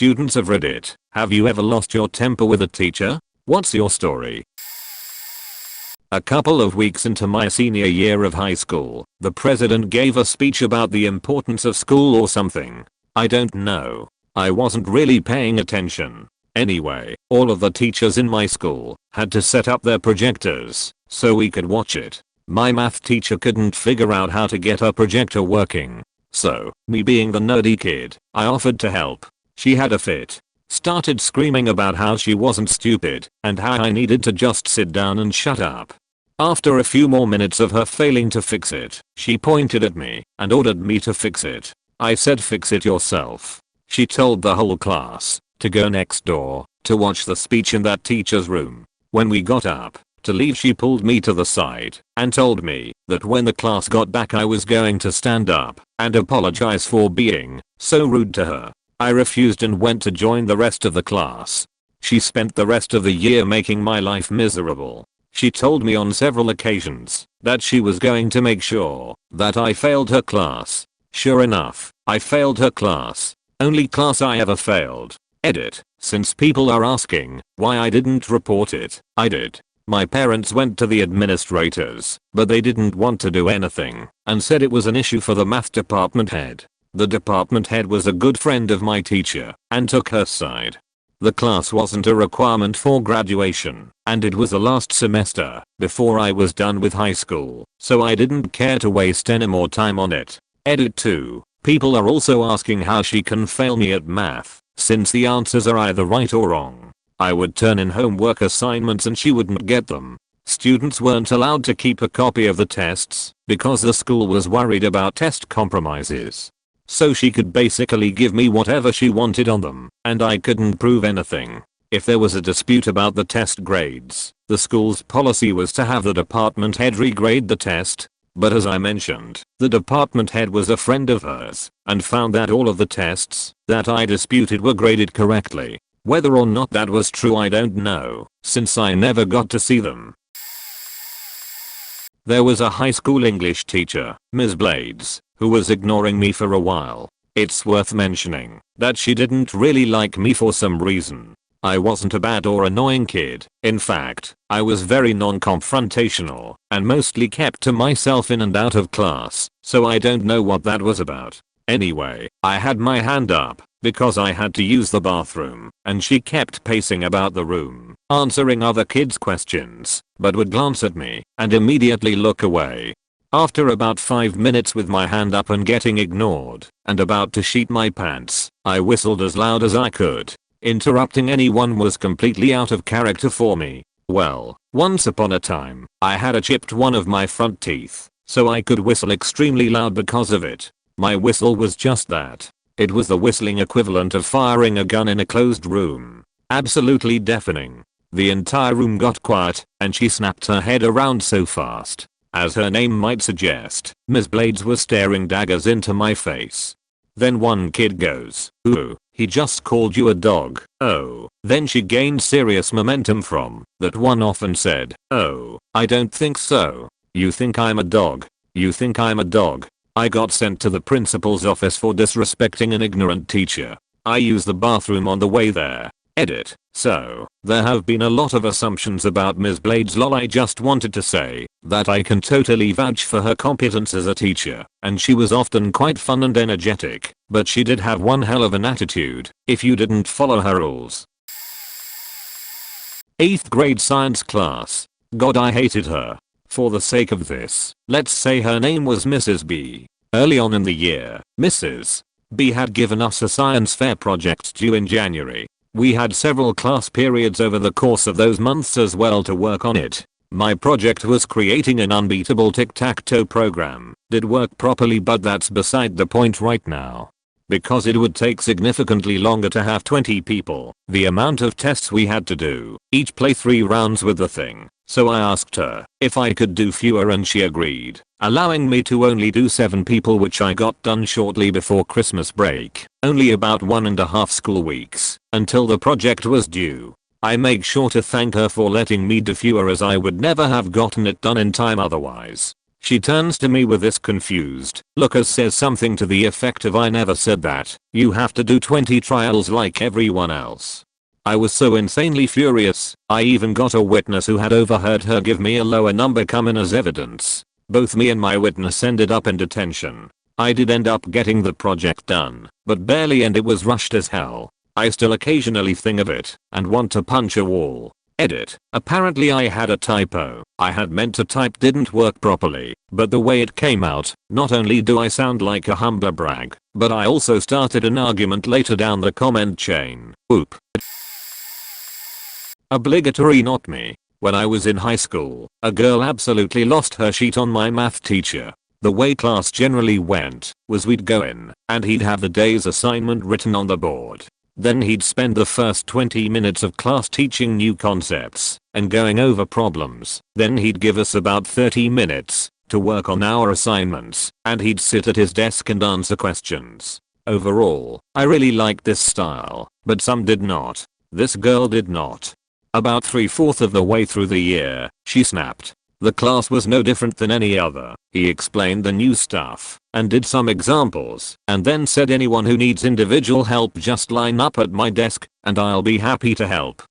students of Reddit, have you ever lost your temper with a teacher? What's your story? A couple of weeks into my senior year of high school, the president gave a speech about the importance of school or something. I don't know. I wasn't really paying attention. Anyway, all of the teachers in my school had to set up their projectors so we could watch it. My math teacher couldn't figure out how to get a projector working. So, me being the nerdy kid, I offered to help. She had a fit. Started screaming about how she wasn't stupid and how I needed to just sit down and shut up. After a few more minutes of her failing to fix it, she pointed at me and ordered me to fix it. I said, fix it yourself. She told the whole class to go next door to watch the speech in that teacher's room. When we got up to leave, she pulled me to the side and told me that when the class got back I was going to stand up and apologize for being so rude to her. I refused and went to join the rest of the class. She spent the rest of the year making my life miserable. She told me on several occasions that she was going to make sure that I failed her class. Sure enough, I failed her class. Only class I ever failed. Edit. Since people are asking why I didn't report it, I did. My parents went to the administrators, but they didn't want to do anything and said it was an issue for the math department head. The department head was a good friend of my teacher and took her side. The class wasn't a requirement for graduation, and it was the last semester before I was done with high school, so I didn't care to waste any more time on it. Edit 2. People are also asking how she can fail me at math, since the answers are either right or wrong. I would turn in homework assignments and she wouldn't get them. Students weren't allowed to keep a copy of the tests because the school was worried about test compromises. So she could basically give me whatever she wanted on them, and I couldn't prove anything. If there was a dispute about the test grades, the school's policy was to have the department head regrade the test. But as I mentioned, the department head was a friend of hers and found that all of the tests that I disputed were graded correctly. Whether or not that was true I don't know, since I never got to see them. There was a high school English teacher, Ms. Blades, who was ignoring me for a while. It's worth mentioning that she didn't really like me for some reason. I wasn't a bad or annoying kid. In fact, I was very non-confrontational and mostly kept to myself in and out of class, so I don't know what that was about. Anyway, I had my hand up because I had to use the bathroom, and she kept pacing about the room, answering other kids' questions, but would glance at me and immediately look away. After about 5 minutes with my hand up and getting ignored and about to sheet my pants, I whistled as loud as I could. Interrupting anyone was completely out of character for me. Well, once upon a time, I had chipped one of my front teeth, so I could whistle extremely loud because of it. My whistle was just that. It was the whistling equivalent of firing a gun in a closed room. Absolutely deafening. The entire room got quiet, and she snapped her head around so fast. As her name might suggest, Ms. Blades was staring daggers into my face. Then one kid goes, "Ooh, he just called you a dog." Oh. Then she gained serious momentum from that one off and said, "Oh, I don't think so. You think I'm a dog? You think I'm a dog?" I got sent to the principal's office for disrespecting an ignorant teacher. I used the bathroom on the way there. Edit. So, there have been a lot of assumptions about Ms. Blades. Lol. I just wanted to say that I can totally vouch for her competence as a teacher, and she was often quite fun and energetic, but she did have one hell of an attitude if you didn't follow her rules. 8th grade science class. God, I hated her. For the sake of this, let's say her name was Mrs. B. Early on in the year, Mrs. B had given us a science fair project due in January. We had several class periods over the course of those months as well to work on it. My project was creating an unbeatable tic-tac-toe program. Did work properly, but that's beside the point right now. Because it would take significantly longer to have 20 people, the amount of tests we had to do, each play 3 rounds with the thing. So I asked her if I could do fewer and she agreed, allowing me to only do 7 people, which I got done shortly before Christmas break, only about 1.5 school weeks until the project was due. I make sure to thank her for letting me do fewer, as I would never have gotten it done in time otherwise. She turns to me with this confused look as says something to the effect of, "I never said that, you have to do 20 trials like everyone else." I was so insanely furious, I even got a witness who had overheard her give me a lower number come in as evidence. Both me and my witness ended up in detention. I did end up getting the project done, but barely, and it was rushed as hell. I still occasionally think of it and want to punch a wall. Edit. Apparently I had a typo. I had meant to type didn't work properly, but the way it came out, not only do I sound like a humble brag, but I also started an argument later down the comment chain. Oop. Obligatory not me. When I was in high school, a girl absolutely lost her sheet on my math teacher. The way class generally went was we'd go in and he'd have the day's assignment written on the board. Then he'd spend the first 20 minutes of class teaching new concepts and going over problems. Then he'd give us about 30 minutes to work on our assignments, and he'd sit at his desk and answer questions. Overall, I really liked this style, but some did not. This girl did not. About 3/4 of the way through the year, she snapped. The class was no different than any other. He explained the new stuff and did some examples and then said, "Anyone who needs individual help just line up at my desk and I'll be happy to help."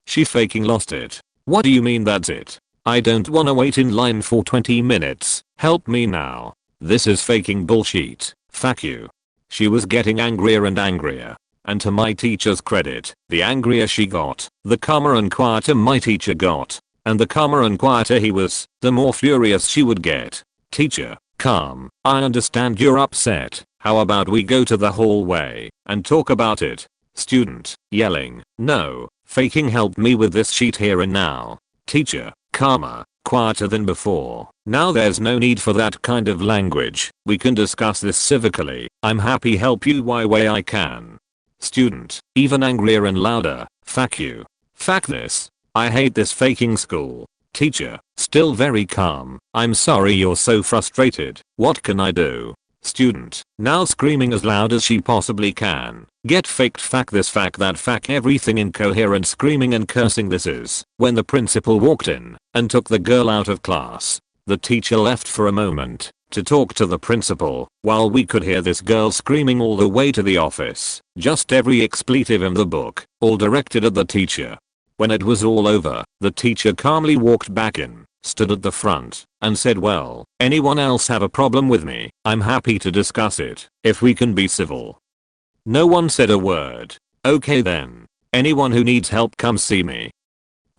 She faking lost it. What do you mean that's it? I don't wanna wait in line for 20 minutes. Help me now. This is faking bullshit. Fuck you. She was getting angrier and angrier. And to my teacher's credit, the angrier she got, the calmer and quieter my teacher got. And the calmer and quieter he was, the more furious she would get. Teacher, calm. I understand you're upset. How about we go to the hallway and talk about it? Student, yelling, no, faking help me with this sheet here and now. Teacher, calmer, quieter than before. Now there's no need for that kind of language. We can discuss this civically. I'm happy help you way I can. Student, even angrier and louder, fuck you. Fuck this. I hate this faking school. Teacher, still very calm. I'm sorry you're so frustrated. What can I do? Student, now screaming as loud as she possibly can. Get faked, fuck this, fuck that, fuck everything, incoherent screaming and cursing. This is when the principal walked in and took the girl out of class. The teacher left for a moment to talk to the principal while we could hear this girl screaming all the way to the office. Just every expletive in the book, all directed at the teacher. When it was all over, the teacher calmly walked back in, stood at the front, and said, "Well, anyone else have a problem with me? I'm happy to discuss it, if we can be civil." No one said a word. Okay then. Anyone who needs help come see me.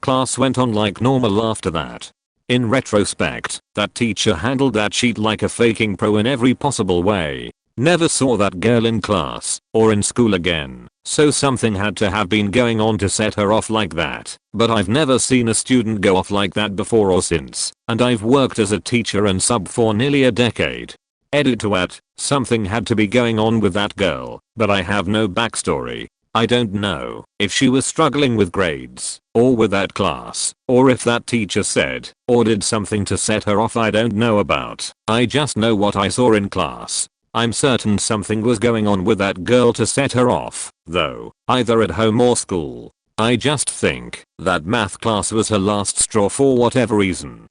Class went on like normal after that. In retrospect, that teacher handled that sheet like a faking pro in every possible way. Never saw that girl in class or in school again, so something had to have been going on to set her off like that. But I've never seen a student go off like that before or since, and I've worked as a teacher and sub for nearly a decade. Edit to add, something had to be going on with that girl, but I have no backstory. I don't know if she was struggling with grades or with that class, or if that teacher said or did something to set her off I don't know about. I just know what I saw in class. I'm certain something was going on with that girl to set her off, though, either at home or school. I just think that math class was her last straw for whatever reason.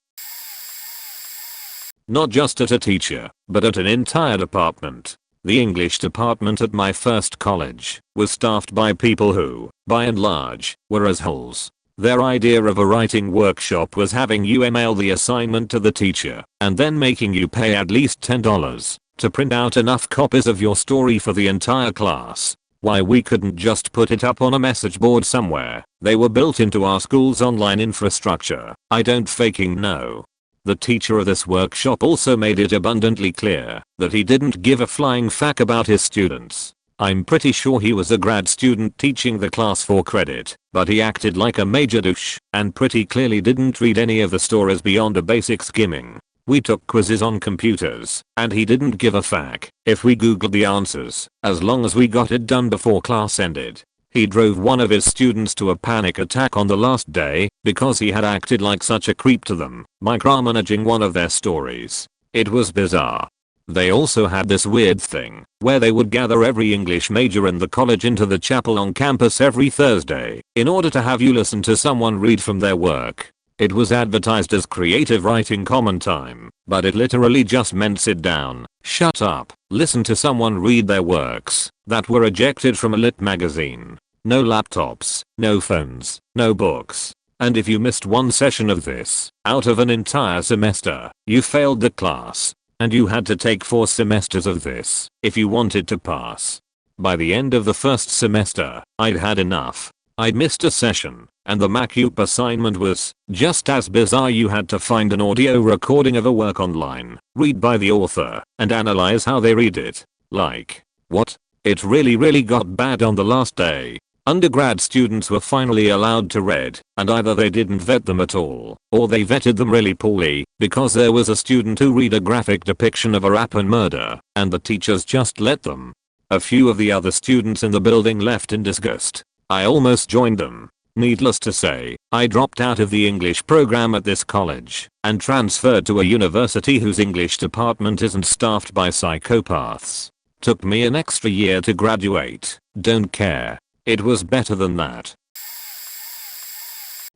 Not just at a teacher, but at an entire department. The English department at my first college was staffed by people who, by and large, were assholes. Their idea of a writing workshop was having you email the assignment to the teacher and then making you pay at least $10 to print out enough copies of your story for the entire class. Why we couldn't just put it up on a message board somewhere? They were built into our school's online infrastructure. I don't faking know. The teacher of this workshop also made it abundantly clear that he didn't give a flying fuck about his students. I'm pretty sure he was a grad student teaching the class for credit, but he acted like a major douche and pretty clearly didn't read any of the stories beyond a basic skimming. We took quizzes on computers, and he didn't give a fuck if we googled the answers, as long as we got it done before class ended. He drove one of his students to a panic attack on the last day because he had acted like such a creep to them, micromanaging one of their stories. It was bizarre. They also had this weird thing where they would gather every English major in the college into the chapel on campus every Thursday in order to have you listen to someone read from their work. It was advertised as creative writing common time, but it literally just meant sit down, shut up, listen to someone read their works that were ejected from a lit magazine. No laptops, no phones, no books. And if you missed one session of this, out of an entire semester, you failed the class. And you had to take 4 semesters of this if you wanted to pass. By the end of the first semester, I'd had enough. I'd missed a session, and the MacUp assignment was just as bizarre. You had to find an audio recording of a work online, read by the author, and analyze how they read it. Like, what? It really got bad on the last day. Undergrad students were finally allowed to read, and either they didn't vet them at all, or they vetted them really poorly, because there was a student who read a graphic depiction of a rap and murder, and the teachers just let them. A few of the other students in the building left in disgust. I almost joined them. Needless to say, I dropped out of the English program at this college, and transferred to a university whose English department isn't staffed by psychopaths. Took me an extra year to graduate. Don't care. It was better than that.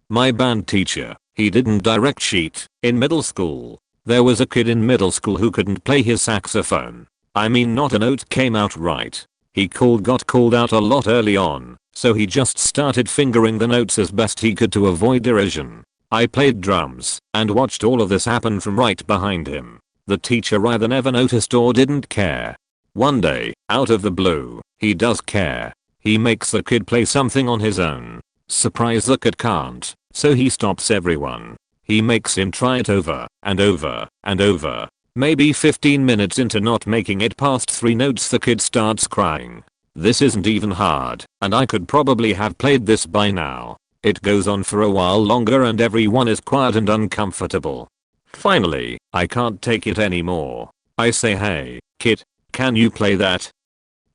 My band teacher, he didn't direct sheet. In middle school, there was a kid in middle school who couldn't play his saxophone. I mean, not a note came out right. He got called out a lot early on, so he just started fingering the notes as best he could to avoid derision. I played drums and watched all of this happen from right behind him. The teacher either never noticed or didn't care. One day, out of the blue, he does care. He makes the kid play something on his own. Surprise, the kid can't, so he stops everyone. He makes him try it over and over and over. Maybe 15 minutes into not making it past 3 notes, the kid starts crying. This isn't even hard, and I could probably have played this by now. It goes on for a while longer and everyone is quiet and uncomfortable. Finally, I can't take it anymore. I say, hey, kid, can you play that?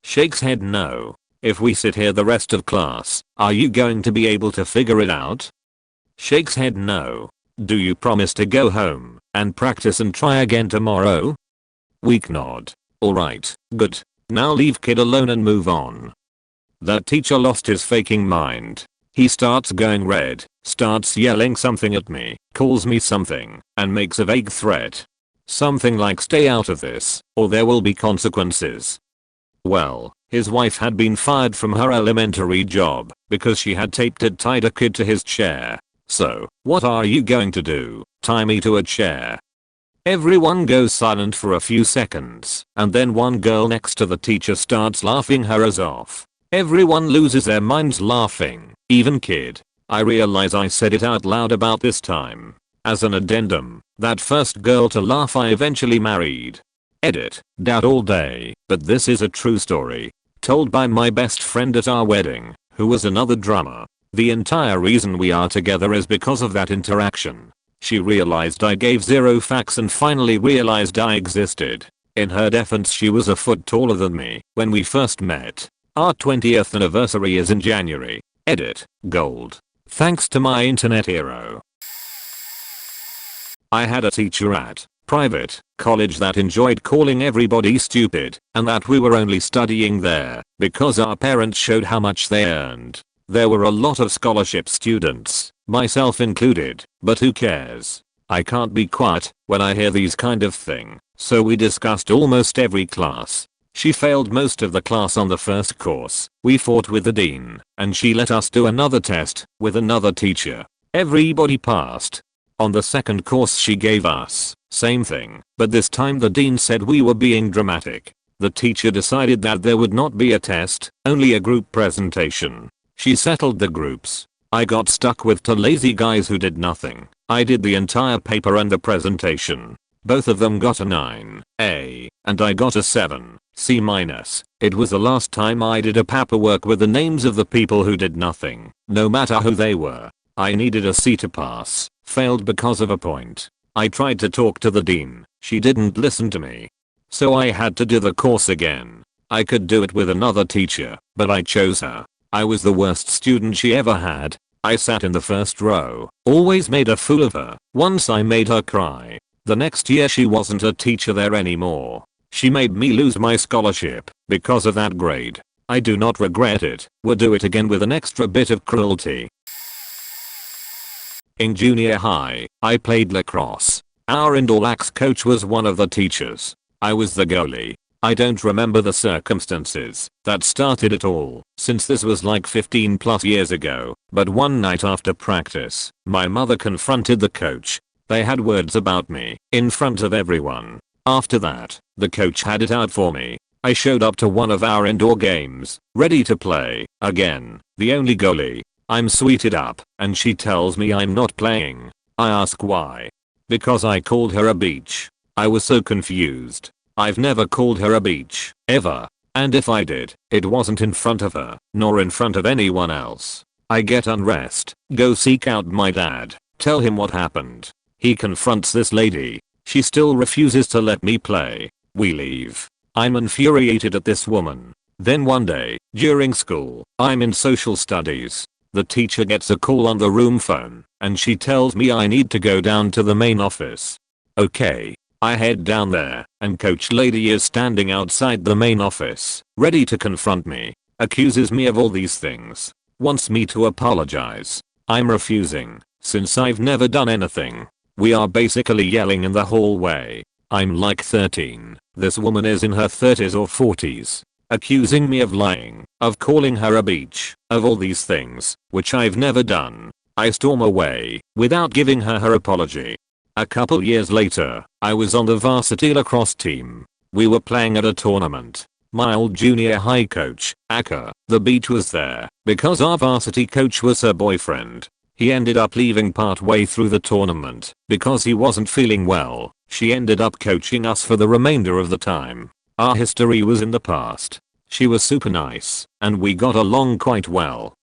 Shakes head no. If we sit here the rest of class, are you going to be able to figure it out? Shakes head no. Do you promise to go home and practice and try again tomorrow? Weak nod. Alright, good. Now leave kid alone and move on. That teacher lost his faking mind. He starts going red, starts yelling something at me, calls me something, and makes a vague threat. Something like stay out of this, or there will be consequences. Well, his wife had been fired from her elementary job because she had tied a kid to his chair. So, what are you going to do? Tie me to a chair? Everyone goes silent for a few seconds, and then one girl next to the teacher starts laughing her ass off. Everyone loses their minds laughing, even kid. I realize I said it out loud about this time. As an addendum, that first girl to laugh I eventually married. Edit, doubt all day, but this is a true story. Told by my best friend at our wedding, who was another drummer. The entire reason we are together is because of that interaction. She realized I gave 0 facts and finally realized I existed. In her defense, she was a foot taller than me when we first met. Our 20th anniversary is in January. Edit, gold. Thanks to my internet hero. I had a teacher at private college that enjoyed calling everybody stupid, and that we were only studying there because our parents showed how much they earned. There were a lot of scholarship students, myself included, but who cares? I can't be quiet when I hear these kind of thing, so we discussed almost every class. She failed most of the class on the first course. We fought with the dean, and she let us do another test with another teacher. Everybody passed. On the second course she gave us, same thing, but this time the dean said we were being dramatic. The teacher decided that there would not be a test, only a group presentation. She settled the groups. I got stuck with 2 lazy guys who did nothing. I did the entire paper and the presentation. Both of them got a 9A, and I got a 7C-. It was the last time I did a paperwork with the names of the people who did nothing, no matter who they were. I needed a C to pass, failed because of a point. I tried to talk to the dean, she didn't listen to me. So I had to do the course again. I could do it with another teacher, but I chose her. I was the worst student she ever had. I sat in the first row, always made a fool of her. Once I made her cry. The next year she wasn't a teacher there anymore. She made me lose my scholarship because of that grade. I do not regret it, would do it again with an extra bit of cruelty. In junior high, I played lacrosse. Our indoor lax coach was one of the teachers. I was the goalie. I don't remember the circumstances that started it all, since this was like 15 plus years ago, but one night after practice, my mother confronted the coach. They had words about me, in front of everyone. After that, the coach had it out for me. I showed up to one of our indoor games, ready to play, again, the only goalie. I'm suited up, and she tells me I'm not playing. I ask why. Because I called her a beach. I was so confused. I've never called her a beach, ever. And if I did, it wasn't in front of her, nor in front of anyone else. I get unrest, go seek out my dad, tell him what happened. He confronts this lady. She still refuses to let me play. We leave. I'm infuriated at this woman. Then one day, during school, I'm in social studies. The teacher gets a call on the room phone, and she tells me I need to go down to the main office. Okay. I head down there, and coach lady is standing outside the main office, ready to confront me. Accuses me of all these things. Wants me to apologize. I'm refusing, since I've never done anything. We are basically yelling in the hallway. I'm like 13. This woman is in her 30s or 40s. Accusing me of lying, of calling her a beach, of all these things, which I've never done. I storm away, without giving her her apology. A couple years later, I was on the varsity lacrosse team. We were playing at a tournament. My old junior high coach, Aka, the beach was there, because our varsity coach was her boyfriend. He ended up leaving partway through the tournament, because he wasn't feeling well. She ended up coaching us for the remainder of the time. Our history was in the past. She was super nice, and we got along quite well.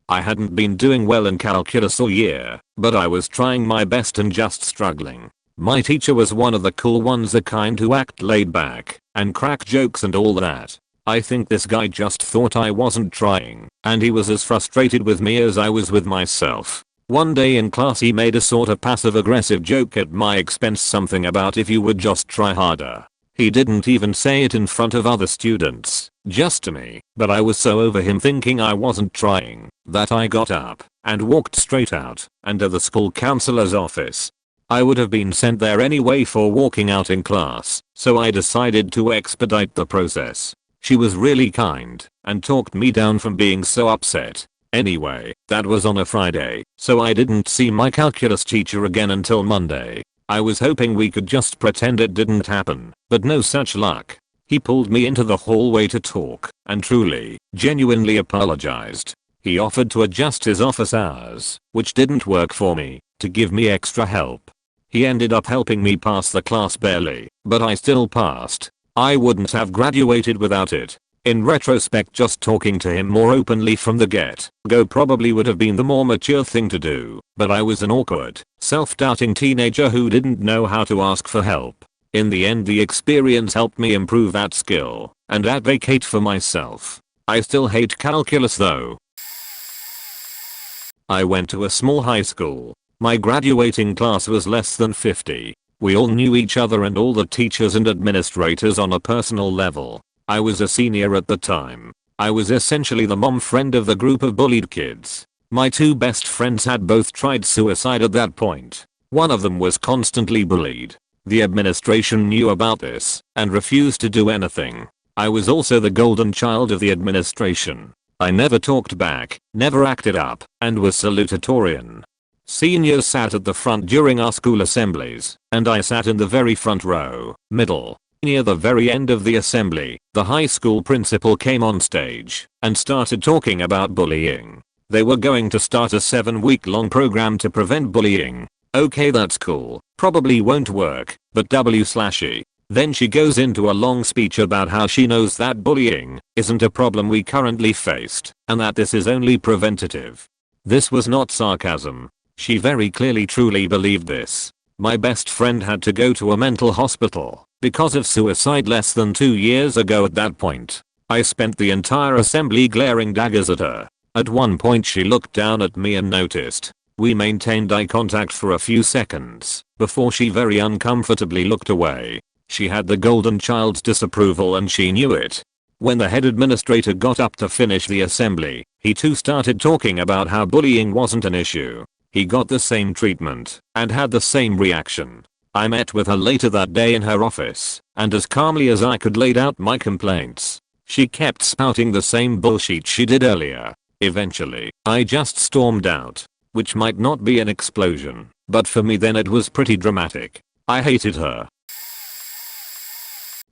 I hadn't been doing well in calculus all year, but I was trying my best and just struggling. My teacher was one of the cool ones, the kind who act laid back and crack jokes and all that. I think this guy just thought I wasn't trying, and he was as frustrated with me as I was with myself. One day in class he made a sort of passive-aggressive joke at my expense, something about if you would just try harder. He didn't even say it in front of other students, just to me, but I was so over him thinking I wasn't trying, that I got up and walked straight out and to the school counselor's office. I would have been sent there anyway for walking out in class, so I decided to expedite the process. She was really kind and talked me down from being so upset. Anyway, that was on a Friday, so I didn't see my calculus teacher again until Monday. I was hoping we could just pretend it didn't happen, but no such luck. He pulled me into the hallway to talk, and truly, genuinely apologized. He offered to adjust his office hours, which didn't work for me, to give me extra help. He ended up helping me pass the class barely, but I still passed. I wouldn't have graduated without it. In retrospect, just talking to him more openly from the get-go probably would have been the more mature thing to do, but I was an awkward, self-doubting teenager who didn't know how to ask for help. In the end, the experience helped me improve that skill and advocate for myself. I still hate calculus though. I went to a small high school. My graduating class was less than 50. We all knew each other and all the teachers and administrators on a personal level. I was a senior at the time. I was essentially the mom friend of the group of bullied kids. My two best friends had both tried suicide at that point. One of them was constantly bullied. The administration knew about this and refused to do anything. I was also the golden child of the administration. I never talked back, never acted up, and was salutatorian. Seniors sat at the front during our school assemblies, and I sat in the very front row, middle. Near the very end of the assembly, the high school principal came on stage and started talking about bullying. They were going to start a 7-week-long program to prevent bullying. Okay, that's cool. Probably won't work, but W/E. Then she goes into a long speech about how she knows that bullying isn't a problem we currently faced, and that this is only preventative. This was not sarcasm. She very clearly truly believed this. My best friend had to go to a mental hospital because of suicide less than 2 years ago at that point. I spent the entire assembly glaring daggers at her. At one point she looked down at me and noticed. We maintained eye contact for a few seconds before she very uncomfortably looked away. She had the golden child's disapproval and she knew it. When the head administrator got up to finish the assembly, He too started talking about how bullying wasn't an issue. He got the same treatment and had the same reaction. I met with her later that day in her office, and as calmly as I could laid out my complaints. She kept spouting the same bullshit she did earlier. Eventually, I just stormed out, which might not be an explosion, but for me then it was pretty dramatic. I hated her.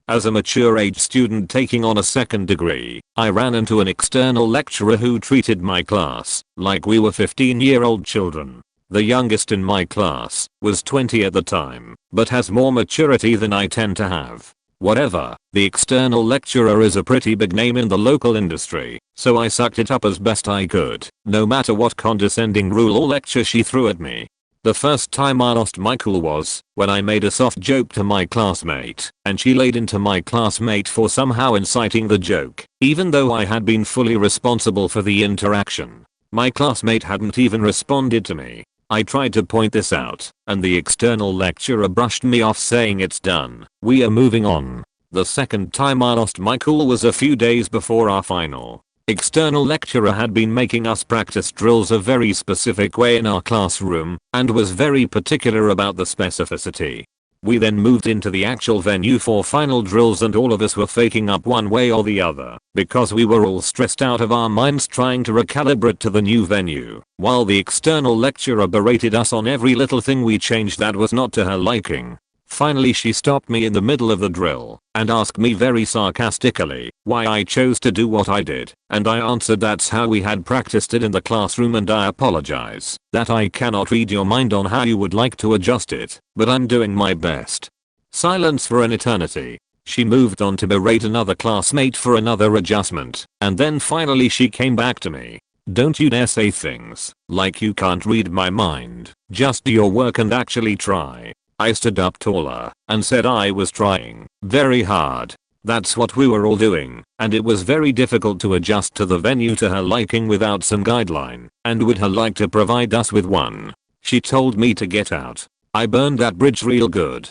As a mature age student taking on a second degree, I ran into an external lecturer who treated my class like we were 15-year-old children. The youngest in my class was 20 at the time, but has more maturity than I tend to have. Whatever, the external lecturer is a pretty big name in the local industry, so I sucked it up as best I could, no matter what condescending rule or lecture she threw at me. The first time I lost my cool was when I made a soft joke to my classmate, and she laid into my classmate for somehow inciting the joke, even though I had been fully responsible for the interaction. My classmate hadn't even responded to me. I tried to point this out, and the external lecturer brushed me off saying it's done, we are moving on. The second time I lost my cool was a few days before our final. External lecturer had been making us practice drills a very specific way in our classroom, and was very particular about the specificity. We then moved into the actual venue for final drills and all of us were faking up one way or the other, because we were all stressed out of our minds trying to recalibrate to the new venue, while the external lecturer berated us on every little thing we changed that was not to her liking. Finally she stopped me in the middle of the drill and asked me very sarcastically why I chose to do what I did, and I answered that's how we had practiced it in the classroom and I apologize that I cannot read your mind on how you would like to adjust it, but I'm doing my best. Silence for an eternity. She moved on to berate another classmate for another adjustment, and then finally she came back to me. Don't you dare say things like you can't read my mind, just do your work and actually try. I stood up taller and said I was trying very hard. That's what we were all doing, and it was very difficult to adjust to the venue to her liking without some guideline, and would her like to provide us with one? She told me to get out. I burned that bridge real good.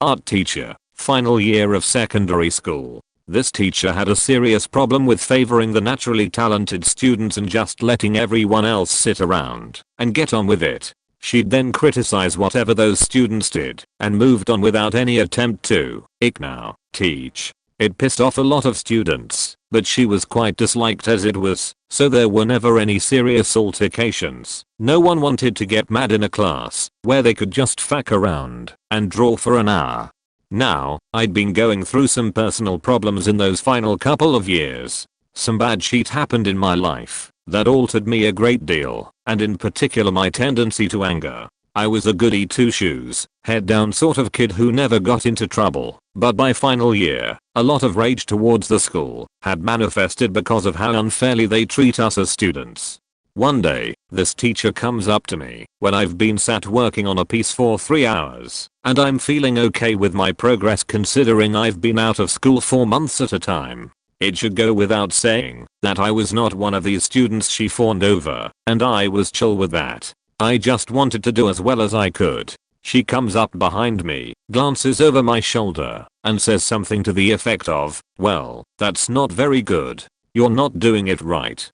Art teacher, final year of secondary school. This teacher had a serious problem with favoring the naturally talented students and just letting everyone else sit around and get on with it. She'd then criticize whatever those students did and moved on without any attempt to teach. It pissed off a lot of students, but she was quite disliked as it was, so there were never any serious altercations. No one wanted to get mad in a class where they could just fuck around and draw for an hour. Now, I'd been going through some personal problems in those final couple of years. Some bad shit happened in my life that altered me a great deal, and in particular my tendency to anger. I was a goody two-shoes, head down sort of kid who never got into trouble, but by final year, a lot of rage towards the school had manifested because of how unfairly they treat us as students. One day, this teacher comes up to me when I've been sat working on a piece for 3 hours, and I'm feeling okay with my progress considering I've been out of school for months at a time. It should go without saying that I was not one of these students she fawned over, and I was chill with that. I just wanted to do as well as I could. She comes up behind me, glances over my shoulder, and says something to the effect of, "Well, that's not very good. You're not doing it right."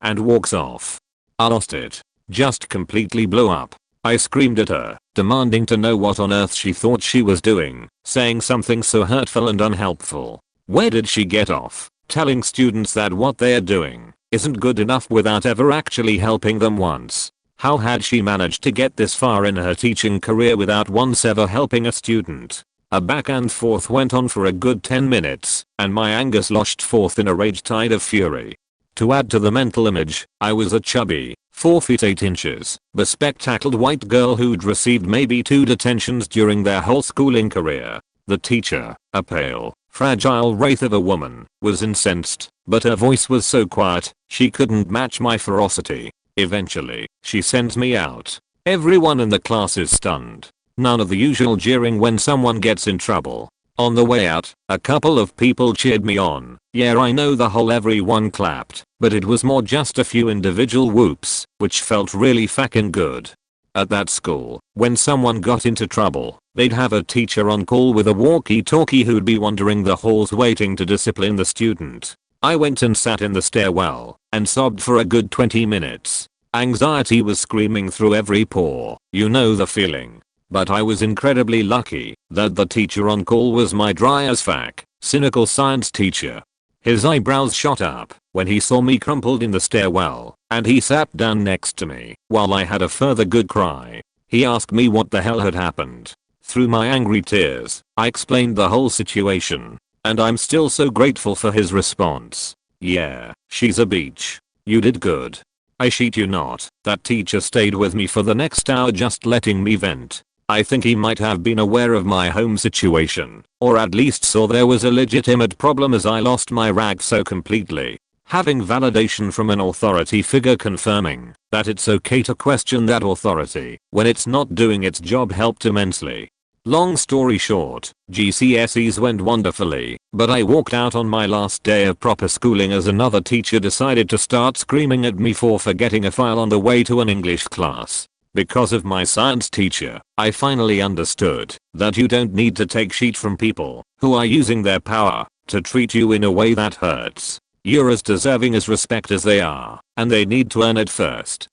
And walks off. I lost it. Just completely blew up. I screamed at her, demanding to know what on earth she thought she was doing, saying something so hurtful and unhelpful. Where did she get off telling students that what they're doing isn't good enough without ever actually helping them once? How had she managed to get this far in her teaching career without once ever helping a student? A back and forth went on for a good 10 minutes, and my anger sloshed forth in a rage tide of fury. To add to the mental image, I was a chubby, 4 feet 8 inches, bespectacled white girl who'd received maybe 2 detentions during their whole schooling career. The teacher, a pale, fragile wraith of a woman, was incensed, but her voice was so quiet, she couldn't match my ferocity. Eventually, she sends me out. Everyone in the class is stunned. None of the usual jeering when someone gets in trouble. On the way out, a couple of people cheered me on. Yeah, I know the whole everyone clapped, but it was more just a few individual whoops, which felt really fucking good. At that school, when someone got into trouble, they'd have a teacher on call with a walkie-talkie who'd be wandering the halls waiting to discipline the student. I went and sat in the stairwell and sobbed for a good 20 minutes. Anxiety was screaming through every pore, you know the feeling. But I was incredibly lucky that the teacher on call was my dry as fuck, cynical science teacher. His eyebrows shot up when he saw me crumpled in the stairwell, and he sat down next to me while I had a further good cry. He asked me what the hell had happened. Through my angry tears, I explained the whole situation, and I'm still so grateful for his response. Yeah, she's a beach. You did good. I shit you not, that teacher stayed with me for the next hour just letting me vent. I think he might have been aware of my home situation, or at least saw there was a legitimate problem as I lost my rag so completely. Having validation from an authority figure confirming that it's okay to question that authority when it's not doing its job helped immensely. Long story short, GCSEs went wonderfully, but I walked out on my last day of proper schooling as another teacher decided to start screaming at me for forgetting a file on the way to an English class. Because of my science teacher, I finally understood that you don't need to take shit from people who are using their power to treat you in a way that hurts. You're as deserving as respect as they are, and they need to earn it first.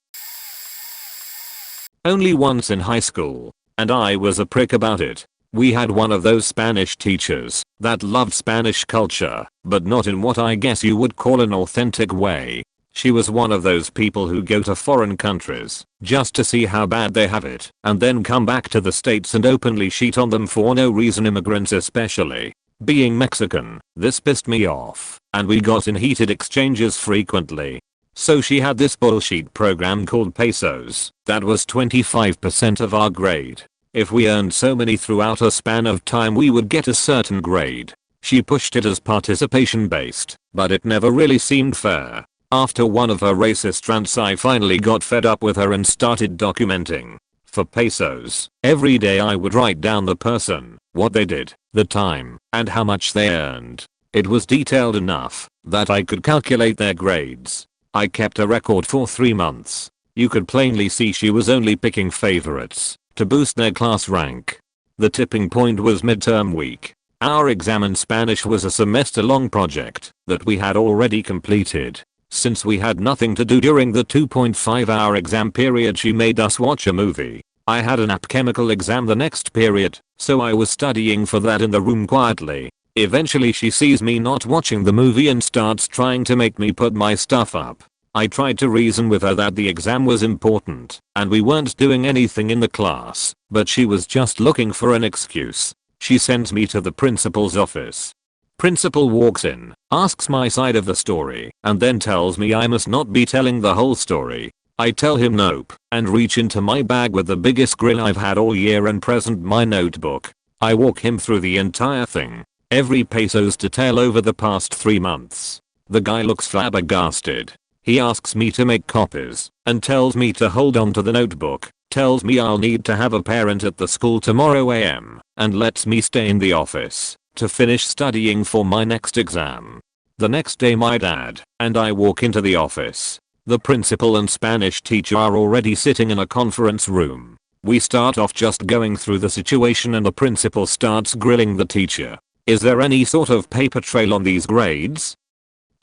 Only once in high school, and I was a prick about it. We had one of those Spanish teachers that loved Spanish culture, but not in what I guess you would call an authentic way. She was one of those people who go to foreign countries just to see how bad they have it and then come back to the States and openly shit on them for no reason, immigrants especially. Being Mexican, this pissed me off, and we got in heated exchanges frequently. So she had this bullshit program called pesos that was 25% of our grade. If we earned so many throughout a span of time we would get a certain grade. She pushed it as participation based, but it never really seemed fair. After one of her racist rants I finally got fed up with her and started documenting. For pesos, every day I would write down the person, what they did, the time, and how much they earned. It was detailed enough that I could calculate their grades. I kept a record for 3 months. You could plainly see she was only picking favorites to boost their class rank. The tipping point was midterm week. Our exam in Spanish was a semester-long project that we had already completed. Since we had nothing to do during the 2.5-hour exam period she made us watch a movie. I had an app chemical exam the next period, so I was studying for that in the room quietly. Eventually she sees me not watching the movie and starts trying to make me put my stuff up. I tried to reason with her that the exam was important and we weren't doing anything in the class, but she was just looking for an excuse. She sends me to the principal's office. Principal walks in, asks my side of the story, and then tells me I must not be telling the whole story. I tell him nope, and reach into my bag with the biggest grin I've had all year and present my notebook. I walk him through the entire thing. Every peso's detail over the past 3 months. The guy looks flabbergasted. He asks me to make copies, and tells me to hold on to the notebook, tells me I'll need to have a parent at the school tomorrow AM, and lets me stay in the office to finish studying for my next exam. The next day my dad and I walk into the office. The principal and Spanish teacher are already sitting in a conference room. We start off just going through the situation and the principal starts grilling the teacher. Is there any sort of paper trail on these grades?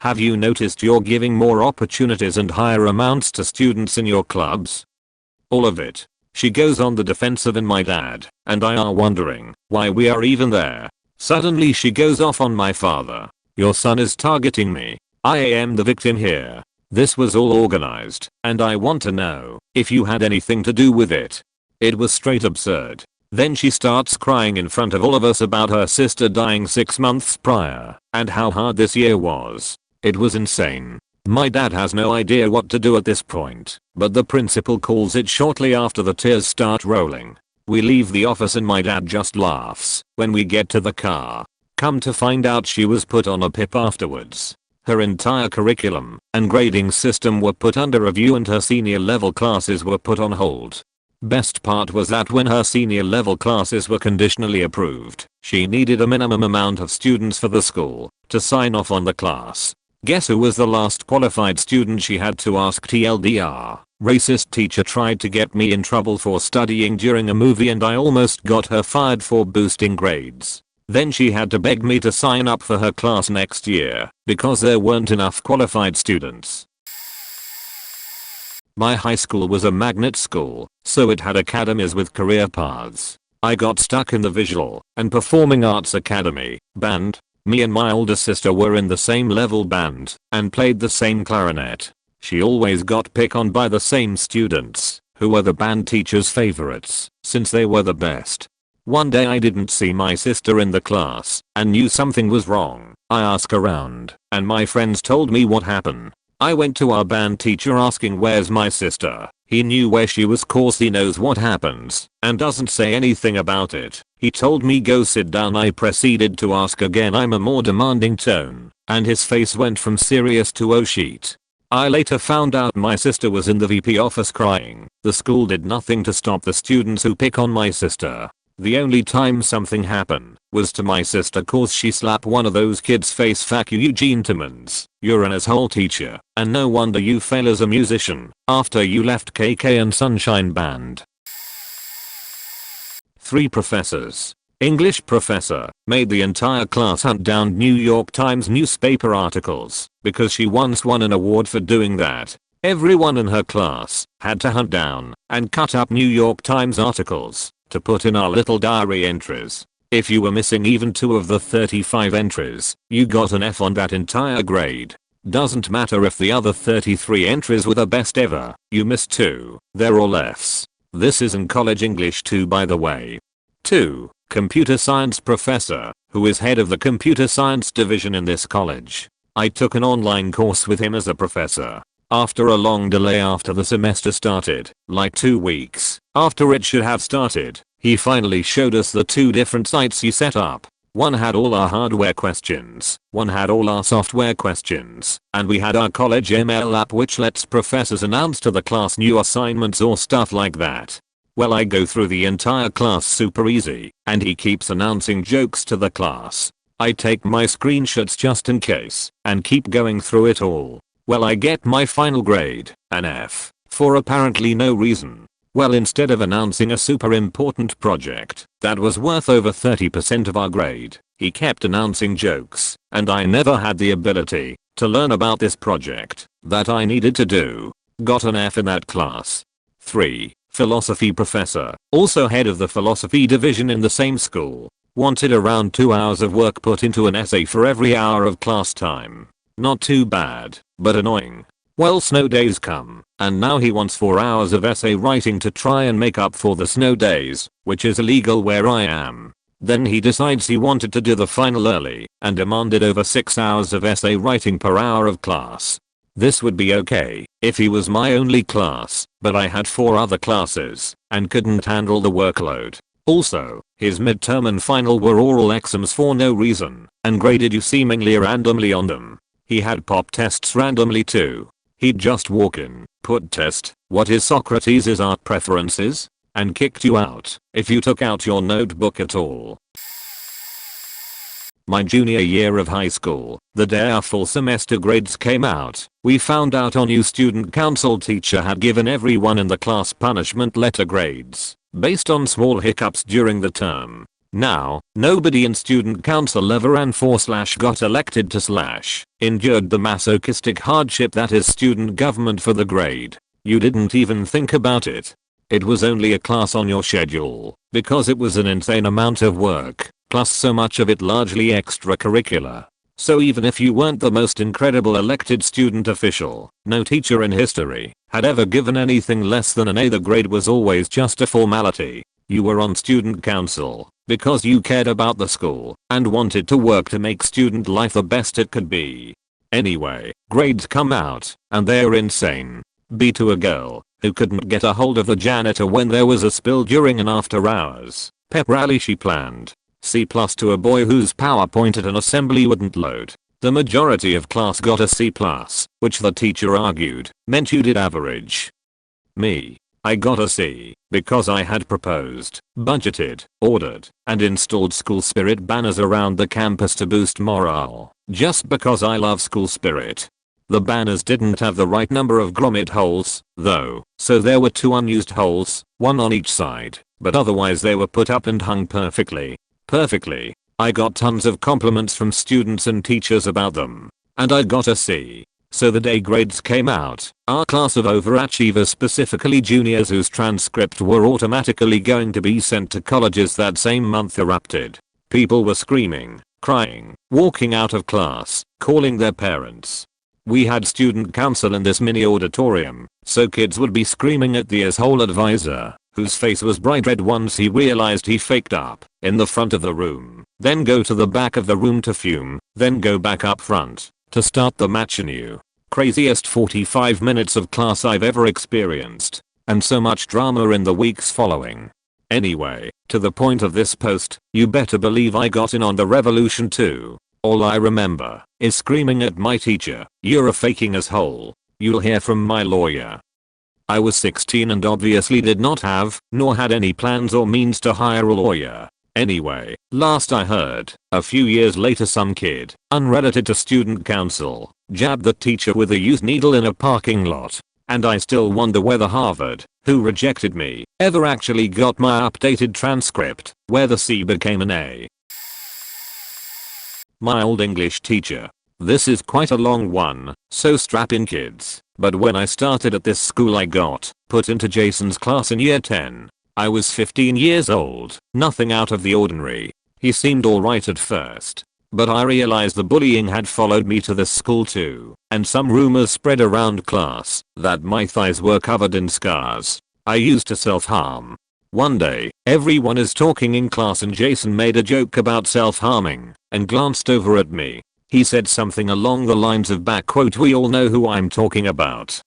Have you noticed you're giving more opportunities and higher amounts to students in your clubs? All of it. She goes on the defensive and my dad and I are wondering why we are even there. Suddenly she goes off on my father. Your son is targeting me. I am the victim here. This was all organized, and I want to know if you had anything to do with it. It was straight absurd. Then she starts crying in front of all of us about her sister dying 6 months prior, and how hard this year was. It was insane. My dad has no idea what to do at this point, but the principal calls it shortly after the tears start rolling. We leave the office and my dad just laughs when we get to the car. Come to find out she was put on a PIP afterwards. Her entire curriculum and grading system were put under review and her senior level classes were put on hold. Best part was that when her senior level classes were conditionally approved, she needed a minimum amount of students for the school to sign off on the class. Guess who was the last qualified student she had to ask TLDR? Racist teacher tried to get me in trouble for studying during a movie and I almost got her fired for boosting grades. Then she had to beg me to sign up for her class next year because there weren't enough qualified students. My high school was a magnet school, so it had academies with career paths. I got stuck in the visual and performing arts academy, band. Me and my older sister were in the same level band and played the same clarinet. She always got picked on by the same students, who were the band teacher's favorites, since they were the best. One day I didn't see my sister in the class and knew something was wrong. I asked around and my friends told me what happened. I went to our band teacher asking where's my sister. He knew where she was cause he knows what happens and doesn't say anything about it. He told me go sit down. I proceeded to ask again in a more demanding tone and his face went from serious to oh shit. I later found out my sister was in the VP office crying. The school did nothing to stop the students who pick on my sister. The only time something happened was to my sister cause she slapped one of those kids face. Fuck you Eugene Timmons, you're an asshole teacher and no wonder you fail as a musician after you left KK and Sunshine Band. 3 professors. English professor made the entire class hunt down New York Times newspaper articles because she once won an award for doing that. Everyone in her class had to hunt down and cut up New York Times articles to put in our little diary entries. If you were missing even 2 of the 35 entries, you got an F on that entire grade. Doesn't matter if the other 33 entries were the best ever, you missed 2, they're all Fs. This is in college English too by the way. 2. Computer science professor, who is head of the computer science division in this college. I took an online course with him as a professor. After a long delay after the semester started, like 2 weeks after it should have started, he finally showed us the 2 different sites he set up. One had all our hardware questions, one had all our software questions, and we had our college email app which lets professors announce to the class new assignments or stuff like that. Well, I go through the entire class super easy, and he keeps announcing jokes to the class. I take my screenshots just in case, and keep going through it all. Well, I get my final grade, an F, for apparently no reason. Well, instead of announcing a super important project that was worth over 30% of our grade, he kept announcing jokes, and I never had the ability to learn about this project that I needed to do. Got an F in that class. 3. Philosophy professor, also head of the philosophy division in the same school, wanted around 2 hours of work put into an essay for every hour of class time. Not too bad, but annoying. Well, snow days come, and now he wants 4 hours of essay writing to try and make up for the snow days, which is illegal where I am. Then he decides he wanted to do the final early, and demanded over 6 hours of essay writing per hour of class. This would be okay if he was my only class, but I had 4 other classes, and couldn't handle the workload. Also, his midterm and final were oral exams for no reason, and graded you seemingly randomly on them. He had pop tests randomly too. He'd just walk in, put test, what is Socrates' art preferences? And kicked you out if you took out your notebook at all. My junior year of high school, the day our full semester grades came out, we found out our new student council teacher had given everyone in the class punishment letter grades based on small hiccups during the term. Now, nobody in student council ever ran for / got elected to / endured the masochistic hardship that is student government for the grade. You didn't even think about it. It was only a class on your schedule, because it was an insane amount of work, plus so much of it largely extracurricular. So even if you weren't the most incredible elected student official, no teacher in history had ever given anything less than an A. The grade was always just a formality. You were on student council because you cared about the school and wanted to work to make student life the best it could be. Anyway, grades come out, and they're insane. B to a girl who couldn't get a hold of the janitor when there was a spill during an after hours pep rally she planned. C+ to a boy whose PowerPoint at an assembly wouldn't load. The majority of class got a C+, which the teacher argued meant you did average. Me. I got a C because I had proposed, budgeted, ordered, and installed school spirit banners around the campus to boost morale, just because I love school spirit. The banners didn't have the right number of grommet holes, though, so there were 2 unused holes, 1 on each side, but otherwise they were put up and hung perfectly. I got tons of compliments from students and teachers about them. And I got a C. So the day grades came out, our class of overachievers, specifically juniors whose transcripts were automatically going to be sent to colleges that same month, erupted. People were screaming, crying, walking out of class, calling their parents. We had student council in this mini auditorium, so kids would be screaming at the asshole advisor, whose face was bright red once he realized he faked up, in the front of the room, then go to the back of the room to fume, then go back up front, to start the match anew. Craziest 45 minutes of class I've ever experienced. And so much drama in the weeks following. Anyway, to the point of this post, you better believe I got in on the revolution too. All I remember is screaming at my teacher, "You're a faking asshole. You'll hear from my lawyer." I was 16 and obviously did not have, nor had any plans or means to hire a lawyer. Anyway, last I heard, a few years later some kid, unrelated to student council, jabbed the teacher with a used needle in a parking lot. And I still wonder whether Harvard, who rejected me, ever actually got my updated transcript, where the C became an A. My old English teacher. This is quite a long one, so strap in kids. But when I started at this school I got put into Jason's class in year 10. I was 15 years old, nothing out of the ordinary. He seemed alright at first. But I realized the bullying had followed me to this school too, and some rumors spread around class that my thighs were covered in scars. I used to self-harm. One day, everyone is talking in class and Jason made a joke about self-harming and glanced over at me. He said something along the lines of "we all know who I'm talking about."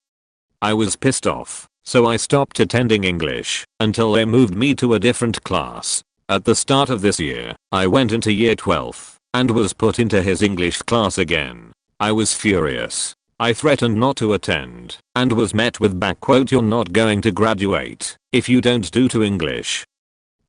I was pissed off, so I stopped attending English until they moved me to a different class. At the start of this year, I went into year 12 and was put into his English class again. I was furious. I threatened not to attend and was met with "You're not going to graduate if you don't do to English."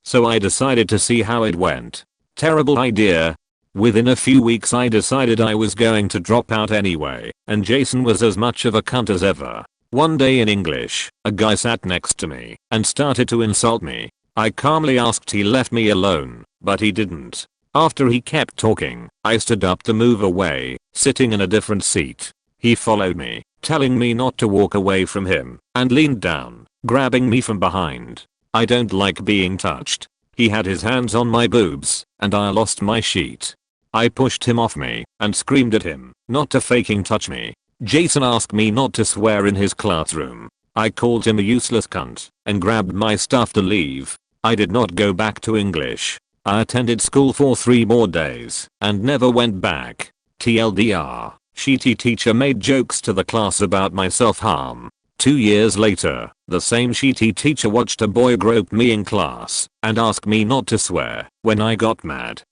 So I decided to see how it went. Terrible idea. Within a few weeks I decided I was going to drop out anyway, and Jason was as much of a cunt as ever. One day in English, a guy sat next to me and started to insult me. I calmly asked he left me alone, but he didn't. After he kept talking, I stood up to move away, sitting in a different seat. He followed me, telling me not to walk away from him, and leaned down, grabbing me from behind. I don't like being touched. He had his hands on my boobs, and I lost my sheet. I pushed him off me and screamed at him not to fucking touch me. Jason asked me not to swear in his classroom. I called him a useless cunt and grabbed my stuff to leave. I did not go back to English. I attended school for 3 more days and never went back. TLDR, shitty teacher made jokes to the class about my self-harm. 2 years later, the same shitty teacher watched a boy grope me in class and asked me not to swear when I got mad.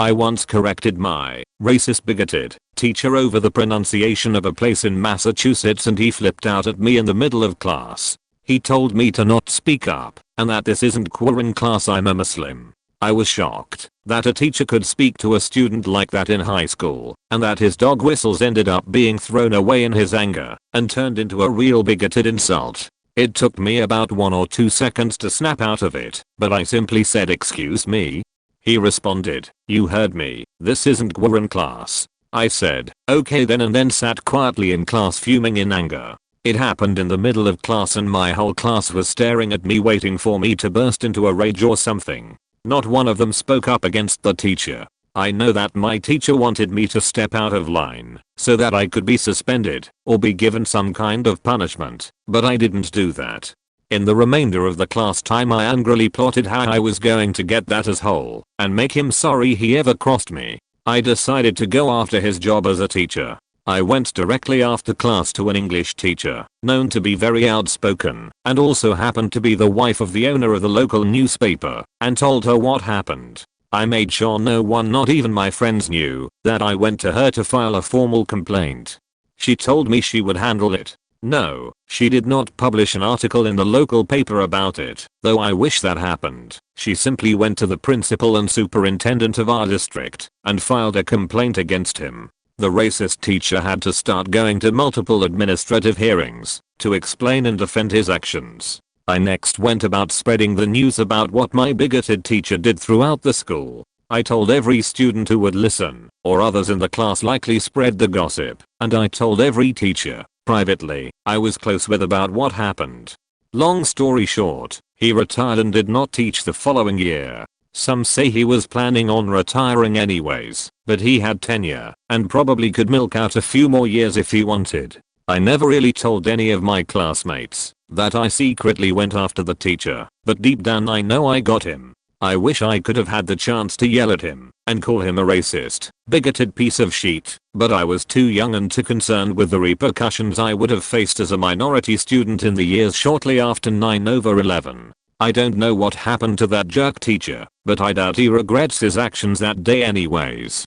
I once corrected my racist bigoted teacher over the pronunciation of a place in Massachusetts and he flipped out at me in the middle of class. He told me to not speak up and that this isn't Quran class, I'm a Muslim. I was shocked that a teacher could speak to a student like that in high school and that his dog whistles ended up being thrown away in his anger and turned into a real bigoted insult. It took me about 1 or 2 seconds to snap out of it, but I simply said, "Excuse me?" He responded, "You heard me, this isn't Quran class." I said, "Okay then," and then sat quietly in class fuming in anger. It happened in the middle of class and my whole class was staring at me waiting for me to burst into a rage or something. Not one of them spoke up against the teacher. I know that my teacher wanted me to step out of line so that I could be suspended or be given some kind of punishment, but I didn't do that. In the remainder of the class time I angrily plotted how I was going to get that asshole and make him sorry he ever crossed me. I decided to go after his job as a teacher. I went directly after class to an English teacher, known to be very outspoken, and also happened to be the wife of the owner of the local newspaper, and told her what happened. I made sure no one, not even my friends, knew that I went to her to file a formal complaint. She told me she would handle it. No, she did not publish an article in the local paper about it, though I wish that happened. She simply went to the principal and superintendent of our district and filed a complaint against him. The racist teacher had to start going to multiple administrative hearings to explain and defend his actions. I next went about spreading the news about what my bigoted teacher did throughout the school. I told every student who would listen, or others in the class likely spread the gossip, and I told every teacher, privately, I was close with about what happened. Long story short, he retired and did not teach the following year. Some say he was planning on retiring anyways, but he had tenure, and probably could milk out a few more years if he wanted. I never really told any of my classmates that I secretly went after the teacher, but deep down I know I got him. I wish I could have had the chance to yell at him and call him a racist, bigoted piece of shit, but I was too young and too concerned with the repercussions I would have faced as a minority student in the years shortly after 9/11. I don't know what happened to that jerk teacher, but I doubt he regrets his actions that day anyways.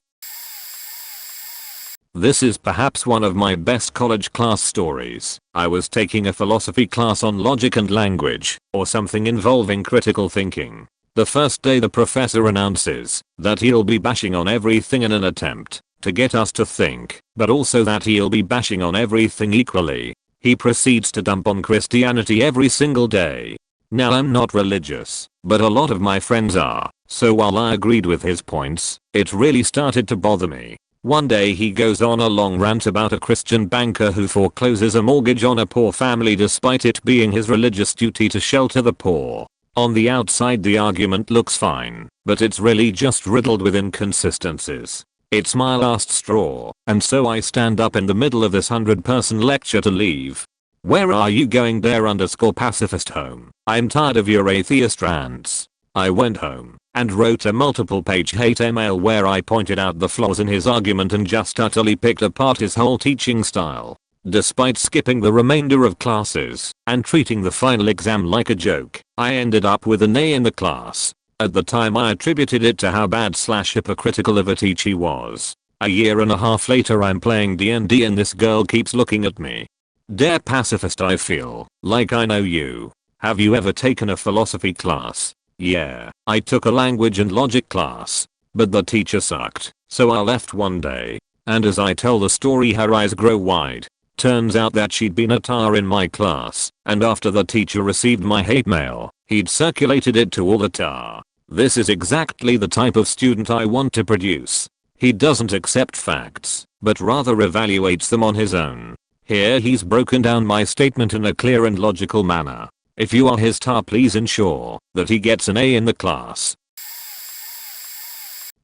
This is perhaps one of my best college class stories. I was taking a philosophy class on logic and language, or something involving critical thinking. The first day the professor announces that he'll be bashing on everything in an attempt to get us to think, but also that he'll be bashing on everything equally. He proceeds to dump on Christianity every single day. Now I'm not religious, but a lot of my friends are, so while I agreed with his points, it really started to bother me. One day he goes on a long rant about a Christian banker who forecloses a mortgage on a poor family despite it being his religious duty to shelter the poor. On the outside the argument looks fine, but it's really just riddled with inconsistencies. It's my last straw, and so I stand up in the middle of this 100-person lecture to leave. Where are you going there _pacifist home? I'm tired of your atheist rants. I went home and wrote a multiple-page hate email where I pointed out the flaws in his argument and just utterly picked apart his whole teaching style. Despite skipping the remainder of classes and treating the final exam like a joke, I ended up with an A in the class. At the time I attributed it to how bad/hypocritical of a teacher he was. A year and a half later I'm playing D&D and this girl keeps looking at me. Dear pacifist, I feel like I know you. Have you ever taken a philosophy class? Yeah, I took a language and logic class, but the teacher sucked, so I left one day. And as I tell the story her eyes grow wide. Turns out that she'd been a tar in my class, and after the teacher received my hate mail, he'd circulated it to all the tar. This is exactly the type of student I want to produce. He doesn't accept facts, but rather evaluates them on his own. Here he's broken down my statement in a clear and logical manner. If you are his tar, please ensure that he gets an A in the class.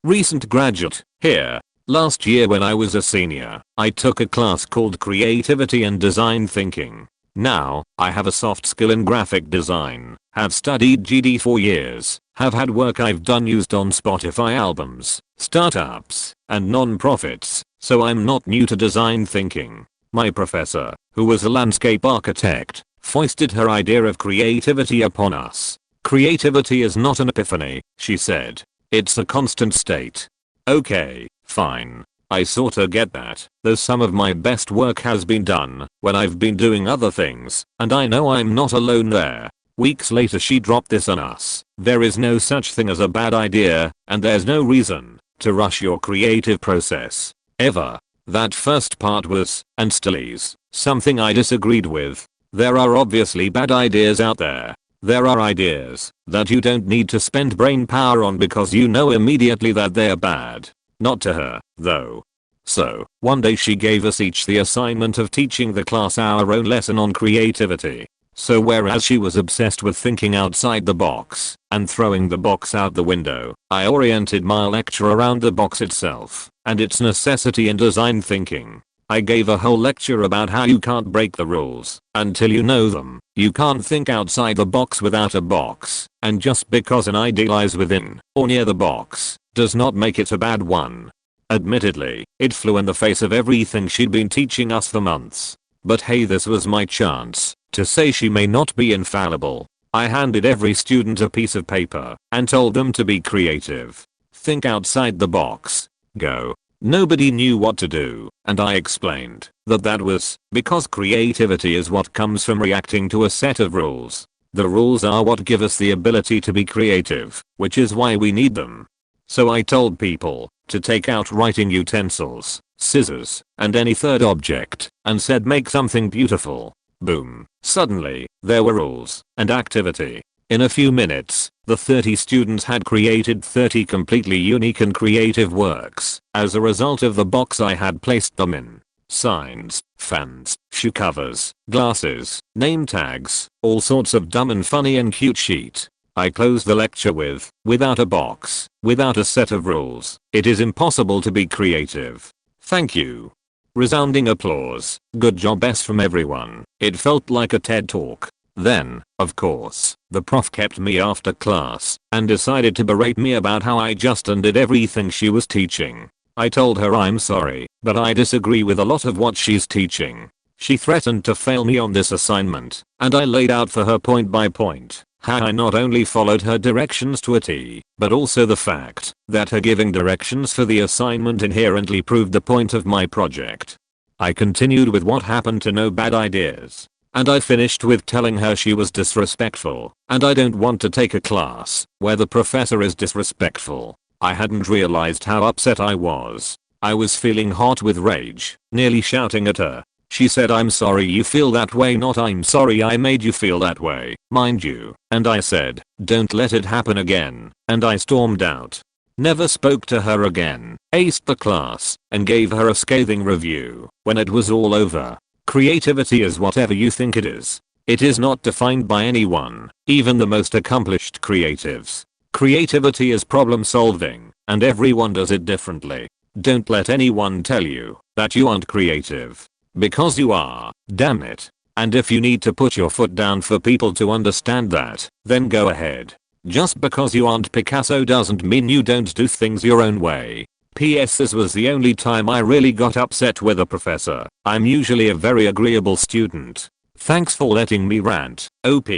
Recent graduate, here. Last year when I was a senior, I took a class called Creativity and Design Thinking. Now, I have a soft skill in graphic design, have studied GD for years, have had work I've done used on Spotify albums, startups, and non-profits, so I'm not new to design thinking. My professor, who was a landscape architect, foisted her idea of creativity upon us. Creativity is not an epiphany, she said. It's a constant state. Okay, fine. I sorta get that, though some of my best work has been done when I've been doing other things, and I know I'm not alone there. Weeks later she dropped this on us. There is no such thing as a bad idea, and there's no reason to rush your creative process. Ever. That first part was, and still is, something I disagreed with. There are obviously bad ideas out there. There are ideas that you don't need to spend brain power on because you know immediately that they're bad. Not to her, though. So, one day she gave us each the assignment of teaching the class our own lesson on creativity. So whereas she was obsessed with thinking outside the box and throwing the box out the window, I oriented my lecture around the box itself and its necessity in design thinking. I gave a whole lecture about how you can't break the rules until you know them. You can't think outside the box without a box, and just because an idea lies within or near the box does not make it a bad one. Admittedly, it flew in the face of everything she'd been teaching us for months. But hey, this was my chance to say she may not be infallible. I handed every student a piece of paper and told them to be creative. Think outside the box. Go. Nobody knew what to do, and I explained that that was because creativity is what comes from reacting to a set of rules. The rules are what give us the ability to be creative, which is why we need them. So I told people to take out writing utensils, scissors, and any third object, and said make something beautiful. Boom. Suddenly, there were rules and activity. In a few minutes, the 30 students had created 30 completely unique and creative works as a result of the box I had placed them in. Signs, fans, shoe covers, glasses, name tags, all sorts of dumb and funny and cute shit. I closed the lecture with, without a box, without a set of rules, it is impossible to be creative. Thank you. Resounding applause. Good job S from everyone. It felt like a TED talk. Then, of course, the prof kept me after class and decided to berate me about how I just undid everything she was teaching. I told her I'm sorry, but I disagree with a lot of what she's teaching. She threatened to fail me on this assignment, and I laid out for her point by point how I not only followed her directions to a T, but also the fact that her giving directions for the assignment inherently proved the point of my project. I continued with what happened to no bad ideas. And I finished with telling her she was disrespectful, and I don't want to take a class where the professor is disrespectful. I hadn't realized how upset I was. I was feeling hot with rage, nearly shouting at her. She said I'm sorry you feel that way, not I'm sorry I made you feel that way, mind you. And I said, don't let it happen again, and I stormed out. Never spoke to her again, aced the class, and gave her a scathing review when it was all over. Creativity is whatever you think it is. It is not defined by anyone, even the most accomplished creatives. Creativity is problem solving, and everyone does it differently. Don't let anyone tell you that you aren't creative. Because you are, damn it. And if you need to put your foot down for people to understand that, then go ahead. Just because you aren't Picasso doesn't mean you don't do things your own way. P.S. This was the only time I really got upset with a professor. I'm usually a very agreeable student. Thanks for letting me rant, OP.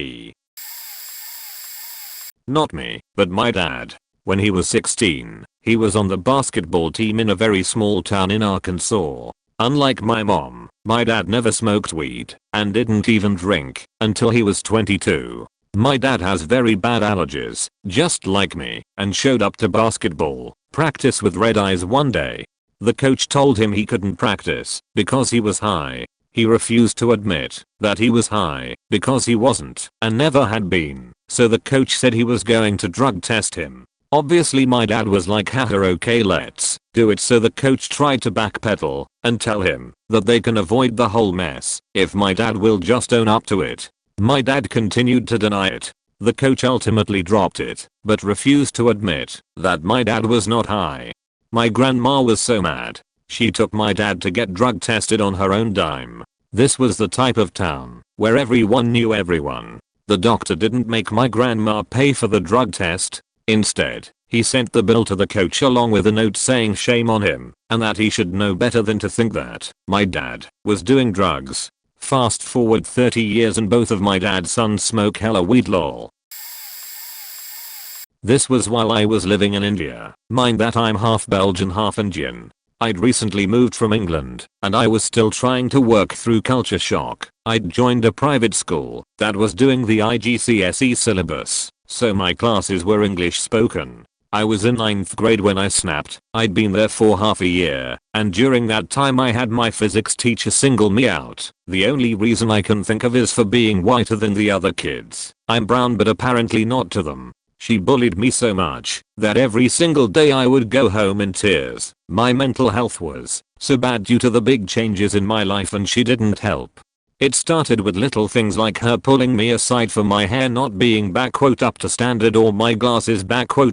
Not me, but my dad. When he was 16, he was on the basketball team in a very small town in Arkansas. Unlike my mom, my dad never smoked weed and didn't even drink until he was 22. My dad has very bad allergies, just like me, and showed up to basketball practice with red eyes one day. The coach told him he couldn't practice because he was high. He refused to admit that he was high because he wasn't and never had been, so the coach said he was going to drug test him. Obviously my dad was like, haha, okay, let's do it, so the coach tried to backpedal and tell him that they can avoid the whole mess if my dad will just own up to it. My dad continued to deny it. The coach ultimately dropped it, but refused to admit that my dad was not high. My grandma was so mad, she took my dad to get drug tested on her own dime. This was the type of town where everyone knew everyone. The doctor didn't make my grandma pay for the drug test. Instead, he sent the bill to the coach along with a note saying shame on him, and that he should know better than to think that my dad was doing drugs. Fast forward 30 years and both of my dad's sons smoke hella weed, lol. This was while I was living in India. Mind that I'm half Belgian, half Indian. I'd recently moved from England, and I was still trying to work through culture shock. I'd joined a private school that was doing the IGCSE syllabus, so my classes were English spoken. I was in 9th grade when I snapped. I'd been there for half a year, and during that time I had my physics teacher single me out. The only reason I can think of is for being whiter than the other kids. I'm brown, but apparently not to them. She bullied me so much that every single day I would go home in tears. My mental health was so bad due to the big changes in my life, and she didn't help. It started with little things like her pulling me aside for my hair not being up to standard, or my glasses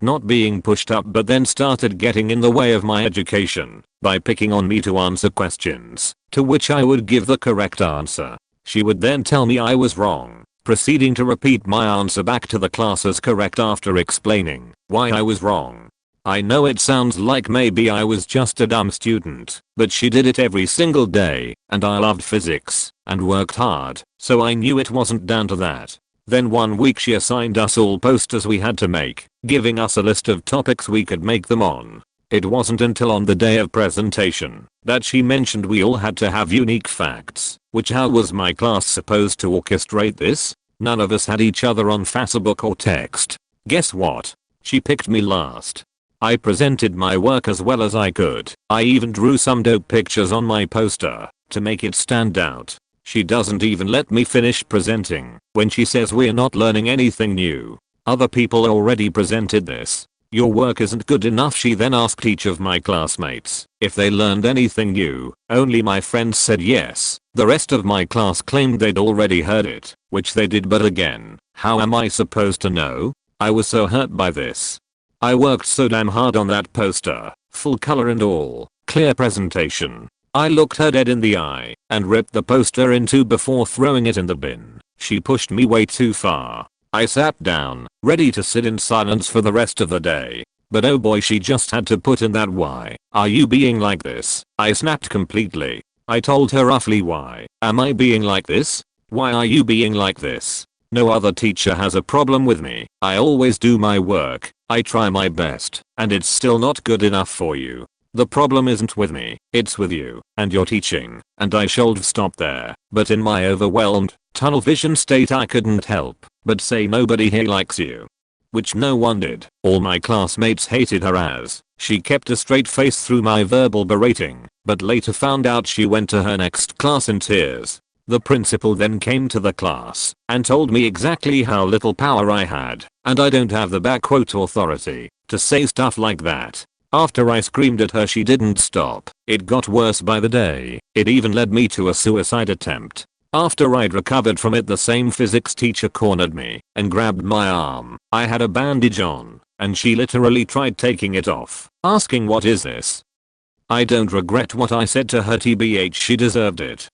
not being pushed up, but then started getting in the way of my education by picking on me to answer questions to which I would give the correct answer. She would then tell me I was wrong, proceeding to repeat my answer back to the class as correct after explaining why I was wrong. I know it sounds like maybe I was just a dumb student, but she did it every single day, and I loved physics and worked hard, so I knew it wasn't down to that. Then one week she assigned us all posters we had to make, giving us a list of topics we could make them on. It wasn't until on the day of presentation that she mentioned we all had to have unique facts, which how was my class supposed to orchestrate this? None of us had each other on Facebook or text. Guess what? She picked me last. I presented my work as well as I could. I even drew some dope pictures on my poster to make it stand out. She doesn't even let me finish presenting when she says we're not learning anything new. Other people already presented this. Your work isn't good enough. She then asked each of my classmates if they learned anything new. Only my friends said yes. The rest of my class claimed they'd already heard it, which they did, but again, how am I supposed to know? I was so hurt by this. I worked so damn hard on that poster, full color and all, clear presentation. I looked her dead in the eye and ripped the poster in two before throwing it in the bin. She pushed me way too far. I sat down, ready to sit in silence for the rest of the day. But oh boy, she just had to put in that "why are you being like this?" I snapped completely. I told her roughly, "Why am I being like this? Why are you being like this? No other teacher has a problem with me. I always do my work. I try my best, and it's still not good enough for you. The problem isn't with me, it's with you and your teaching." And I should have stopped there, but in my overwhelmed, tunnel vision state I couldn't help but say, "Nobody here likes you." Which no one did. All my classmates hated her as she kept a straight face through my verbal berating, but later found out she went to her next class in tears. The principal then came to the class and told me exactly how little power I had, and I don't have the backquote authority to say stuff like that. After I screamed at her, she didn't stop. It got worse by the day. It even led me to a suicide attempt. After I'd recovered from it, the same physics teacher cornered me and grabbed my arm. I had a bandage on, and she literally tried taking it off, asking, "What is this?" I don't regret what I said to her, tbh she deserved it.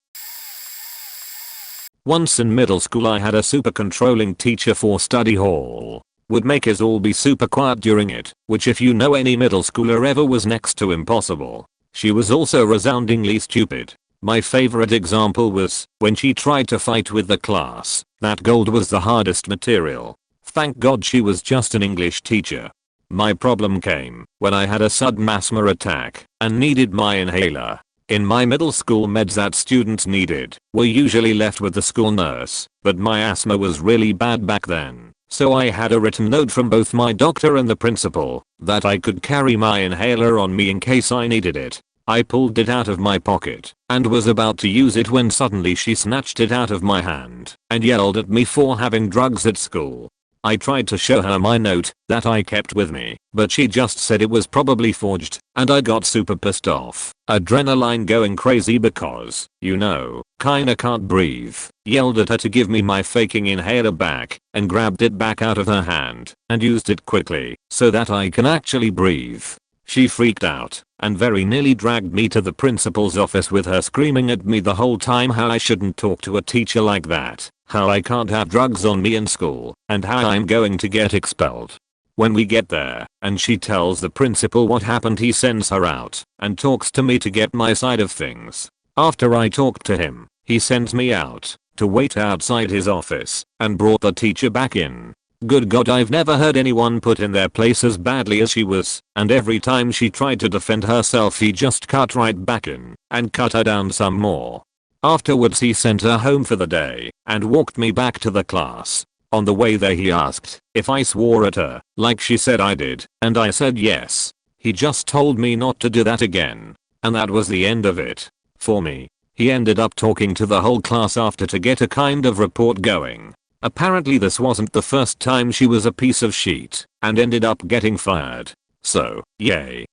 Once in middle school I had a super controlling teacher for study hall. Would make us all be super quiet during it, which if you know any middle schooler ever was next to impossible. She was also resoundingly stupid. My favorite example was when she tried to fight with the class that gold was the hardest material. Thank God she was just an English teacher. My problem came when I had a sudden asthma attack and needed my inhaler. In my middle school, meds that students needed were usually left with the school nurse, but my asthma was really bad back then. So I had a written note from both my doctor and the principal that I could carry my inhaler on me in case I needed it. I pulled it out of my pocket and was about to use it when suddenly she snatched it out of my hand and yelled at me for having drugs at school. I tried to show her my note that I kept with me, but she just said it was probably forged, and I got super pissed off. Adrenaline going crazy because, you know, kinda can't breathe. Yelled at her to give me my faking inhaler back and grabbed it back out of her hand and used it quickly so that I can actually breathe. She freaked out and very nearly dragged me to the principal's office with her screaming at me the whole time how I shouldn't talk to a teacher like that, how I can't have drugs on me in school, and how I'm going to get expelled. When we get there and she tells the principal what happened, he sends her out and talks to me to get my side of things. After I talked to him, he sends me out to wait outside his office and brought the teacher back in. Good God, I've never heard anyone put in their place as badly as she was, and every time she tried to defend herself he just cut right back in and cut her down some more. Afterwards he sent her home for the day and walked me back to the class. On the way there he asked if I swore at her, like she said I did, and I said yes. He just told me not to do that again. And that was the end of it. For me. He ended up talking to the whole class after to get a kind of report going. Apparently this wasn't the first time she was a piece of shit and ended up getting fired. So, yay.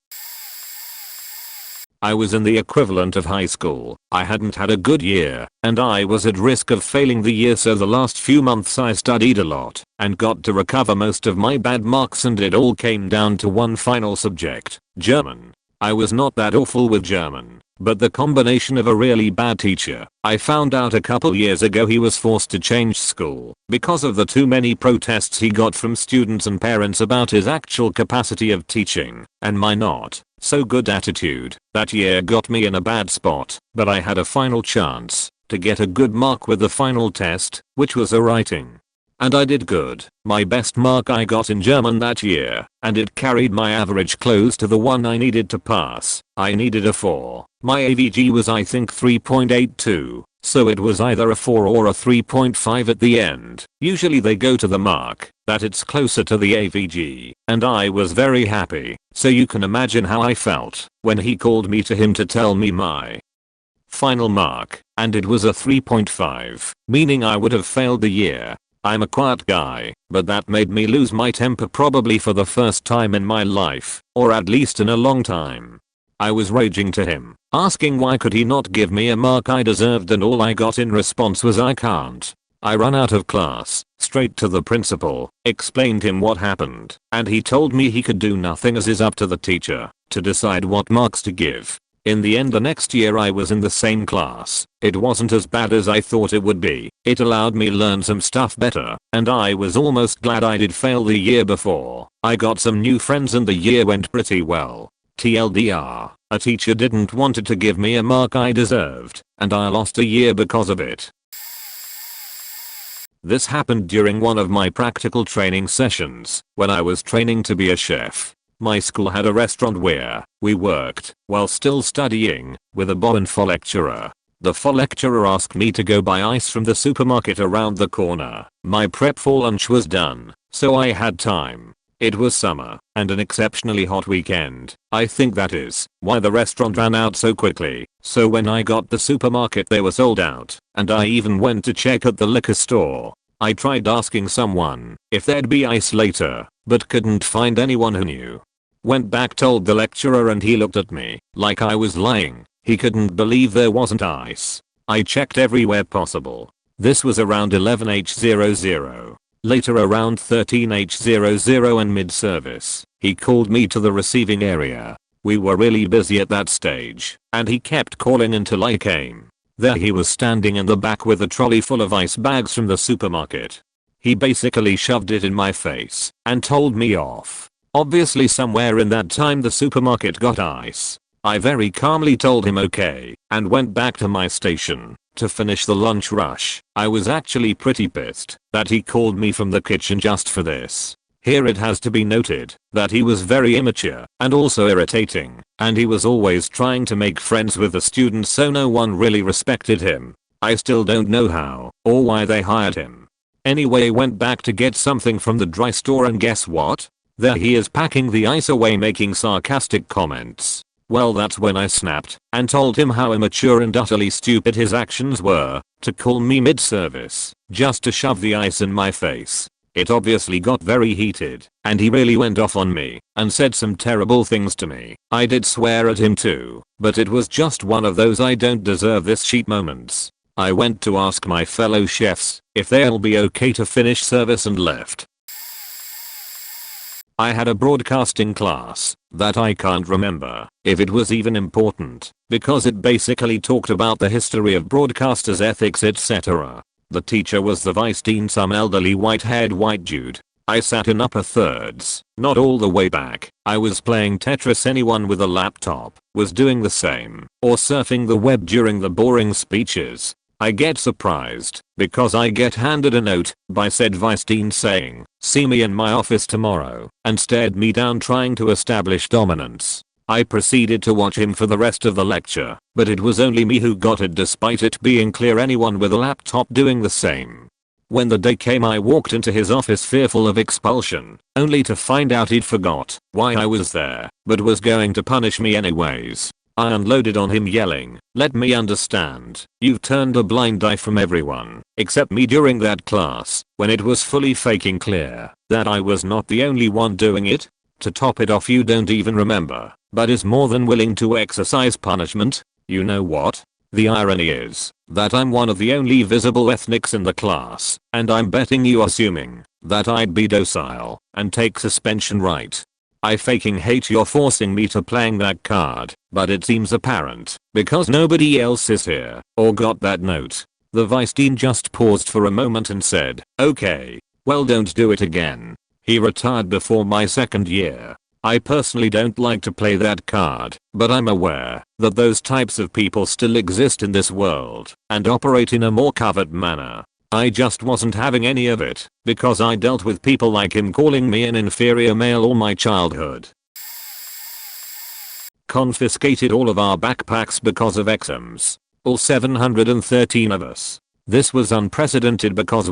I was in the equivalent of high school. I hadn't had a good year and I was at risk of failing the year, so the last few months I studied a lot and got to recover most of my bad marks, and it all came down to one final subject, German. I was not that awful with German, but the combination of a really bad teacher. I found out a couple years ago he was forced to change school because of the too many protests he got from students and parents about his actual capacity of teaching, and my not so good attitude that year got me in a bad spot. But I had a final chance to get a good mark with the final test, which was a writing. And I did good. My best mark I got in German that year, and it carried my average close to the one I needed to pass. I needed a 4. My AVG was I think 3.82, so it was either a 4 or a 3.5 at the end. Usually they go to the mark that it's closer to the AVG, and I was very happy. So you can imagine how I felt when he called me to him to tell me my final mark, and it was a 3.5, meaning I would have failed the year. I'm a quiet guy, but that made me lose my temper probably for the first time in my life, or at least in a long time. I was raging to him, asking why could he not give me a mark I deserved, and all I got in response was I can't. I ran out of class, straight to the principal, explained him what happened, and he told me he could do nothing as is up to the teacher to decide what marks to give. In the end, the next year I was in the same class. It wasn't as bad as I thought it would be. It allowed me learn some stuff better, and I was almost glad I did fail the year before. I got some new friends and the year went pretty well. TLDR, a teacher didn't want to give me a mark I deserved, and I lost a year because of it. This happened during one of my practical training sessions when I was training to be a chef. My school had a restaurant where we worked while still studying with a bon pho lecturer. The pho lecturer asked me to go buy ice from the supermarket around the corner. My prep for lunch was done, so I had time. It was summer and an exceptionally hot weekend. I think that is why the restaurant ran out so quickly. So when I got the supermarket they were sold out, and I even went to check at the liquor store. I tried asking someone if there'd be ice later, but couldn't find anyone who knew. Went back, told the lecturer, and he looked at me like I was lying. He couldn't believe there wasn't ice. I checked everywhere possible. This was around 11h00. Later around 13h00 and mid-service, he called me to the receiving area. We were really busy at that stage, and he kept calling until I came. There he was standing in the back with a trolley full of ice bags from the supermarket. He basically shoved it in my face and told me off. Obviously somewhere in that time the supermarket got ice. I very calmly told him okay and went back to my station to finish the lunch rush. I was actually pretty pissed that he called me from the kitchen just for this. Here it has to be noted that he was very immature and also irritating, and he was always trying to make friends with the students, so no one really respected him. I still don't know how or why they hired him. Anyway, went back to get something from the dry store, and guess what? There he is packing the ice away, making sarcastic comments. Well, that's when I snapped and told him how immature and utterly stupid his actions were to call me mid-service just to shove the ice in my face. It obviously got very heated, and he really went off on me and said some terrible things to me. I did swear at him too, but it was just one of those I don't deserve this shit moments. I went to ask my fellow chefs if they'll be okay to finish service and left. I had a broadcasting class that I can't remember if it was even important, because it basically talked about the history of broadcasters, ethics, etc. The teacher was the vice dean, some elderly white-haired white dude. I sat in upper thirds, not all the way back. I was playing Tetris. Anyone with a laptop was doing the same, or surfing the web during the boring speeches. I get surprised because I get handed a note by said vice dean saying, "See me in my office tomorrow," and stared me down, trying to establish dominance. I proceeded to watch him for the rest of the lecture, but it was only me who got it, despite it being clear anyone with a laptop doing the same. When the day came, I walked into his office fearful of expulsion, only to find out he'd forgot why I was there, but was going to punish me anyways. I unloaded on him, yelling, "Let me understand, you've turned a blind eye from everyone except me during that class, when it was fully faking clear that I was not the only one doing it. To top it off, you don't even remember, but is more than willing to exercise punishment. You know what? The irony is that I'm one of the only visible ethnics in the class, and I'm betting you assuming that I'd be docile and take suspension, right? I fucking hate you're forcing me to playing that card, but it seems apparent because nobody else is here or got that note." The vice dean just paused for a moment and said, "Okay, well, don't do it again." He retired before my second year. I personally don't like to play that card, but I'm aware that those types of people still exist in this world and operate in a more covert manner. I just wasn't having any of it because I dealt with people like him calling me an inferior male all my childhood. Confiscated all of our backpacks because of exams. All 713 of us. This was unprecedented because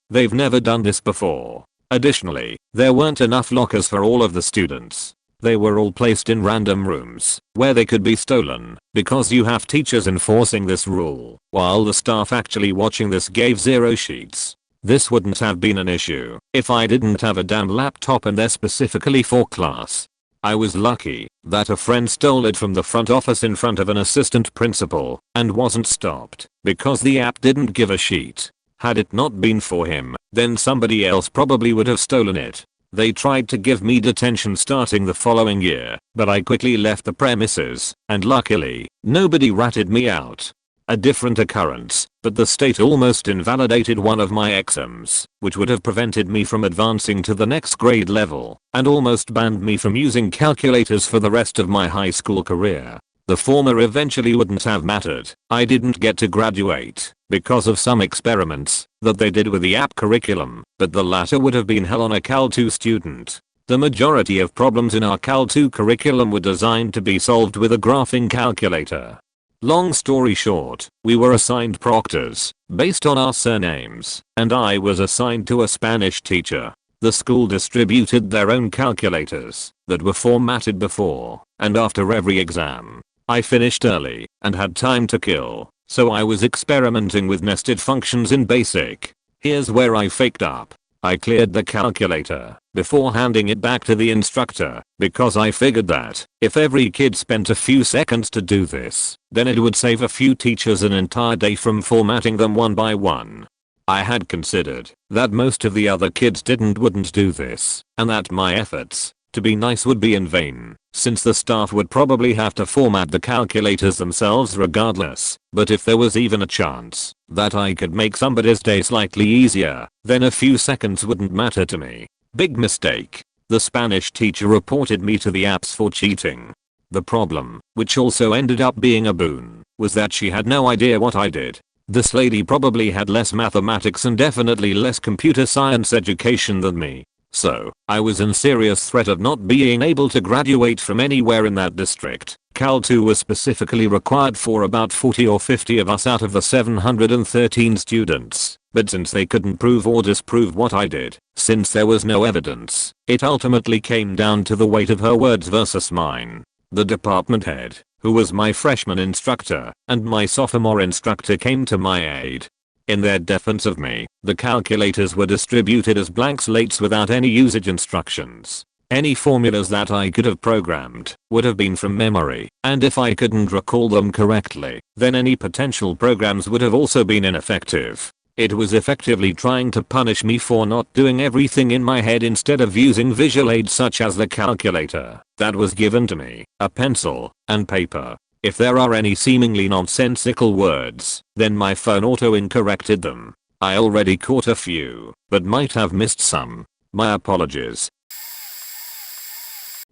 they've never done this before. Additionally, there weren't enough lockers for all of the students. They were all placed in random rooms where they could be stolen because you have teachers enforcing this rule while the staff actually watching this gave zero sheets. This wouldn't have been an issue if I didn't have a damn laptop in there specifically for class. I was lucky that a friend stole it from the front office in front of an assistant principal and wasn't stopped because the app didn't give a sheet. Had it not been for him, then somebody else probably would have stolen it. They tried to give me detention starting the following year, but I quickly left the premises, and luckily, nobody ratted me out. A different occurrence, but the state almost invalidated one of my exams, which would have prevented me from advancing to the next grade level, and almost banned me from using calculators for the rest of my high school career. The former eventually wouldn't have mattered. I didn't get to graduate because of some experiments that they did with the app curriculum, but the latter would have been hell on a Cal 2 student. The majority of problems in our Cal 2 curriculum were designed to be solved with a graphing calculator. Long story short, we were assigned proctors based on our surnames, and I was assigned to a Spanish teacher. The school distributed their own calculators that were formatted before and after every exam. I finished early and had time to kill, so I was experimenting with nested functions in BASIC. Here's where I faked up. I cleared the calculator before handing it back to the instructor because I figured that if every kid spent a few seconds to do this, then it would save a few teachers an entire day from formatting them one by one. I had considered that most of the other kids wouldn't do this, and that my efforts to be nice would be in vain, since the staff would probably have to format the calculators themselves regardless. But if there was even a chance that I could make somebody's day slightly easier, then a few seconds wouldn't matter to me. Big mistake. The Spanish teacher reported me to the apps for cheating. The problem, which also ended up being a boon, was that she had no idea what I did. This lady probably had less mathematics and definitely less computer science education than me. So, I was in serious threat of not being able to graduate from anywhere in that district. Cal 2 was specifically required for about 40 or 50 of us out of the 713 students, but since they couldn't prove or disprove what I did, since there was no evidence, it ultimately came down to the weight of her words versus mine. The department head, who was my freshman instructor, and my sophomore instructor came to my aid. In their defense of me, the calculators were distributed as blank slates without any usage instructions. Any formulas that I could have programmed would have been from memory, and if I couldn't recall them correctly, then any potential programs would have also been ineffective. It was effectively trying to punish me for not doing everything in my head instead of using visual aids such as the calculator that was given to me, a pencil, and paper. If there are any seemingly nonsensical words, then my phone auto-incorrected them. I already caught a few, but might have missed some. My apologies.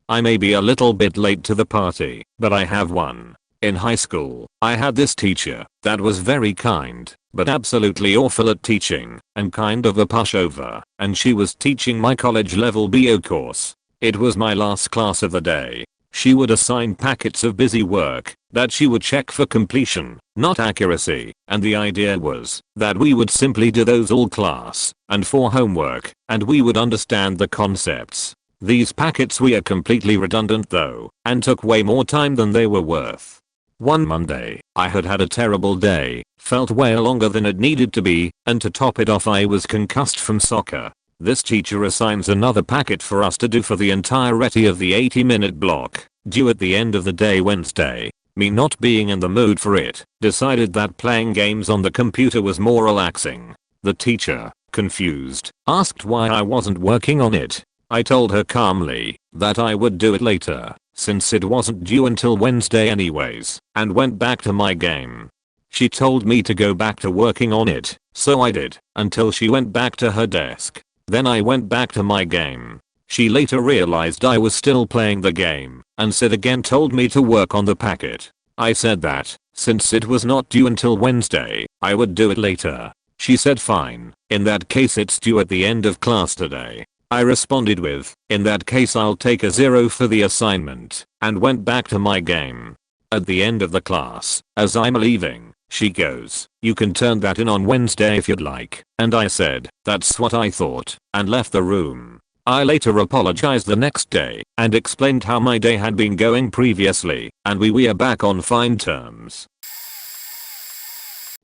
I may be a little bit late to the party, but I have one. In high school, I had this teacher that was very kind, but absolutely awful at teaching, and kind of a pushover, and she was teaching my college level BO course. It was my last class of the day. She would assign packets of busy work that she would check for completion, not accuracy, and the idea was that we would simply do those all class and for homework, and we would understand the concepts. These packets were completely redundant though, and took way more time than they were worth. One Monday, I had had a terrible day, felt way longer than it needed to be, and to top it off I was concussed from soccer. This teacher assigns another packet for us to do for the entirety of the 80-minute block, due at the end of the day Wednesday. Me not being in the mood for it, decided that playing games on the computer was more relaxing. The teacher, confused, asked why I wasn't working on it. I told her calmly that I would do it later, since it wasn't due until Wednesday anyways, and went back to my game. She told me to go back to working on it, so I did, until she went back to her desk. Then I went back to my game. She later realized I was still playing the game, and said again told me to work on the packet. I said that, since it was not due until Wednesday, I would do it later. She said fine, in that case it's due at the end of class today. I responded with, in that case I'll take a 0 for the assignment, and went back to my game. At the end of the class, as I'm leaving, she goes, you can turn that in on Wednesday if you'd like, and I said, that's what I thought, and left the room. I later apologized the next day and explained how my day had been going previously, and we were back on fine terms.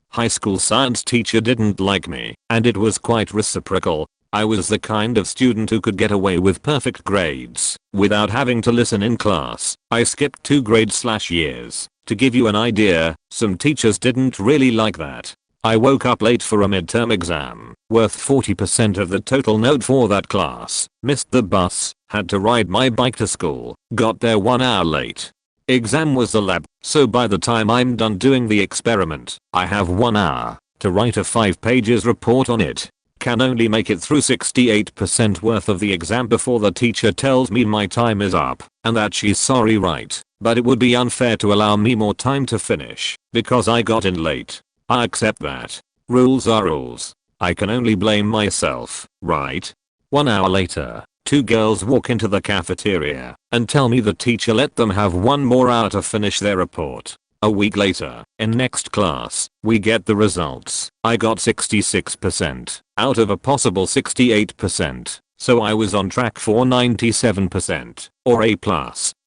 High school science teacher didn't like me, and it was quite reciprocal. I was the kind of student who could get away with perfect grades without having to listen in class. I skipped 2 grades/years. To give you an idea, some teachers didn't really like that. I woke up late for a midterm exam, worth 40% of the total note for that class, missed the bus, had to ride my bike to school, got there 1 hour late. Exam was the lab, so by the time I'm done doing the experiment, I have 1 hour to write a 5 pages report on it. Can only make it through 68% worth of the exam before the teacher tells me my time is up and that she's sorry, right? But it would be unfair to allow me more time to finish because I got in late. I accept that. Rules are rules. I can only blame myself, right? 1 hour later, 2 girls walk into the cafeteria and tell me the teacher let them have 1 more hour to finish their report. A week later, in next class, we get the results. I got 66% out of a possible 68%, so I was on track for 97% or A+,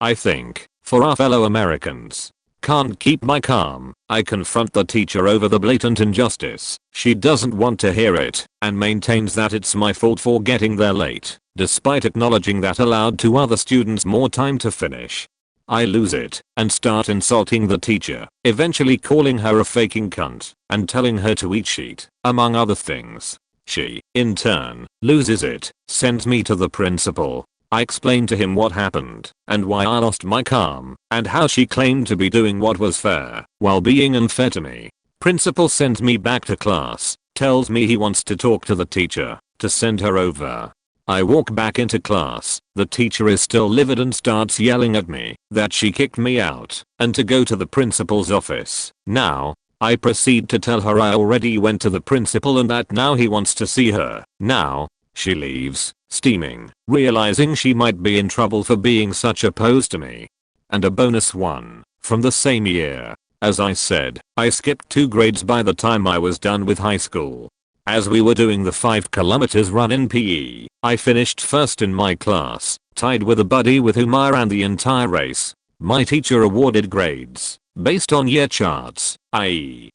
I think, for our fellow Americans. Can't keep my calm. I confront the teacher over the blatant injustice. She doesn't want to hear it and maintains that it's my fault for getting there late, despite acknowledging that allowed 2 other students more time to finish. I lose it and start insulting the teacher, eventually calling her a faking cunt and telling her to eat shit, among other things. She, in turn, loses it, sends me to the principal. I explained to him what happened and why I lost my calm and how she claimed to be doing what was fair while being unfair to me. Principal sends me back to class, tells me he wants to talk to the teacher to send her over. I walk back into class, the teacher is still livid and starts yelling at me that she kicked me out and to go to the principal's office. Now, I proceed to tell her I already went to the principal and that now he wants to see her. Now, she leaves, steaming, realizing she might be in trouble for being such opposed to me. And a bonus one, from the same year. As I said, I skipped 2 grades by the time I was done with high school. As we were doing the 5 kilometers run in PE, I finished first in my class, tied with a buddy with whom I ran the entire race. My teacher awarded grades based on year charts, i.e.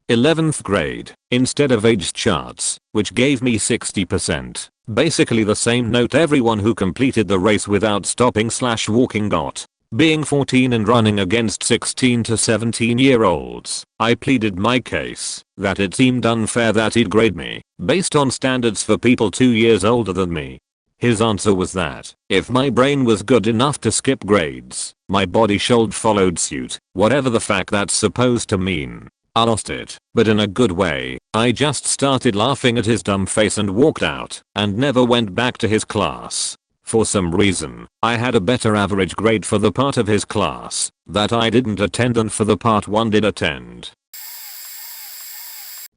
11th grade, instead of age charts, which gave me 60%. Basically the same note everyone who completed the race without stopping/walking got. Being 14 and running against 16 to 17 year olds, I pleaded my case that it seemed unfair that he'd grade me based on standards for people 2 years older than me. His answer was that if my brain was good enough to skip grades, my body should followed suit, whatever the fact that's supposed to mean. I lost it, but in a good way. I just started laughing at his dumb face and walked out and never went back to his class. For some reason, I had a better average grade for the part of his class that I didn't attend than for the part one did attend.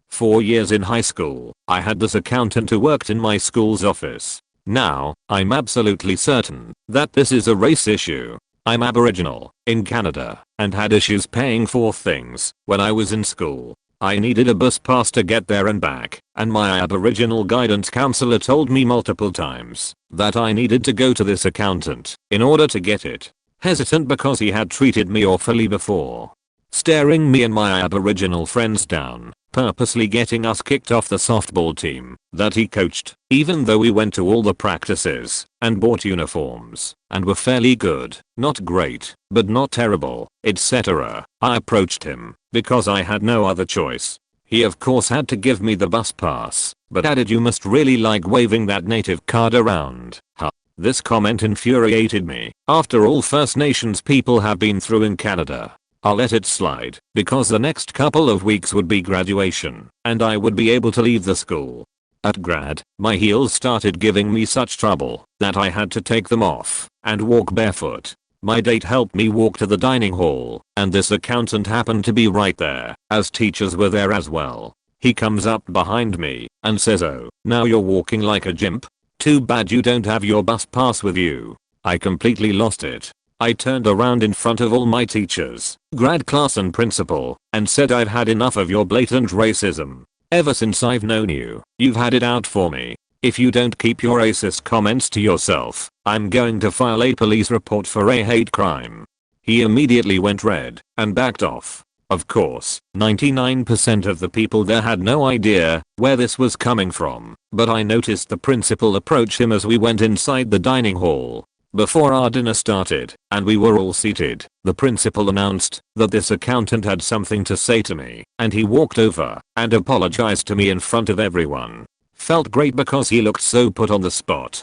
4 years in high school, I had this accountant who worked in my school's office. Now, I'm absolutely certain that this is a race issue. I'm Aboriginal, in Canada, and had issues paying for things when I was in school. I needed a bus pass to get there and back, and my Aboriginal guidance counselor told me multiple times that I needed to go to this accountant in order to get it. Hesitant because he had treated me awfully before. Staring me and my Aboriginal friends down, purposely getting us kicked off the softball team that he coached, even though we went to all the practices and bought uniforms and were fairly good, not great, but not terrible, etc. I approached him because I had no other choice. He of course had to give me the bus pass, but added you must really like waving that native card around. Huh. This comment infuriated me. After all First Nations people have been through in Canada. I'll let it slide because the next couple of weeks would be graduation and I would be able to leave the school. At grad, my heels started giving me such trouble that I had to take them off and walk barefoot. My date helped me walk to the dining hall and this accountant happened to be right there as teachers were there as well. He comes up behind me and says, "Oh, now you're walking like a gimp? Too bad you don't have your bus pass with you." I completely lost it. I turned around in front of all my teachers, grad class and principal, and said I've had enough of your blatant racism. Ever since I've known you, you've had it out for me. If you don't keep your racist comments to yourself, I'm going to file a police report for a hate crime." He immediately went red and backed off. Of course, 99% of the people there had no idea where this was coming from, but I noticed the principal approach him as we went inside the dining hall. Before our dinner started, and we were all seated, the principal announced that this accountant had something to say to me, and he walked over and apologized to me in front of everyone. Felt great because he looked so put on the spot.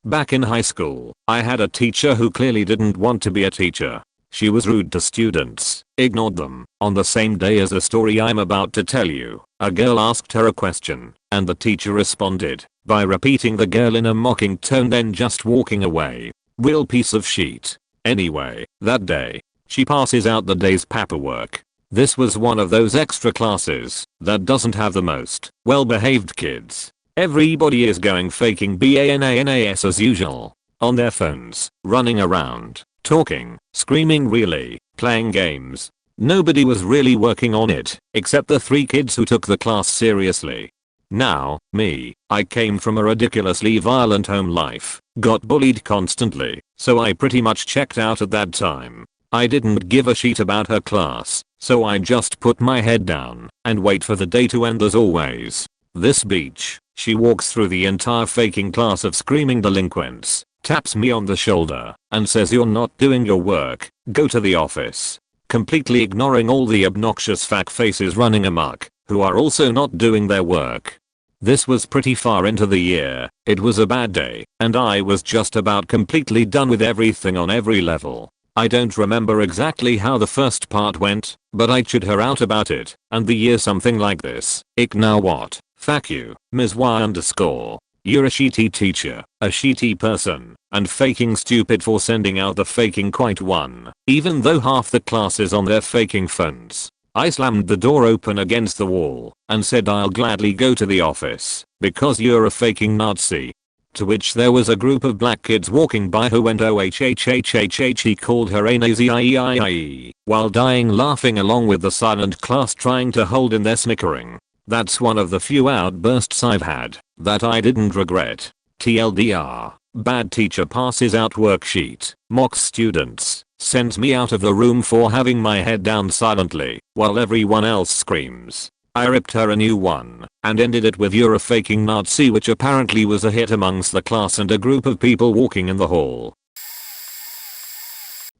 Back in high school, I had a teacher who clearly didn't want to be a teacher. She was rude to students, ignored them. On the same day as the story I'm about to tell you, a girl asked her a question, and the teacher responded by repeating the girl in a mocking tone, then just walking away. Real piece of shit. Anyway, that day, she passes out the day's paperwork. This was one of those extra classes that doesn't have the most well-behaved kids. Everybody is going faking bananas as usual. On their phones, running around, talking, screaming, really, playing games. Nobody was really working on it, except the 3 kids who took the class seriously. Now, me, I came from a ridiculously violent home life, got bullied constantly, so I pretty much checked out at that time. I didn't give a shit about her class, so I just put my head down and wait for the day to end as always. This bitch, she walks through the entire faking class of screaming delinquents, taps me on the shoulder, and says, "You're not doing your work, go to the office." Completely ignoring all the obnoxious fag faces running amok, who are also not doing their work. This was pretty far into the year, it was a bad day, and I was just about completely done with everything on every level. I don't remember exactly how the first part went, but I chewed her out about it, and the year something like this. "Ik now what? Fuck you, Ms. Y underscore. You're a shitty teacher, a shitty person, and faking stupid for sending out the faking quite one, even though half the class is on their faking phones." I slammed the door open against the wall and said, "I'll gladly go to the office, because you're a faking Nazi." To which there was a group of black kids walking by who went "OHHHHH, he called her a Nazi," while dying laughing along with the silent class trying to hold in their snickering. That's one of the few outbursts I've had that I didn't regret. TLDR, bad teacher passes out worksheet, mocks students, sends me out of the room for having my head down silently while everyone else screams. I ripped her a new one and ended it with "You're a faking Nazi," which apparently was a hit amongst the class and a group of people walking in the hall.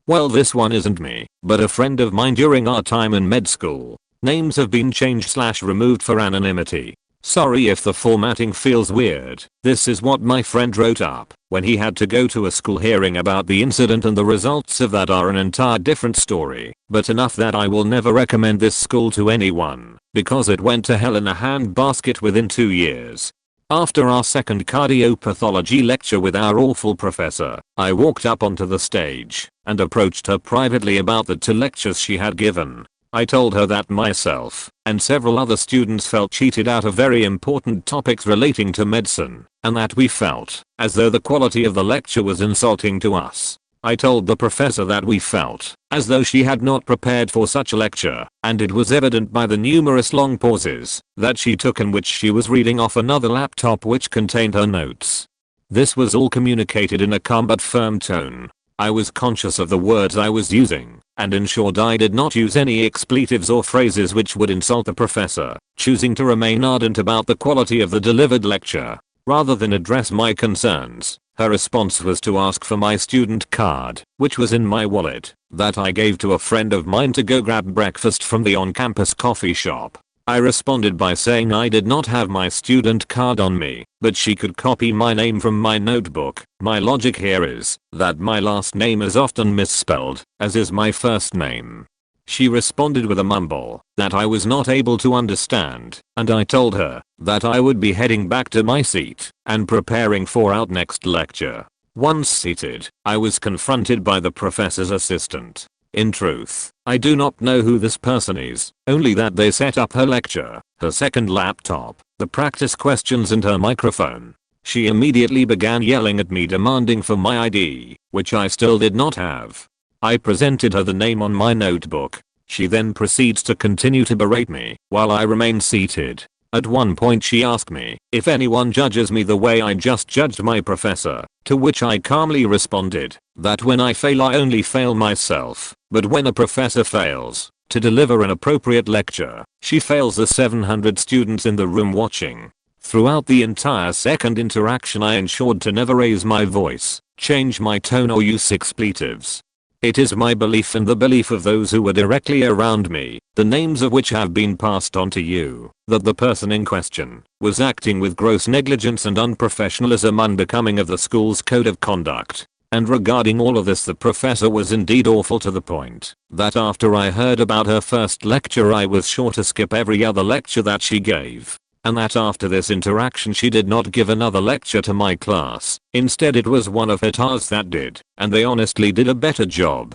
Well, this one isn't me, but a friend of mine during our time in med school. Names have been changed/removed for anonymity. Sorry if the formatting feels weird. This is what my friend wrote up when he had to go to a school hearing about the incident, and the results of that are an entire different story. But enough that I will never recommend this school to anyone, because it went to hell in a handbasket within 2 years. After our second cardiopathology lecture with our awful professor, I walked up onto the stage and approached her privately about the 2 lectures she had given. I told her that myself and several other students felt cheated out of very important topics relating to medicine, and that we felt as though the quality of the lecture was insulting to us. I told the professor that we felt as though she had not prepared for such a lecture, and it was evident by the numerous long pauses that she took in which she was reading off another laptop which contained her notes. This was all communicated in a calm but firm tone. I was conscious of the words I was using and ensured I did not use any expletives or phrases which would insult the professor, choosing to remain ardent about the quality of the delivered lecture. Rather than address my concerns, her response was to ask for my student card, which was in my wallet, that I gave to a friend of mine to go grab breakfast from the on-campus coffee shop. I responded by saying I did not have my student card on me, but she could copy my name from my notebook. My logic here is that my last name is often misspelled, as is my first name. She responded with a mumble that I was not able to understand, and I told her that I would be heading back to my seat and preparing for our next lecture. Once seated, I was confronted by the professor's assistant. In truth, I do not know who this person is, only that they set up her lecture, her second laptop, the practice questions and her microphone. She immediately began yelling at me demanding for my ID, which I still did not have. I presented her the name on my notebook. She then proceeds to continue to berate me while I remain seated. At one point she asked me if anyone judges me the way I just judged my professor, to which I calmly responded that when I fail I only fail myself, but when a professor fails to deliver an appropriate lecture, she fails the 700 students in the room watching. Throughout the entire second interaction I ensured to never raise my voice, change my tone or use expletives. It is my belief and the belief of those who were directly around me, the names of which have been passed on to you, that the person in question was acting with gross negligence and unprofessionalism unbecoming of the school's code of conduct. And regarding all of this, the professor was indeed awful, to the point that after I heard about her first lecture I was sure to skip every other lecture that she gave. And that after this interaction she did not give another lecture to my class. Instead it was one of her TAs that did, and they honestly did a better job.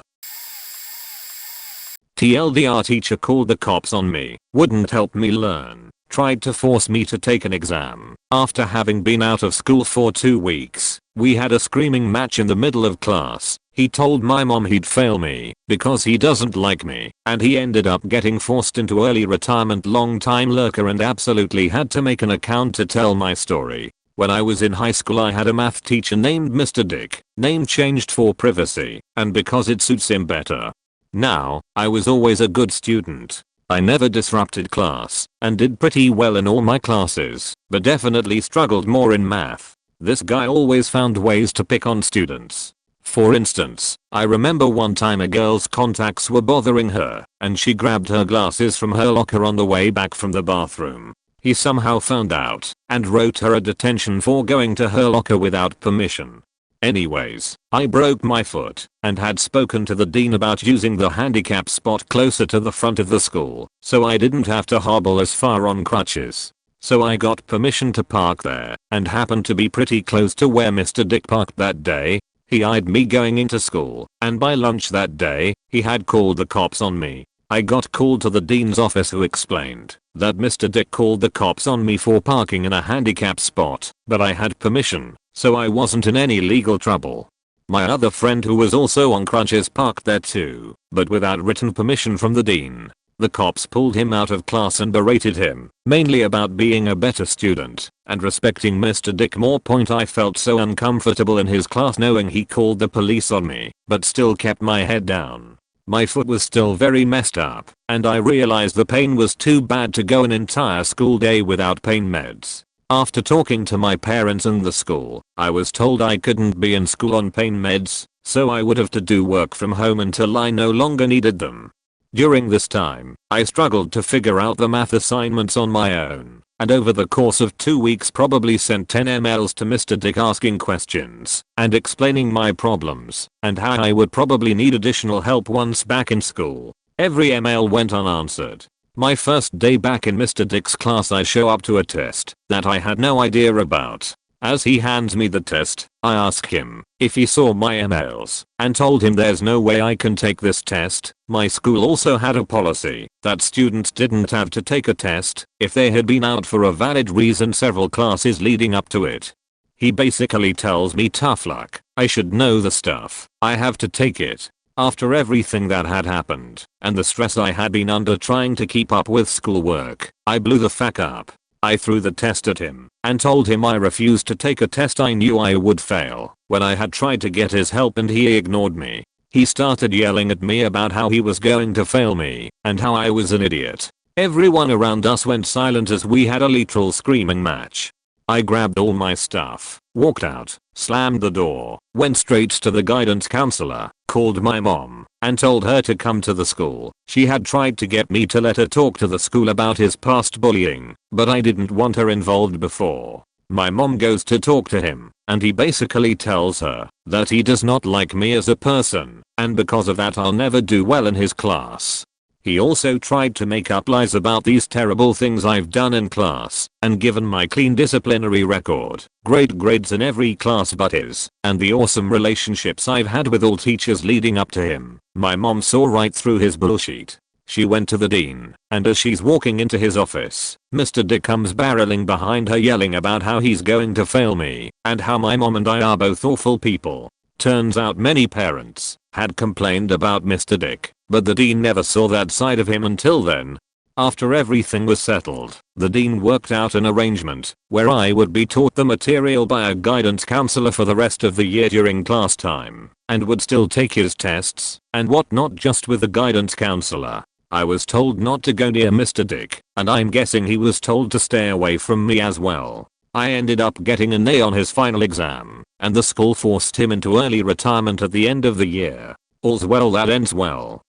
TLDR teacher called the cops on me, wouldn't help me learn, tried to force me to take an exam. After having been out of school for 2 weeks, we had a screaming match in the middle of class. He told my mom he'd fail me because he doesn't like me, and he ended up getting forced into early retirement, long time lurker, and absolutely had to make an account to tell my story. When I was in high school I had a math teacher named Mr. Dick, name changed for privacy, and because it suits him better. Now, I was always a good student. I never disrupted class, and did pretty well in all my classes, but definitely struggled more in math. This guy always found ways to pick on students. For instance, I remember one time a girl's contacts were bothering her, and she grabbed her glasses from her locker on the way back from the bathroom. He somehow found out, and wrote her a detention for going to her locker without permission. Anyways, I broke my foot, and had spoken to the dean about using the handicap spot closer to the front of the school, so I didn't have to hobble as far on crutches. So I got permission to park there, and happened to be pretty close to where Mr. Dick parked that day. He eyed me going into school, and by lunch that day, he had called the cops on me. I got called to the dean's office, who explained that Mr. Dick called the cops on me for parking in a handicap spot, but I had permission, so I wasn't in any legal trouble. My other friend who was also on crutches parked there too, but without written permission from the dean. The cops pulled him out of class and berated him, mainly about being a better student and respecting Mr. Dick more. I felt so uncomfortable in his class knowing he called the police on me, but still kept my head down. My foot was still very messed up, and I realized the pain was too bad to go an entire school day without pain meds. After talking to my parents and the school, I was told I couldn't be in school on pain meds, so I would have to do work from home until I no longer needed them. During this time, I struggled to figure out the math assignments on my own, and over the course of 2 weeks probably sent 10 emails to Mr. Dick asking questions and explaining my problems and how I would probably need additional help once back in school. Every email went unanswered. My first day back in Mr. Dick's class I show up to a test that I had no idea about. As he hands me the test, I ask him if he saw my emails and told him there's no way I can take this test. My school also had a policy that students didn't have to take a test if they had been out for a valid reason several classes leading up to it. He basically tells me tough luck, I should know the stuff, I have to take it. After everything that had happened and the stress I had been under trying to keep up with schoolwork, I blew the fuck up. I threw the test at him and told him I refused to take a test I knew I would fail. When I had tried to get his help and he ignored me, he started yelling at me about how he was going to fail me and how I was an idiot. Everyone around us went silent as we had a literal screaming match. I grabbed all my stuff, walked out, slammed the door, went straight to the guidance counselor, called my mom, and told her to come to the school. She had tried to get me to let her talk to the school about his past bullying, but I didn't want her involved before. My mom goes to talk to him, and he basically tells her that he does not like me as a person, and because of that I'll never do well in his class. He also tried to make up lies about these terrible things I've done in class, and given my clean disciplinary record, great grades in every class but his, and the awesome relationships I've had with all teachers leading up to him. My mom saw right through his bullshit. She went to the dean, and as she's walking into his office, Mr. Dick comes barreling behind her yelling about how he's going to fail me, and how my mom and I are both awful people. Turns out many parents had complained about Mr. Dick, but the dean never saw that side of him until then. After everything was settled, the dean worked out an arrangement where I would be taught the material by a guidance counselor for the rest of the year during class time, and would still take his tests and whatnot just with the guidance counselor. I was told not to go near Mr. Dick, and I'm guessing he was told to stay away from me as well. I ended up getting an A on his final exam, and the school forced him into early retirement at the end of the year. All's well that ends well.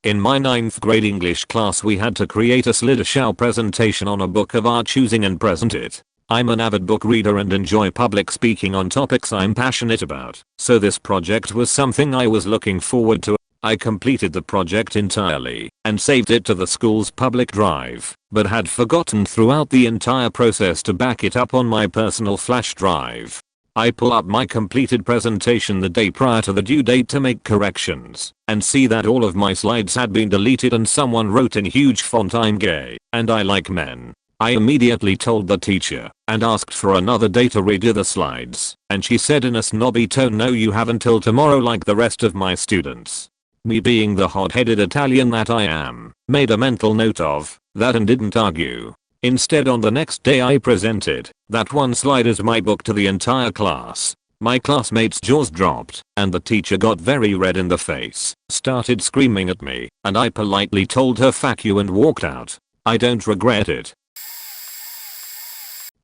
In my 9th grade English class we had to create a slideshow presentation on a book of our choosing and present it. I'm an avid book reader and enjoy public speaking on topics I'm passionate about, so this project was something I was looking forward to. I completed the project entirely and saved it to the school's public drive, but had forgotten throughout the entire process to back it up on my personal flash drive. I pull up my completed presentation the day prior to the due date to make corrections and see that all of my slides had been deleted and someone wrote in huge font "I'm gay and I like men." I immediately told the teacher and asked for another day to redo the slides, and she said in a snobby tone, "No, you have until tomorrow like the rest of my students." Me, being the hot-headed Italian that I am, made a mental note of that and didn't argue. Instead, on the next day I presented that one slide as my book to the entire class. My classmates' jaws dropped and the teacher got very red in the face, started screaming at me, and I politely told her "fuck you" and walked out. I don't regret it.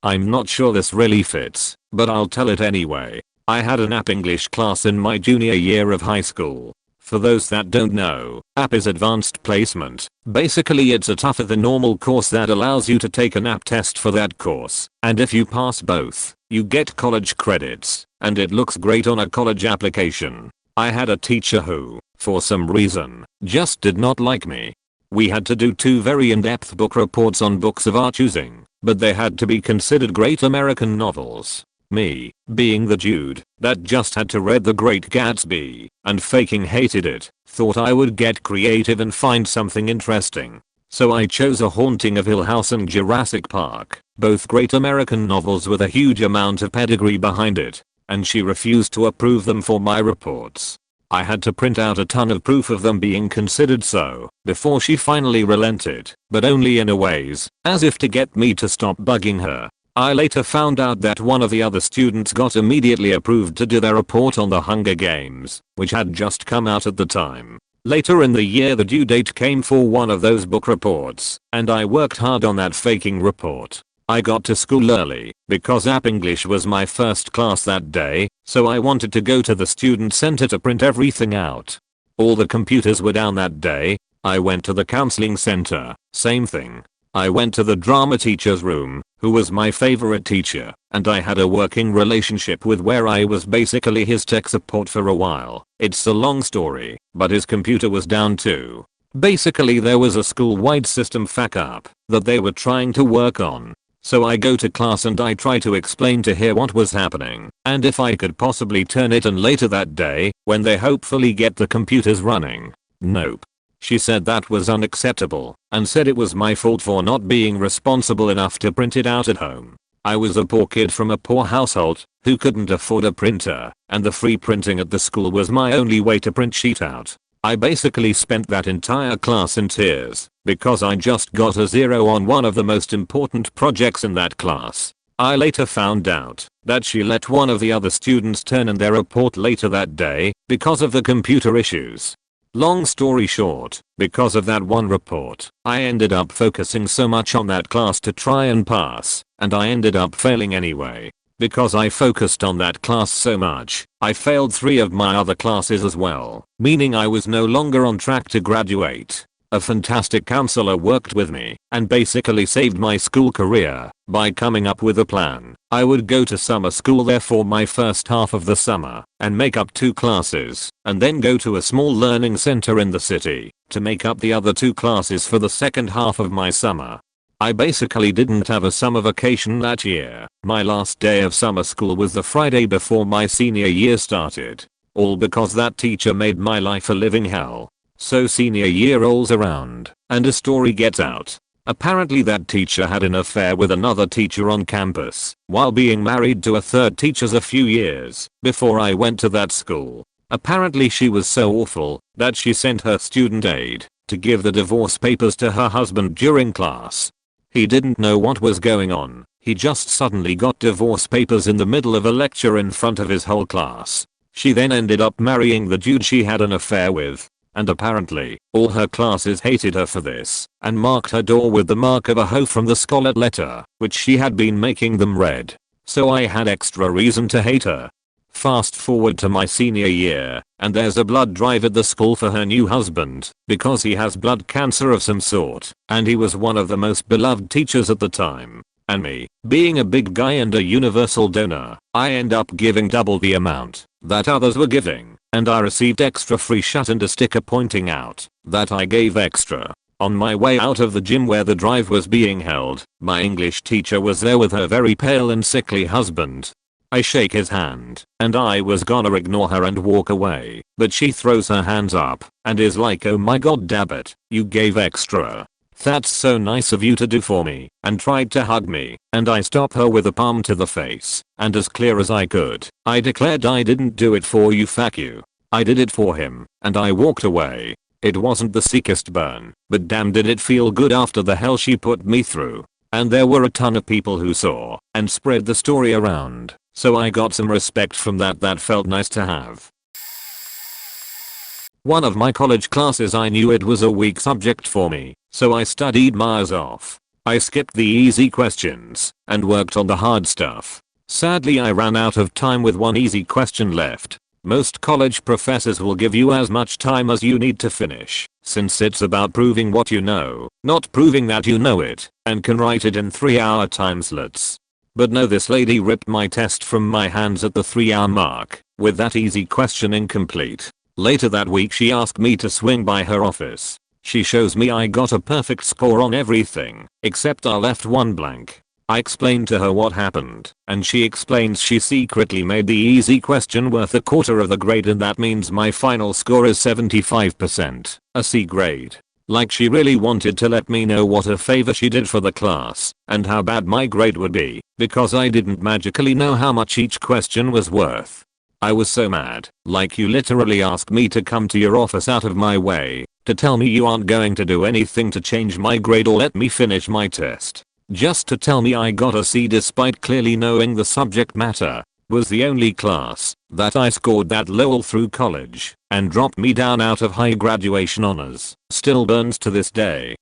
I'm not sure this really fits, but I'll tell it anyway. I had an AP English class in my junior year of high school. For those that don't know, AP is advanced placement. Basically it's a tougher than normal course that allows you to take an AP test for that course, and if you pass both, you get college credits, and it looks great on a college application. I had a teacher who, for some reason, just did not like me. We had to do 2 very in-depth book reports on books of our choosing, but they had to be considered great American novels. Me, being the dude that just had to read The Great Gatsby and faking hated it, thought I would get creative and find something interesting. So I chose A Haunting of Hill House and Jurassic Park, both great American novels with a huge amount of pedigree behind it, and she refused to approve them for my reports. I had to print out a ton of proof of them being considered so before she finally relented, but only in a ways, as if to get me to stop bugging her. I later found out that one of the other students got immediately approved to do their report on the Hunger Games, which had just come out at the time. Later in the year the due date came for one of those book reports, and I worked hard on that faking report. I got to school early because AP English was my first class that day, so I wanted to go to the student center to print everything out. All the computers were down that day. I went to the counseling center, same thing. I went to the drama teacher's room, who was my favorite teacher, and I had a working relationship with where I was basically his tech support for a while. It's a long story, but his computer was down too. Basically there was a school-wide system fuck up that they were trying to work on. So I go to class and I try to explain to her what was happening and if I could possibly turn it on later that day when they hopefully get the computers running. Nope. She said that was unacceptable and said it was my fault for not being responsible enough to print it out at home. I was a poor kid from a poor household who couldn't afford a printer, and the free printing at the school was my only way to print sheet out. I basically spent that entire class in tears because I just got a 0 on one of the most important projects in that class. I later found out that she let one of the other students turn in their report later that day because of the computer issues. Long story short, because of that one report, I ended up focusing so much on that class to try and pass, and I ended up failing anyway. Because I focused on that class so much, I failed 3 of my other classes as well, meaning I was no longer on track to graduate. A fantastic counselor worked with me and basically saved my school career by coming up with a plan. I would go to summer school there for my first half of the summer and make up 2 classes, and then go to a small learning center in the city to make up the other 2 classes for the second half of my summer. I basically didn't have a summer vacation that year. My last day of summer school was the Friday before my senior year started. All because that teacher made my life a living hell. So senior year rolls around, and a story gets out. Apparently that teacher had an affair with another teacher on campus, while being married to a third teacher a few years before I went to that school. Apparently she was so awful that she sent her student aide to give the divorce papers to her husband during class. He didn't know what was going on. He just suddenly got divorce papers in the middle of a lecture in front of his whole class. She then ended up marrying the dude she had an affair with. And apparently, all her classes hated her for this and marked her door with the mark of a hoe from the scarlet letter, which she had been making them read. So I had extra reason to hate her. Fast forward to my senior year, and there's a blood drive at the school for her new husband, because he has blood cancer of some sort, and he was one of the most beloved teachers at the time. And me, being a big guy and a universal donor, I end up giving double the amount that others were giving, and I received extra free shut and a sticker pointing out that I gave extra. On my way out of the gym where the drive was being held, my English teacher was there with her very pale and sickly husband. I shake his hand, and I was gonna ignore her and walk away, but she throws her hands up and is like, "Oh my god, dabbit, you gave extra. That's so nice of you to do for me," and tried to hug me, and I stopped her with a palm to the face, and as clear as I could, I declared, "I didn't do it for you, fuck you. I did it for him," and I walked away. It wasn't the sickest burn, but damn did it feel good after the hell she put me through. And there were a ton of people who saw and spread the story around, so I got some respect from that. That felt nice to have. One of my college classes, I knew it was a weak subject for me, so I studied my ass off. I skipped the easy questions and worked on the hard stuff. Sadly, I ran out of time with one easy question left. Most college professors will give you as much time as you need to finish, since it's about proving what you know, not proving that you know it, and can write it in 3-hour time slots. But no, this lady ripped my test from my hands at the 3-hour mark, with that easy question incomplete. Later that week she asked me to swing by her office. She shows me I got a perfect score on everything, except I left one blank. I explained to her what happened, and she explains she secretly made the easy question worth a quarter of the grade, and that means my final score is 75%, a C grade. Like she really wanted to let me know what a favor she did for the class, and how bad my grade would be, because I didn't magically know how much each question was worth. I was so mad, like, you literally asked me to come to your office out of my way to tell me you aren't going to do anything to change my grade or let me finish my test. Just to tell me I got a C despite clearly knowing the subject matter was the only class that I scored that low all through college, and dropped me down out of high graduation honors. Still burns to this day.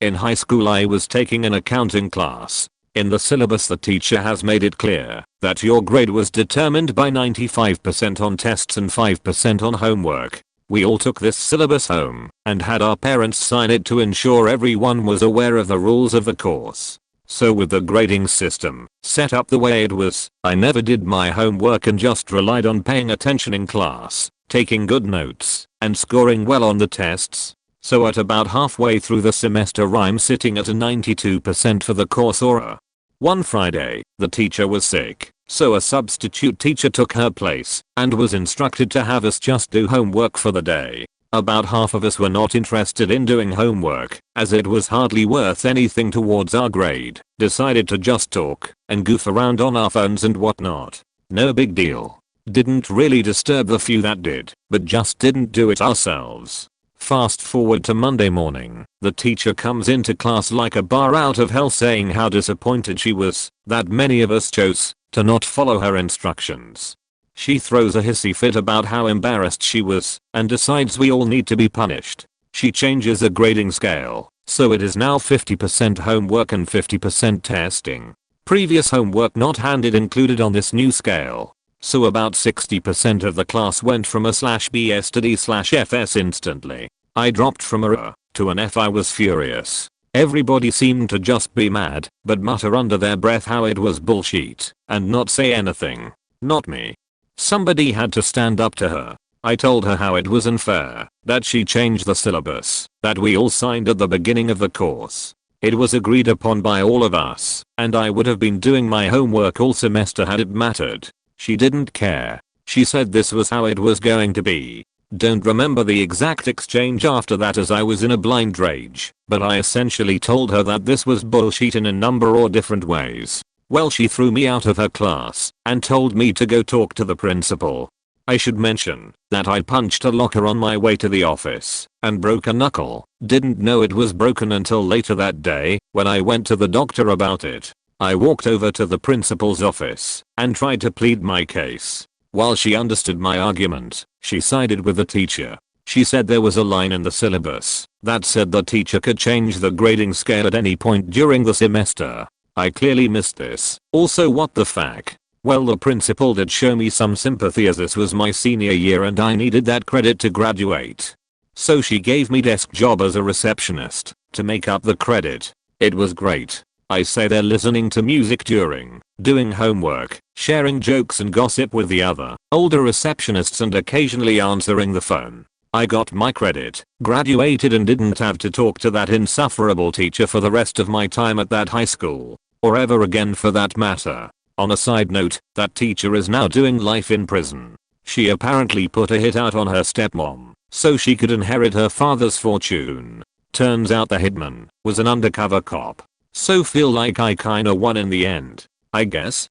In high school I was taking an accounting class. In the syllabus the teacher has made it clear that your grade was determined by 95% on tests and 5% on homework. We all took this syllabus home and had our parents sign it to ensure everyone was aware of the rules of the course. So with the grading system set up the way it was, I never did my homework and just relied on paying attention in class, taking good notes, and scoring well on the tests. So at about halfway through the semester I'm sitting at a 92% for the course aura. One Friday, the teacher was sick, so a substitute teacher took her place and was instructed to have us just do homework for the day. About half of us were not interested in doing homework, as it was hardly worth anything towards our grade. Decided to just talk and goof around on our phones and whatnot. No big deal. Didn't really disturb the few that did, but just didn't do it ourselves. Fast forward to Monday morning, the teacher comes into class like a bar out of hell, saying how disappointed she was that many of us chose to not follow her instructions. She throws a hissy fit about how embarrassed she was and decides we all need to be punished. She changes the grading scale, so it is now 50% homework and 50% testing. Previous homework not handed included on this new scale. So about 60% of the class went from a /BS to D/FS instantly. I dropped from a R to an F. I was furious. Everybody seemed to just be mad, but mutter under their breath how it was bullshit, and not say anything. Not me. Somebody had to stand up to her. I told her how it was unfair that she changed the syllabus that we all signed at the beginning of the course. It was agreed upon by all of us, and I would have been doing my homework all semester had it mattered. She didn't care. She said this was how it was going to be. Don't remember the exact exchange after that, as I was in a blind rage, but I essentially told her that this was bullshit in a number of different ways. Well, she threw me out of her class and told me to go talk to the principal. I should mention that I punched a locker on my way to the office and broke a knuckle. Didn't know it was broken until later that day when I went to the doctor about it. I walked over to the principal's office and tried to plead my case. While she understood my argument, she sided with the teacher. She said there was a line in the syllabus that said the teacher could change the grading scale at any point during the semester. I clearly missed this. Also, what the fuck? Well, the principal did show me some sympathy as this was my senior year and I needed that credit to graduate. So she gave me desk job as a receptionist to make up the credit. It was great. I say they're listening to music during doing homework, sharing jokes and gossip with the other older receptionists and occasionally answering the phone. I got my credit, graduated and didn't have to talk to that insufferable teacher for the rest of my time at that high school. Or ever again for that matter. On a side note, that teacher is now doing life in prison. She apparently put a hit out on her stepmom so she could inherit her father's fortune. Turns out the hitman was an undercover cop. So feel like I kinda won in the end, I guess.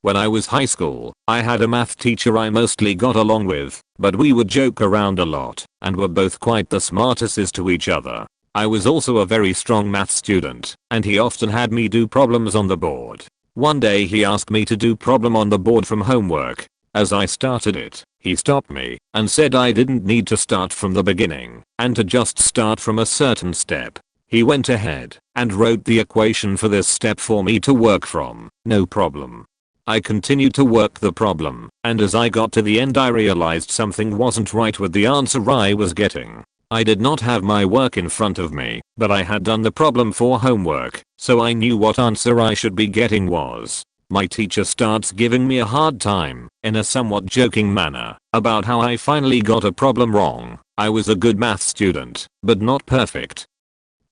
When I was high school, I had a math teacher I mostly got along with, but we would joke around a lot and were both quite the smartesses to each other. I was also a very strong math student, and he often had me do problems on the board. One day he asked me to do problem on the board from homework. As I started it, he stopped me and said I didn't need to start from the beginning and to just start from a certain step. He went ahead and wrote the equation for this step for me to work from, no problem. I continued to work the problem, and as I got to the end I realized something wasn't right with the answer I was getting. I did not have my work in front of me, but I had done the problem for homework, so I knew what answer I should be getting was. My teacher starts giving me a hard time, in a somewhat joking manner, about how I finally got a problem wrong. I was a good math student, but not perfect.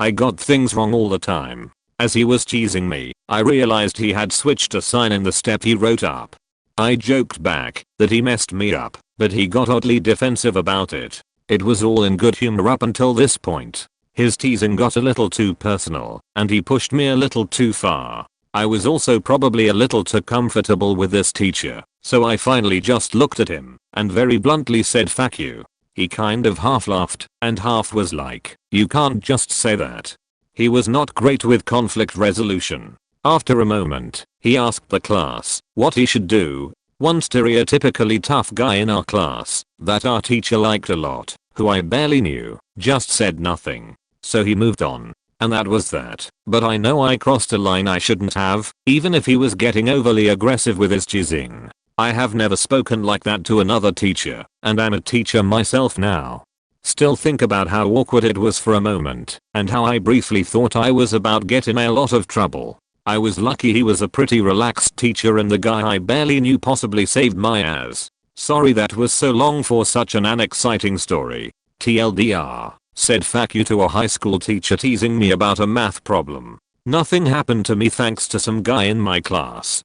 I got things wrong all the time. As he was teasing me, I realized he had switched a sign in the step he wrote up. I joked back that he messed me up, but he got oddly defensive about it. It was all in good humor up until this point. His teasing got a little too personal, and he pushed me a little too far. I was also probably a little too comfortable with this teacher, so I finally just looked at him and very bluntly said fuck you. He kind of half laughed and half was like, you can't just say that. He was not great with conflict resolution. After a moment, he asked the class what he should do. One stereotypically tough guy in our class that our teacher liked a lot, who I barely knew, just said nothing. So he moved on. And that was that. But I know I crossed a line I shouldn't have, even if he was getting overly aggressive with his teasing. I have never spoken like that to another teacher, and I'm a teacher myself now. Still think about how awkward it was for a moment, and how I briefly thought I was about getting in a lot of trouble. I was lucky he was a pretty relaxed teacher and the guy I barely knew possibly saved my ass. Sorry that was so long for such an unexciting story. TLDR, said fuck you to a high school teacher teasing me about a math problem. Nothing happened to me thanks to some guy in my class.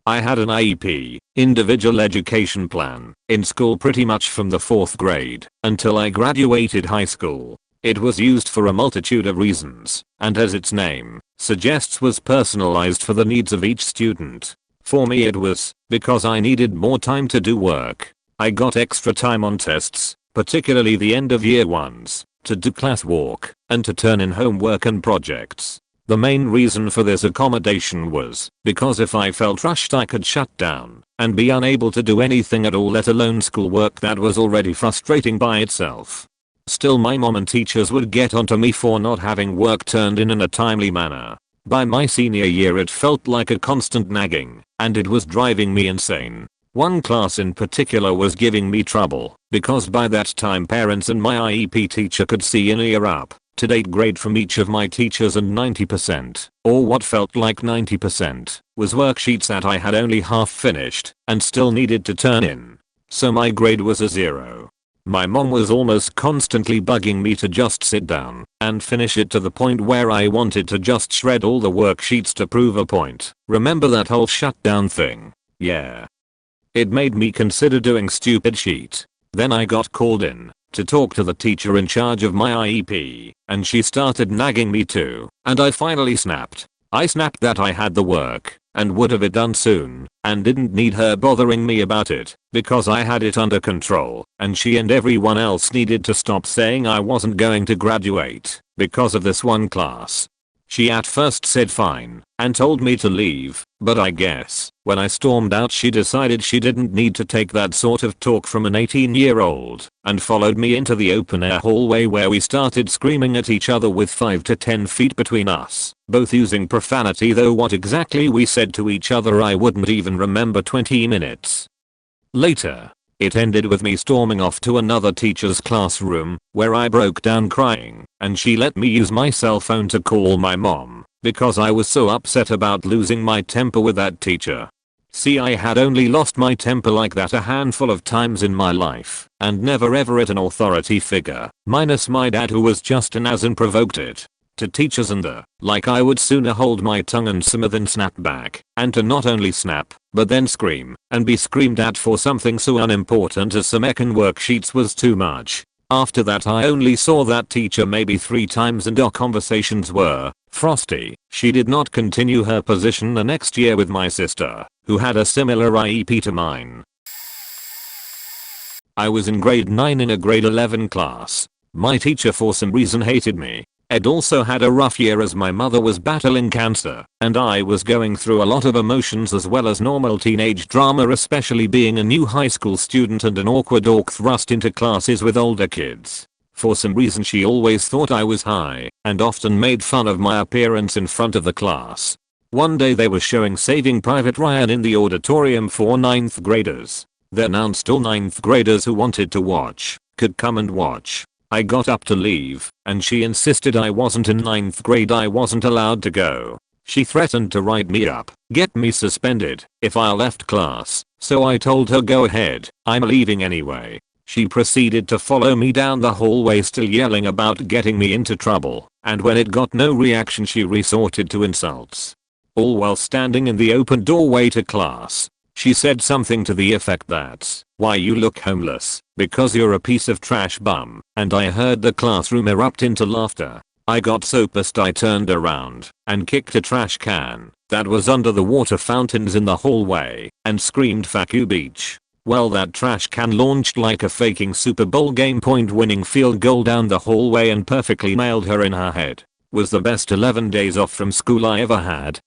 I had an IEP, individual education plan, in school pretty much from the 4th grade until I graduated high school. It was used for a multitude of reasons, and as its name suggests was personalized for the needs of each student. For me it was because I needed more time to do work. I got extra time on tests, particularly the end of year ones, to do class work and to turn in homework and projects. The main reason for this accommodation was because if I felt rushed I could shut down and be unable to do anything at all, let alone schoolwork that was already frustrating by itself. Still, my mom and teachers would get onto me for not having work turned in a timely manner. By my senior year it felt like a constant nagging, and it was driving me insane. One class in particular was giving me trouble, because by that time parents and my IEP teacher could see an year up to date grade from each of my teachers, and 90%, or what felt like 90%, was worksheets that I had only half finished and still needed to turn in. So my grade was a 0. My mom was almost constantly bugging me to just sit down and finish it, to the point where I wanted to just shred all the worksheets to prove a point. Remember that whole shutdown thing? Yeah. It made me consider doing stupid sheet. Then I got called in to talk to the teacher in charge of my IEP, and she started nagging me too, and I finally snapped. I snapped that I had the work, and would have it done soon, and didn't need her bothering me about it, because I had it under control, and she and everyone else needed to stop saying I wasn't going to graduate, because of this one class. She at first said fine, and told me to leave, but I guess, when I stormed out she decided she didn't need to take that sort of talk from an 18-year-old, and followed me into the open-air hallway where we started screaming at each other with 5 to 10 feet between us, both using profanity, though what exactly we said to each other I wouldn't even remember 20 minutes later. It ended with me storming off to another teacher's classroom, where I broke down crying, and she let me use my cell phone to call my mom, because I was so upset about losing my temper with that teacher. See, I had only lost my temper like that a handful of times in my life, and never ever at an authority figure, minus my dad, who was just an ass and provoked it. To teachers and like I would sooner hold my tongue and simmer than snap back, and to not only snap, but then scream, and be screamed at for something so unimportant as some econ worksheets was too much. After that I only saw that teacher maybe 3 times, and our conversations were frosty. She did not continue her position the next year with my sister, who had a similar IEP to mine. I was in grade 9 in a grade 11 class. My teacher for some reason hated me. Ed also had a rough year as my mother was battling cancer, and I was going through a lot of emotions as well as normal teenage drama, especially being a new high school student and an awkward orc thrust into classes with older kids. For some reason she always thought I was high, and often made fun of my appearance in front of the class. One day they were showing Saving Private Ryan in the auditorium for 9th graders. They announced all 9th graders who wanted to watch could come and watch. I got up to leave, and she insisted I wasn't in 9th grade, I wasn't allowed to go. She threatened to write me up, get me suspended, if I left class, so I told her go ahead, I'm leaving anyway. She proceeded to follow me down the hallway, still yelling about getting me into trouble, and when it got no reaction she resorted to insults. All while standing in the open doorway to class. She said something to the effect that, why you look homeless, because you're a piece of trash bum, and I heard the classroom erupt into laughter. I got so pissed I turned around and kicked a trash can that was under the water fountains in the hallway and screamed "Fuck you, beach." Well, that trash can launched like a faking Super Bowl game point-winning field goal down the hallway and perfectly nailed her in her head. Was the best 11 days off from school I ever had.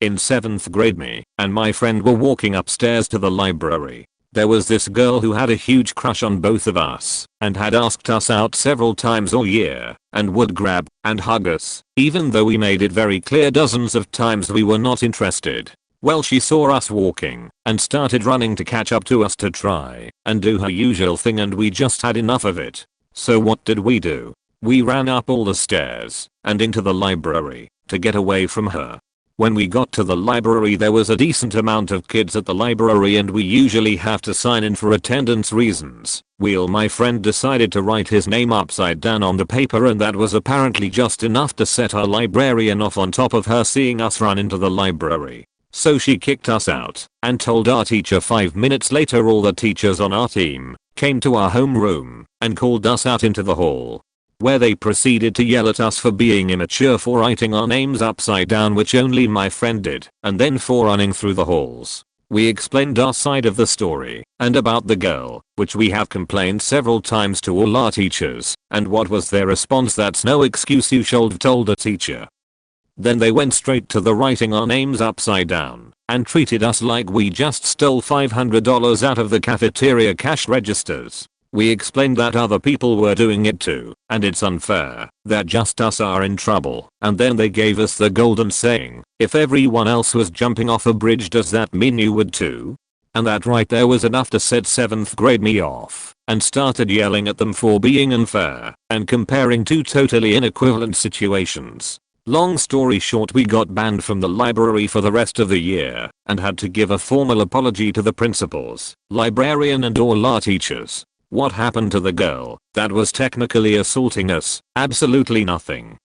In 7th grade, me and my friend were walking upstairs to the library. There was this girl who had a huge crush on both of us and had asked us out several times all year and would grab and hug us, even though we made it very clear dozens of times we were not interested. Well, she saw us walking and started running to catch up to us to try and do her usual thing, and we just had enough of it. So what did we do? We ran up all the stairs and into the library to get away from her. When we got to the library there was a decent amount of kids at the library, and we usually have to sign in for attendance reasons. My friend decided to write his name upside down on the paper, and that was apparently just enough to set our librarian off, on top of her seeing us run into the library. So she kicked us out and told our teacher. 5 minutes later all the teachers on our team came to our homeroom and called us out into the hall, where they proceeded to yell at us for being immature for writing our names upside down, which only my friend did, and then for running through the halls. We explained our side of the story and about the girl, which we have complained several times to all our teachers, and what was their response? That's no excuse, you should have told a teacher. Then they went straight to the writing our names upside down and treated us like we just stole $500 out of the cafeteria cash registers. We explained that other people were doing it too, and it's unfair that just us are in trouble, and then they gave us the golden saying, if everyone else was jumping off a bridge, does that mean you would too? And that right there was enough to set 7th grade me off, and started yelling at them for being unfair and comparing two totally inequivalent situations. Long story short, we got banned from the library for the rest of the year and had to give a formal apology to the principals, librarian and all our teachers. What happened to the girl that was technically assaulting us? Absolutely nothing.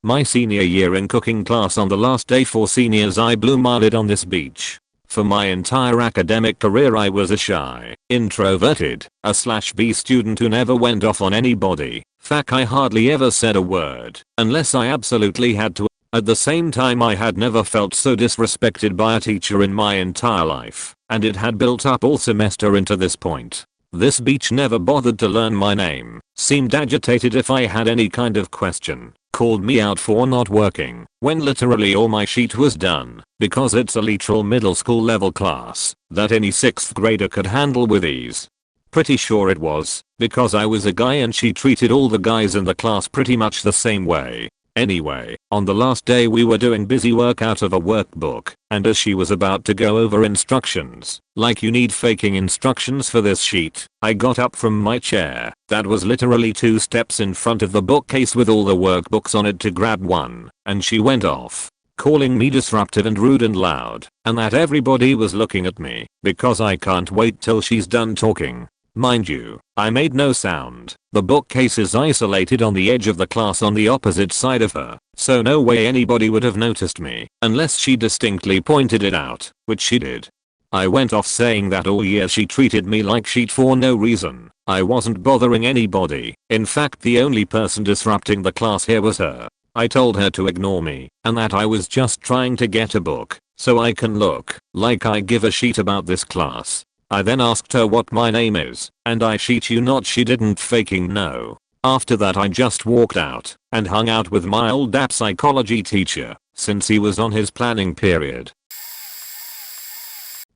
My senior year in cooking class, on the last day for seniors, I blew my lid on this beach. For my entire academic career I was a shy, introverted, A/B student who never went off on anybody. Fact, I hardly ever said a word unless I absolutely had to. At the same time, I had never felt so disrespected by a teacher in my entire life, and it had built up all semester into this point. This bitch never bothered to learn my name, seemed agitated if I had any kind of question, called me out for not working when literally all my sheet was done, because it's a literal middle school level class that any 6th grader could handle with ease. Pretty sure it was, because I was a guy and she treated all the guys in the class pretty much the same way. Anyway, on the last day we were doing busy work out of a workbook, and as she was about to go over instructions, like you need faking instructions for this sheet, I got up from my chair, that was literally 2 steps in front of the bookcase with all the workbooks on it, to grab one, and she went off, calling me disruptive and rude and loud, and that everybody was looking at me, because I can't wait till she's done talking. Mind you, I made no sound. The bookcase is isolated on the edge of the class on the opposite side of her, so no way anybody would have noticed me unless she distinctly pointed it out, which she did. I went off saying that all year she treated me like shit for no reason. I wasn't bothering anybody. In fact, the only person disrupting the class here was her. I told her to ignore me and that I was just trying to get a book so I can look like I give a shit about this class. I then asked her what my name is, and I shit you not, she didn't faking know. After that I just walked out and hung out with my old app psychology teacher, since he was on his planning period.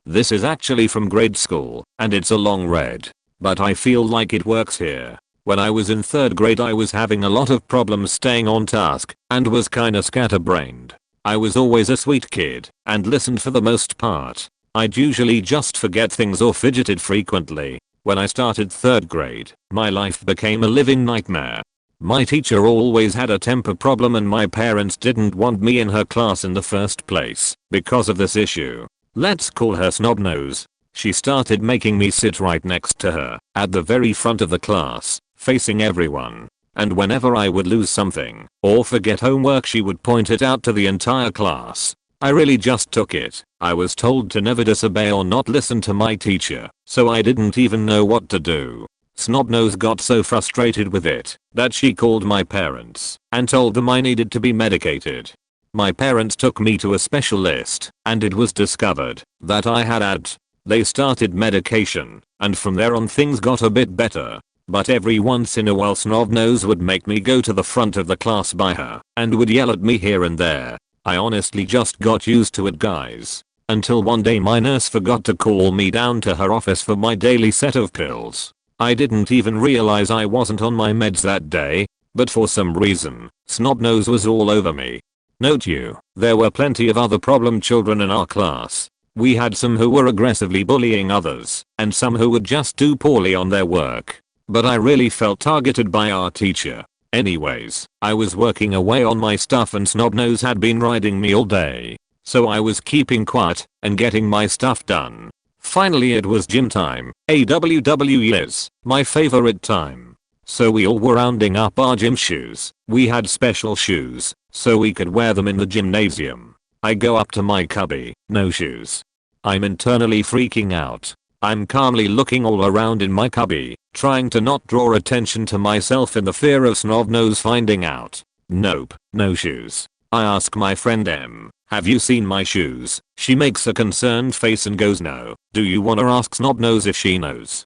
This is actually from grade school, and it's a long read, but I feel like it works here. When I was in 3rd grade I was having a lot of problems staying on task, and was kinda scatterbrained. I was always a sweet kid, and listened for the most part. I'd usually just forget things or fidgeted frequently. When I started 3rd grade, my life became a living nightmare. My teacher always had a temper problem and my parents didn't want me in her class in the first place because of this issue. Let's call her Snobnose. She started making me sit right next to her, at the very front of the class, facing everyone. And whenever I would lose something, or forget homework, she would point it out to the entire class. I really just took it. I was told to never disobey or not listen to my teacher, so I didn't even know what to do. Snobnose got so frustrated with it that she called my parents and told them I needed to be medicated. My parents took me to a specialist, and it was discovered that I had ADD. They started medication, and from there on things got a bit better. But every once in a while Snobnose would make me go to the front of the class by her and would yell at me here and there. I honestly just got used to it, guys. Until one day my nurse forgot to call me down to her office for my daily set of pills. I didn't even realize I wasn't on my meds that day, but for some reason, Snobnose was all over me. Note you, there were plenty of other problem children in our class. We had some who were aggressively bullying others, and some who would just do poorly on their work. But I really felt targeted by our teacher. Anyways, I was working away on my stuff and Snobnose had been riding me all day. So I was keeping quiet and getting my stuff done. Finally it was gym time. AWWEs, my favorite time. So we all were rounding up our gym shoes. We had special shoes, so we could wear them in the gymnasium. I go up to my cubby, no shoes. I'm internally freaking out. I'm calmly looking all around in my cubby, trying to not draw attention to myself in the fear of Snobnose finding out. Nope, no shoes. I ask my friend M, have you seen my shoes? She makes a concerned face and goes no. Do you wanna ask Snobnose if she knows?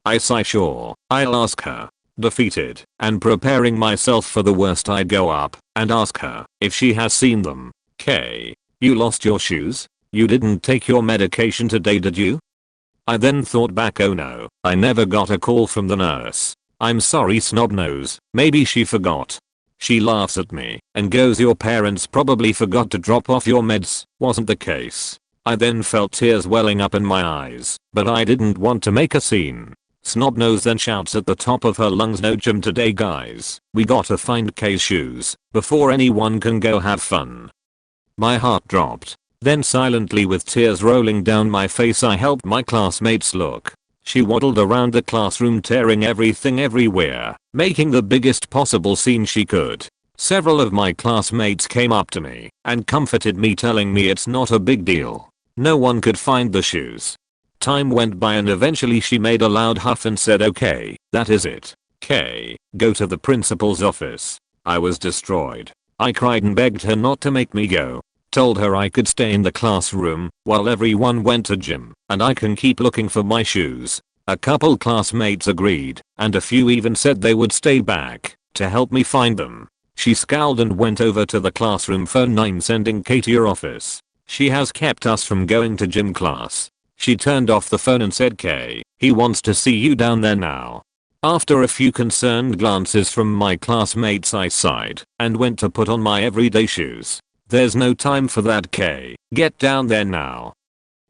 I sigh sure, I'll ask her. Defeated, and preparing myself for the worst, I go up and ask her if she has seen them. K, you lost your shoes? You didn't take your medication today, did you? I then thought back, oh no, I never got a call from the nurse. I'm sorry Snobnose, maybe she forgot. She laughs at me and goes, your parents probably forgot to drop off your meds. Wasn't the case. I then felt tears welling up in my eyes, but I didn't want to make a scene. Snobnose then shouts at the top of her lungs, no gym today guys, we gotta find K's shoes before anyone can go have fun. My heart dropped. Then silently with tears rolling down my face I helped my classmates look. She waddled around the classroom tearing everything everywhere, making the biggest possible scene she could. Several of my classmates came up to me and comforted me, telling me it's not a big deal. No one could find the shoes. Time went by and eventually she made a loud huff and said, okay, that is it. K, go to the principal's office. I was destroyed. I cried and begged her not to make me go. Told her I could stay in the classroom while everyone went to gym and I can keep looking for my shoes. A couple classmates agreed and a few even said they would stay back to help me find them. She scowled and went over to the classroom phone. I'm sending Kay to your office. She has kept us from going to gym class. She turned off the phone and said, Kay, he wants to see you down there now. After a few concerned glances from my classmates I sighed and went to put on my everyday shoes. There's no time for that, Kay. Get down there now.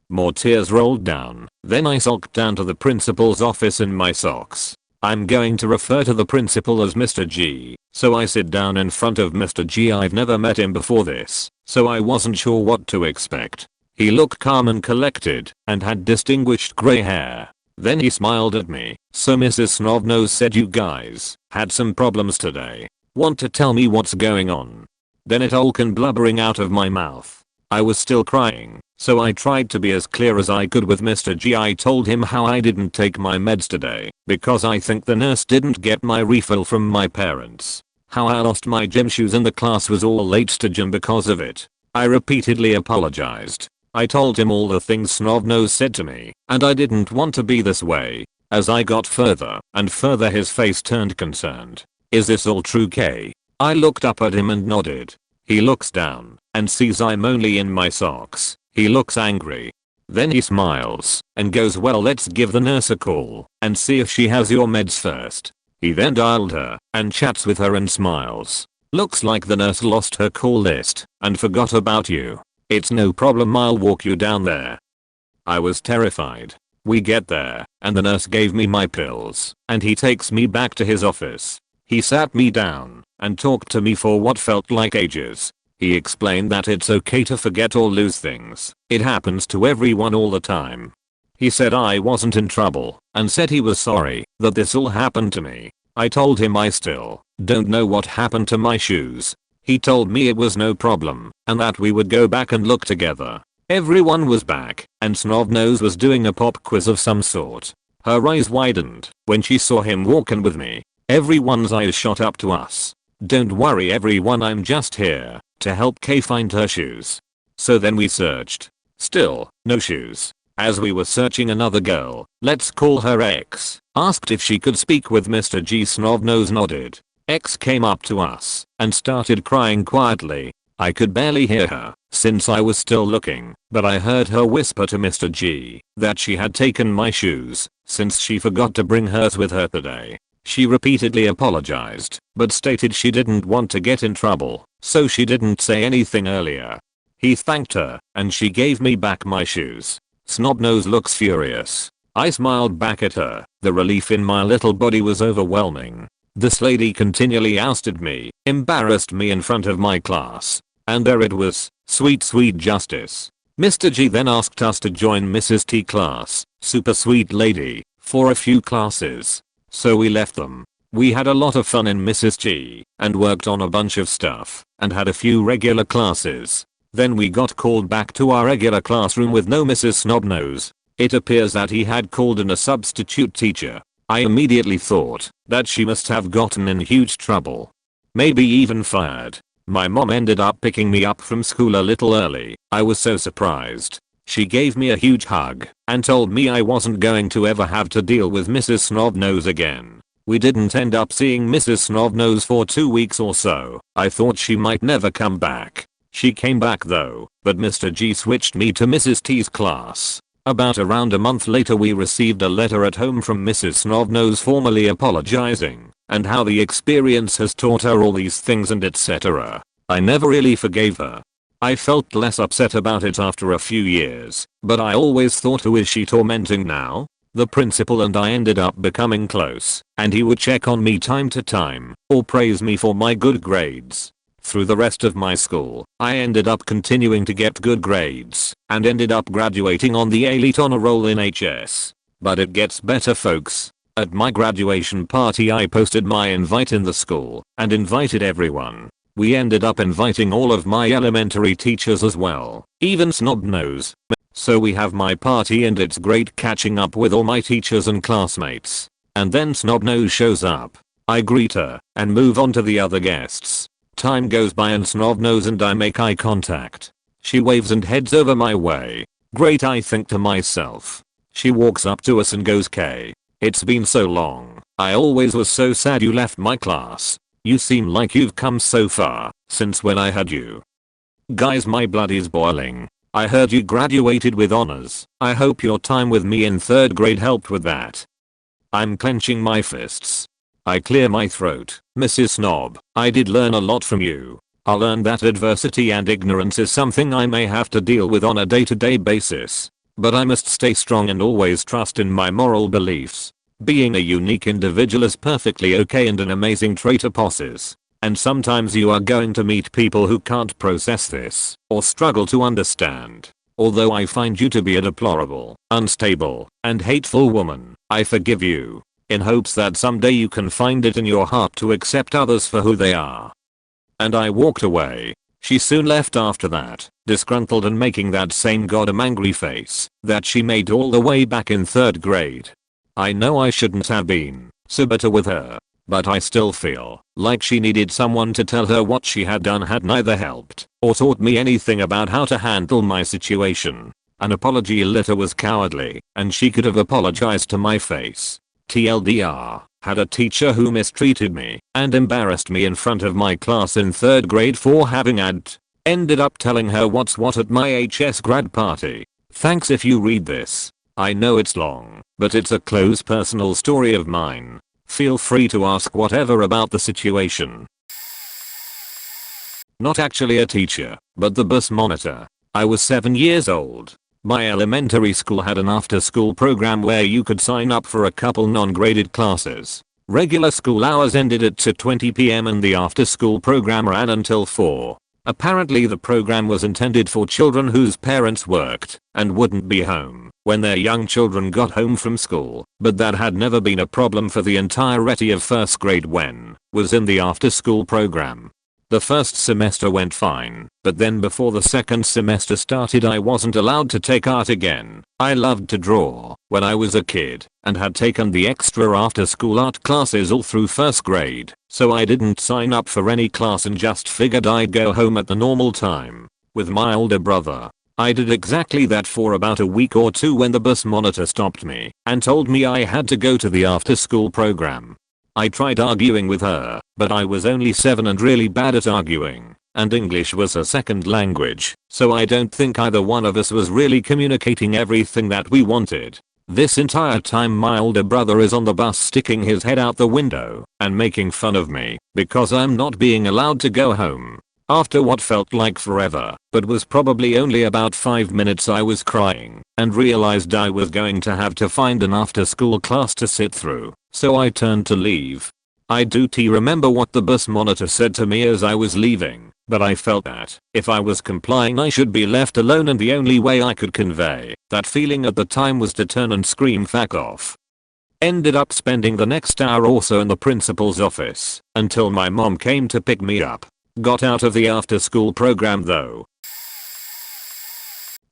More tears rolled down. Then I sulked down to the principal's office in my socks. I'm going to refer to the principal as Mr. G. So I sit down in front of Mr. G. I've never met him before this, so I wasn't sure what to expect. He looked calm and collected and had distinguished grey hair. Then he smiled at me. So Mrs. Snobnose said you guys had some problems today. Want to tell me what's going on? Then it all came blubbering out of my mouth. I was still crying, so I tried to be as clear as I could with Mr. G. I told him how I didn't take my meds today because I think the nurse didn't get my refill from my parents. How I lost my gym shoes and the class was all late to gym because of it. I repeatedly apologized. I told him all the things Snobnose said to me, and I didn't want to be this way. As I got further and further his face turned concerned. Is this all true, Kay? I looked up at him and nodded. He looks down and sees I'm only in my socks. He looks angry. Then he smiles and goes, well, let's give the nurse a call and see if she has your meds first. He then dialed her and chats with her and smiles. Looks like the nurse lost her call list and forgot about you. It's no problem, I'll walk you down there. I was terrified. We get there and the nurse gave me my pills and he takes me back to his office. He sat me down and talked to me for what felt like ages. He explained that it's okay to forget or lose things. It happens to everyone all the time. He said I wasn't in trouble and said he was sorry that this all happened to me. I told him I still don't know what happened to my shoes. He told me it was no problem and that we would go back and look together. Everyone was back and Snobnose was doing a pop quiz of some sort. Her eyes widened when she saw him walking with me. Everyone's eyes shot up to us. Don't worry everyone, I'm just here to help Kay find her shoes. So then we searched. Still, no shoes. As we were searching, another girl, let's call her X, asked if she could speak with Mr. G. Snobnose nodded. X came up to us and started crying quietly. I could barely hear her since I was still looking, but I heard her whisper to Mr. G that she had taken my shoes since she forgot to bring hers with her today. She repeatedly apologized, but stated she didn't want to get in trouble, so she didn't say anything earlier. He thanked her, and she gave me back my shoes. Snobnose looks furious. I smiled back at her. The relief in my little body was overwhelming. This lady continually ousted me, embarrassed me in front of my class. And there it was, sweet justice. Mr. G then asked us to join Mrs. T class, super sweet lady, for a few classes. So we left them. We had a lot of fun in Mrs. G and worked on a bunch of stuff and had a few regular classes. Then we got called back to our regular classroom with no Mrs. Snobnose. It appears that he had called in a substitute teacher. I immediately thought that she must have gotten in huge trouble. Maybe even fired. My mom ended up picking me up from school a little early. I was so surprised. She gave me a huge hug and told me I wasn't going to ever have to deal with Mrs. Snobnose again. We didn't end up seeing Mrs. Snobnose for 2 weeks or so. I thought she might never come back. She came back though, but Mr. G switched me to Mrs. T's class. Around a month later we received a letter at home from Mrs. Snobnose formally apologizing and how the experience has taught her all these things and etc. I never really forgave her. I felt less upset about it after a few years, but I always thought, who is she tormenting now? The principal and I ended up becoming close, and he would check on me time to time or praise me for my good grades. Through the rest of my school, I ended up continuing to get good grades and ended up graduating on the elite honor roll in HS. But it gets better, folks. At my graduation party I posted my invite in the school and invited everyone. We ended up inviting all of my elementary teachers as well, even Snobnose. So we have my party and it's great catching up with all my teachers and classmates. And then Snobnose shows up. I greet her and move on to the other guests. Time goes by and Snob knows and I make eye contact. She waves and heads over my way. Great, I think to myself. She walks up to us and goes, "K. It's been so long. I always was so sad you left my class. You seem like you've come so far since when I had you." Guys, my blood is boiling. I heard you graduated with honors. I hope your time with me in 3rd grade helped with that. I'm clenching my fists. I clear my throat. "Mrs. Snob, I did learn a lot from you. I learned that adversity and ignorance is something I may have to deal with on a day-to-day basis. But I must stay strong and always trust in my moral beliefs. Being a unique individual is perfectly okay and an amazing trait to possess. And sometimes you are going to meet people who can't process this or struggle to understand. Although I find you to be a deplorable, unstable, and hateful woman, I forgive you, in hopes that someday you can find it in your heart to accept others for who they are." And I walked away. She soon left after that, disgruntled and making that same goddamn angry face that she made all the way back in 3rd grade. I know I shouldn't have been so bitter with her, but I still feel like she needed someone to tell her what she had done had neither helped or taught me anything about how to handle my situation. An apology letter was cowardly, and she could have apologized to my face. TLDR, had a teacher who mistreated me and embarrassed me in front of my class in 3rd grade for having ended up telling her what's what at my HS grad party. Thanks if you read this. I know it's long, but it's a close personal story of mine. Feel free to ask whatever about the situation. Not actually a teacher, but the bus monitor. I was 7 years old. My elementary school had an after-school program where you could sign up for a couple non-graded classes. Regular school hours ended at 2:20 p.m. and the after-school program ran until 4. Apparently the program was intended for children whose parents worked and wouldn't be home when their young children got home from school, but that had never been a problem for the entirety of 1st grade when was in the after-school program. The first semester went fine, but then before the second semester started I wasn't allowed to take art again. I loved to draw when I was a kid and had taken the extra after school art classes all through 1st grade, so I didn't sign up for any class and just figured I'd go home at the normal time with my older brother. I did exactly that for about a week or two when the bus monitor stopped me and told me I had to go to the after school program. I tried arguing with her, but I was only 7 and really bad at arguing, and English was a second language, so I don't think either one of us was really communicating everything that we wanted. This entire time my older brother is on the bus sticking his head out the window and making fun of me because I'm not being allowed to go home. After what felt like forever, but was probably only about 5 minutes, I was crying and realized I was going to have to find an after school class to sit through, so I turned to leave. I do remember what the bus monitor said to me as I was leaving, but I felt that if I was complying I should be left alone, and the only way I could convey that feeling at the time was to turn and scream "Fuck off." Ended up spending the next hour or so in the principal's office until my mom came to pick me up. Got out of the after school program though.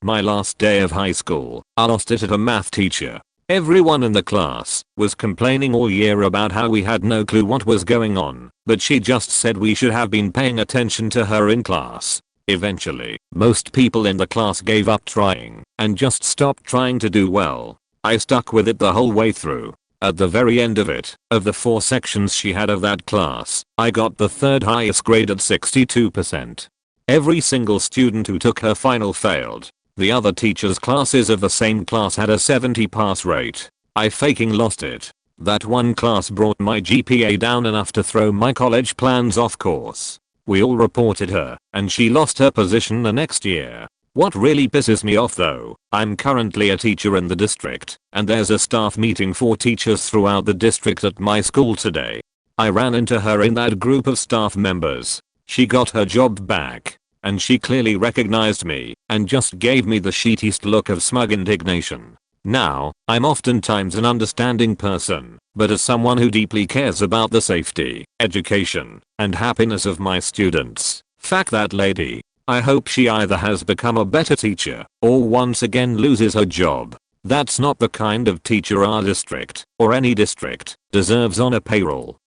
My last day of high school, I lost it at a math teacher. Everyone in the class was complaining all year about how we had no clue what was going on, but she just said we should have been paying attention to her in class. Eventually, most people in the class gave up trying and just stopped trying to do well. I stuck with it the whole way through. At the very end of it, of the 4 sections she had of that class, I got the 3rd highest grade at 62%. Every single student who took her final failed. The other teachers' classes of the same class had a 70 pass rate. I fucking lost it. That one class brought my GPA down enough to throw my college plans off course. We all reported her, and she lost her position the next year. What really pisses me off though, I'm currently a teacher in the district, and there's a staff meeting for teachers throughout the district at my school today. I ran into her in that group of staff members. She got her job back, and she clearly recognized me and just gave me the shittiest look of smug indignation. Now, I'm oftentimes an understanding person, but as someone who deeply cares about the safety, education, and happiness of my students, fuck that lady. I hope she either has become a better teacher or once again loses her job. That's not the kind of teacher our district, or any district, deserves on a payroll.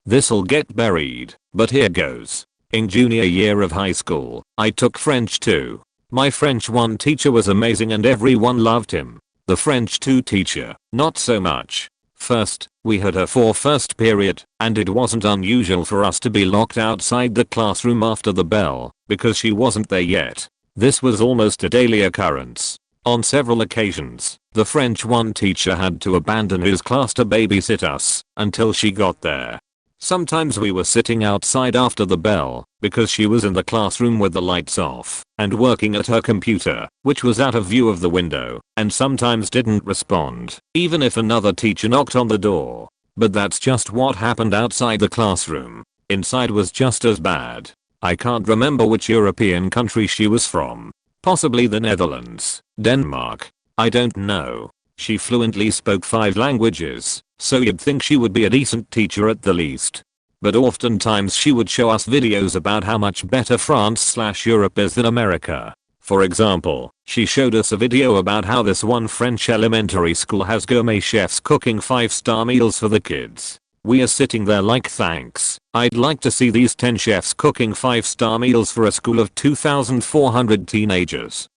This'll get buried, but here goes. In junior year of high school, I took French 2. My French 1 teacher was amazing and everyone loved him. The French 2 teacher, not so much. First, we had her for first period, and it wasn't unusual for us to be locked outside the classroom after the bell, because she wasn't there yet. This was almost a daily occurrence. On several occasions, the French 1 teacher had to abandon his class to babysit us until she got there. Sometimes we were sitting outside after the bell because she was in the classroom with the lights off and working at her computer, which was out of view of the window, and sometimes didn't respond, even if another teacher knocked on the door. But that's just what happened outside the classroom. Inside was just as bad. I can't remember which European country she was from. Possibly the Netherlands, Denmark. I don't know. She fluently spoke 5 languages, so you'd think she would be a decent teacher at the least. But oftentimes she would show us videos about how much better France/Europe is than America. For example, she showed us a video about how this one French elementary school has gourmet chefs cooking 5-star meals for the kids. We are sitting there like, thanks, I'd like to see these 10 chefs cooking 5-star meals for a school of 2,400 teenagers.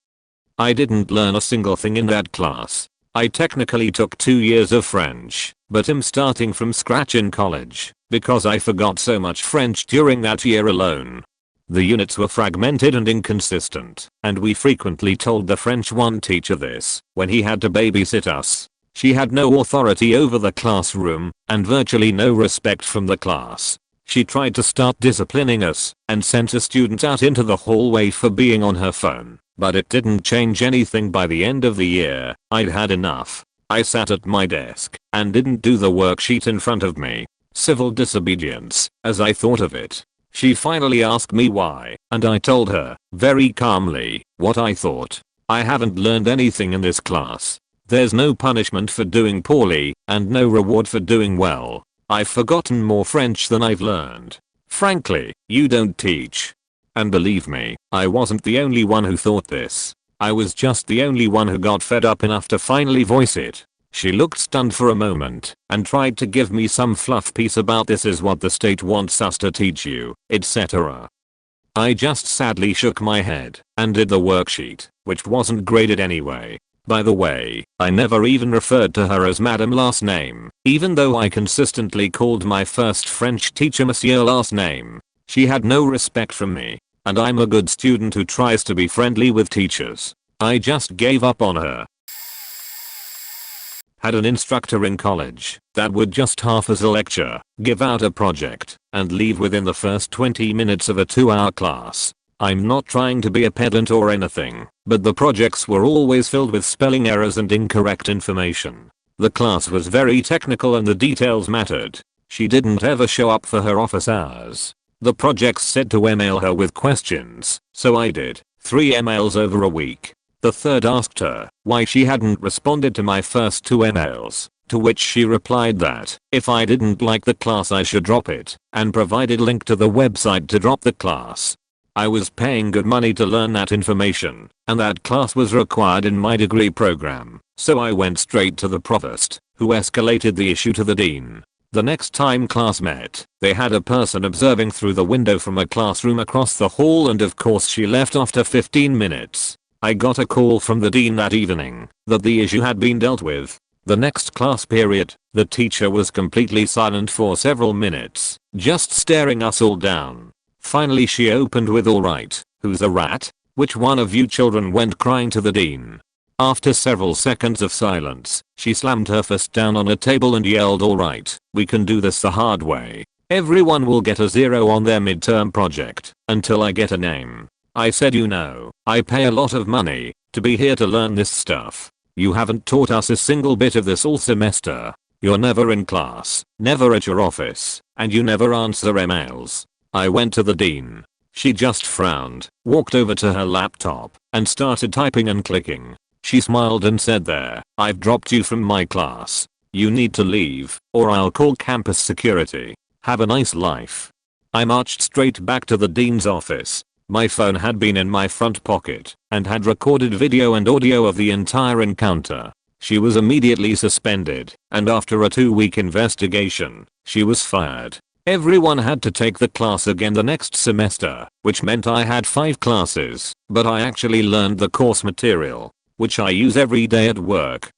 I didn't learn a single thing in that class. I technically took 2 years of French, but am starting from scratch in college because I forgot so much French during that year alone. The units were fragmented and inconsistent, and we frequently told the French 1 teacher this when he had to babysit us. She had no authority over the classroom and virtually no respect from the class. She tried to start disciplining us and sent a student out into the hallway for being on her phone. But it didn't change anything. By the end of the year, I'd had enough. I sat at my desk and didn't do the worksheet in front of me. Civil disobedience, as I thought of it. She finally asked me why, and I told her, very calmly, what I thought. I haven't learned anything in this class. There's no punishment for doing poorly, and no reward for doing well. I've forgotten more French than I've learned. Frankly, you don't teach. And believe me, I wasn't the only one who thought this. I was just the only one who got fed up enough to finally voice it. She looked stunned for a moment and tried to give me some fluff piece about this is what the state wants us to teach you, etc. I just sadly shook my head and did the worksheet, which wasn't graded anyway. By the way, I never even referred to her as Madam last name, even though I consistently called my first French teacher Monsieur last name. She had no respect from me, and I'm a good student who tries to be friendly with teachers. I just gave up on her. Had an instructor in college that would just half as a lecture, give out a project, and leave within the first 20 minutes of a 2-hour class. I'm not trying to be a pedant or anything, but the projects were always filled with spelling errors and incorrect information. The class was very technical and the details mattered. She didn't ever show up for her office hours. The projects said to email her with questions, so I did 3 emails over a week. The third asked her why she hadn't responded to my first 2 emails, to which she replied that if I didn't like the class I should drop it, and provided link to the website to drop the class. I was paying good money to learn that information, and that class was required in my degree program, so I went straight to the provost, who escalated the issue to the dean. The next time class met, they had a person observing through the window from a classroom across the hall, and of course she left after 15 minutes. I got a call from the dean that evening that the issue had been dealt with. The next class period, the teacher was completely silent for several minutes, just staring us all down. Finally she opened with "Alright, who's a rat? Which one of you children went crying to the dean?" After several seconds of silence, she slammed her fist down on a table and yelled, "Alright, we can do this the hard way. Everyone will get a 0 on their midterm project until I get a name." I said, "You know, I pay a lot of money to be here to learn this stuff. You haven't taught us a single bit of this all semester. You're never in class, never at your office, and you never answer emails." I went to the dean. She just frowned, walked over to her laptop, and started typing and clicking. She smiled and said, "There, I've dropped you from my class. You need to leave, or I'll call campus security. Have a nice life." I marched straight back to the dean's office. My phone had been in my front pocket and had recorded video and audio of the entire encounter. She was immediately suspended, and after a 2-week investigation, she was fired. Everyone had to take the class again the next semester, which meant I had 5 classes, but I actually learned the course material, which I use every day at work.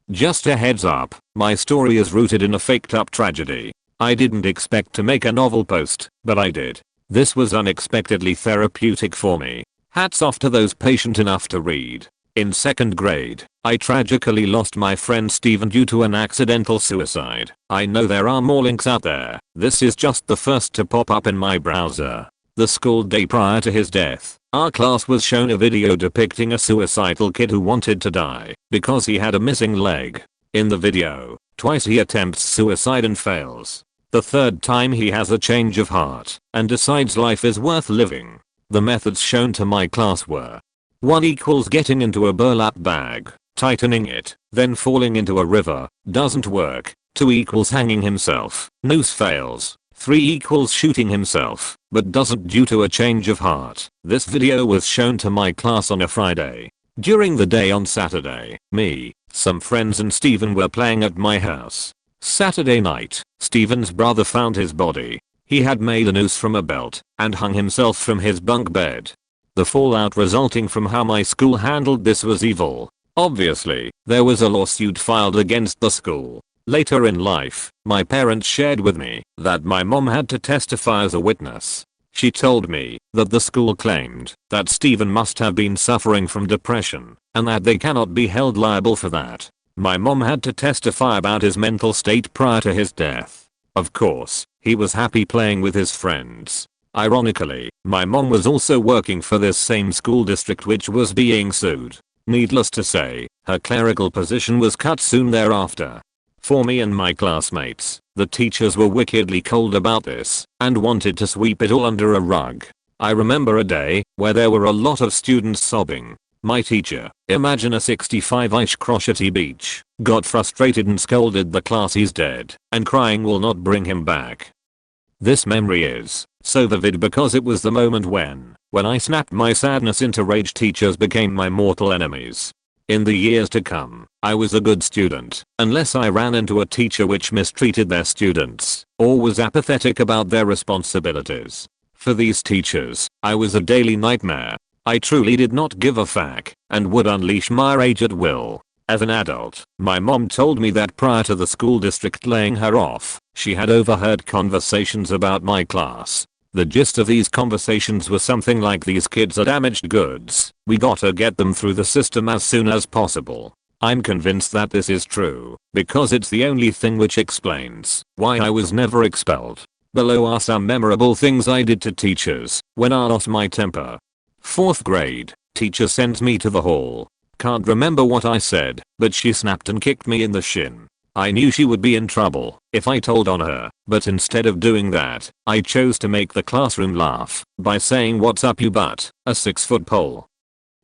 Just a heads up, my story is rooted in a faked up tragedy. I didn't expect to make a novel post, but I did. This was unexpectedly therapeutic for me. Hats off to those patient enough to read. In 2nd grade, I tragically lost my friend Steven due to an accidental suicide. I know there are more links out there. This is just the first to pop up in my browser. The school day prior to his death, our class was shown a video depicting a suicidal kid who wanted to die because he had a missing leg. In the video, twice he attempts suicide and fails. The 3rd time he has a change of heart and decides life is worth living. The methods shown to my class were 1 equals getting into a burlap bag, tightening it, then falling into a river, doesn't work. 2 equals hanging himself, noose fails. 3 equals shooting himself, but doesn't due to a change of heart. This video was shown to my class on a Friday. During the day on Saturday, me, some friends and Steven were playing at my house. Saturday night, Steven's brother found his body. He had made a noose from a belt and hung himself from his bunk bed. The fallout resulting from how my school handled this was evil. Obviously, there was a lawsuit filed against the school. Later in life, my parents shared with me that my mom had to testify as a witness. She told me that the school claimed that Steven must have been suffering from depression and that they cannot be held liable for that. My mom had to testify about his mental state prior to his death. Of course, he was happy playing with his friends. Ironically, my mom was also working for this same school district which was being sued. Needless to say, her clerical position was cut soon thereafter. For me and my classmates, the teachers were wickedly cold about this and wanted to sweep it all under a rug. I remember a day where there were a lot of students sobbing. My teacher, imagine a 65-inch crotchety beach, got frustrated and scolded the class he's dead and crying will not bring him back. This memory is so vivid because it was the moment when I snapped my sadness into rage. Teachers became my mortal enemies. In the years to come, I was a good student unless I ran into a teacher which mistreated their students or was apathetic about their responsibilities. For these teachers, I was a daily nightmare. I truly did not give a fuck and would unleash my rage at will. As an adult, my mom told me that prior to the school district laying her off, she had overheard conversations about my class. The gist of these conversations was something like, these kids are damaged goods, we gotta get them through the system as soon as possible. I'm convinced that this is true, because it's the only thing which explains why I was never expelled. Below are some memorable things I did to teachers when I lost my temper. 4th grade, teacher sends me to the hall. Can't remember what I said, but she snapped and kicked me in the shin. I knew she would be in trouble if I told on her, but instead of doing that, I chose to make the classroom laugh by saying, "What's up you butt?" a 6-foot pole.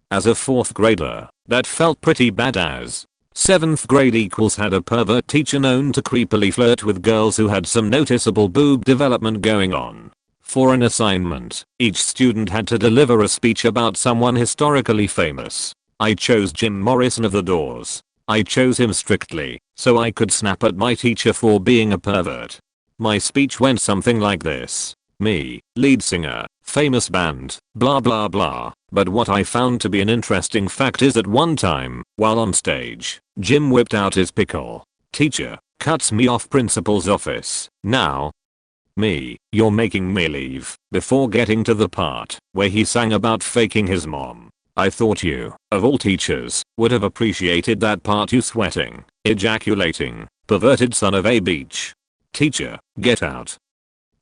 As a 4th grader, that felt pretty badass. 7th grade equals had a pervert teacher known to creepily flirt with girls who had some noticeable boob development going on. For an assignment, each student had to deliver a speech about someone historically famous. I chose Jim Morrison of The Doors. I chose him strictly so I could snap at my teacher for being a pervert. My speech went something like this. Me, lead singer, famous band, blah blah blah. But what I found to be an interesting fact is that one time, while on stage, Jim whipped out his pickle. Teacher, cuts me off principal's office. Now. Me, you're making me leave, before getting to the part where he sang about faking his mom. I thought you, of all teachers, would have appreciated that part, you sweating, ejaculating, perverted son of a beach. Teacher, get out.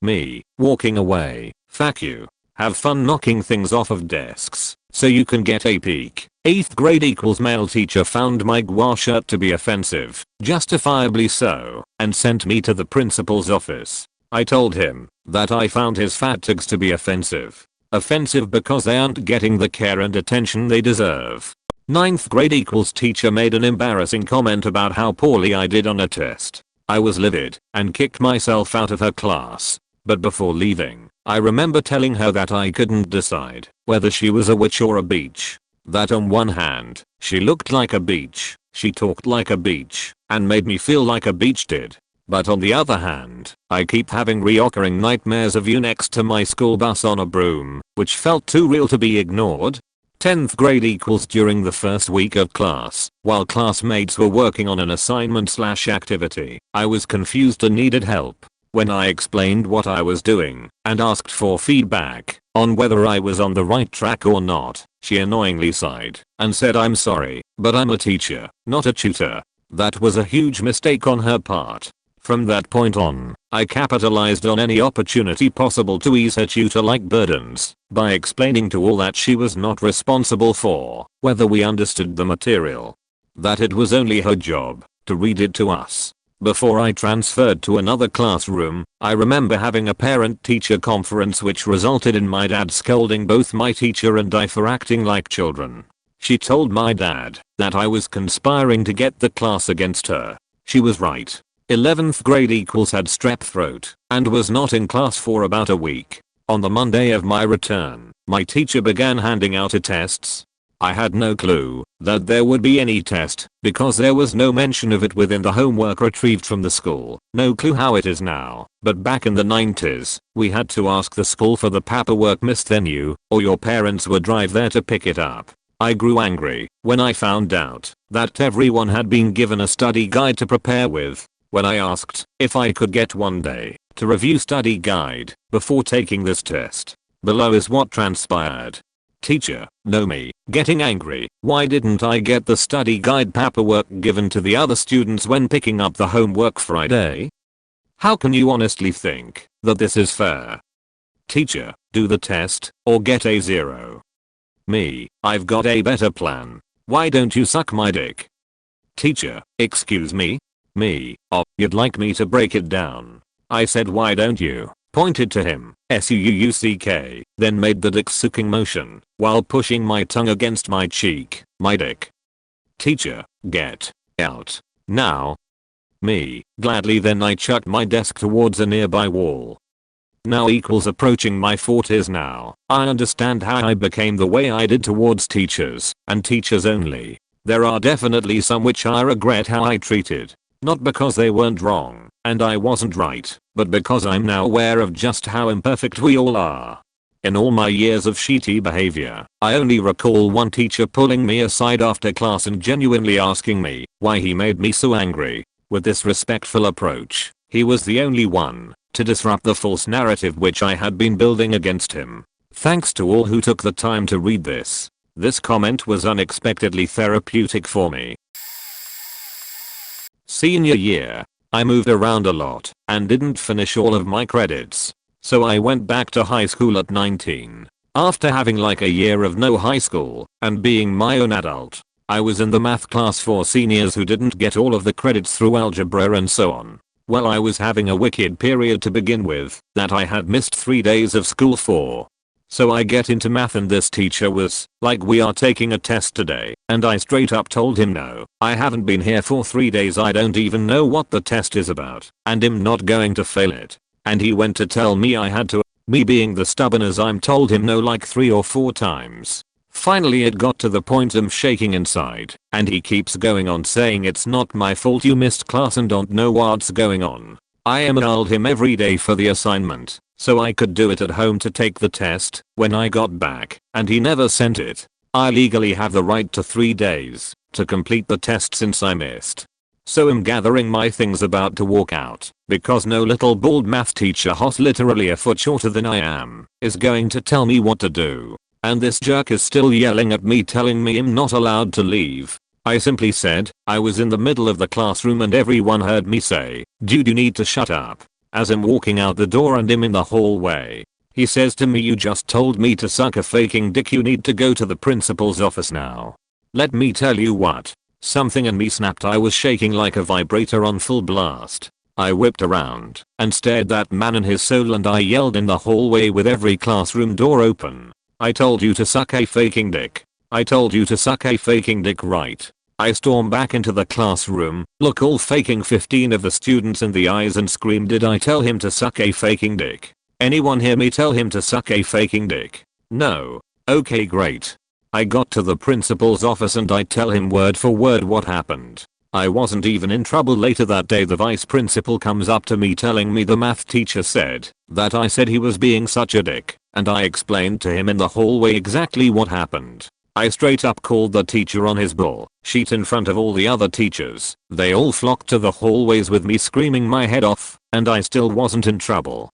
Me, walking away, fuck you. Have fun knocking things off of desks, so you can get a peek. 8th grade equals male teacher found my gua shirt to be offensive, justifiably so, and sent me to the principal's office. I told him that I found his fat tags to be offensive. Offensive because they aren't getting the care and attention they deserve. 9th grade equals teacher made an embarrassing comment about how poorly I did on a test. I was livid and kicked myself out of her class. But before leaving, I remember telling her that I couldn't decide whether she was a witch or a beach. That on one hand, she looked like a beach, she talked like a beach, and made me feel like a beach did. But on the other hand, I keep having reoccurring nightmares of you next to my school bus on a broom, which felt too real to be ignored. 10th grade equals during the first week of class, while classmates were working on an assignment/activity, I was confused and needed help. When I explained what I was doing and asked for feedback on whether I was on the right track or not, she annoyingly sighed and said, "I'm sorry, but I'm a teacher, not a tutor." That was a huge mistake on her part. From that point on, I capitalized on any opportunity possible to ease her tutor-like burdens by explaining to all that she was not responsible for whether we understood the material. That it was only her job to read it to us. Before I transferred to another classroom, I remember having a parent-teacher conference which resulted in my dad scolding both my teacher and I for acting like children. She told my dad that I was conspiring to get the class against her. She was right. 11th grade equals had strep throat and was not in class for about a week. On the Monday of my return, my teacher began handing out tests. I had no clue that there would be any test because there was no mention of it within the homework retrieved from the school. No clue how it is now, but back in the 90s, we had to ask the school for the paperwork missed then you or your parents would drive there to pick it up. I grew angry when I found out that everyone had been given a study guide to prepare with. When I asked if I could get one day to review study guide before taking this test, below is what transpired. Teacher, know me, getting angry, why didn't I get the study guide paperwork given to the other students when picking up the homework Friday? How can you honestly think that this is fair? Teacher, do the test or get a 0. Me, I've got a better plan. Why don't you suck my dick? Teacher, excuse me? Me, oh, you'd like me to break it down. I said why don't you? Pointed to him, suck, then made the dick sucking motion while pushing my tongue against my cheek, my dick. Teacher, get out now. Me, gladly, then I chucked my desk towards a nearby wall. Now equals approaching my 40s now. I understand how I became the way I did towards teachers and teachers only. There are definitely some which I regret how I treated. Not because they weren't wrong and I wasn't right, but because I'm now aware of just how imperfect we all are. In all my years of shitty behavior, I only recall one teacher pulling me aside after class and genuinely asking me why he made me so angry. With this respectful approach, he was the only one to disrupt the false narrative which I had been building against him. Thanks to all who took the time to read this. This comment was unexpectedly therapeutic for me. Senior year, I moved around a lot and didn't finish all of my credits. So I went back to high school at 19. After having like a year of no high school and being my own adult, I was in the math class for seniors who didn't get all of the credits through algebra and so on. Well, I was having a wicked period to begin with that I had missed 3 days of school for. So I get into math and this teacher was like, we are taking a test today, and I straight up told him no, I haven't been here for 3 days, I don't even know what the test is about, and I'm not going to fail it. And he went to tell me I had to, me being the stubborn as I'm told him no like 3 or 4 times. Finally it got to the point I'm shaking inside, and he keeps going on saying it's not my fault you missed class and don't know what's going on. I emailed him every day for the assignment, so I could do it at home to take the test when I got back, and he never sent it. I legally have the right to 3 days to complete the test since I missed. So I'm gathering my things about to walk out, because no little bald math teacher hot literally a foot shorter than I am is going to tell me what to do. And this jerk is still yelling at me telling me I'm not allowed to leave. I simply said I was in the middle of the classroom and everyone heard me say, "Dude, you need to shut up." As I'm walking out the door and I'm in the hallway, he says to me, "You just told me to suck a faking dick, you need to go to the principal's office now." Let me tell you what, something in me snapped. I was shaking like a vibrator on full blast. I whipped around and stared that man in his soul and I yelled in the hallway with every classroom door open, "I told you to suck a faking dick. I told you to suck a faking dick, right?" I stormed back into the classroom, look all faking 15 of the students in the eyes and screamed, "Did I tell him to suck a faking dick? Anyone hear me tell him to suck a faking dick? No. Okay, great." I got to the principal's office and I tell him word for word what happened. I wasn't even in trouble. Later that day the vice principal comes up to me telling me the math teacher said that I said he was being such a dick, and I explained to him in the hallway exactly what happened. I straight up called the teacher on his bull sheet in front of all the other teachers. They all flocked to the hallways with me screaming my head off, and I still wasn't in trouble.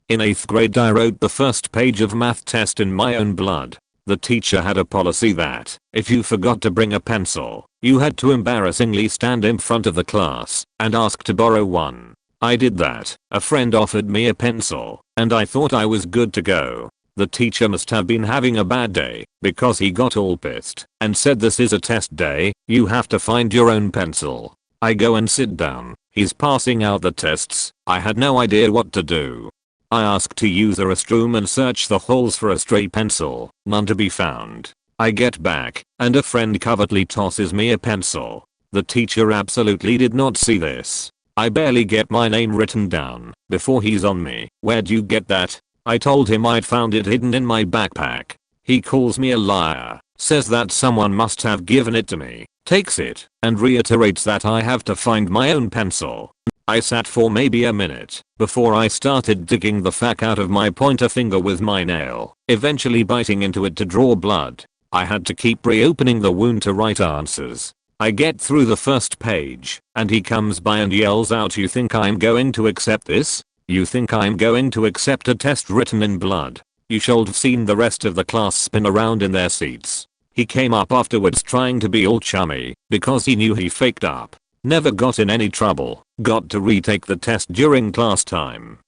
In 8th grade I wrote the first page of math test in my own blood. The teacher had a policy that if you forgot to bring a pencil, you had to embarrassingly stand in front of the class and ask to borrow one. I did that. A friend offered me a pencil, and I thought I was good to go. The teacher must have been having a bad day because he got all pissed and said, "This is a test day, you have to find your own pencil." I go and sit down. He's passing out the tests. I had no idea what to do. I ask to use the restroom and search the halls for a stray pencil. None to be found. I get back, and a friend covertly tosses me a pencil. The teacher absolutely did not see this. I barely get my name written down before he's on me. "Where'd you get that?" I told him I'd found it hidden in my backpack. He calls me a liar, says that someone must have given it to me, takes it, and reiterates that I have to find my own pencil. I sat for maybe a minute before I started digging the fuck out of my pointer finger with my nail, eventually biting into it to draw blood. I had to keep reopening the wound to write answers. I get through the first page, and he comes by and yells out, "You think I'm going to accept this? You think I'm going to accept a test written in blood? You should have seen the rest of the class spin around in their seats." He came up afterwards trying to be all chummy because he knew he faked up. Never got in any trouble. Got to retake the test during class time.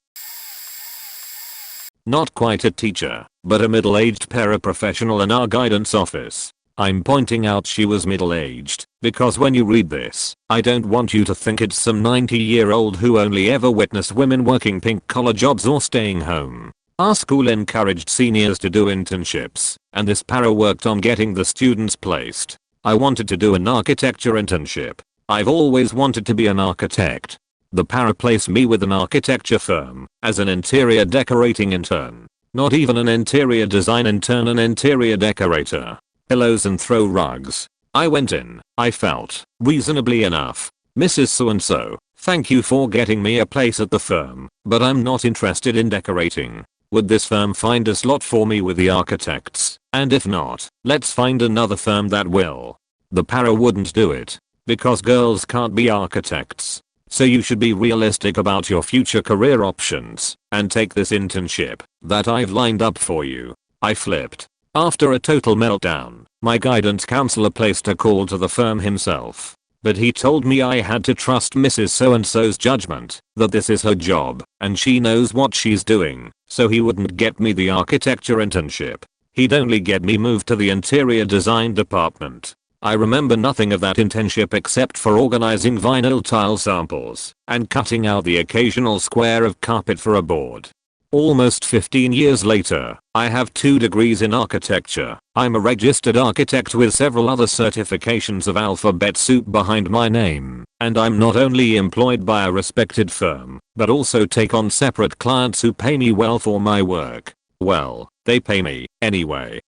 Not quite a teacher, but a middle-aged paraprofessional in our guidance office. I'm pointing out she was middle-aged because when you read this, I don't want you to think it's some 90-year-old who only ever witnessed women working pink-collar jobs or staying home. Our school encouraged seniors to do internships, and this para worked on getting the students placed. I wanted to do an architecture internship. I've always wanted to be an architect. The para placed me with an architecture firm as an interior decorating intern. Not even an interior design intern, an interior decorator. Pillows and throw rugs. I went in. I felt reasonably enough. "Mrs. So-and-so, thank you for getting me a place at the firm, but I'm not interested in decorating. Would this firm find a slot for me with the architects? And if not, let's find another firm that will." The para wouldn't do it because girls can't be architects. So you should be realistic about your future career options and take this internship that I've lined up for you. I flipped. After a total meltdown, my guidance counselor placed a call to the firm himself. But he told me I had to trust Mrs. So-and-so's judgment, that this is her job, and she knows what she's doing, so he wouldn't get me the architecture internship. He'd only get me moved to the interior design department. I remember nothing of that internship except for organizing vinyl tile samples and cutting out the occasional square of carpet for a board. Almost 15 years later, I have 2 degrees in architecture. I'm a registered architect with several other certifications of alphabet soup behind my name, and I'm not only employed by a respected firm, but also take on separate clients who pay me well for my work. Well, they pay me, anyway.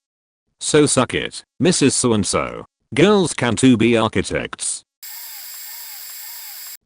So suck it, Mrs. So-and-so. Girls can too be architects.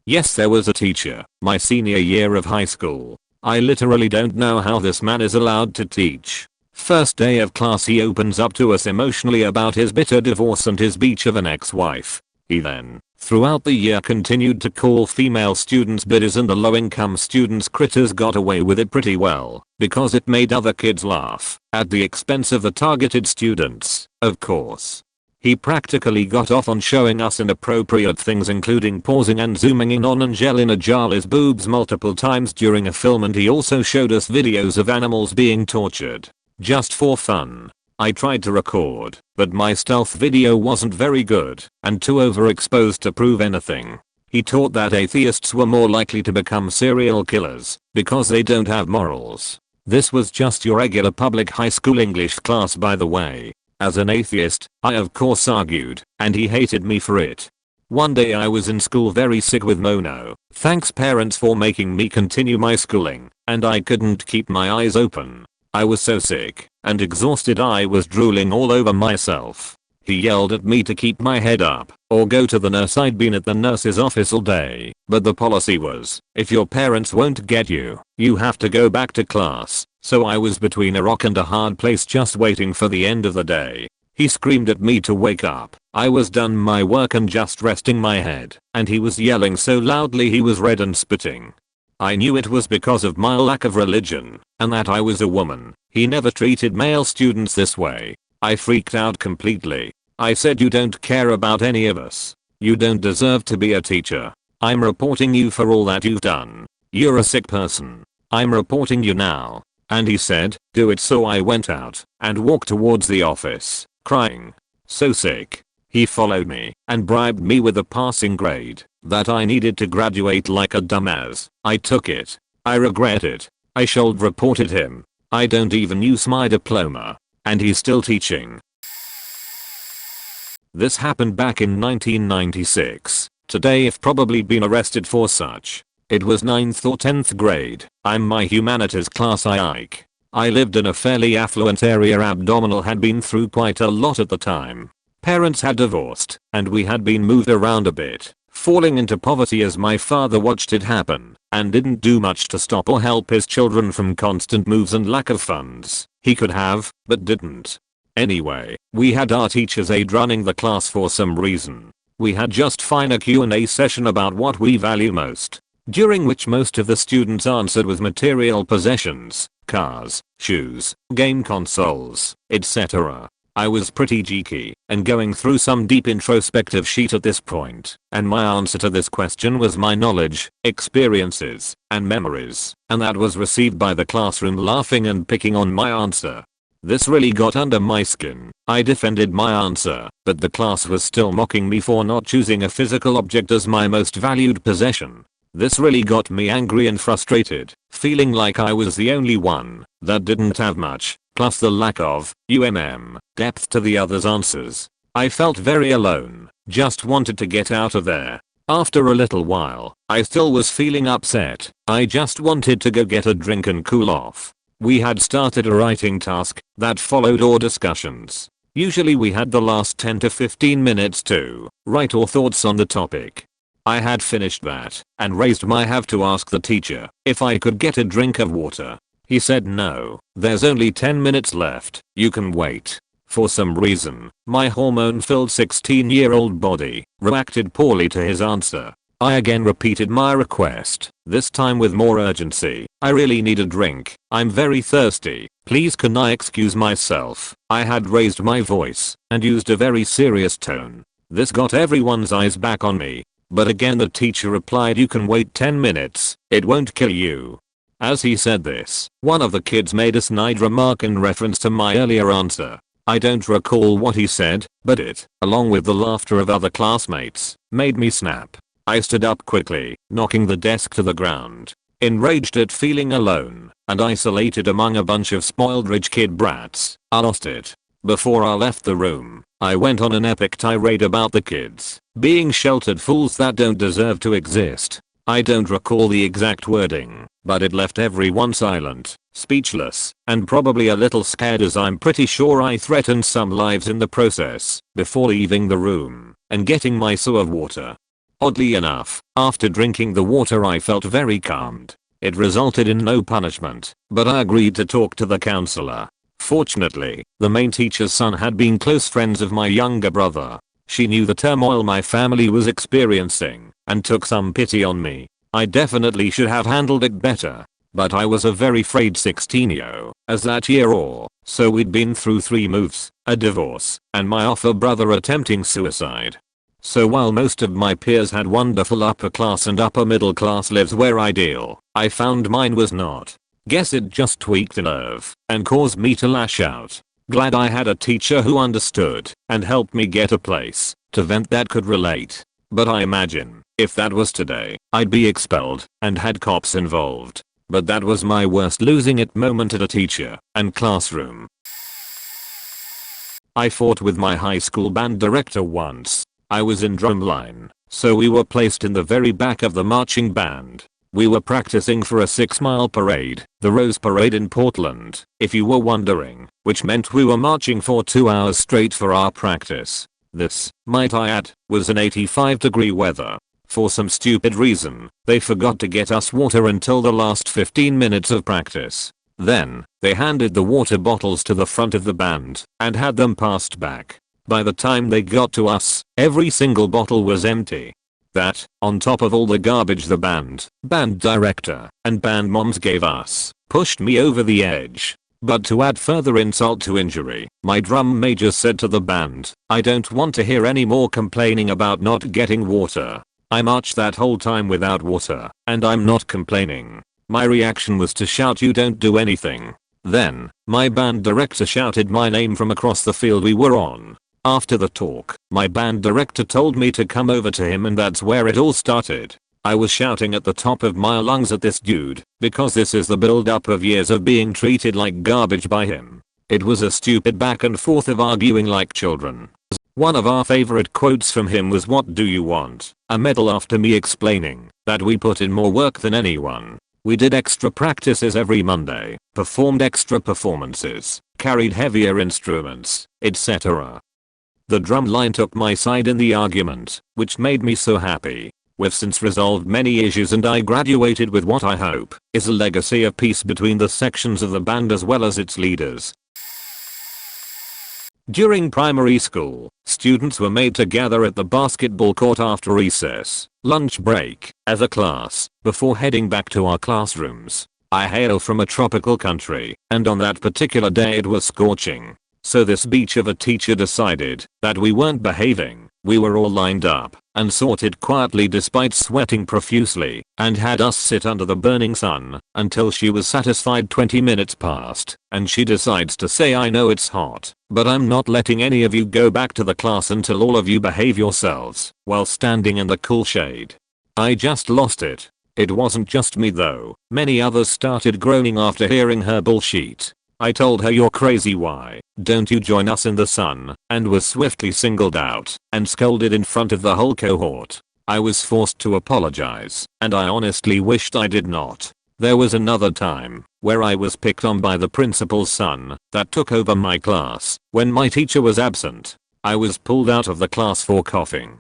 Yes, there was a teacher, my senior year of high school. I literally don't know how this man is allowed to teach. First day of class he opens up to us emotionally about his bitter divorce and his beach of an ex-wife. He then, throughout the year, continued to call female students bidders and the low-income students critters. Got away with it pretty well because it made other kids laugh at the expense of the targeted students, of course. He practically got off on showing us inappropriate things, including pausing and zooming in on Angelina Jolie's boobs multiple times during a film, and he also showed us videos of animals being tortured. Just for fun. I tried to record, but my stealth video wasn't very good and too overexposed to prove anything. He taught that atheists were more likely to become serial killers because they don't have morals. This was just your regular public high school English class, by the way. As an atheist, I of course argued, and he hated me for it. One day I was in school very sick with mono. Thanks parents for making me continue my schooling, and I couldn't keep my eyes open. I was so sick and exhausted I was drooling all over myself. He yelled at me to keep my head up or go to the nurse. I'd been at the nurse's office all day, but the policy was, if your parents won't get you, you have to go back to class. So I was between a rock and a hard place, just waiting for the end of the day. He screamed at me to wake up. I was done my work and just resting my head, and he was yelling so loudly he was red and spitting. I knew it was because of my lack of religion, and that I was a woman. He never treated male students this way. I freaked out completely. I said, you don't care about any of us. You don't deserve to be a teacher. I'm reporting you for all that you've done. You're a sick person. I'm reporting you now. And he said, do it. So I went out and walked towards the office, crying. So sick. He followed me and bribed me with a passing grade that I needed to graduate like a dumbass. I took it. I regret it. I should reported him. I don't even use my diploma. And he's still teaching. This happened back in 1996. Today I've probably been arrested for such. It was 9th or 10th grade. I'm my humanities class Ike. I lived in a fairly affluent area. Abdominal had been through quite a lot at the time. Parents had divorced, and we had been moved around a bit, falling into poverty as my father watched it happen, and didn't do much to stop or help his children from constant moves and lack of funds. He could have, but didn't. Anyway, we had our teacher's aide running the class for some reason. We had just fine a Q&A session about what we value most, during which most of the students answered with material possessions, cars, shoes, game consoles, etc. I was pretty geeky and going through some deep introspective sheet at this point, and my answer to this question was my knowledge, experiences, and memories, and that was received by the classroom laughing and picking on my answer. This really got under my skin. I defended my answer, but the class was still mocking me for not choosing a physical object as my most valued possession. This really got me angry and frustrated, feeling like I was the only one that didn't have much, plus the lack of depth to the others' answers. I felt very alone, just wanted to get out of there. After a little while, I still was feeling upset. I just wanted to go get a drink and cool off. We had started a writing task that followed our discussions. Usually we had the last 10 to 15 minutes to write our thoughts on the topic. I had finished that and raised my hand to ask the teacher if I could get a drink of water. He said no, there's only 10 minutes left, you can wait. For some reason, my hormone-filled 16-year-old body reacted poorly to his answer. I again repeated my request, this time with more urgency. I really need a drink. I'm very thirsty. Please can I excuse myself? I had raised my voice and used a very serious tone. This got everyone's eyes back on me. But again the teacher replied, you can wait 10 minutes. It won't kill you. As he said this, one of the kids made a snide remark in reference to my earlier answer. I don't recall what he said, but it, along with the laughter of other classmates, made me snap. I stood up quickly, knocking the desk to the ground. Enraged at feeling alone and isolated among a bunch of spoiled rich kid brats, I lost it. Before I left the room, I went on an epic tirade about the kids being sheltered fools that don't deserve to exist. I don't recall the exact wording, but it left everyone silent, speechless, and probably a little scared, as I'm pretty sure I threatened some lives in the process before leaving the room and getting my sew of water. Oddly enough, after drinking the water I felt very calmed. It resulted in no punishment, but I agreed to talk to the counselor. Fortunately, the main teacher's son had been close friends of my younger brother. She knew the turmoil my family was experiencing and took some pity on me. I definitely should have handled it better, but I was a very frayed 16-year-old as that year or so we'd been through 3 moves, a divorce, and my offer brother attempting suicide. So while most of my peers had wonderful upper class and upper middle class lives where I deal, I found mine was not. Guess it just tweaked a nerve and caused me to lash out. Glad I had a teacher who understood and helped me get a place to vent that could relate. But I imagine, if that was today, I'd be expelled and had cops involved. But that was my worst losing it moment at a teacher and classroom. I fought with my high school band director once. I was in drumline, so we were placed in the very back of the marching band. We were practicing for a 6-mile parade, the Rose Parade in Portland, if you were wondering, which meant we were marching for 2 hours straight for our practice. This, might I add, was an 85-degree weather. For some stupid reason, they forgot to get us water until the last 15 minutes of practice. Then, they handed the water bottles to the front of the band and had them passed back. By the time they got to us, every single bottle was empty. That, on top of all the garbage the band director, and band moms gave us, pushed me over the edge. But to add further insult to injury, my drum major said to the band, "I don't want to hear any more complaining about not getting water. I marched that whole time without water, and I'm not complaining." My reaction was to shout, "You don't do anything." Then, my band director shouted my name from across the field we were on. After the talk, my band director told me to come over to him, and that's where it all started. I was shouting at the top of my lungs at this dude, because this is the build-up of years of being treated like garbage by him. It was a stupid back and forth of arguing like children. One of our favorite quotes from him was, "What do you want? A medal?" after me explaining that we put in more work than anyone. We did extra practices every Monday, performed extra performances, carried heavier instruments, etc. The drum line took my side in the argument, which made me so happy. We've since resolved many issues and I graduated with what I hope is a legacy of peace between the sections of the band as well as its leaders. During primary school, students were made to gather at the basketball court after recess, lunch break, as a class, before heading back to our classrooms. I hail from a tropical country, and on that particular day it was scorching. So this beach of a teacher decided that we weren't behaving. We were all lined up and sorted quietly despite sweating profusely, and had us sit under the burning sun until she was satisfied. 20 minutes passed, and she decides to say, "I know it's hot, but I'm not letting any of you go back to the class until all of you behave yourselves," while standing in the cool shade. I just lost it. It wasn't just me though. Many others started groaning after hearing her bullshit. I told her, "You're crazy, why don't you join us in the sun?" and was swiftly singled out and scolded in front of the whole cohort. I was forced to apologize, and I honestly wished I did not. There was another time where I was picked on by the principal's son that took over my class when my teacher was absent. I was pulled out of the class for coughing.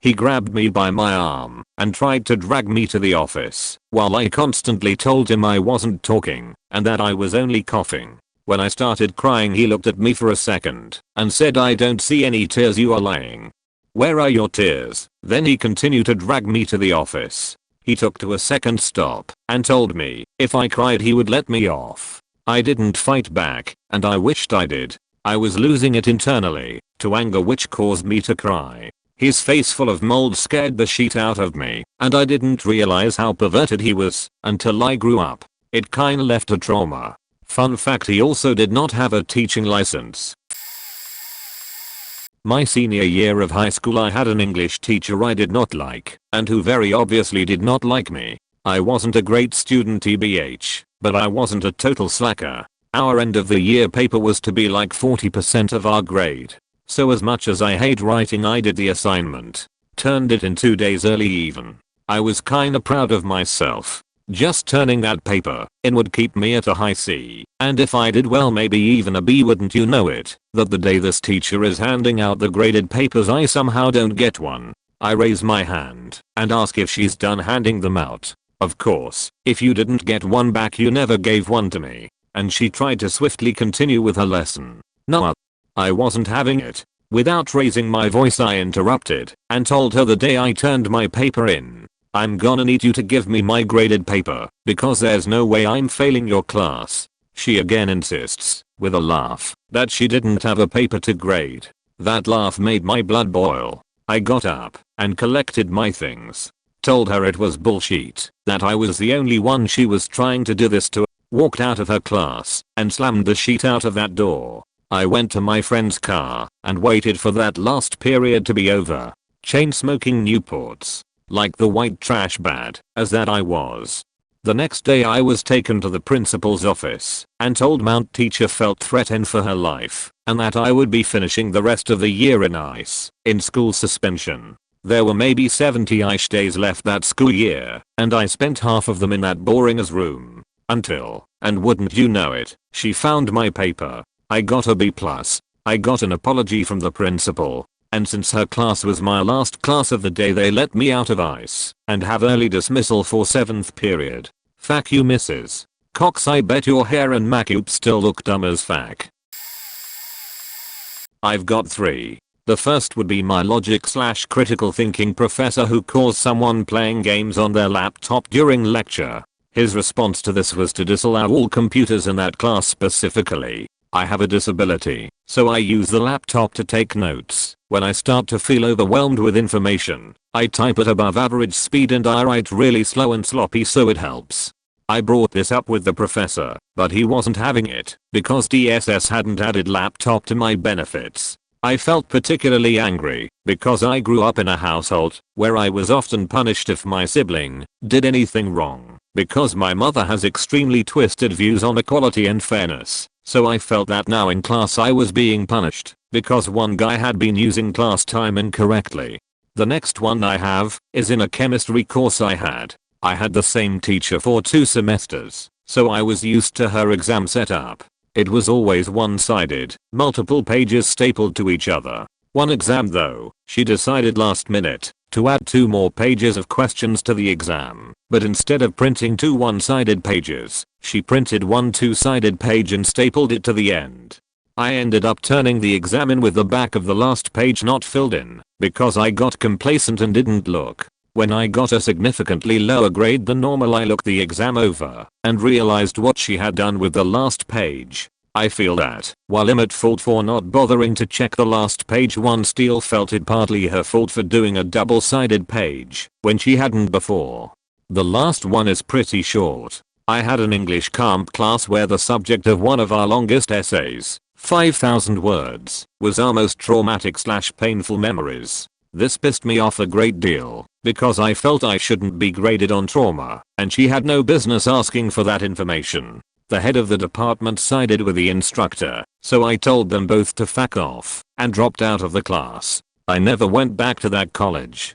He grabbed me by my arm and tried to drag me to the office while I constantly told him I wasn't talking and that I was only coughing. When I started crying, he looked at me for a second and said, "I don't see any tears, you are lying. Where are your tears?" Then he continued to drag me to the office. He took to a second stop and told me if I cried he would let me off. I didn't fight back, and I wished I did. I was losing it internally to anger, which caused me to cry. His face full of mold scared the shit out of me, and I didn't realize how perverted he was until I grew up. It kinda left a trauma. Fun fact, he also did not have a teaching license. My senior year of high school, I had an English teacher I did not like, and who very obviously did not like me. I wasn't a great student tbh, but I wasn't a total slacker. Our end of the year paper was to be like 40% of our grade. So as much as I hate writing, I did the assignment. Turned it in 2 days early even. I was kinda proud of myself. Just turning that paper in would keep me at a high C, and if I did well, maybe even a B. Wouldn't you know it, that the day this teacher is handing out the graded papers, I somehow don't get one. I raise my hand and ask if she's done handing them out. Of course, if you didn't get one back, you never gave one to me. And she tried to swiftly continue with her lesson. No, I wasn't having it. Without raising my voice, I interrupted and told her the day I turned my paper in, "I'm gonna need you to give me my graded paper, because there's no way I'm failing your class." She again insists, with a laugh, that she didn't have a paper to grade. That laugh made my blood boil. I got up and collected my things. Told her it was bullshit, that I was the only one she was trying to do this to. Walked out of her class and slammed the shit out of that door. I went to my friend's car and waited for that last period to be over. Chain smoking Newports. Like the white trash bad as that I was. The next day I was taken to the principal's office and told Mount teacher felt threatened for her life and that I would be finishing the rest of the year in ICE, in school suspension. There were maybe 70-ish days left that school year, and I spent half of them in that boring as room. Until, and wouldn't you know it, she found my paper. I got a B+. I got an apology from the principal. And since her class was my last class of the day, they let me out of ice and have early dismissal for 7th period. Fuck you, Mrs. Cox, I bet your hair and makeup still look dumb as fuck. I've got 3. The first would be my logic/critical thinking professor who caused someone playing games on their laptop during lecture. His response to this was to disallow all computers in that class specifically. I have a disability, so I use the laptop to take notes. When I start to feel overwhelmed with information, I type at above average speed and I write really slow and sloppy, so it helps. I brought this up with the professor, but he wasn't having it because DSS hadn't added laptop to my benefits. I felt particularly angry because I grew up in a household where I was often punished if my sibling did anything wrong, because my mother has extremely twisted views on equality and fairness. So I felt that now in class I was being punished because one guy had been using class time incorrectly. The next one I have is in a chemistry course I had. I had the same teacher for 2 semesters, so I was used to her exam setup. It was always one-sided, multiple pages stapled to each other. One exam though, she decided last minute to add 2 more pages of questions to the exam, but instead of printing 2 one-sided pages, she printed 1 two-sided page and stapled it to the end. I ended up turning the exam in with the back of the last page not filled in because I got complacent and didn't look. When I got a significantly lower grade than normal, I looked the exam over and realized what she had done with the last page. I feel that, while I'm at fault for not bothering to check the last page, one still felt it partly her fault for doing a double-sided page when she hadn't before. The last one is pretty short. I had an English comp class where the subject of one of our longest essays, 5,000 words, was our most traumatic/painful memories. This pissed me off a great deal because I felt I shouldn't be graded on trauma, and she had no business asking for that information. The head of the department sided with the instructor, so I told them both to fuck off and dropped out of the class. I never went back to that college.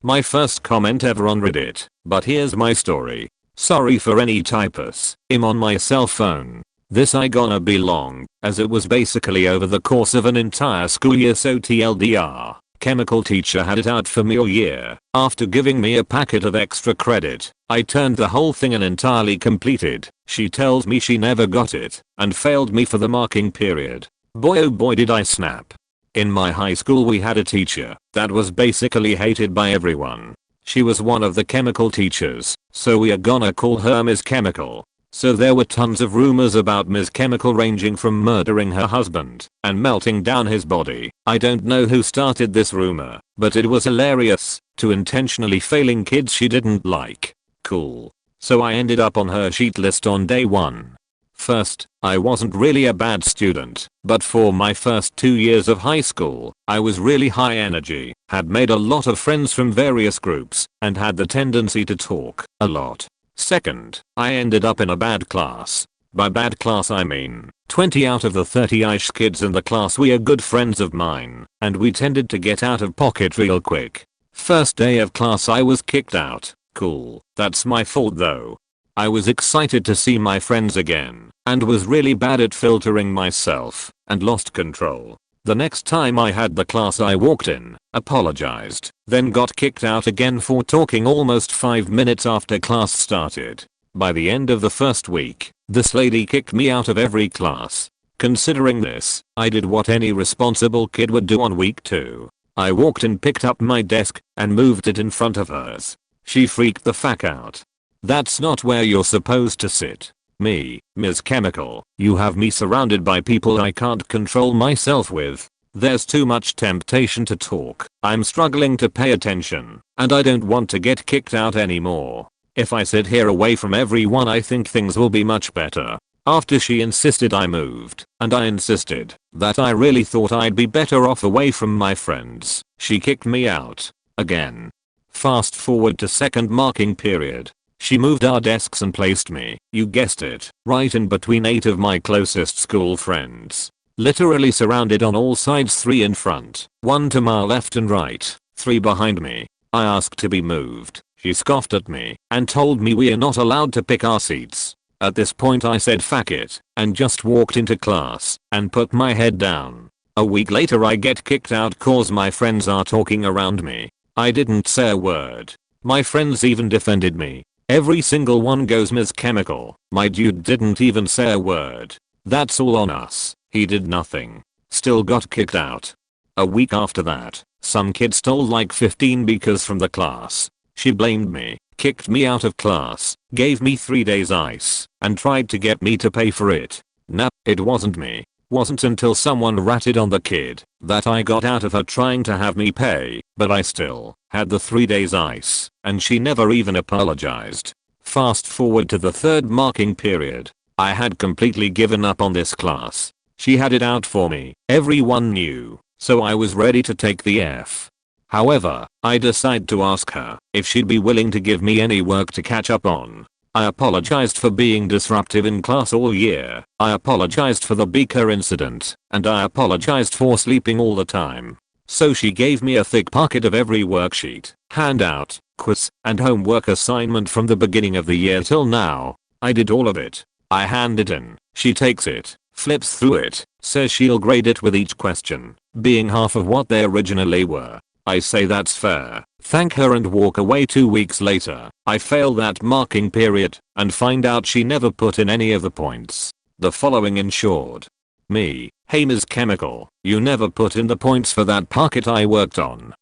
My first comment ever on Reddit, but here's my story. Sorry for any typos. I'm on my cell phone. This I gonna be long, as it was basically over the course of an entire school year, so TLDR. Chemical teacher had it out for me all year. After giving me a packet of extra credit, I turned the whole thing in entirely completed. She tells me she never got it and failed me for the marking period. Boy oh boy did I snap. In my high school we had a teacher that was basically hated by everyone. She was one of the chemical teachers, so we are gonna call her Ms. Chemical. So there were tons of rumors about Ms. Chemical, ranging from murdering her husband and melting down his body. I don't know who started this rumor, but it was hilarious, to intentionally failing kids she didn't like. Cool. So I ended up on her sheet list on day 1. First, I wasn't really a bad student, but for my first 2 years of high school, I was really high energy, had made a lot of friends from various groups, and had the tendency to talk a lot. Second, I ended up in a bad class. By bad class I mean 20 out of the 30-ish kids in the class were good friends of mine, and we tended to get out of pocket real quick. First day of class I was kicked out. Cool. That's my fault though. I was excited to see my friends again, and was really bad at filtering myself, and lost control. The next time I had the class I walked in, apologized, then got kicked out again for talking almost 5 minutes after class started. By the end of the first week, this lady kicked me out of every class. Considering this, I did what any responsible kid would do on week 2. I walked in, picked up my desk, and moved it in front of hers. She freaked the fuck out. That's not where you're supposed to sit. Me, Ms. Chemical, you have me surrounded by people I can't control myself with. There's too much temptation to talk. I'm struggling to pay attention, and I don't want to get kicked out anymore. If I sit here away from everyone, I think things will be much better. After she insisted, I moved, and I insisted that I really thought I'd be better off away from my friends. She kicked me out. Again. Fast forward to second marking period. She moved our desks and placed me, you guessed it, right in between 8 of my closest school friends. Literally surrounded on all sides, 3 in front, 1 to my left and right, 3 behind me. I asked to be moved. She scoffed at me and told me we are not allowed to pick our seats. At this point I said fuck it and just walked into class and put my head down. A week later I get kicked out cause my friends are talking around me. I didn't say a word. My friends even defended me. Every single one goes Ms. Chemical. My dude didn't even say a word. That's all on us. He did nothing. Still got kicked out. A week after that, some kid stole like 15 because from the class. She blamed me, kicked me out of class, gave me 3 days ice, and tried to get me to pay for it. Nah, it wasn't me. Wasn't until someone ratted on the kid that I got out of her trying to have me pay, but I still had the 3 days ice, and she never even apologized. Fast forward to the 3rd marking period. I had completely given up on this class. She had it out for me, everyone knew, so I was ready to take the F. However, I decided to ask her if she'd be willing to give me any work to catch up on. I apologized for being disruptive in class all year. I apologized for the beaker incident, and I apologized for sleeping all the time. So she gave me a thick packet of every worksheet, handout, quiz, and homework assignment from the beginning of the year till now. I did all of it. I hand it in. She takes it, flips through it, says she'll grade it with each question being half of what they originally were. I say that's fair, thank her and walk away. 2 weeks later, I fail that marking period and find out she never put in any of the points. The following ensured. Me, hey Ms. Chemical, you never put in the points for that packet I worked on.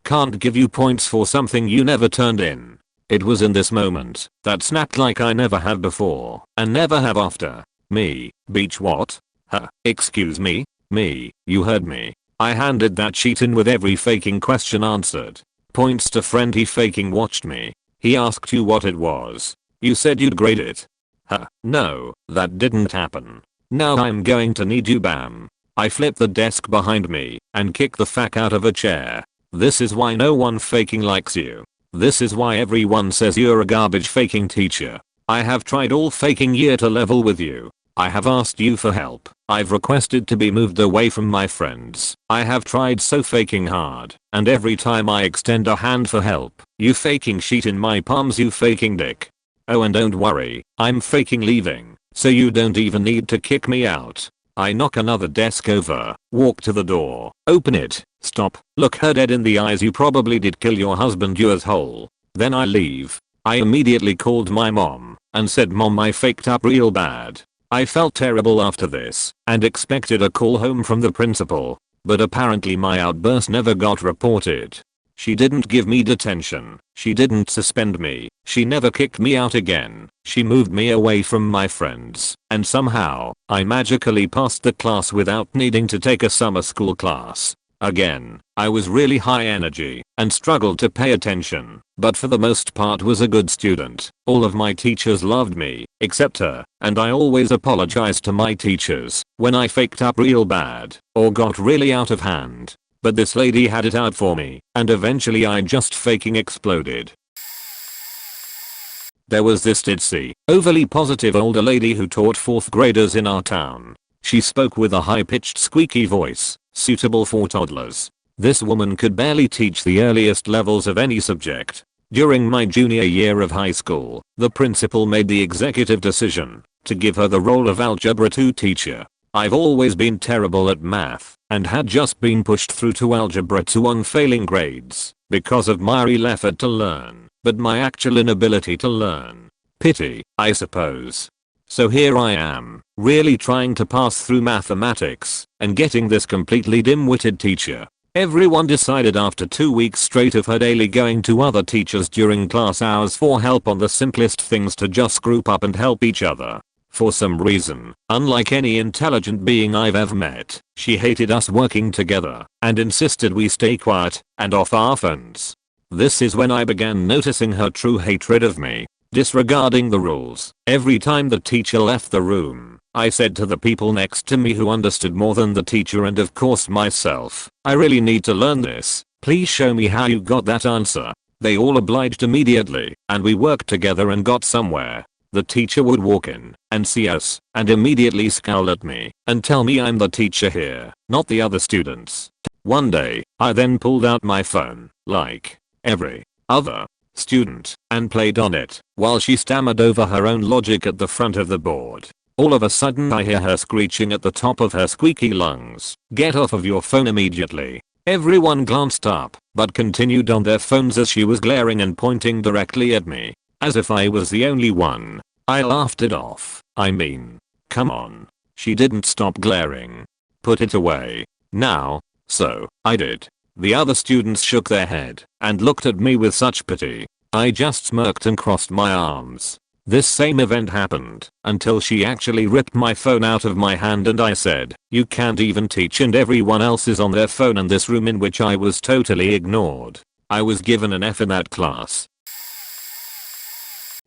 Can't give you points for something you never turned in. It was in this moment that snapped like I never have before and never have after. Me, beach what? Excuse me? Me, you heard me. I handed that sheet in with every faking question answered. Points to friend, he faking watched me. He asked you what it was. You said you'd grade it. No, that didn't happen. Now I'm going to need you, bam. I flip the desk behind me and kick the fuck out of a chair. This is why no one faking likes you. This is why everyone says you're a garbage faking teacher. I have tried all faking year to level with you. I have asked you for help. I've requested to be moved away from my friends. I have tried so faking hard, and every time I extend a hand for help, you faking sheet in my palms, you faking dick. Oh, and don't worry, I'm faking leaving, so you don't even need to kick me out. I knock another desk over, walk to the door, open it, stop, look her dead in the eyes. You probably did kill your husband, you asshole. Then I leave. I immediately called my mom and said, Mom, I faked up real bad. I felt terrible after this and expected a call home from the principal, but apparently my outburst never got reported. She didn't give me detention. She didn't suspend me. She never kicked me out again. She moved me away from my friends, and somehow I magically passed the class without needing to take a summer school class. Again, I was really high energy and struggled to pay attention, but for the most part was a good student. All of my teachers loved me, except her, and I always apologized to my teachers when I faked up real bad or got really out of hand. But this lady had it out for me, and eventually I just faking exploded. There was this ditzy, overly positive older lady who taught 4th graders in our town. She spoke with a high-pitched squeaky voice, suitable for toddlers. This woman could barely teach the earliest levels of any subject. During my junior year of high school, the principal made the executive decision to give her the role of Algebra 2 teacher. I've always been terrible at math and had just been pushed through to Algebra 2 on failing grades because of my real effort to learn, but my actual inability to learn. Pity, I suppose. So here I am, really trying to pass through mathematics and getting this completely dim-witted teacher. Everyone decided after 2 weeks straight of her daily going to other teachers during class hours for help on the simplest things to just group up and help each other. For some reason, unlike any intelligent being I've ever met, she hated us working together and insisted we stay quiet and off our phones. This is when I began noticing her true hatred of me. Disregarding the rules, every time the teacher left the room, I said to the people next to me who understood more than the teacher and of course myself, I really need to learn this. Please show me how you got that answer. They all obliged immediately, and we worked together and got somewhere. the teacher would walk in and see us and immediately scowl at me and tell me I'm the teacher here, not the other students. One day, I then pulled out my phone, like every other student, and played on it while she stammered over her own logic at the front of the board. All of a sudden I hear her screeching at the top of her squeaky lungs, "Get off of your phone immediately." Everyone glanced up, but continued on their phones as she was glaring and pointing directly at me, as if I was the only one. I laughed it off. I mean, come on. She didn't stop glaring. Put it away. Now. So, I did. The other students shook their head and looked at me with such pity. I just smirked and crossed my arms. This same event happened until she actually ripped my phone out of my hand and I said, "You can't even teach," and everyone else is on their phone in this room, in which I was totally ignored. I was given an F in that class.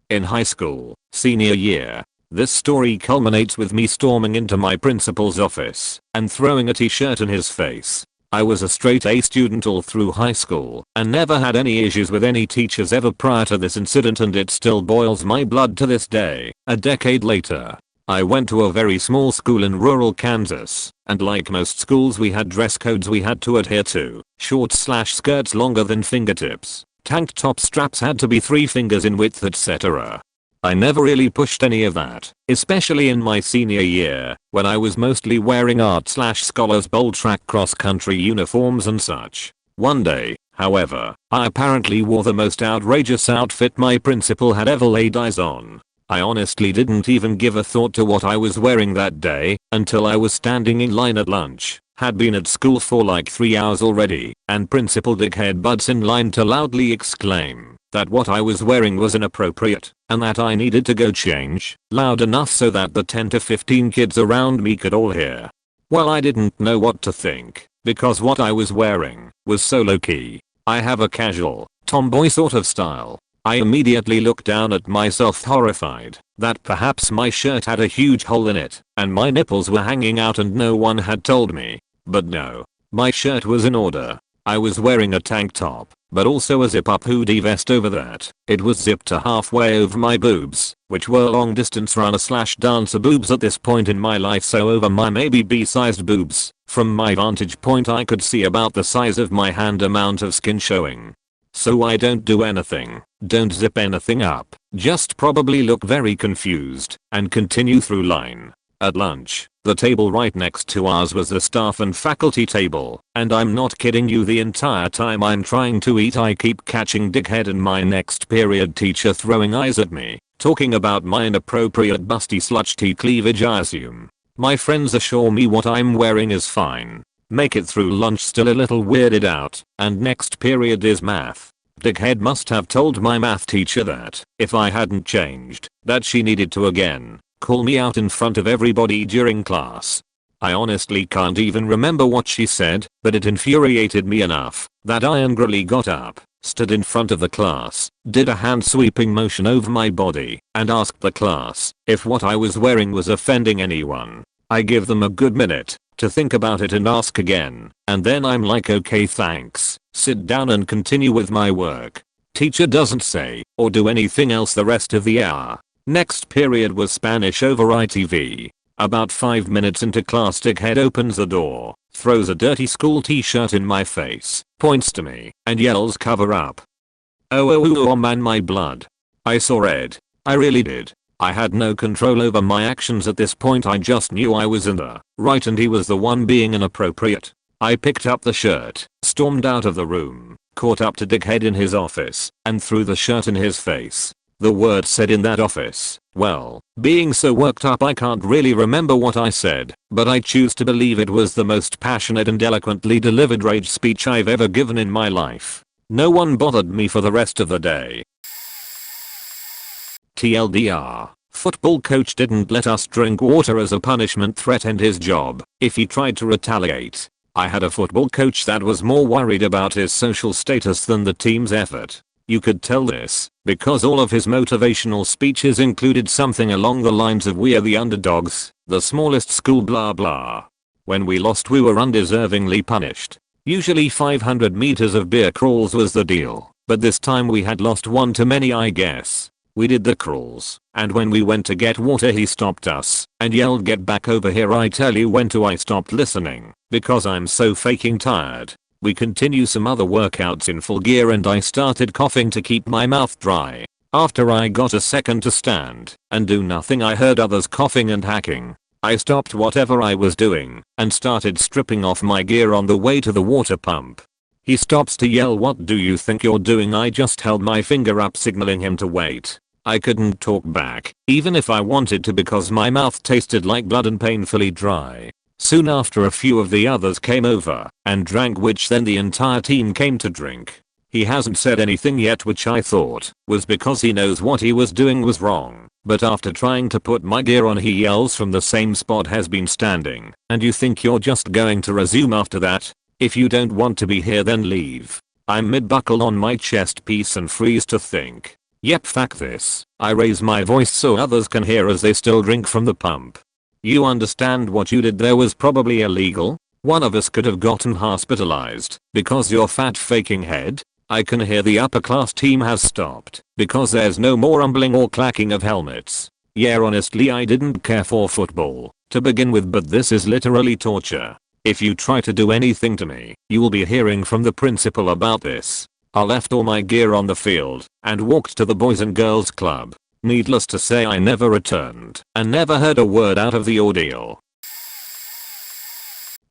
In high school, senior year, this story culminates with me storming into my principal's office and throwing a t-shirt in his face. I was a straight A student all through high school and never had any issues with any teachers ever prior to this incident, and it still boils my blood to this day. A decade later, I went to a very small school in rural Kansas, and like most schools we had dress codes we had to adhere to. Shorts/skirts longer than fingertips. Tank top straps had to be 3 fingers in width, etc. I never really pushed any of that, especially in my senior year, when I was mostly wearing art/scholars bowl track cross-country uniforms and such. One day, however, I apparently wore the most outrageous outfit my principal had ever laid eyes on. I honestly didn't even give a thought to what I was wearing that day until I was standing in line at lunch. Had been at school for like 3 hours already, and Principal Dickhead butts in line to loudly exclaim that what I was wearing was inappropriate and that I needed to go change, loud enough so that the 10 to 15 kids around me could all hear. Well, I didn't know what to think, because what I was wearing was so low-key. I have a casual, tomboy sort of style. I immediately looked down at myself, horrified that perhaps my shirt had a huge hole in it and my nipples were hanging out and no one had told me. But no, my shirt was in order. I was wearing a tank top, but also a zip-up hoodie vest over that. It was zipped to halfway over my boobs, which were long distance runner/dancer boobs at this point in my life, so over my maybe B-sized boobs. From my vantage point I could see about the size of my hand amount of skin showing. So I don't do anything, don't zip anything up, just probably look very confused and continue through line. At lunch, the table right next to ours was the staff and faculty table, and I'm not kidding you, the entire time I'm trying to eat I keep catching Dickhead and my next period teacher throwing eyes at me, talking about my inappropriate busty slutty cleavage I assume. My friends assure me what I'm wearing is fine. Make it through lunch still a little weirded out, and next period is math. Dickhead must have told my math teacher that if I hadn't changed, that she needed to again call me out in front of everybody during class. I honestly can't even remember what she said, but it infuriated me enough that I angrily got up, stood in front of the class, did a hand sweeping motion over my body, and asked the class if what I was wearing was offending anyone. I give them a good minute to think about it and ask again, and then I'm like, okay thanks, sit down and continue with my work. Teacher doesn't say or do anything else the rest of the hour. Next period was Spanish over ITV. About 5 minutes into class, Dickhead opens the door, throws a dirty school t-shirt in my face, points to me, and yells, "Cover up." Oh man, my blood. I saw red. I really did. I had no control over my actions at this point. I just knew I was in the right and he was the one being inappropriate. I picked up the shirt, stormed out of the room, caught up to Dickhead in his office, and threw the shirt in his face. The word said in that office, well, being so worked up I can't really remember what I said, but I choose to believe it was the most passionate and eloquently delivered rage speech I've ever given in my life. No one bothered me for the rest of the day. TLDR, football coach didn't let us drink water as a punishment, threatened his job if he tried to retaliate. I had a football coach that was more worried about his social status than the team's effort. You could tell this because all of his motivational speeches included something along the lines of "We are the underdogs, the smallest school blah blah. When we lost we were undeservingly punished. Usually 500 meters of beer crawls was the deal, but this time we had lost one too many I guess. We did the crawls, and when we went to get water he stopped us and yelled, "Get back over here, I tell you when to." I stopped listening because I'm so faking tired. We continue some other workouts in full gear and I started coughing to keep my mouth dry. After I got a second to stand and do nothing, I heard others coughing and hacking. I stopped whatever I was doing and started stripping off my gear on the way to the water pump. He stops to yell, "What do you think you're doing?" I just held my finger up signaling him to wait. I couldn't talk back, even if I wanted to, because my mouth tasted like blood and painfully dry. Soon after, a few of the others came over and drank, which then the entire team came to drink. He hasn't said anything yet, which I thought was because he knows what he was doing was wrong. But after trying to put my gear on, he yells from the same spot, "Has been standing, and you think you're just going to resume after that? If you don't want to be here, then leave." I'm mid-buckle on my chest piece and freeze to think. Yep, fuck this. I raise my voice so others can hear as they still drink from the pump. "You understand what you did there was probably illegal? One of us could have gotten hospitalized because you're fat faking head." I can hear the upper class team has stopped because there's no more rumbling or clacking of helmets. Yeah, honestly, I didn't care for football to begin with, but this is literally torture. If you try to do anything to me, you will be hearing from the principal about this. I left all my gear on the field and walked to the Boys and Girls Club. Needless to say, I never returned and never heard a word out of the ordeal.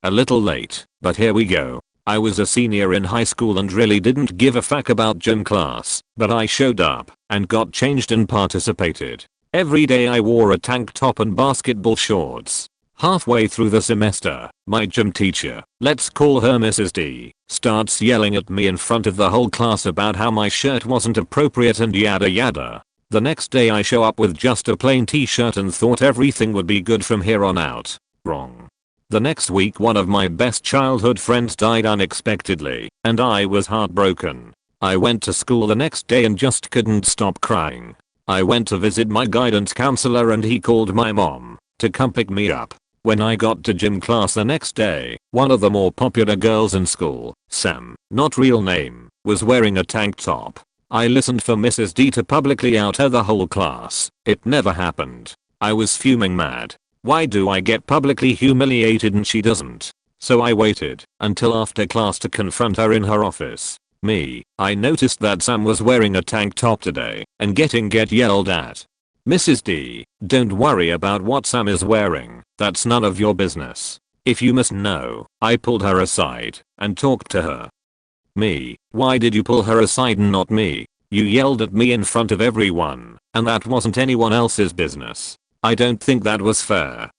A little late, but here we go. I was a senior in high school and really didn't give a fuck about gym class, but I showed up and got changed and participated. Every day I wore a tank top and basketball shorts. Halfway through the semester, my gym teacher, let's call her Mrs. D, starts yelling at me in front of the whole class about how my shirt wasn't appropriate and yada yada. The next day I show up with just a plain t-shirt and thought everything would be good from here on out. Wrong. The next week one of my best childhood friends died unexpectedly, and I was heartbroken. I went to school the next day and just couldn't stop crying. I went to visit my guidance counselor and he called my mom to come pick me up. When I got to gym class the next day, one of the more popular girls in school, Sam, not real name, was wearing a tank top. I listened for Mrs. D to publicly out her the whole class. It never happened. I was fuming mad. Why do I get publicly humiliated and she doesn't? So I waited until after class to confront her in her office. I noticed that Sam was wearing a tank top today and get yelled at. "Mrs. D, don't worry about what Sam is wearing. That's none of your business. If you must know." I pulled her aside and talked to her. Why did you pull her aside and not me? You yelled at me in front of everyone, and that wasn't anyone else's business. I don't think that was fair.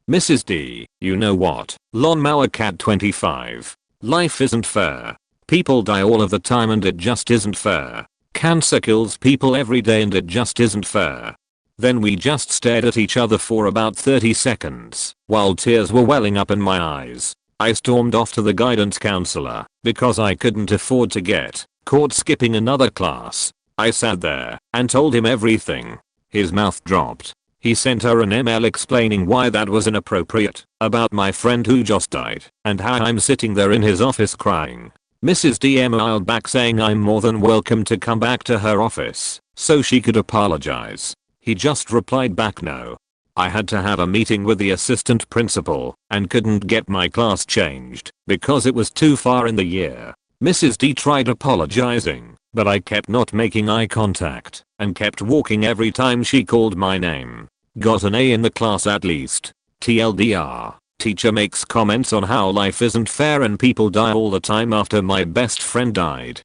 Mrs. D, you know what? Lawnmower Cat 25. Life isn't fair. People die all of the time and it just isn't fair. Cancer kills people every day and it just isn't fair. Then we just stared at each other for about 30 seconds while tears were welling up in my eyes. I stormed off to the guidance counselor because I couldn't afford to get caught skipping another class. I sat there and told him everything. His mouth dropped. He sent her an email explaining why that was inappropriate, about my friend who just died, and how I'm sitting there in his office crying. Mrs. D emailed back saying I'm more than welcome to come back to her office so she could apologize. He just replied back no. I had to have a meeting with the assistant principal and couldn't get my class changed because it was too far in the year. Mrs. D tried apologizing, but I kept not making eye contact and kept walking every time she called my name. Got an A in the class at least. TLDR. Teacher makes comments on how life isn't fair and people die all the time after my best friend died.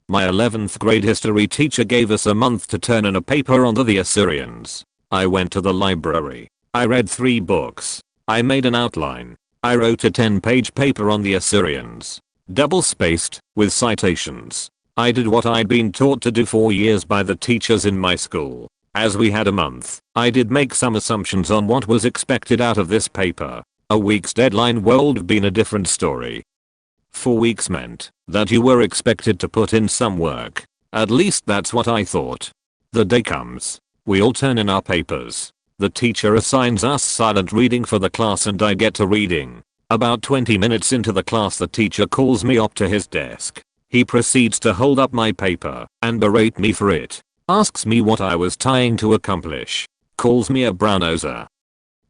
My 11th grade history teacher gave us a month to turn in a paper on the Assyrians. I went to the library. I read 3 books. I made an outline. I wrote a 10-page paper on the Assyrians. Double-spaced, with citations. I did what I'd been taught to do for years by the teachers in my school. As we had a month, I did make some assumptions on what was expected out of this paper. A week's deadline would have been a different story. 4 weeks meant that you were expected to put in some work. At least that's what I thought. The day comes. We all turn in our papers. The teacher assigns us silent reading for the class and I get to reading. About 20 minutes into the class the teacher calls me up to his desk. He proceeds to hold up my paper and berate me for it. Asks me what I was trying to accomplish. Calls me a brown-noser.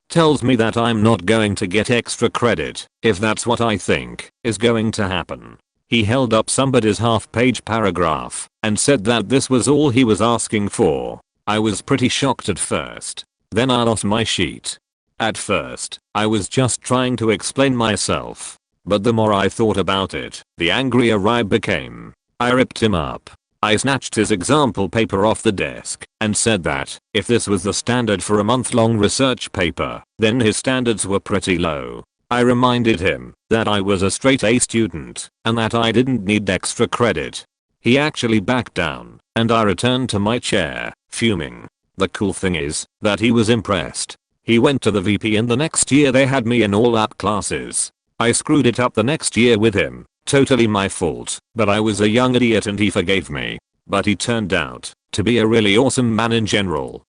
Tells me that I'm not going to get extra credit if that's what I think is going to happen. He held up somebody's half-page paragraph and said that this was all he was asking for. I was pretty shocked at first. Then I lost my sheet. At first, I was just trying to explain myself. But the more I thought about it, the angrier I became. I ripped him up. I snatched his example paper off the desk and said that if this was the standard for a month-long research paper, then his standards were pretty low. I reminded him that I was a straight A student and that I didn't need extra credit. He actually backed down and I returned to my chair, fuming. The cool thing is that he was impressed. He went to the VP and the next year they had me in all AP classes. I screwed it up the next year with him. Totally my fault, but I was a young idiot and he forgave me. But he turned out to be a really awesome man in general.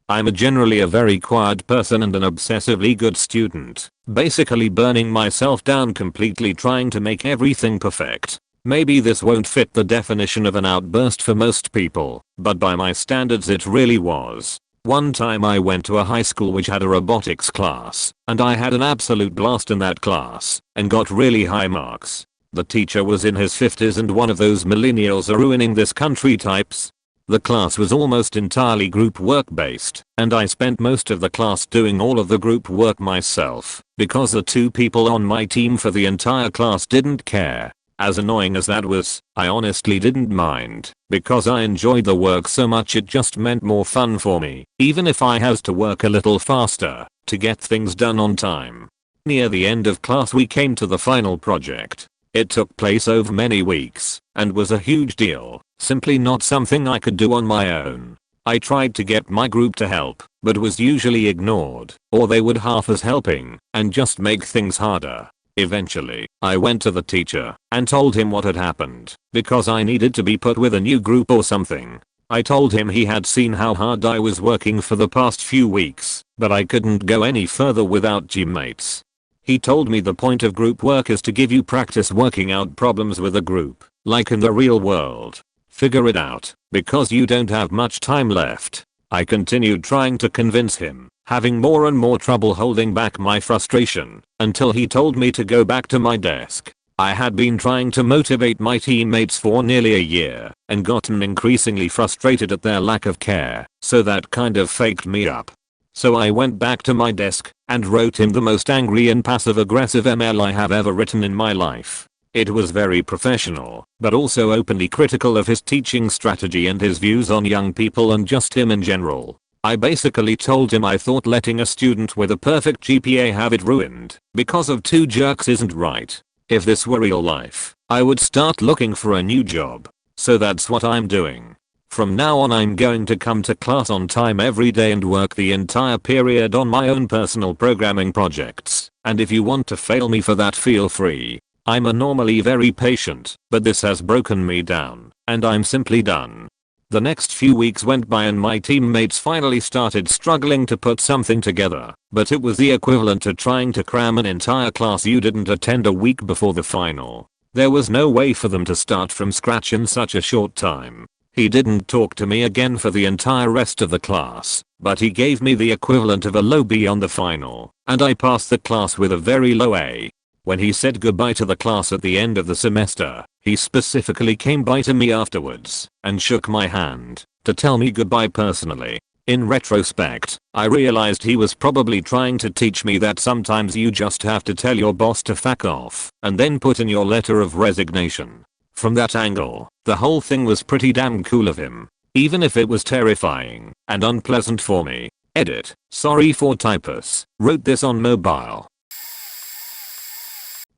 I'm generally a very quiet person and an obsessively good student, basically burning myself down completely trying to make everything perfect. Maybe this won't fit the definition of an outburst for most people, but by my standards it really was. One time I went to a high school which had a robotics class, and I had an absolute blast in that class, and got really high marks. The teacher was in his 50s and one of those millennials are ruining this country types. The class was almost entirely group work based, and I spent most of the class doing all of the group work myself, because the 2 people on my team for the entire class didn't care. As annoying as that was, I honestly didn't mind, because I enjoyed the work so much it just meant more fun for me, even if I had to work a little faster to get things done on time. Near the end of class we came to the final project. It took place over many weeks and was a huge deal, simply not something I could do on my own. I tried to get my group to help, but was usually ignored, or they would half as helping and just make things harder. Eventually, I went to the teacher and told him what had happened because I needed to be put with a new group or something. I told him he had seen how hard I was working for the past few weeks, but I couldn't go any further without teammates. He told me the point of group work is to give you practice working out problems with a group, like in the real world. Figure it out, because you don't have much time left. I continued trying to convince him, having more and more trouble holding back my frustration, until he told me to go back to my desk. I had been trying to motivate my teammates for nearly a year, and gotten increasingly frustrated at their lack of care, so that kind of faked me up. So I went back to my desk, and wrote him the most angry and passive-aggressive email I have ever written in my life. It was very professional, but also openly critical of his teaching strategy and his views on young people and just him in general. I basically told him I thought letting a student with a perfect GPA have it ruined because of 2 jerks isn't right. If this were real life, I would start looking for a new job. So that's what I'm doing. From now on I'm going to come to class on time every day and work the entire period on my own personal programming projects, and if you want to fail me for that feel free. I'm a normally very patient, but this has broken me down, and I'm simply done. The next few weeks went by and my teammates finally started struggling to put something together, but it was the equivalent to trying to cram an entire class you didn't attend a week before the final. There was no way for them to start from scratch in such a short time. He didn't talk to me again for the entire rest of the class, but he gave me the equivalent of a low B on the final, and I passed the class with a very low A. When he said goodbye to the class at the end of the semester, he specifically came by to me afterwards and shook my hand to tell me goodbye personally. In retrospect, I realized he was probably trying to teach me that sometimes you just have to tell your boss to fuck off and then put in your letter of resignation. From that angle, the whole thing was pretty damn cool of him, even if it was terrifying and unpleasant for me. Edit. Sorry for typos. Wrote this on mobile.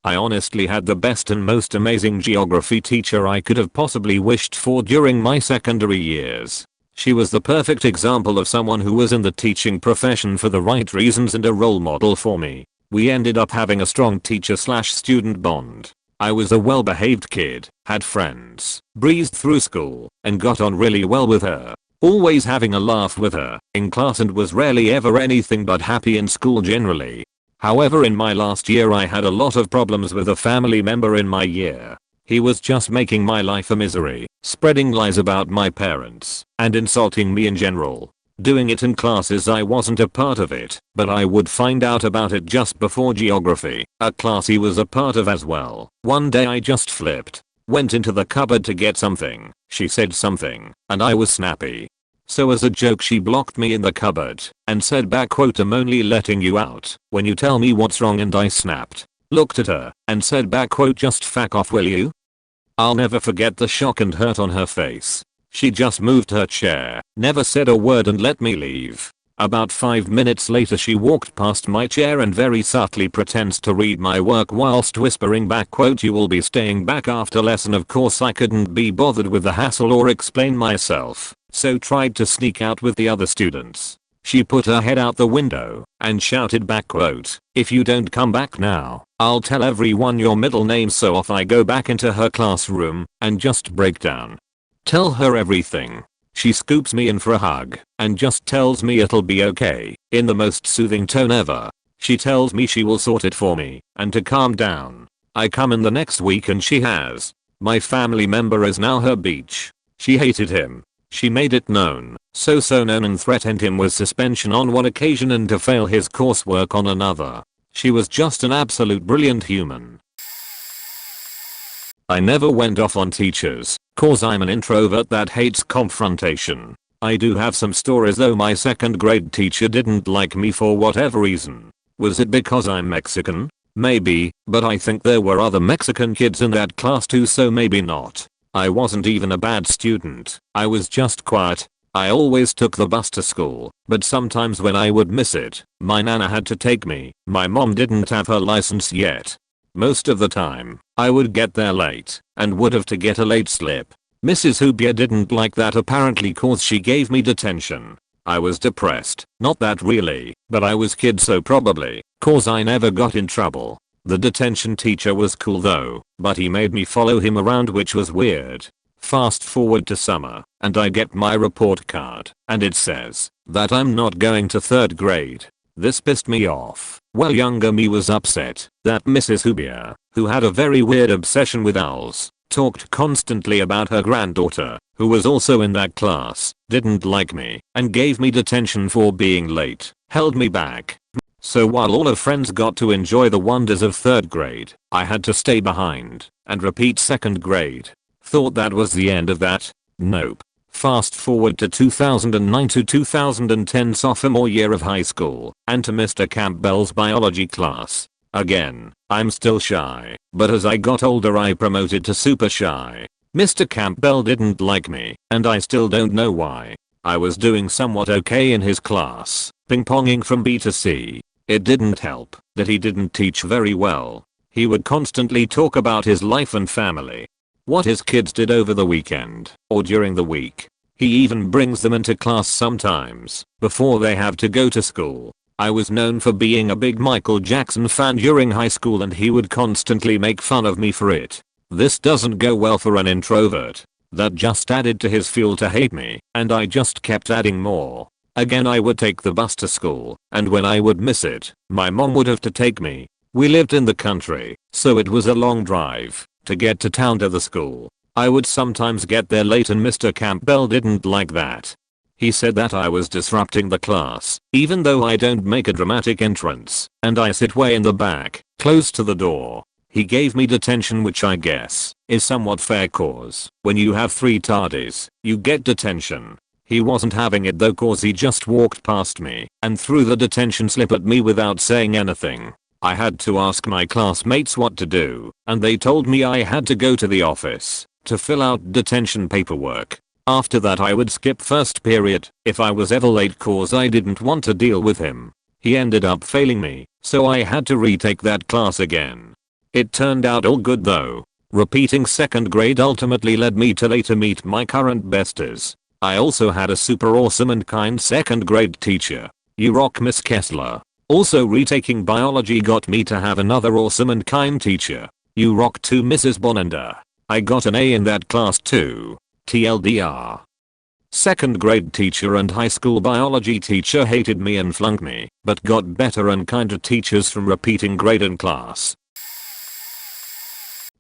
I honestly had the best and most amazing geography teacher I could have possibly wished for during my secondary years. She was the perfect example of someone who was in the teaching profession for the right reasons and a role model for me. We ended up having a strong teacher/student bond. I was a well-behaved kid, had friends, breezed through school, and got on really well with her. Always having a laugh with her in class and was rarely ever anything but happy in school generally. However, in my last year I had a lot of problems with a family member in my year. He was just making my life a misery, spreading lies about my parents, and insulting me in general. Doing it in classes I wasn't a part of it, but I would find out about it just before geography, a class he was a part of as well. One day I just flipped. Went into the cupboard to get something, she said something, and I was snappy. So as a joke she blocked me in the cupboard, and said back quote, "I'm only letting you out when you tell me what's wrong," and I snapped. Looked at her, and said back quote, "Just fuck off will you?" I'll never forget the shock and hurt on her face. She just moved her chair, never said a word and let me leave. About 5 minutes later she walked past my chair and very subtly pretends to read my work whilst whispering back quote, "You will be staying back after lesson." Of course I couldn't be bothered with the hassle or explain myself, so tried to sneak out with the other students. She put her head out the window and shouted back quote, "If you don't come back now, I'll tell everyone your middle name." So off I go back into her classroom and just break down. Tell her everything. She scoops me in for a hug and just tells me it'll be okay in the most soothing tone ever. She tells me she will sort it for me and to calm down. I come in the next week and she has. My family member is now her beach. She hated him. She made it known, so known, and threatened him with suspension on one occasion and to fail his coursework on another. She was just an absolute brilliant human. I never went off on teachers, cause I'm an introvert that hates confrontation. I do have some stories though. My 2nd grade teacher didn't like me for whatever reason. Was it because I'm Mexican? Maybe, but I think there were other Mexican kids in that class too, so maybe not. I wasn't even a bad student, I was just quiet. I always took the bus to school, but sometimes when I would miss it, my nana had to take me. My mom didn't have her license yet. Most of the time, I would get there late and would have to get a late slip. Mrs. Hubier didn't like that apparently cause she gave me detention. I was depressed, not that really, but I was kid so probably, cause I never got in trouble. The detention teacher was cool though, but he made me follow him around, which was weird. Fast forward to summer, and I get my report card, and it says that I'm not going to 3rd grade. This pissed me off. Well, younger me was upset that Mrs. Hubier, who had a very weird obsession with owls, talked constantly about her granddaughter, who was also in that class, didn't like me, and gave me detention for being late, held me back. So while all her friends got to enjoy the wonders of 3rd grade, I had to stay behind and repeat 2nd grade. Thought that was the end of that? Nope. Fast forward to 2009 to 2010 sophomore year of high school, and to Mr. Campbell's biology class. Again, I'm still shy, but as I got older I promoted to super shy. Mr. Campbell didn't like me, and I still don't know why. I was doing somewhat okay in his class, ping-ponging from B to C. It didn't help that he didn't teach very well. He would constantly talk about his life and family, what his kids did over the weekend or during the week. He even brings them into class sometimes before they have to go to school. I was known for being a big Michael Jackson fan during high school, and he would constantly make fun of me for it. This doesn't go well for an introvert. That just added to his fuel to hate me, and I just kept adding more. Again, I would take the bus to school, and when I would miss it, my mom would have to take me. We lived in the country, so it was a long drive to get to town to the school. I would sometimes get there late, and Mr. Campbell didn't like that. He said that I was disrupting the class, even though I don't make a dramatic entrance, and I sit way in the back, close to the door. He gave me detention, which I guess is somewhat fair cause when you have 3 tardies, you get detention. He wasn't having it though, cause he just walked past me and threw the detention slip at me without saying anything. I had to ask my classmates what to do, and they told me I had to go to the office to fill out detention paperwork. After that I would skip first period if I was ever late, cause I didn't want to deal with him. He ended up failing me, so I had to retake that class again. It turned out all good though. Repeating 2nd grade ultimately led me to later meet my current besties. I also had a super awesome and kind 2nd grade teacher. You rock, Miss Kessler. Also, retaking biology got me to have another awesome and kind teacher. You rock too, Mrs. Bonender. I got an A in that class too. TLDR. Second grade teacher and high school biology teacher hated me and flunked me, but got better and kinder teachers from repeating grade and class.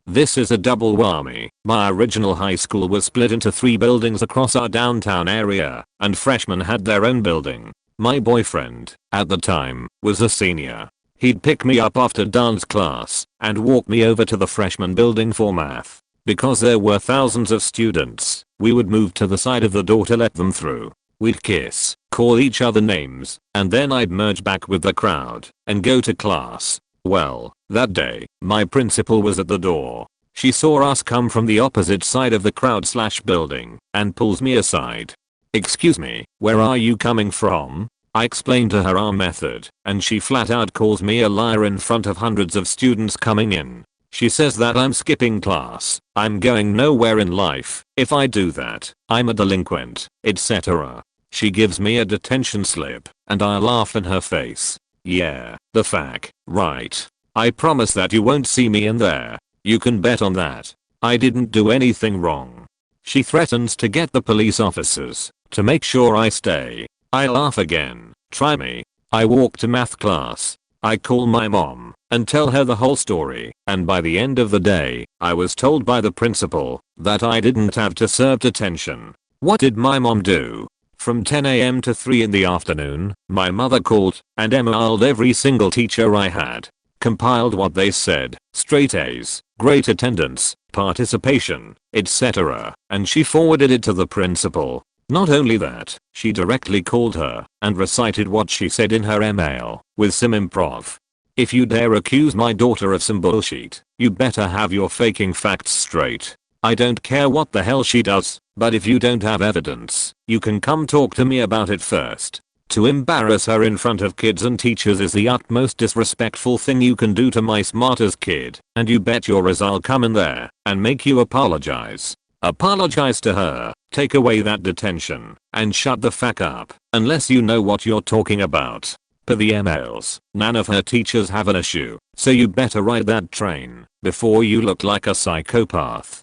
This is a double whammy. My original high school was split into 3 buildings across our downtown area, and freshmen had their own building. My boyfriend, at the time, was a senior. He'd pick me up after dance class and walk me over to the freshman building for math. Because there were thousands of students, we would move to the side of the door to let them through. We'd kiss, call each other names, and then I'd merge back with the crowd and go to class. Well, that day, my principal was at the door. She saw us come from the opposite side of the crowd/building and pulls me aside. "Excuse me, where are you coming from?" I explained to her our method, and she flat out calls me a liar in front of hundreds of students coming in. She says that I'm skipping class, I'm going nowhere in life, if I do that, I'm a delinquent, etc. She gives me a detention slip, and I laugh in her face. Yeah, the fact, right. I promise that you won't see me in there. You can bet on that. I didn't do anything wrong. She threatens to get the police officers to make sure I stay. I laugh again. Try me. I walk to math class. I call my mom and tell her the whole story, and by the end of the day, I was told by the principal that I didn't have to serve detention. What did my mom do? From 10 AM to 3 in the afternoon, my mother called and emailed every single teacher I had. Compiled what they said, straight A's, great attendance, participation, etc. and she forwarded it to the principal. Not only that, she directly called her and recited what she said in her email, with some improv. If you dare accuse my daughter of some bullshit, you better have your faking facts straight. I don't care what the hell she does, but if you don't have evidence, you can come talk to me about it first. To embarrass her in front of kids and teachers is the utmost disrespectful thing you can do to my smartest kid, and you bet your ass I'll come in there and make you apologize. Apologize to her, take away that detention, and shut the fuck up, unless you know what you're talking about. Per the emails, none of her teachers have an issue, so you better ride that train before you look like a psychopath.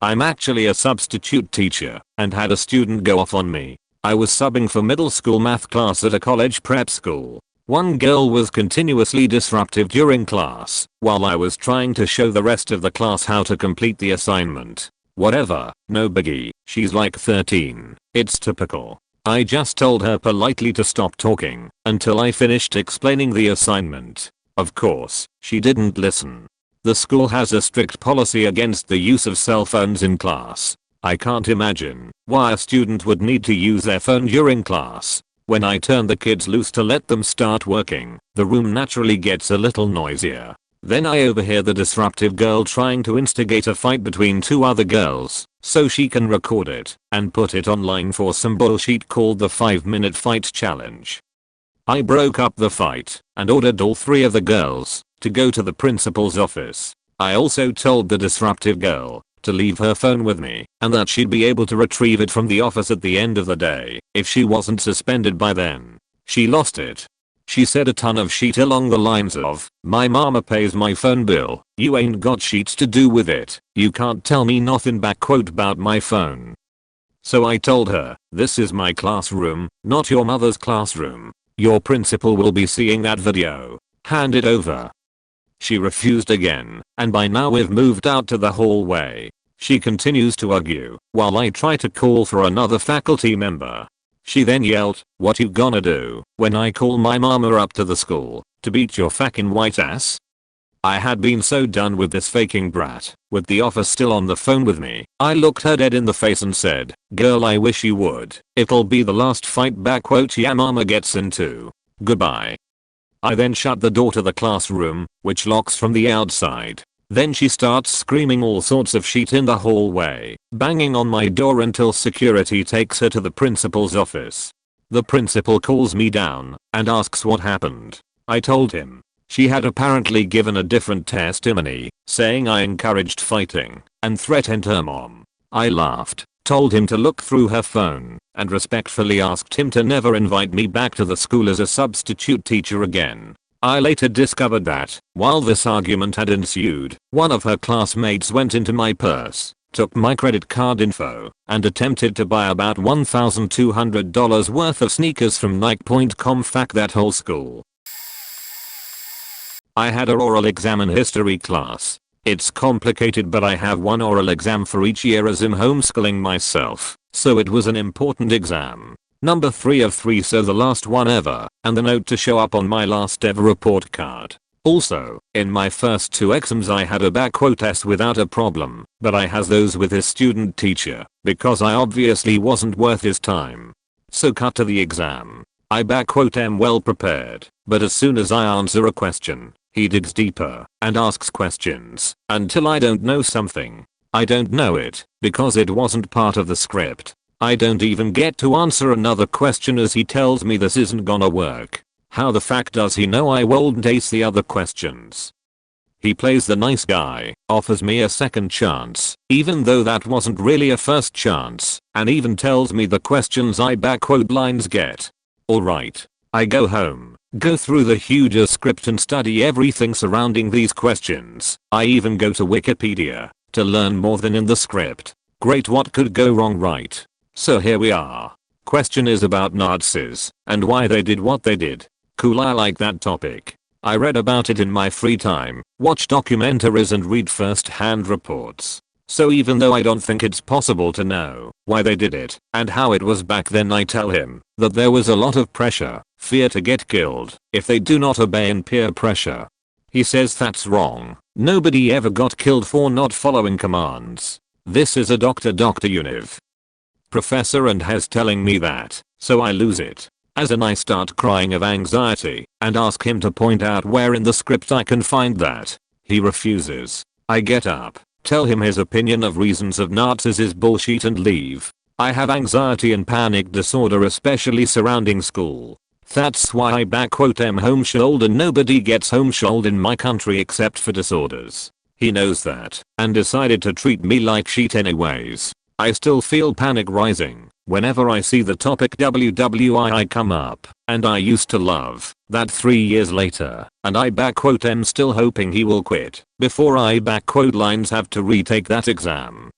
I'm actually a substitute teacher and had a student go off on me. I was subbing for middle school math class at a college prep school. One girl was continuously disruptive during class while I was trying to show the rest of the class how to complete the assignment. Whatever, no biggie, she's like 13, it's typical. I just told her politely to stop talking until I finished explaining the assignment. Of course, she didn't listen. The school has a strict policy against the use of cell phones in class. I can't imagine why a student would need to use their phone during class. When I turn the kids loose to let them start working, the room naturally gets a little noisier. Then I overhear the disruptive girl trying to instigate a fight between 2 other girls, so she can record it and put it online for some bullshit called the 5-minute fight challenge. I broke up the fight and ordered all 3 of the girls to go to the principal's office. I also told the disruptive girl to leave her phone with me and that she'd be able to retrieve it from the office at the end of the day if she wasn't suspended by then. She lost it. She said a ton of shit along the lines of, "My mama pays my phone bill, you ain't got shit to do with it, you can't tell me nothing about my phone." So I told her, "This is my classroom, not your mother's classroom. Your principal will be seeing that video. Hand it over." She refused again, and by now we've moved out to the hallway. She continues to argue while I try to call for another faculty member. She then yelled, "What you gonna do when I call my mama up to the school to beat your fucking white ass?" I had been so done with this faking brat, with the office still on the phone with me. I looked her dead in the face and said, "Girl, I wish you would. It'll be the last fight back quote ya mama gets into. Goodbye." I then shut the door to the classroom, which locks from the outside. Then she starts screaming all sorts of shit in the hallway, banging on my door until security takes her to the principal's office. The principal calls me down and asks what happened. I told him. She had apparently given a different testimony, saying I encouraged fighting and threatened her mom. I laughed, told him to look through her phone, and respectfully asked him to never invite me back to the school as a substitute teacher again. I later discovered that, while this argument had ensued, one of her classmates went into my purse took my credit card info, and attempted to buy about $1,200 worth of sneakers from Nike.com. Fuck that whole school. I had an oral exam in history class. It's complicated, but I have one oral exam for each year as I'm homeschooling myself, so it was an important exam. Number 3 of 3, so the last one ever, and the note to show up on my last ever report card. Also, in my first 2 exams I had a back quote test without a problem, but I has those with his student teacher, because I obviously wasn't worth his time. So cut to the exam. I back quote am well prepared, but as soon as I answer a question, he digs deeper and asks questions until I don't know something. I don't know it because it wasn't part of the script. I don't even get to answer another question as he tells me this isn't gonna work. How the fuck does he know I won't ace the other questions? He plays the nice guy, offers me a second chance, even though that wasn't really a first chance, and even tells me the questions I back quote lines get. Alright. I go home, go through the huge script and study everything surrounding these questions. I even go to Wikipedia to learn more than in the script. Great, what could go wrong, right? So here we are. Question is about Nazis and why they did what they did. Cool, I like that topic. I read about it in my free time, watch documentaries and read first-hand reports. So even though I don't think it's possible to know why they did it and how it was back then, I tell him that there was a lot of pressure, fear to get killed if they do not obey, and peer pressure. He says that's wrong. Nobody ever got killed for not following commands. This is a Dr. Univ professor and has telling me that, so I lose it. As in I start crying of anxiety and ask him to point out where in the script I can find that. He refuses. I get up, tell him his opinion of reasons of Nazis is bullshit and leave. I have anxiety and panic disorder, especially surrounding school. That's why I back quote am homeschooled, and nobody gets homeschooled in my country except for disorders. He knows that and decided to treat me like shit anyways. I still feel panic rising whenever I see the topic WWII come up, and I used to love that 3 years later, and I back quote am still hoping he will quit before I back quote lines have to retake that exam.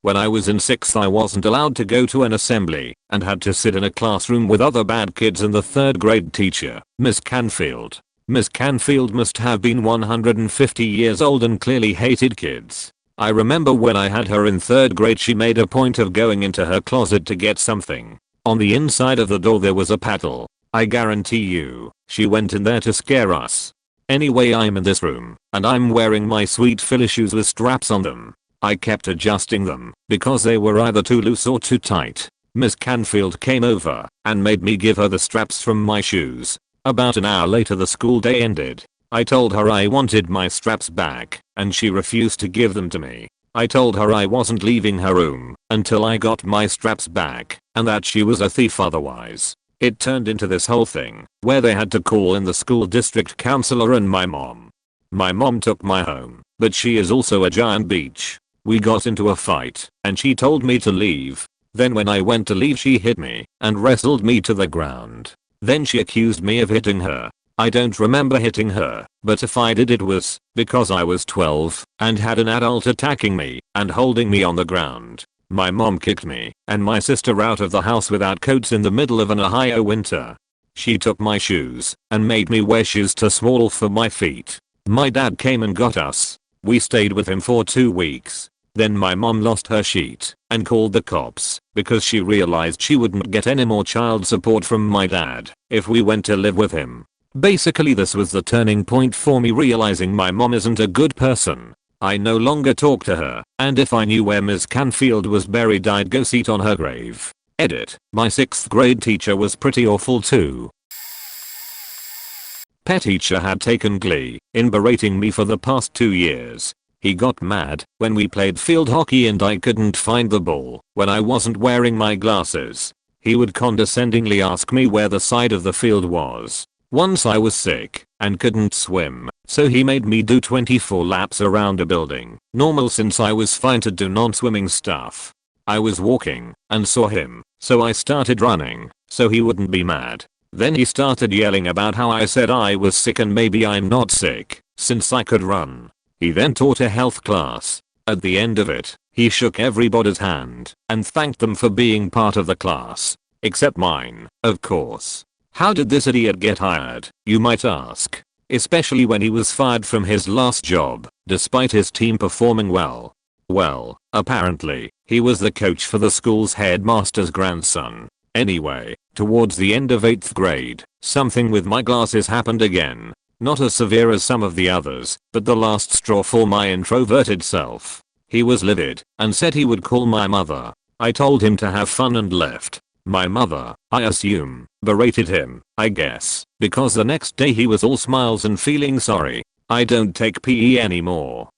When I was in 6th I wasn't allowed to go to an assembly and had to sit in a classroom with other bad kids and the 3rd grade teacher, Miss Canfield. Miss Canfield must have been 150 years old and clearly hated kids. I remember when I had her in 3rd grade, she made a point of going into her closet to get something. On the inside of the door there was a paddle. I guarantee you, she went in there to scare us. Anyway, I'm in this room, and I'm wearing my sweet Philly shoes with straps on them. I kept adjusting them, because they were either too loose or too tight. Miss Canfield came over, and made me give her the straps from my shoes. About an hour later the school day ended. I told her I wanted my straps back, and she refused to give them to me. I told her I wasn't leaving her room until I got my straps back, and that she was a thief otherwise. It turned into this whole thing, where they had to call in the school district counselor and my mom. My mom took my home, but she is also a giant bitch. We got into a fight, and she told me to leave. Then when I went to leave she hit me, and wrestled me to the ground. Then she accused me of hitting her. I don't remember hitting her, but if I did it was because I was 12 and had an adult attacking me and holding me on the ground. My mom kicked me and my sister out of the house without coats in the middle of an Ohio winter. She took my shoes and made me wear shoes too small for my feet. My dad came and got us. We stayed with him for 2 weeks. Then my mom lost her shit and called the cops because she realized she wouldn't get any more child support from my dad if we went to live with him. Basically this was the turning point for me realizing my mom isn't a good person. I no longer talk to her, and if I knew where Ms. Canfield was buried I'd go sit on her grave. Edit. My 6th grade teacher was pretty awful too. Pet teacher had taken glee in berating me for the past 2 years. He got mad when we played field hockey and I couldn't find the ball when I wasn't wearing my glasses. He would condescendingly ask me where the side of the field was. Once I was sick and couldn't swim, so he made me do 24 laps around a building. Normal since I was fine to do non-swimming stuff. I was walking and saw him, so I started running so he wouldn't be mad. Then he started yelling about how I said I was sick and maybe I'm not sick since I could run. He then taught a health class. At the end of it, he shook everybody's hand and thanked them for being part of the class. Except mine, of course. How did this idiot get hired, you might ask? Especially when he was fired from his last job, despite his team performing well. Well, apparently, he was the coach for the school's headmaster's grandson. Anyway, towards the end of 8th grade, something with my glasses happened again. Not as severe as some of the others, but the last straw for my introverted self. He was livid and said he would call my mother. I told him to have fun and left. My mother, I assume, berated him, I guess, because the next day he was all smiles and feeling sorry. I don't take PE anymore.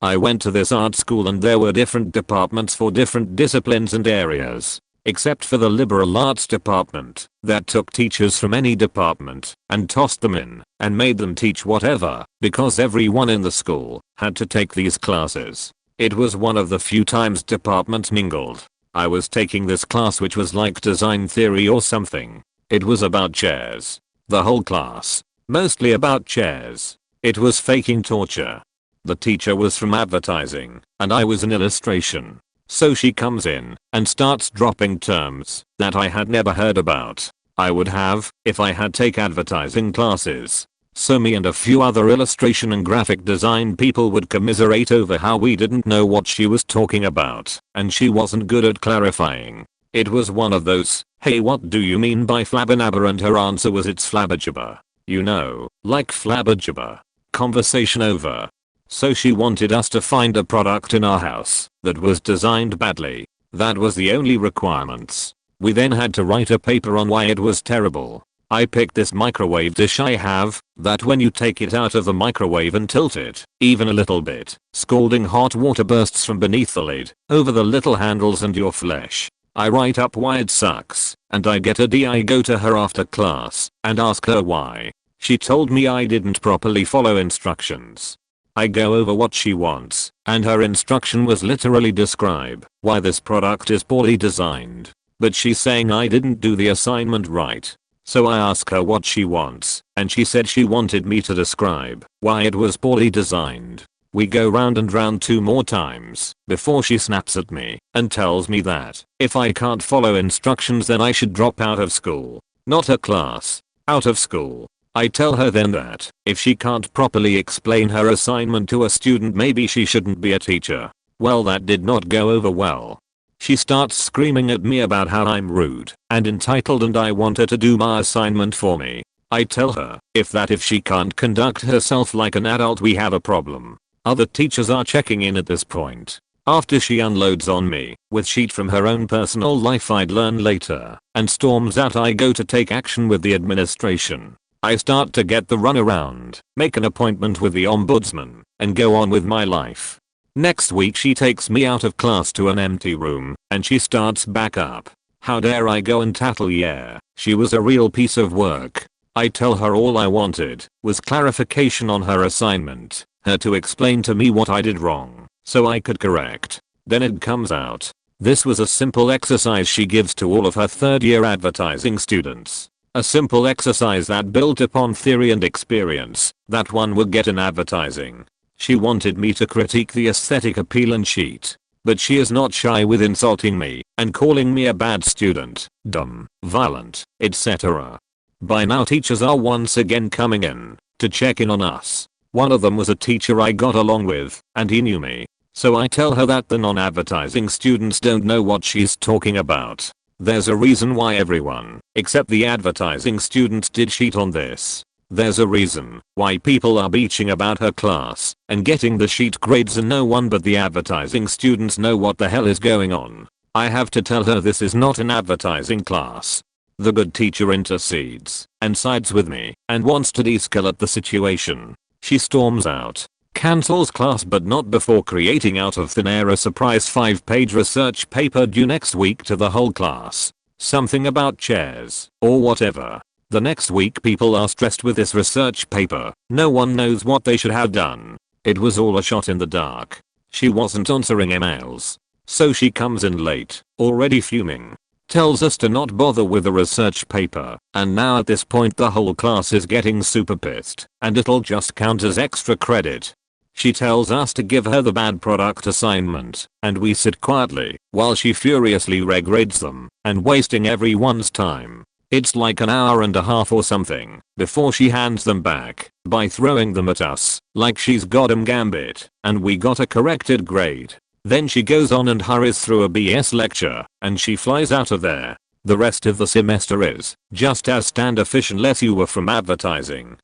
I went to this art school and there were different departments for different disciplines and areas. Except for the liberal arts department, that took teachers from any department and tossed them in and made them teach whatever, because everyone in the school had to take these classes. It was one of the few times departments mingled. I was taking this class which was like design theory or something. It was about chairs. The whole class. Mostly about chairs. It was faking torture. The teacher was from advertising, and I was in illustration. So she comes in and starts dropping terms that I had never heard about. I would have if I had take advertising classes. So me and a few other illustration and graphic design people would commiserate over how we didn't know what she was talking about and she wasn't good at clarifying. It was one of those, hey, what do you mean by flabberjabber, and her answer was it's flabberjabber. You know, like flabberjabber. Conversation over. So she wanted us to find a product in our house that was designed badly. That was the only requirements. We then had to write a paper on why it was terrible. I picked this microwave dish I have, that when you take it out of the microwave and tilt it, even a little bit, scalding hot water bursts from beneath the lid, over the little handles and your flesh. I write up why it sucks, and I get a D. I go to her after class and ask her why. She told me I didn't properly follow instructions. I go over what she wants, and her instruction was literally describe why this product is poorly designed. But she's saying I didn't do the assignment right. So I ask her what she wants, and she said she wanted me to describe why it was poorly designed. We go round and round 2 more times before she snaps at me and tells me that if I can't follow instructions then I should drop out of school. Not her class. Out of school. I tell her then that if she can't properly explain her assignment to a student maybe she shouldn't be a teacher. Well, that did not go over well. She starts screaming at me about how I'm rude and entitled and I want her to do my assignment for me. I tell her if she can't conduct herself like an adult we have a problem. Other teachers are checking in at this point. After she unloads on me with sheet from her own personal life I'd learn later and storms out, I go to take action with the administration. I start to get the runaround, make an appointment with the ombudsman, and go on with my life. Next week she takes me out of class to an empty room, and she starts back up. How dare I go and tattle? Yeah, she was a real piece of work. I tell her all I wanted was clarification on her assignment, her to explain to me what I did wrong, so I could correct. Then it comes out. This was a simple exercise she gives to all of her 3rd year advertising students. A simple exercise that built upon theory and experience that one would get in advertising. She wanted me to critique the aesthetic appeal and sheet. But she is not shy with insulting me and calling me a bad student, dumb, violent, etc. By now teachers are once again coming in to check in on us. One of them was a teacher I got along with and he knew me. So I tell her that the non-advertising students don't know what she's talking about. There's a reason why everyone, except the advertising students, did sheet on this. There's a reason why people are bitching about her class and getting the sheet grades and no one but the advertising students know what the hell is going on. I have to tell her this is not an advertising class. The good teacher intercedes and sides with me and wants to de-escalate the situation. She storms out, cancels class but not before creating out of thin air a surprise 5-page research paper due next week to the whole class. Something about chairs, or whatever. The next week people are stressed with this research paper. No one knows what they should have done. It was all a shot in the dark. She wasn't answering emails. So she comes in late, already fuming. Tells us to not bother with the research paper, and now at this point the whole class is getting super pissed, and it'll just count as extra credit. She tells us to give her the bad product assignment, and we sit quietly while she furiously regrades them and wasting everyone's time. It's like an hour and a half or something before she hands them back by throwing them at us like she's Gotham Gambit and we got a corrected grade. Then she goes on and hurries through a BS lecture and she flies out of there. The rest of the semester is just as standoffish unless you were from advertising.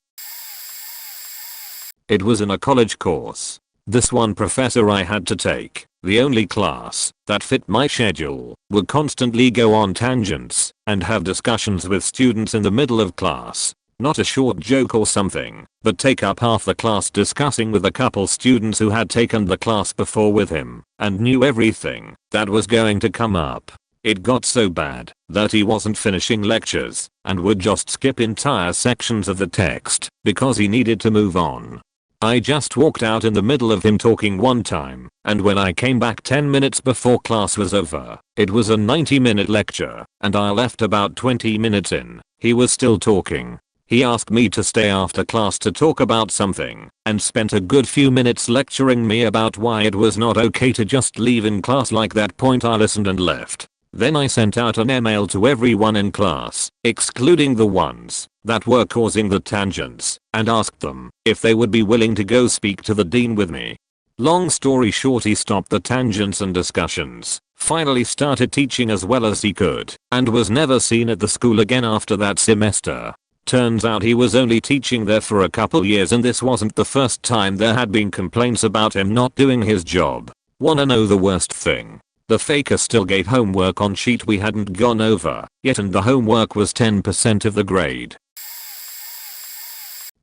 It was in a college course. This one professor I had to take, the only class that fit my schedule, would constantly go on tangents and have discussions with students in the middle of class. Not a short joke or something, but take up half the class discussing with a couple students who had taken the class before with him and knew everything that was going to come up. It got so bad that he wasn't finishing lectures and would just skip entire sections of the text because he needed to move on. I just walked out in the middle of him talking one time, and when I came back 10 minutes before class was over, it was a 90-minute lecture, and I left about 20 minutes in. He was still talking. He asked me to stay after class to talk about something, and spent a good few minutes lecturing me about why it was not okay to just leave in class like that. Point I listened and left. Then I sent out an email to everyone in class, excluding the ones that were causing the tangents, and asked them if they would be willing to go speak to the dean with me. Long story short, he stopped the tangents and discussions, finally started teaching as well as he could, and was never seen at the school again after that semester. Turns out he was only teaching there for a couple years and this wasn't the first time there had been complaints about him not doing his job. Wanna know the worst thing? The faker still gave homework on sheet we hadn't gone over yet and the homework was 10% of the grade.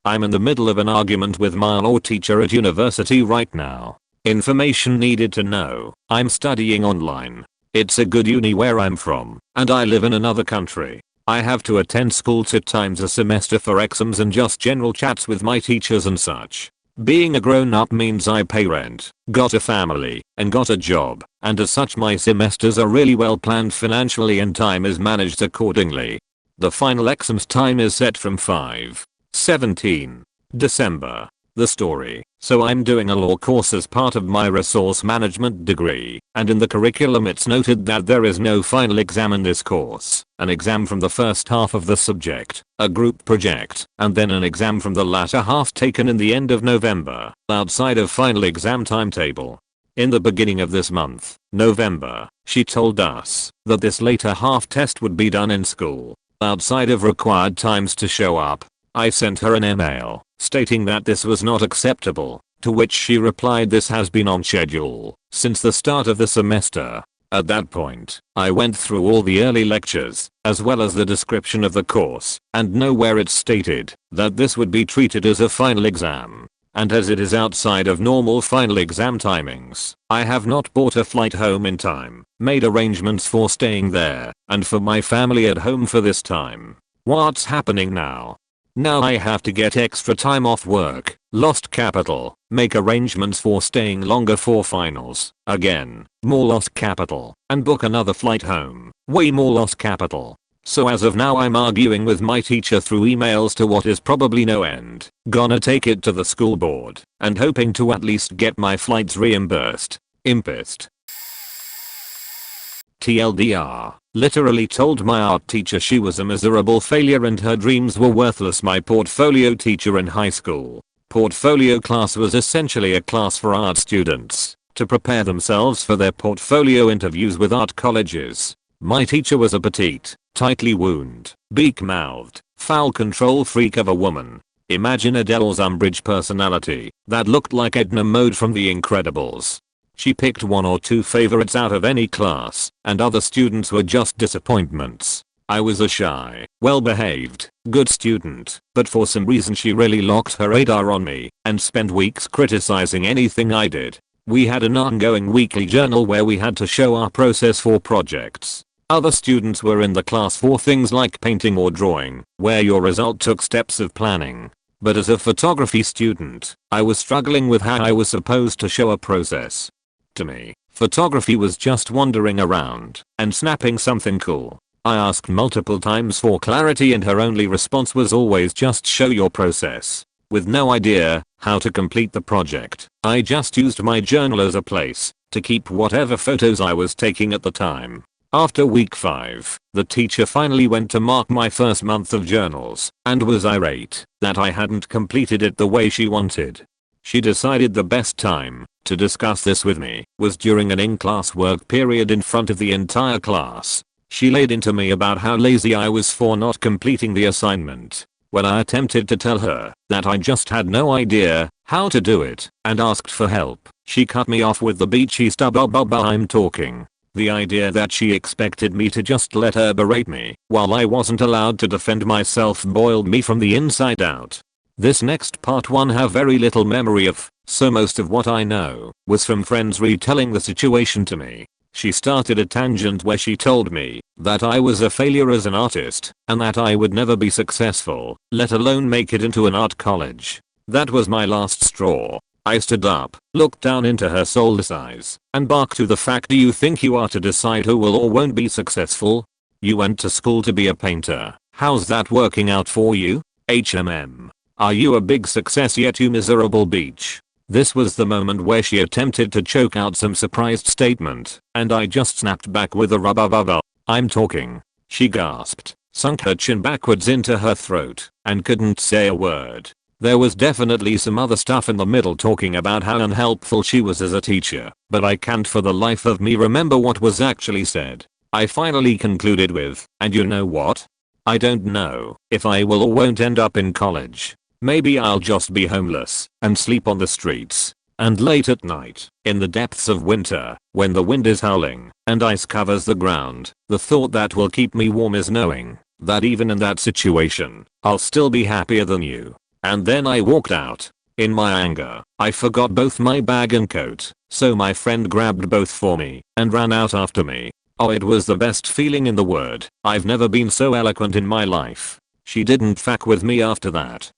I'm in the middle of an argument with my law teacher at university right now. Information needed to know. I'm studying online. It's a good uni where I'm from, and I live in another country. I have to attend school 2 times a semester for exams and just general chats with my teachers and such. Being a grown-up means I pay rent, got a family, and got a job, and as such my semesters are really well planned financially and time is managed accordingly. The final exams time is set from 5/17 December. The story. So I'm doing a law course as part of my resource management degree, and in the curriculum it's noted that there is no final exam in this course, an exam from the first half of the subject, a group project, and then an exam from the latter half taken in the end of November, outside of final exam timetable. In the beginning of this month, November, she told us that this later half test would be done in school, outside of required times to show up. I sent her an email stating that this was not acceptable, to which she replied this has been on schedule since the start of the semester. At that point, I went through all the early lectures, as well as the description of the course, and nowhere it stated that this would be treated as a final exam. And as it is outside of normal final exam timings, I have not bought a flight home in time, made arrangements for staying there, and for my family at home for this time. What's happening now? Now I have to get extra time off work, lost capital, make arrangements for staying longer for finals, again, more lost capital, and book another flight home, way more lost capital. So as of now I'm arguing with my teacher through emails to what is probably no end. Gonna take it to the school board, and hoping to at least get my flights reimbursed. Impist. TLDR, literally told my art teacher she was a miserable failure and her dreams were worthless. My portfolio teacher in high school. Portfolio class was essentially a class for art students to prepare themselves for their portfolio interviews with art colleges. My teacher was a petite, tightly wound, beak-mouthed, foul control freak of a woman. Imagine Adele's Umbridge personality that looked like Edna Mode from The Incredibles. She picked 1 or 2 favorites out of any class, and other students were just disappointments. I was a shy, well-behaved, good student, but for some reason she really locked her radar on me and spent weeks criticizing anything I did. We had an ongoing weekly journal where we had to show our process for projects. Other students were in the class for things like painting or drawing, where your result took steps of planning. But as a photography student, I was struggling with how I was supposed to show a process. To me, photography was just wandering around and snapping something cool. I asked multiple times for clarity and her only response was always just show your process. with no idea how to complete the project. I just used my journal as a place to keep whatever photos I was taking at the time. After week 5, the teacher finally went to mark my first month of journals and was irate that I hadn't completed it the way she wanted. She decided the best time to discuss this with me was during an in-class work period in front of the entire class. She laid into me about how lazy I was for not completing the assignment. When I attempted to tell her that I just had no idea how to do it and asked for help, she cut me off with the beachy stub I'm talking. The idea that she expected me to just let her berate me while I wasn't allowed to defend myself boiled me from the inside out. This next part one have very little memory of, so most of what I know was from friends retelling the situation to me. She started a tangent where she told me that I was a failure as an artist and that I would never be successful, let alone make it into an art college. That was my last straw. I stood up, looked down into her soulless eyes, and barked to the fact, do you think you are to decide who will or won't be successful? You went to school to be a painter. How's that working out for you? HMM. Are you a big success yet, you miserable beach? This was the moment where she attempted to choke out some surprised statement, and I just snapped back with a rubber. I'm talking. She gasped, sunk her chin backwards into her throat, and couldn't say a word. There was definitely some other stuff in the middle talking about how unhelpful she was as a teacher, but I can't for the life of me remember what was actually said. I finally concluded with, and you know what? I don't know if I will or won't end up in college. Maybe I'll just be homeless and sleep on the streets. And late at night, in the depths of winter, when the wind is howling and ice covers the ground, the thought that will keep me warm is knowing that even in that situation, I'll still be happier than you. And then I walked out. In my anger, I forgot both my bag and coat, so my friend grabbed both for me and ran out after me. Oh, it was the best feeling in the world. I've never been so eloquent in my life. She didn't fuck with me after that.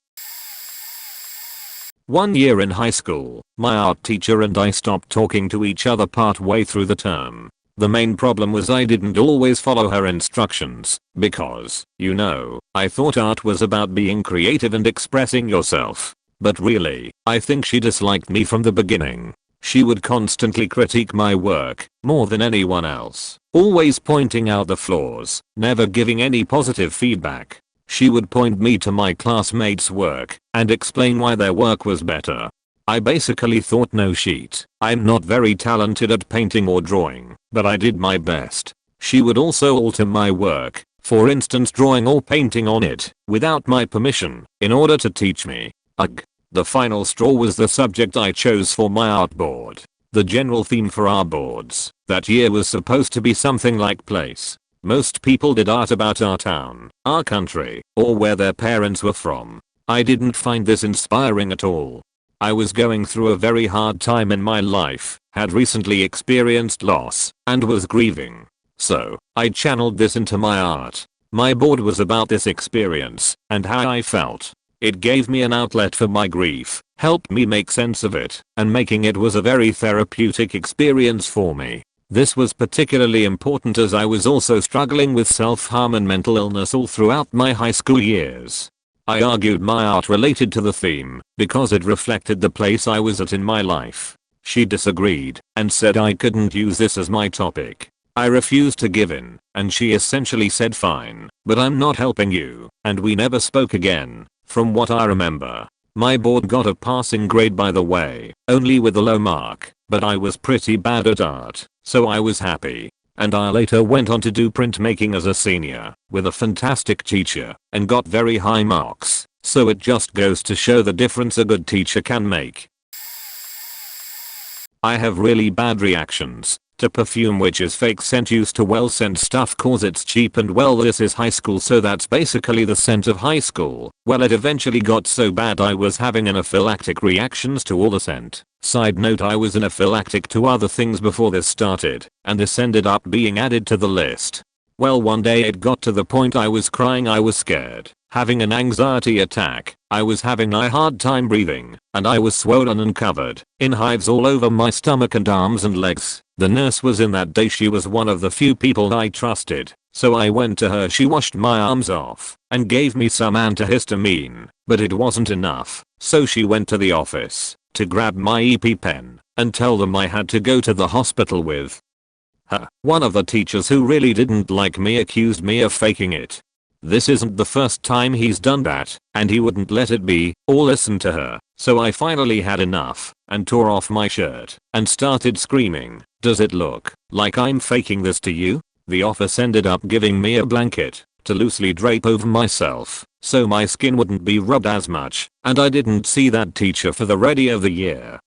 One year in high school, my art teacher and I stopped talking to each other part way through the term. The main problem was I didn't always follow her instructions because, you know, I thought art was about being creative and expressing yourself. But really, I think she disliked me from the beginning. She would constantly critique my work more than anyone else, always pointing out the flaws, never giving any positive feedback. She would point me to my classmates' work and explain why their work was better. I basically thought, no shit, I'm not very talented at painting or drawing, but I did my best. She would also alter my work, for instance drawing or painting on it, without my permission, in order to teach me. Ugh. The final straw was the subject I chose for my art board. The general theme for our boards that year was supposed to be something like place. Most people did art about our town, our country, or where their parents were from. I didn't find this inspiring at all. I was going through a very hard time in my life, had recently experienced loss, and was grieving. So, I channeled this into my art. My board was about this experience, and how I felt. It gave me an outlet for my grief, helped me make sense of it, and making it was a very therapeutic experience for me. This was particularly important as I was also struggling with self-harm and mental illness all throughout my high school years. I argued my art related to the theme because it reflected the place I was at in my life. She disagreed and said I couldn't use this as my topic. I refused to give in, and she essentially said fine, but I'm not helping you, and we never spoke again, from what I remember. My board got a passing grade by the way, only with a low mark, but I was pretty bad at art, so I was happy. And I later went on to do printmaking as a senior, with a fantastic teacher, and got very high marks, so it just goes to show the difference a good teacher can make. I have really bad reactions to perfume which is fake scent used to well scent stuff cause it's cheap and well this is high school so that's basically the scent of high school. Well it eventually got so bad I was having anaphylactic reactions to all the scent. Side note I was anaphylactic to other things before this started and this ended up being added to the list. Well one day it got to the point I was crying, I was scared, having an anxiety attack, I was having a hard time breathing, and I was swollen and covered in hives all over my stomach and arms and legs. The nurse was in that day, she was one of the few people I trusted, So I went to her. She washed my arms off and gave me some antihistamine, but it wasn't enough. So she went to the office to grab my EpiPen and tell them I had to go to the hospital with her. One of the teachers who really didn't like me accused me of faking it. This isn't the first time he's done that, and he wouldn't let it be or listen to her. So I finally had enough and tore off my shirt and started screaming, "Does it look like I'm faking this to you?" The office ended up giving me a blanket to loosely drape over myself so my skin wouldn't be rubbed as much, and I didn't see that teacher for the rest of the year.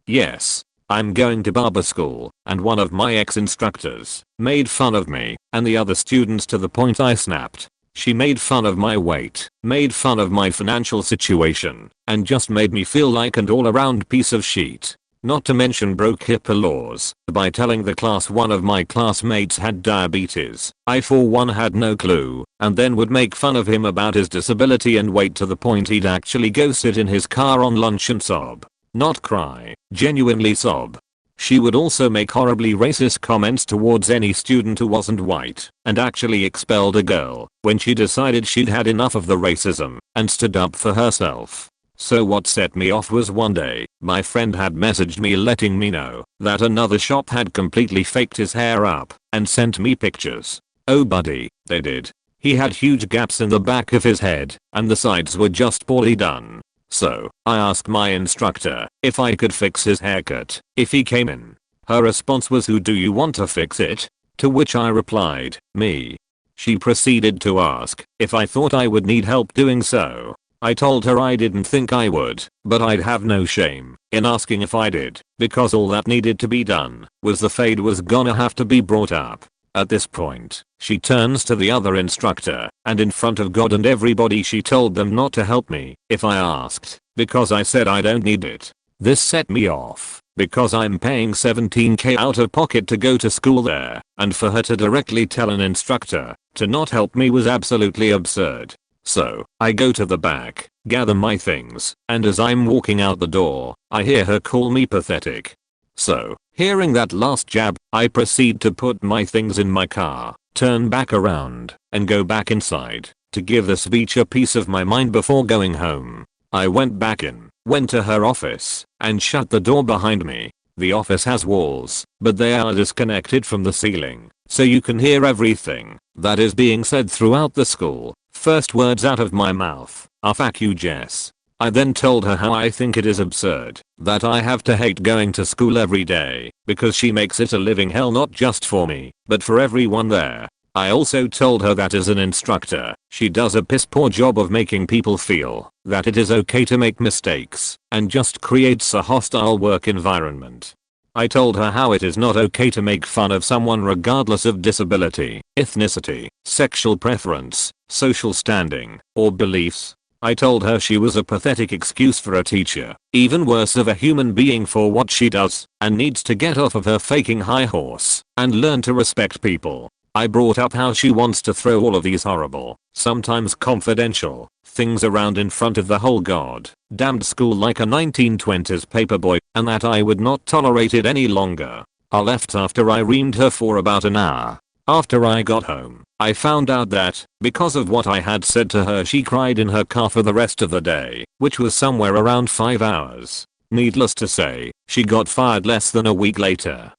Yes, I'm going to barber school, and one of my ex-instructors made fun of me and the other students to the point I snapped. She made fun of my weight, made fun of my financial situation, and just made me feel like an all-around piece of shit. Not to mention broke HIPAA laws by telling the class one of my classmates had diabetes. I for one had no clue, and then would make fun of him about his disability and weight to the point he'd actually go sit in his car on lunch and sob. Not cry, genuinely sob. She would also make horribly racist comments towards any student who wasn't white, and actually expelled a girl when she decided she'd had enough of the racism and stood up for herself. So what set me off was one day, my friend had messaged me letting me know that another shop had completely faked his hair up and sent me pictures. Oh buddy, they did. He had huge gaps in the back of his head and the sides were just poorly done. So, I asked my instructor if I could fix his haircut if he came in. Her response was, "Who do you want to fix it?" To which I replied, "Me." She proceeded to ask if I thought I would need help doing so. I told her I didn't think I would, but I'd have no shame in asking if I did, because all that needed to be done was the fade was gonna have to be brought up. At this point, she turns to the other instructor, and in front of God and everybody she told them not to help me if I asked, because I said I don't need it. This set me off, because I'm paying $17,000 out of pocket to go to school there, and for her to directly tell an instructor to not help me was absolutely absurd. So, I go to the back, gather my things, and as I'm walking out the door, I hear her call me pathetic. So, hearing that last jab, I proceed to put my things in my car, turn back around, and go back inside to give the speech a piece of my mind before going home. I went back in, went to her office, and shut the door behind me. The office has walls, but they are disconnected from the ceiling, so you can hear everything that is being said throughout the school. First words out of my mouth are "Fuck you, Jess." I then told her how I think it is absurd that I have to hate going to school every day because she makes it a living hell not just for me, but for everyone there. I also told her that as an instructor, she does a piss poor job of making people feel that it is okay to make mistakes and just creates a hostile work environment. I told her how it is not okay to make fun of someone regardless of disability, ethnicity, sexual preference, social standing, or beliefs. I told her she was a pathetic excuse for a teacher, even worse of a human being for what she does, and needs to get off of her faking high horse and learn to respect people. I brought up how she wants to throw all of these horrible, sometimes confidential, things around in front of the whole goddamned school like a 1920s paperboy, and that I would not tolerate it any longer. I left after I reamed her for about an hour. After I got home, I found out that, because of what I had said to her, she cried in her car for the rest of the day, which was somewhere around 5 hours. Needless to say, she got fired less than a week later.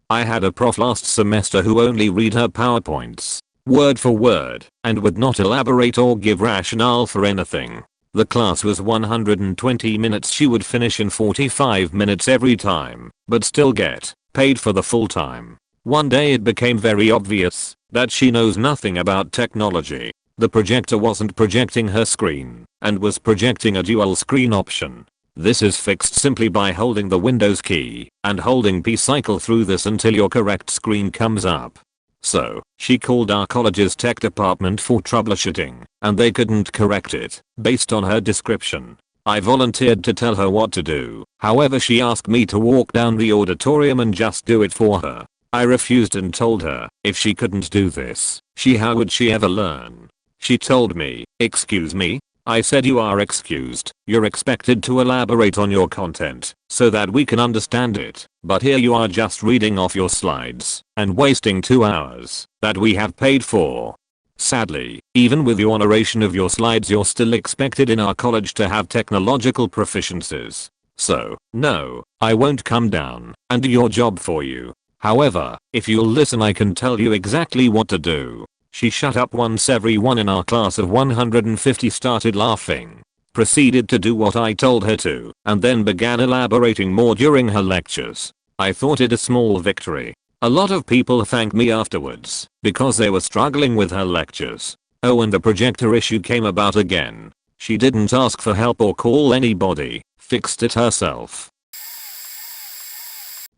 I had a prof last semester who only read her PowerPoints, word for word, and would not elaborate or give rationale for anything. The class was 120 minutes. She would finish in 45 minutes every time, but still get paid for the full time. One day it became very obvious that she knows nothing about technology. The projector wasn't projecting her screen and was projecting a dual screen option. This is fixed simply by holding the Windows key and holding P cycle through this until your correct screen comes up. So, she called our college's tech department for troubleshooting, and they couldn't correct it based on her description. I volunteered to tell her what to do. However, she asked me to walk down the auditorium and just do it for her. I refused and told her if she couldn't do this, how would she ever learn? She told me, "Excuse me?" I said you are excused. You're expected to elaborate on your content so that we can understand it. But here you are just reading off your slides and wasting 2 hours that we have paid for. Sadly, even with your narration of your slides, you're still expected in our college to have technological proficiencies. So, no, I won't come down and do your job for you. However, if you'll listen, I can tell you exactly what to do. She shut up once everyone in our class of 150 started laughing, proceeded to do what I told her to, and then began elaborating more during her lectures. I thought it a small victory. A lot of people thanked me afterwards because they were struggling with her lectures. Oh, and the projector issue came about again. She didn't ask for help or call anybody, fixed it herself.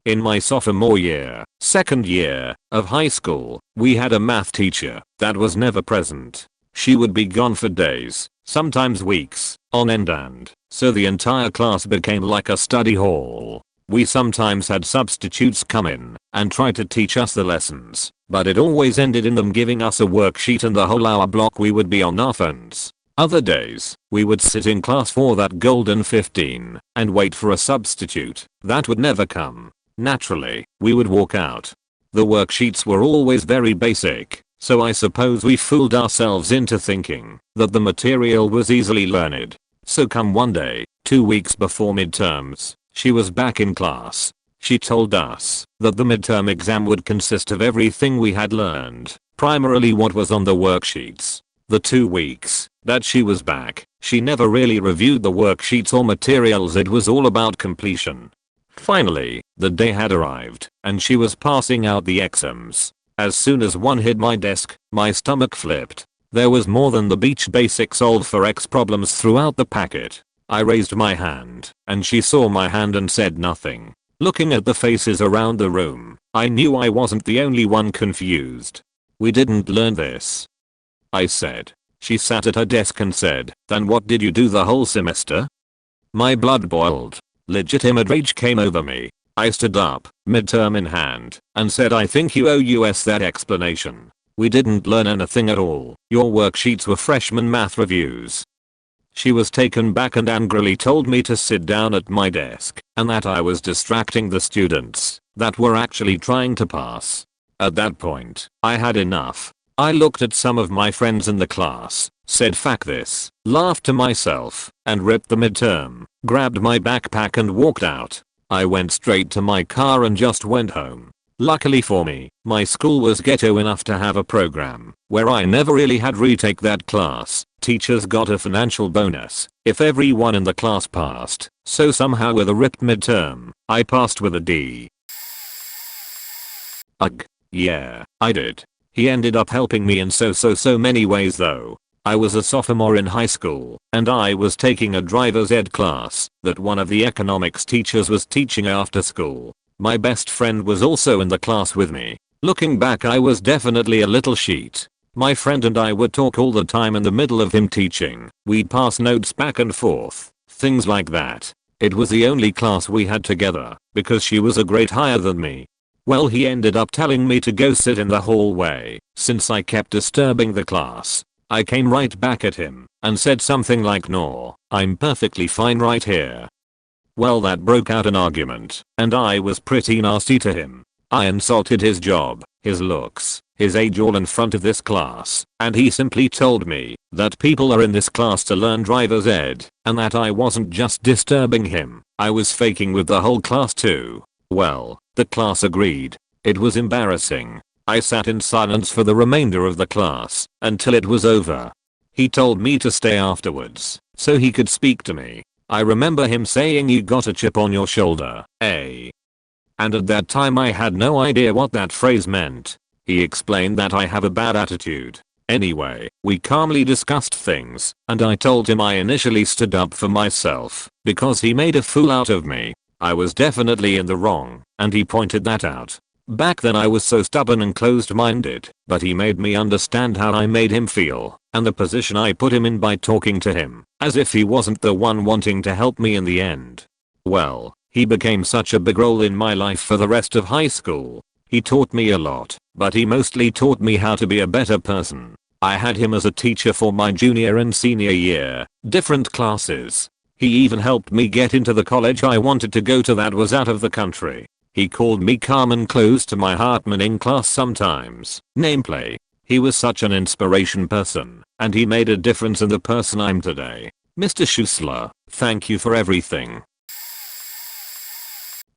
In my sophomore year, second year of high school, we had a math teacher that was never present. She would be gone for days, sometimes weeks, on end, and so the entire class became like a study hall. We sometimes had substitutes come in and try to teach us the lessons, but it always ended in them giving us a worksheet and the whole hour block we would be on our phones. Other days, we would sit in class for that golden 15 and wait for a substitute that would never come. Naturally, we would walk out. The worksheets were always very basic, so I suppose we fooled ourselves into thinking that the material was easily learned. So come one day, 2 weeks before midterms, she was back in class. She told us that the midterm exam would consist of everything we had learned, primarily what was on the worksheets. The 2 weeks that she was back, she never really reviewed the worksheets or materials. It was all about completion. Finally, the day had arrived, and she was passing out the exams. As soon as one hit my desk, my stomach flipped. There was more than the beach basic solve for X problems throughout the packet. I raised my hand, and she saw my hand and said nothing. Looking at the faces around the room, I knew I wasn't the only one confused. We didn't learn this, I said. She sat at her desk and said, then what did you do the whole semester? My blood boiled. Legitimate rage came over me. I stood up, midterm in hand, and said, I think you owe us that explanation. We didn't learn anything at all. Your worksheets were freshman math reviews. She was taken back and angrily told me to sit down at my desk and that I was distracting the students that were actually trying to pass. At that point, I had enough. I looked at some of my friends in the class, said fuck this, laughed to myself, and ripped the midterm, grabbed my backpack and walked out. I went straight to my car and just went home. Luckily for me, my school was ghetto enough to have a program where I never really had retake that class. Teachers got a financial bonus if everyone in the class passed, so somehow with a ripped midterm, I passed with a D. Ugh. Yeah, I did. He ended up helping me in so many ways though. I was a sophomore in high school, and I was taking a driver's ed class that one of the economics teachers was teaching after school. My best friend was also in the class with me. Looking back, I was definitely a little sheet. My friend and I would talk all the time in the middle of him teaching. We'd pass notes back and forth, things like that. It was the only class we had together because she was a grade higher than me. Well, he ended up telling me to go sit in the hallway since I kept disturbing the class. I came right back at him and said something like, "No, I'm perfectly fine right here." Well, that broke out an argument, and I was pretty nasty to him. I insulted his job, his looks, his age, all in front of this class, and he simply told me that people are in this class to learn driver's ed, and that I wasn't just disturbing him, I was faking with the whole class too. Well, the class agreed. It was embarrassing. I sat in silence for the remainder of the class until it was over. He told me to stay afterwards so he could speak to me. I remember him saying, "You got a chip on your shoulder, eh?" And at that time I had no idea what that phrase meant. He explained that I have a bad attitude. Anyway, we calmly discussed things, and I told him I initially stood up for myself because he made a fool out of me. I was definitely in the wrong, and he pointed that out. Back then I was so stubborn and closed-minded, but he made me understand how I made him feel, and the position I put him in by talking to him, as if he wasn't the one wanting to help me in the end. Well, he became such a big role in my life for the rest of high school. He taught me a lot, but he mostly taught me how to be a better person. I had him as a teacher for my junior and senior year, different classes. He even helped me get into the college I wanted to go to that was out of the country. He called me calm and close to my heart man in class sometimes. Nameplay. He was such an inspiration person, and he made a difference in the person I'm today. Mr. Schussler, thank you for everything.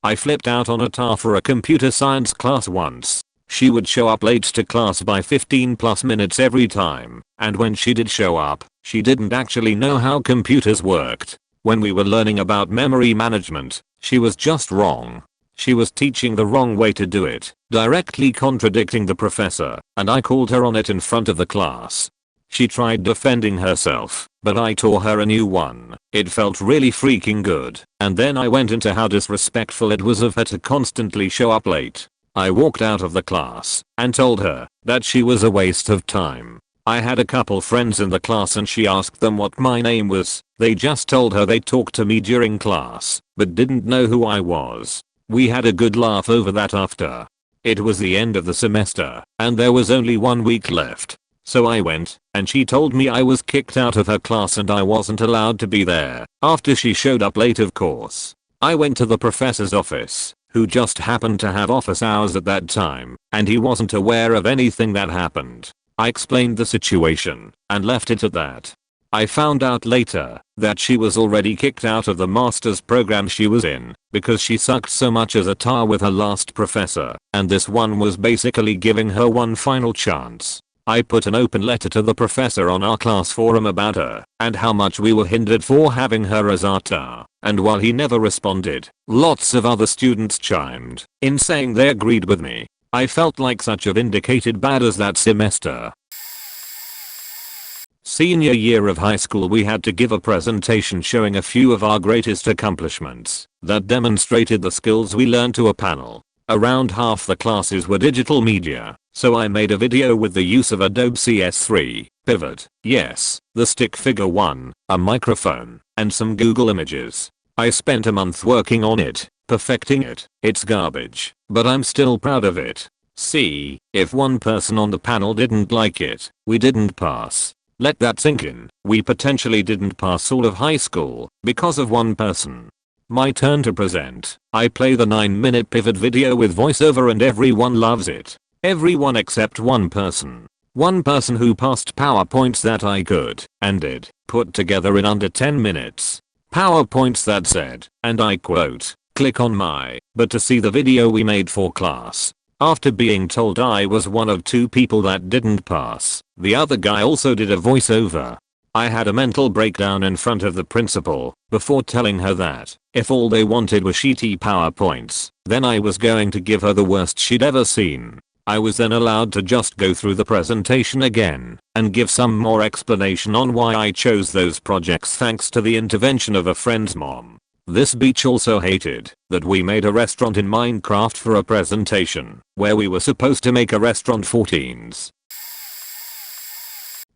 I flipped out on a tar for a computer science class once. She would show up late to class by 15 plus minutes every time, and when she did show up, she didn't actually know how computers worked. When we were learning about memory management, she was just wrong. She was teaching the wrong way to do it, directly contradicting the professor, and I called her on it in front of the class. She tried defending herself, but I taught her a new one. It felt really freaking good, and then I went into how disrespectful it was of her to constantly show up late. I walked out of the class and told her that she was a waste of time. I had a couple friends in the class and she asked them what my name was. They just told her they talked to me during class, but didn't know who I was. We had a good laugh over that after. It was the end of the semester, and there was only 1 week left. So I went, and she told me I was kicked out of her class and I wasn't allowed to be there, after she showed up late of course. I went to the professor's office, who just happened to have office hours at that time, and he wasn't aware of anything that happened. I explained the situation, and left it at that. I found out later that she was already kicked out of the master's program she was in because she sucked so much as a tar with her last professor, and this one was basically giving her one final chance. I put an open letter to the professor on our class forum about her and how much we were hindered for having her as our tar, and while he never responded, lots of other students chimed in saying they agreed with me. I felt like such a vindicated badass that semester. Senior year of high school, we had to give a presentation showing a few of our greatest accomplishments that demonstrated the skills we learned to a panel. Around half the classes were digital media, so I made a video with the use of Adobe CS3, Pivot, yes, the stick figure one, a microphone, and some Google images. I spent a month working on it, perfecting it. It's garbage, but I'm still proud of it. See, if one person on the panel didn't like it, we didn't pass. Let that sink in. We potentially didn't pass all of high school because of one person. My turn to present. I play the 9-minute pivot video with voiceover and everyone loves it. Everyone except one person. One person who passed PowerPoints that I could and did put together in under 10 minutes. PowerPoints that said, and I quote, "Click on my," but to see the video we made for class. After being told I was one of 2 people that didn't pass, the other guy also did a voiceover. I had a mental breakdown in front of the principal before telling her that if all they wanted were sheety PowerPoints, then I was going to give her the worst she'd ever seen. I was then allowed to just go through the presentation again and give some more explanation on why I chose those projects thanks to the intervention of a friend's mom. This bitch also hated that we made a restaurant in Minecraft for a presentation where we were supposed to make a restaurant for teens.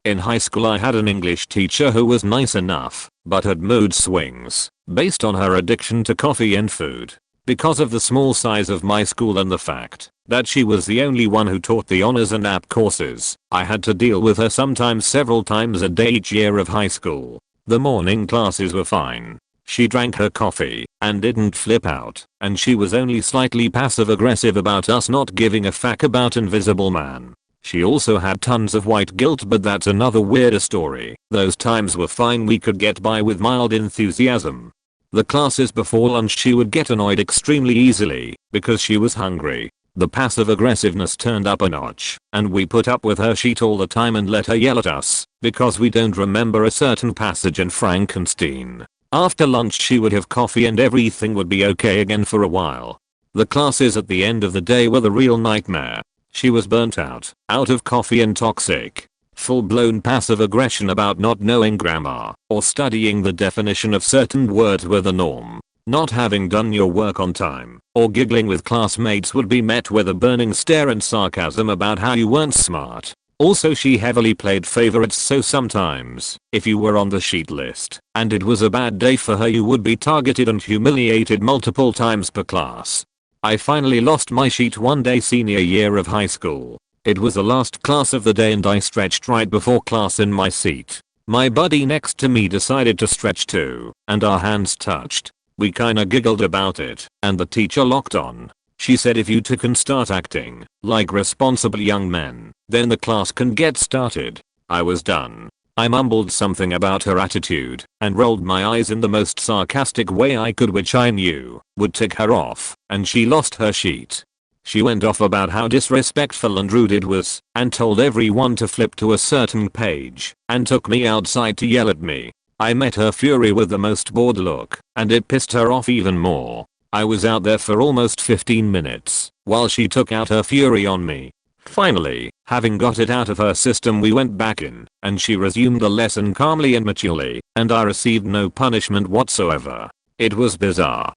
In high school I had an English teacher who was nice enough, but had mood swings based on her addiction to coffee and food. Because of the small size of my school and the fact that she was the only one who taught the honors and app courses, I had to deal with her sometimes several times a day each year of high school. The morning classes were fine. She drank her coffee and didn't flip out, and she was only slightly passive aggressive about us not giving a fuck about Invisible Man. She also had tons of white guilt, but that's another weirder story. Those times were fine, we could get by with mild enthusiasm. The classes before lunch she would get annoyed extremely easily because she was hungry. The passive aggressiveness turned up a notch, and we put up with her shit all the time and let her yell at us because we don't remember a certain passage in Frankenstein. After lunch she would have coffee and everything would be okay again for a while. The classes at the end of the day were the real nightmare. She was burnt out of coffee and toxic. Full-blown passive aggression about not knowing grammar or studying the definition of certain words were the norm. Not having done your work on time or giggling with classmates would be met with a burning stare and sarcasm about how you weren't smart. Also, she heavily played favorites, so sometimes, if you were on the sheet list and it was a bad day for her, you would be targeted and humiliated multiple times per class. I finally lost my sheet one day senior year of high school. It was the last class of the day and I stretched right before class in my seat. My buddy next to me decided to stretch too, and our hands touched. We kinda giggled about it, and the teacher locked on. She said if you two can start acting like responsible young men, then the class can get started. I was done. I mumbled something about her attitude and rolled my eyes in the most sarcastic way I could, which I knew would tick her off, and she lost her sheet. She went off about how disrespectful and rude it was and told everyone to flip to a certain page and took me outside to yell at me. I met her fury with the most bored look, and it pissed her off even more. I was out there for almost 15 minutes while she took out her fury on me. Finally, having got it out of her system, we went back in, and she resumed the lesson calmly and maturely, and I received no punishment whatsoever. It was bizarre.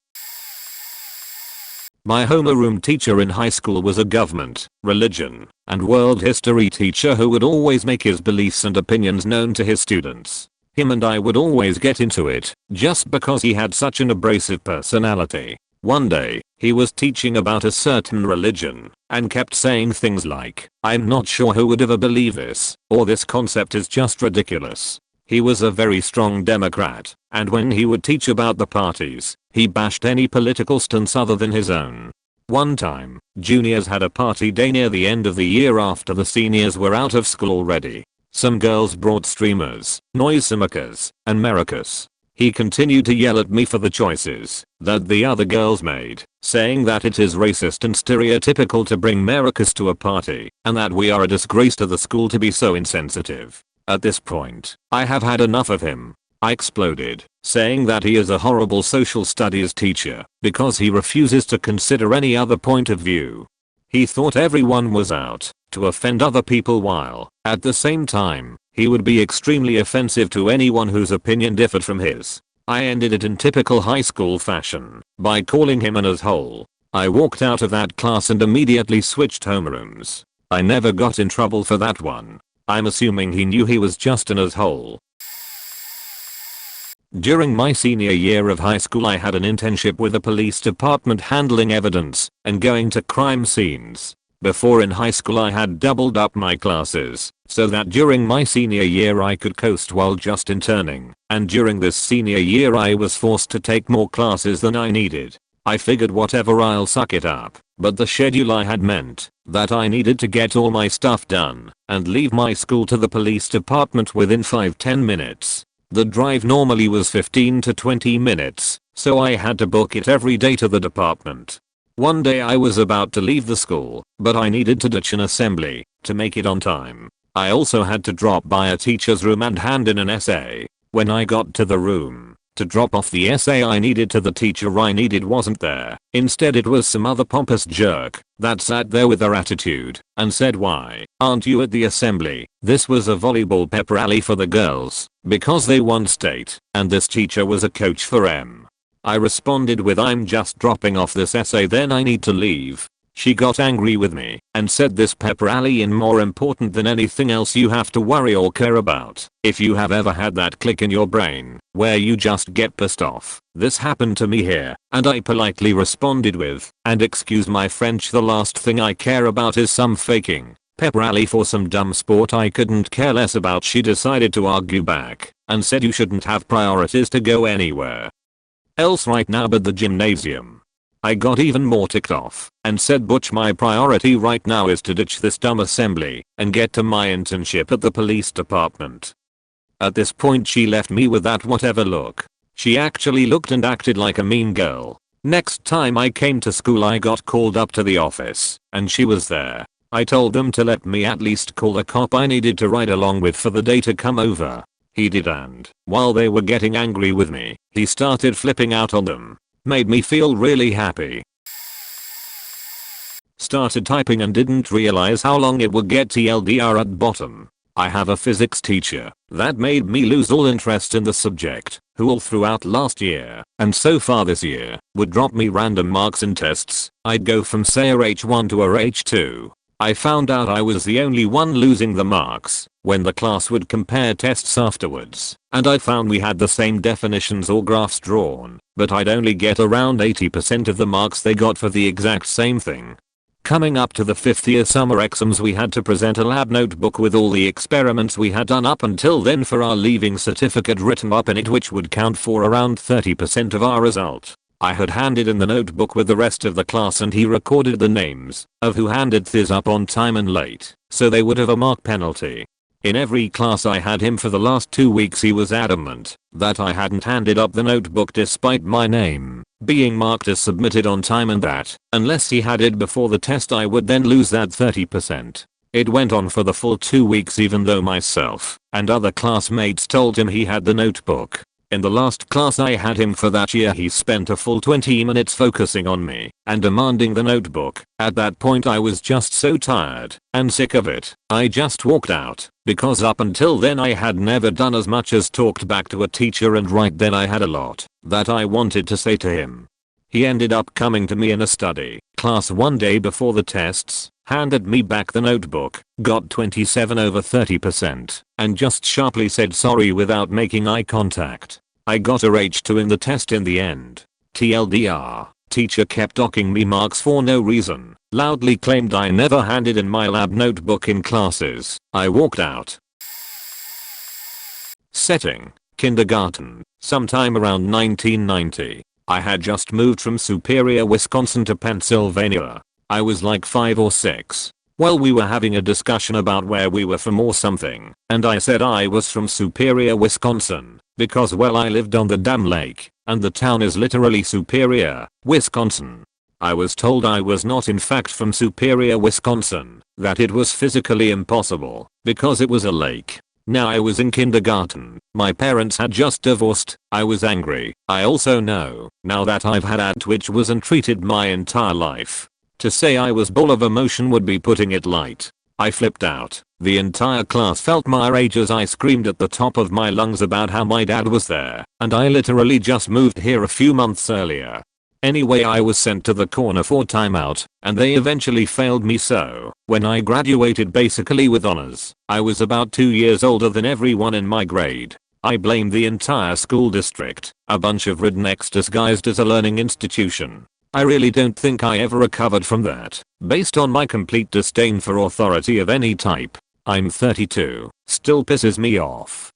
My homeroom teacher in high school was a government, religion, and world history teacher who would always make his beliefs and opinions known to his students. Him and I would always get into it, just because he had such an abrasive personality. One day, he was teaching about a certain religion, and kept saying things like, "I'm not sure who would ever believe this," or "this concept is just ridiculous." He was a very strong Democrat, and when he would teach about the parties, he bashed any political stance other than his own. One time, juniors had a party day near the end of the year after the seniors were out of school already. Some girls brought streamers, noisemakers, and maracas. He continued to yell at me for the choices that the other girls made, saying that it is racist and stereotypical to bring maracas to a party, and that we are a disgrace to the school to be so insensitive. At this point, I have had enough of him. I exploded, saying that he is a horrible social studies teacher because he refuses to consider any other point of view. He thought everyone was out to offend other people while, at the same time, he would be extremely offensive to anyone whose opinion differed from his. I ended it in typical high school fashion by calling him an asshole. I walked out of that class and immediately switched homerooms. I never got in trouble for that one. I'm assuming he knew he was just an asshole. During my senior year of high school, I had an internship with the police department handling evidence and going to crime scenes. Before in high school I had doubled up my classes so that during my senior year I could coast while just interning, and during this senior year I was forced to take more classes than I needed. I figured whatever, I'll suck it up, but the schedule I had meant that I needed to get all my stuff done and leave my school to the police department within 5-10 minutes. The drive normally was 15 to 20 minutes, so I had to book it every day to the department. One day I was about to leave the school, but I needed to ditch an assembly to make it on time. I also had to drop by a teacher's room and hand in an essay. When I got to the room to drop off the essay I needed to the teacher I needed wasn't there. Instead it was some other pompous jerk that sat there with their attitude and said, "Why aren't you at the assembly?" This was a volleyball pep rally for the girls because they won state, and this teacher was a coach for M. I responded with, "I'm just dropping off this essay, then I need to leave." She got angry with me and said, "This pep rally is more important than anything else you have to worry or care about." If you have ever had that click in your brain where you just get pissed off, this happened to me here, and I politely responded with, "And excuse my French, the last thing I care about is some faking pep rally for some dumb sport I couldn't care less about." She decided to argue back and said, "You shouldn't have priorities to go anywhere else right now but the gymnasium." I got even more ticked off and said, "Butch, my priority right now is to ditch this dumb assembly and get to my internship at the police department." At this point she left me with that whatever look. She actually looked and acted like a mean girl. Next time I came to school I got called up to the office and she was there. I told them to let me at least call the cop I needed to ride along with for the day to come over. He did, and while they were getting angry with me, he started flipping out on them. Made me feel really happy. Started typing and didn't realize how long it would get TLDR at bottom. I have a physics teacher that made me lose all interest in the subject, who all throughout last year and so far this year would drop me random marks in tests. I'd go from say a H1 to a H2. I found out I was the only one losing the marks when the class would compare tests afterwards, and I found we had the same definitions or graphs drawn, but I'd only get around 80% of the marks they got for the exact same thing. Coming up to the 5th year summer exams, we had to present a lab notebook with all the experiments we had done up until then for our leaving certificate written up in it, which would count for around 30% of our result. I had handed in the notebook with the rest of the class and he recorded the names of who handed theirs up on time and late, so they would have a mark penalty. In every class I had him for the last 2 weeks, he was adamant that I hadn't handed up the notebook despite my name being marked as submitted on time, and that unless he had it before the test I would then lose that 30%. It went on for the full 2 weeks, even though myself and other classmates told him he had the notebook. In the last class I had him for that year, he spent a full 20 minutes focusing on me and demanding the notebook. At that point I was just so tired and sick of it, I just walked out, because up until then I had never done as much as talked back to a teacher, and right then I had a lot that I wanted to say to him. He ended up coming to me in a study class one day before the tests, handed me back the notebook, got 27/30%, and just sharply said sorry without making eye contact. I got a H2 in the test in the end. TLDR, teacher kept docking me marks for no reason, loudly claimed I never handed in my lab notebook in classes. I walked out. Setting: kindergarten, sometime around 1990. I had just moved from Superior, Wisconsin to Pennsylvania. I was like 5 or 6. Well, we were having a discussion about where we were from or something, and I said I was from Superior, Wisconsin, because well, I lived on the damn lake, and the town is literally Superior, Wisconsin. I was told I was not in fact from Superior, Wisconsin, that it was physically impossible, because it was a lake. Now I was in kindergarten, my parents had just divorced, I was angry. I also know now that I've had a twitch was untreated my entire life. To say I was full of emotion would be putting it light. I flipped out. The entire class felt my rage as I screamed at the top of my lungs about how my dad was there, and I literally just moved here a few months earlier. Anyway, I was sent to the corner for timeout, and they eventually failed me, so when I graduated basically with honors, I was about 2 years older than everyone in my grade. I blamed the entire school district, a bunch of rednecks disguised as a learning institution. I really don't think I ever recovered from that, based on my complete disdain for authority of any type. I'm 32, still pisses me off.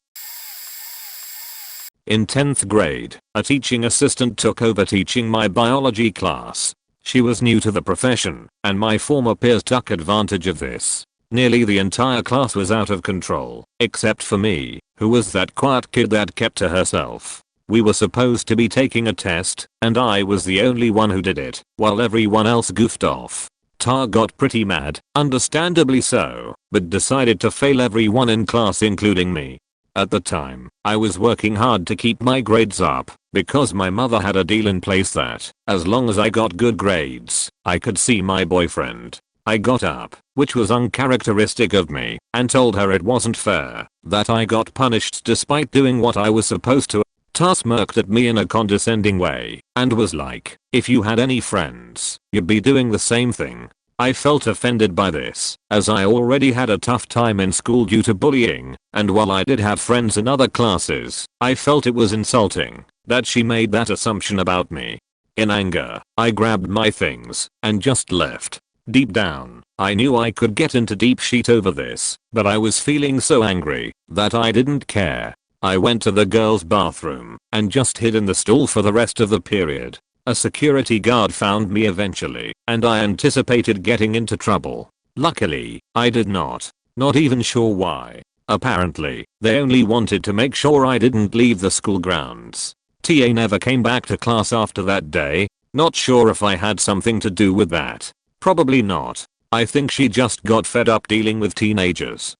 In 10th grade, a teaching assistant took over teaching my biology class. She was new to the profession, and my former peers took advantage of this. Nearly the entire class was out of control, except for me, who was that quiet kid that kept to herself. We were supposed to be taking a test, and I was the only one who did it, while everyone else goofed off. Tar got pretty mad, understandably so, but decided to fail everyone in class including me. At the time, I was working hard to keep my grades up, because my mother had a deal in place that, as long as I got good grades, I could see my boyfriend. I got up, which was uncharacteristic of me, and told her it wasn't fair that I got punished despite doing what I was supposed to. Tar smirked at me in a condescending way, and was like, if you had any friends, you'd be doing the same thing. I felt offended by this, as I already had a tough time in school due to bullying, and while I did have friends in other classes, I felt it was insulting that she made that assumption about me. In anger, I grabbed my things and just left. Deep down, I knew I could get into deep shit over this, but I was feeling so angry that I didn't care. I went to the girls' bathroom and just hid in the stall for the rest of the period. A security guard found me eventually, and I anticipated getting into trouble. Luckily, I did not. Not even sure why. Apparently, they only wanted to make sure I didn't leave the school grounds. TA never came back to class after that day. Not sure if I had something to do with that. Probably not. I think she just got fed up dealing with teenagers.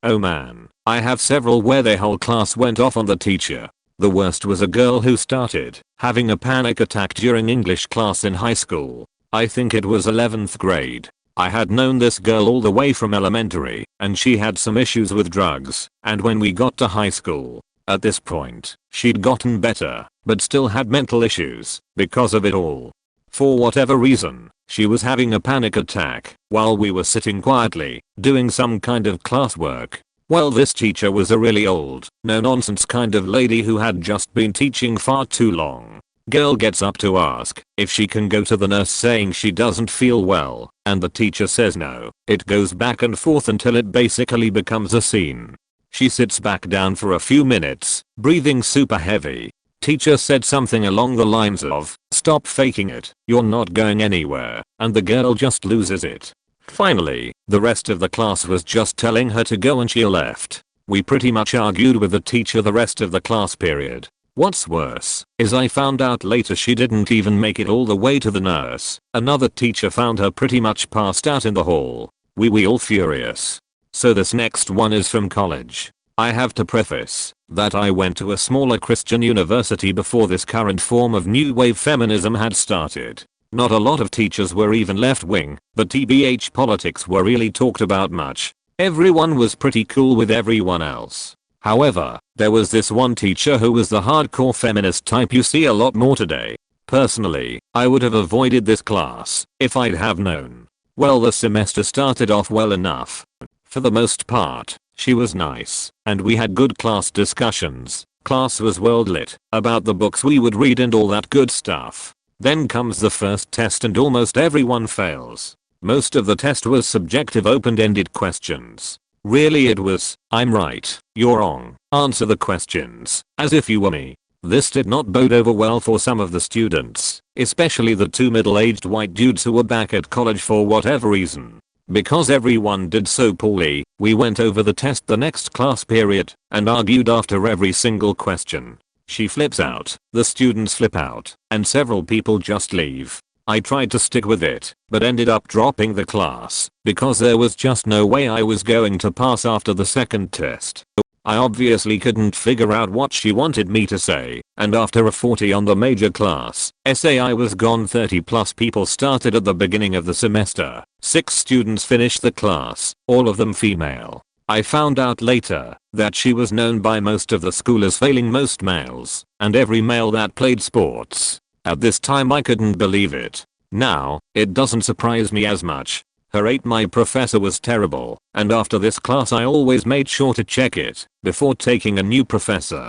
Oh man, I have several where the whole class went off on the teacher. The worst was a girl who started having a panic attack during English class in high school. I think it was 11th grade. I had known this girl all the way from elementary, and she had some issues with drugs, and when we got to high school, at this point, she'd gotten better, but still had mental issues because of it all. For whatever reason, she was having a panic attack while we were sitting quietly, doing some kind of classwork. Well, this teacher was a really old, no-nonsense kind of lady who had just been teaching far too long. Girl gets up to ask if she can go to the nurse saying she doesn't feel well, and the teacher says no. It goes back and forth until it basically becomes a scene. She sits back down for a few minutes, breathing super heavy. Teacher said something along the lines of, "Stop faking it, you're not going anywhere," and the girl just loses it. Finally, the rest of the class was just telling her to go and she left. We pretty much argued with the teacher the rest of the class period. What's worse is I found out later she didn't even make it all the way to the nurse. Another teacher found her pretty much passed out in the hall. We all furious. So this next one is from college. I have to preface that I went to a smaller Christian university before this current form of new wave feminism had started. Not a lot of teachers were even left wing, but TBH politics were really talked about much. Everyone was pretty cool with everyone else. However, there was this one teacher who was the hardcore feminist type you see a lot more today. Personally, I would have avoided this class if I'd have known. Well, the semester started off well enough. For the most part, she was nice, and we had good class discussions. Class was well lit about the books we would read and all that good stuff. Then comes the first test and almost everyone fails. Most of the test was subjective open-ended questions. Really it was, I'm right, you're wrong, answer the questions, as if you were me. This did not bode over well for some of the students, especially the two middle-aged white dudes who were back at college for whatever reason. Because everyone did so poorly, we went over the test the next class period and argued after every single question. She flips out, the students flip out, and several people just leave. I tried to stick with it, but ended up dropping the class because there was just no way I was going to pass after the second test. I obviously couldn't figure out what she wanted me to say, and after a 40 on the major class essay I was gone. 30 plus people started at the beginning of the semester. 6 students finished the class, all of them female. I found out later that she was known by most of the school as failing most males, and every male that played sports. At this time I couldn't believe it. Now, it doesn't surprise me as much. Her 8 my professor was terrible, and after this class I always made sure to check it before taking a new professor.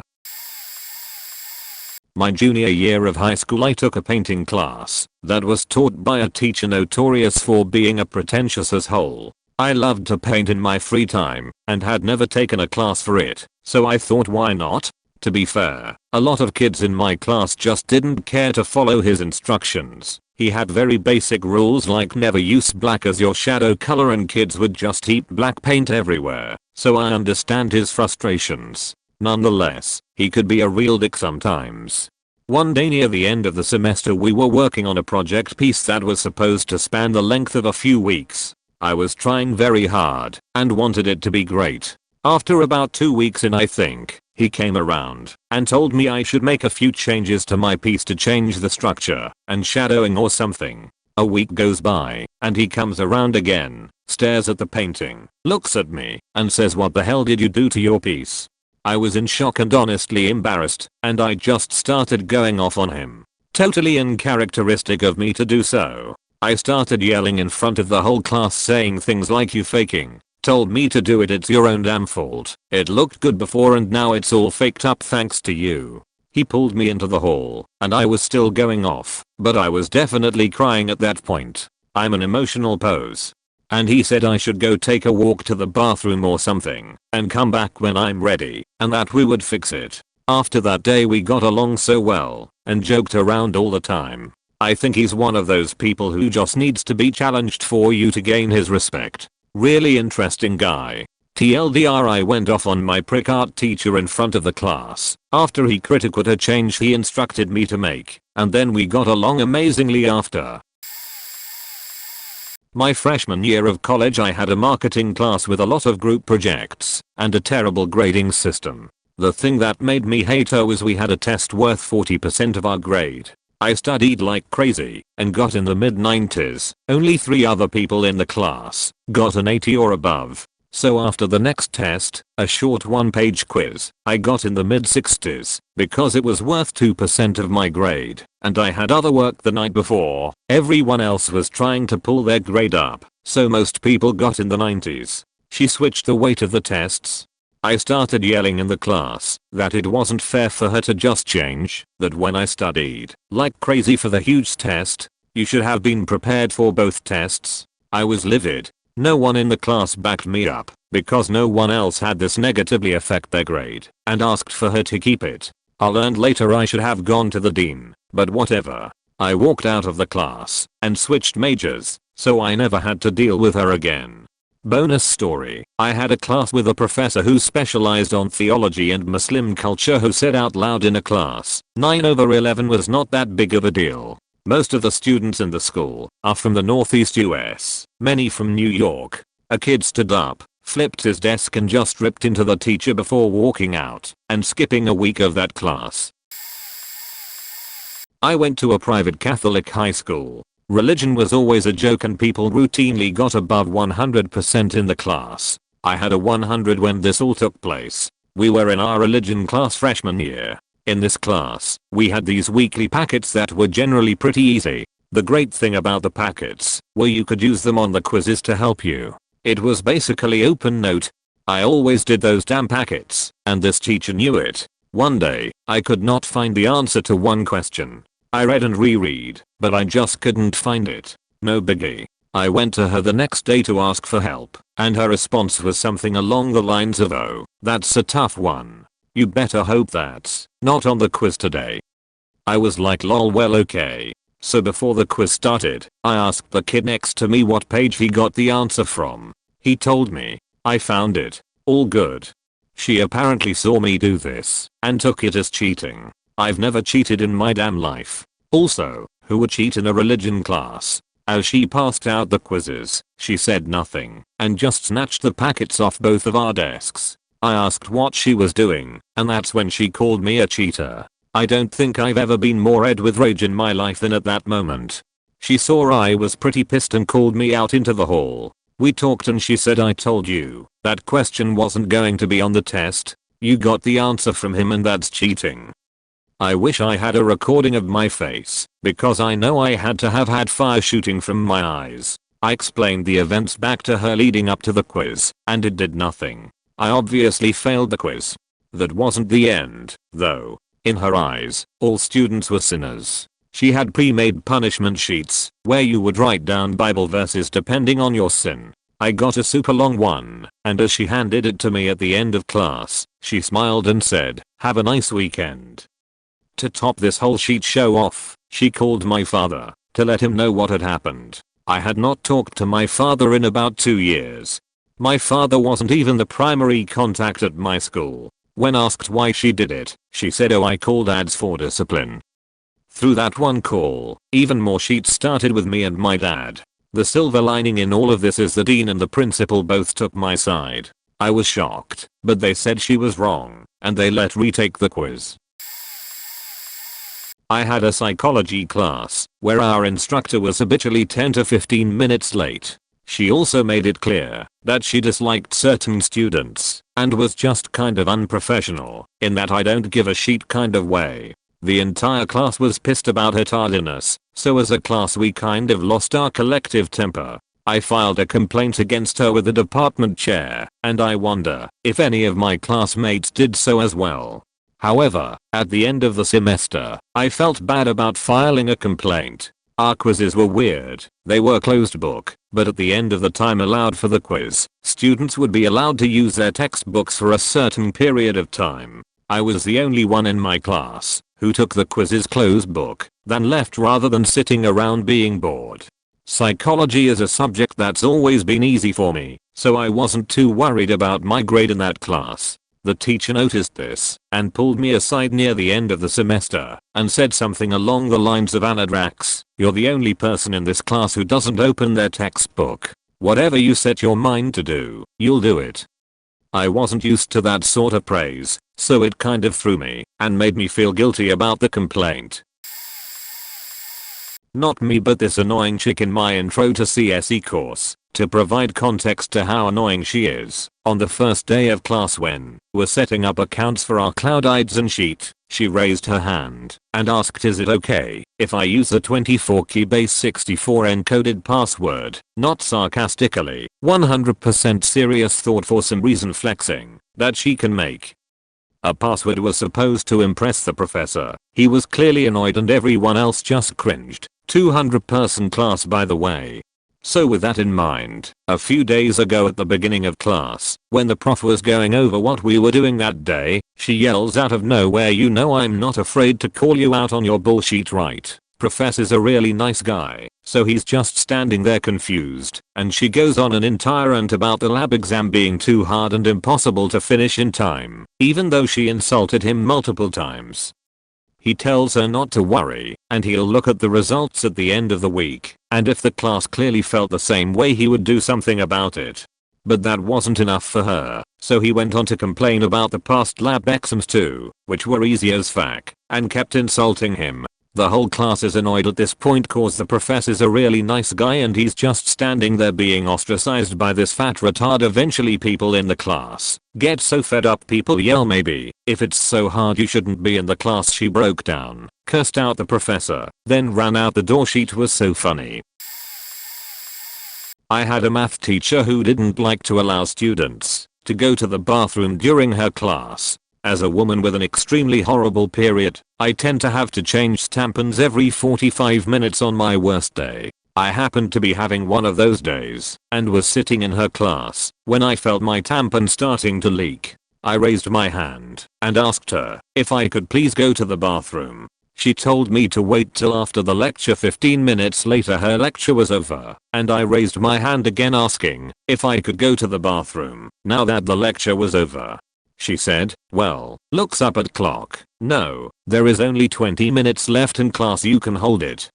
My junior year of high school I took a painting class that was taught by a teacher notorious for being a pretentious asshole. I loved to paint in my free time and had never taken a class for it, so I thought why not? To be fair, a lot of kids in my class just didn't care to follow his instructions. He had very basic rules like never use black as your shadow color and kids would just heap black paint everywhere, so I understand his frustrations. Nonetheless, he could be a real dick sometimes. One day near the end of the semester we were working on a project piece that was supposed to span the length of a few weeks. I was trying very hard and wanted it to be great. After about 2 weeks in I think, he came around and told me I should make a few changes to my piece to change the structure and shadowing or something. A week goes by and he comes around again, stares at the painting, looks at me and says, "What the hell did you do to your piece?" I was in shock and honestly embarrassed, and I just started going off on him. Totally uncharacteristic of me to do so. I started yelling in front of the whole class saying things like, "You faking. Told me to do it, it's your own damn fault. It looked good before and now it's all faked up thanks to you." He pulled me into the hall and I was still going off, but I was definitely crying at that point. I'm an emotional pose. And he said I should go take a walk to the bathroom or something and come back when I'm ready and that we would fix it. After that day we got along so well and joked around all the time. I think he's one of those people who just needs to be challenged for you to gain his respect. Really interesting guy. TLDR, I went off on my prick art teacher in front of the class after he critiqued a change he instructed me to make, and then we got along amazingly after. My freshman year of college I had a marketing class with a lot of group projects and a terrible grading system. The thing that made me hate her was we had a test worth 40% of our grade. I studied like crazy and got in the mid-90s. Only 3 other people in the class got an 80 or above. So after the next test, a short 1-page quiz, I got in the mid-60s because it was worth 2% of my grade and I had other work the night before. Everyone else was trying to pull their grade up, so most people got in the 90s. She switched the weight of the tests. I started yelling in the class that it wasn't fair for her to just change, that when I studied like crazy for the huge test, you should have been prepared for both tests. I was livid. No one in the class backed me up because no one else had this negatively affect their grade and asked for her to keep it. I learned later I should have gone to the dean, but whatever. I walked out of the class and switched majors, so I never had to deal with her again. Bonus story, I had a class with a professor who specialized on theology and Muslim culture who said out loud in a class, 9/11 was not that big of a deal. Most of the students in the school are from the Northeast US, many from New York. A kid stood up, flipped his desk and just ripped into the teacher before walking out and skipping a week of that class. I went to a private Catholic high school. Religion was always a joke and people routinely got above 100% in the class. I had a 100 when this all took place. We were in our religion class freshman year. In this class, we had these weekly packets that were generally pretty easy. The great thing about the packets were you could use them on the quizzes to help you. It was basically open note. I always did those damn packets, and this teacher knew it. One day, I could not find the answer to one question. I read and reread, but I just couldn't find it. No biggie. I went to her the next day to ask for help, and her response was something along the lines of, "Oh, that's a tough one. You better hope that's not on the quiz today." I was like, lol, well okay. So before the quiz started, I asked the kid next to me what page he got the answer from. He told me. I found it. All good. She apparently saw me do this and took it as cheating. I've never cheated in my damn life. Also, who would cheat in a religion class? As she passed out the quizzes, she said nothing and just snatched the packets off both of our desks. I asked what she was doing, and that's when she called me a cheater. I don't think I've ever been more red with rage in my life than at that moment. She saw I was pretty pissed and called me out into the hall. We talked and she said, "I told you that question wasn't going to be on the test. You got the answer from him and that's cheating." I wish I had a recording of my face, because I know I had to have had fire shooting from my eyes. I explained the events back to her leading up to the quiz, and it did nothing. I obviously failed the quiz. That wasn't the end, though. In her eyes, all students were sinners. She had pre-made punishment sheets, where you would write down Bible verses depending on your sin. I got a super long one, and as she handed it to me at the end of class, she smiled and said, "Have a nice weekend." To top this whole sheet show off, she called my father to let him know what had happened. I had not talked to my father in about 2 years. My father wasn't even the primary contact at my school. When asked why she did it, she said, "Oh, I called ads for discipline." Through that one call, even more sheets started with me and my dad. The silver lining in all of this is the dean and the principal both took my side. I was shocked, but they said she was wrong, and they let retake the quiz. I had a psychology class where our instructor was habitually 10 to 15 minutes late. She also made it clear that she disliked certain students and was just kind of unprofessional in that I don't give a shit kind of way. The entire class was pissed about her tardiness, so as a class we kind of lost our collective temper. I filed a complaint against her with the department chair, and I wonder if any of my classmates did so as well. However, at the end of the semester, I felt bad about filing a complaint. Our quizzes were weird. They were closed book, but at the end of the time allowed for the quiz, students would be allowed to use their textbooks for a certain period of time. I was the only one in my class who took the quizzes closed book, then left rather than sitting around being bored. Psychology is a subject that's always been easy for me, so I wasn't too worried about my grade in that class. The teacher noticed this and pulled me aside near the end of the semester and said something along the lines of, "Anadrax, you're the only person in this class who doesn't open their textbook. Whatever you set your mind to do, you'll do it." I wasn't used to that sort of praise, so it kind of threw me and made me feel guilty about the complaint. Not me, but this annoying chick in my intro to CSE course. To provide context to how annoying she is, on the first day of class when we're setting up accounts for our cloud IDs and sheet, she raised her hand and asked, "Is it okay if I use the 24-key base 64 encoded password, not sarcastically, 100% serious thought for some reason flexing, that she can make. A password was supposed to impress the professor. He was clearly annoyed and everyone else just cringed. 200-person class by the way. So with that in mind, a few days ago at the beginning of class, when the prof was going over what we were doing that day, she yells out of nowhere, "You know I'm not afraid to call you out on your bullshit, right? Professor's a really nice guy." So he's just standing there confused, and she goes on an entire rant about the lab exam being too hard and impossible to finish in time, even though she insulted him multiple times. He tells her not to worry, and he'll look at the results at the end of the week, and if the class clearly felt the same way he would do something about it. But that wasn't enough for her, so he went on to complain about the past lab exams too, which were easy as fuck, and kept insulting him. The whole class is annoyed at this point cause the professor's a really nice guy and he's just standing there being ostracized by this fat retard. Eventually people in the class get so fed up people yell, "Maybe, if it's so hard you shouldn't be in the class." She broke down, cursed out the professor, then ran out the door. It was so funny. I had a math teacher who didn't like to allow students to go to the bathroom during her class. As a woman with an extremely horrible period, I tend to have to change tampons every 45 minutes on my worst day. I happened to be having one of those days, and was sitting in her class, when I felt my tampon starting to leak. I raised my hand, and asked her if I could please go to the bathroom. She told me to wait till after the lecture. 15 minutes later her lecture was over, and I raised my hand again asking if I could go to the bathroom, now that the lecture was over. She said, "Well, looks up at clock. No, there is only 20 minutes left in class, you can hold it."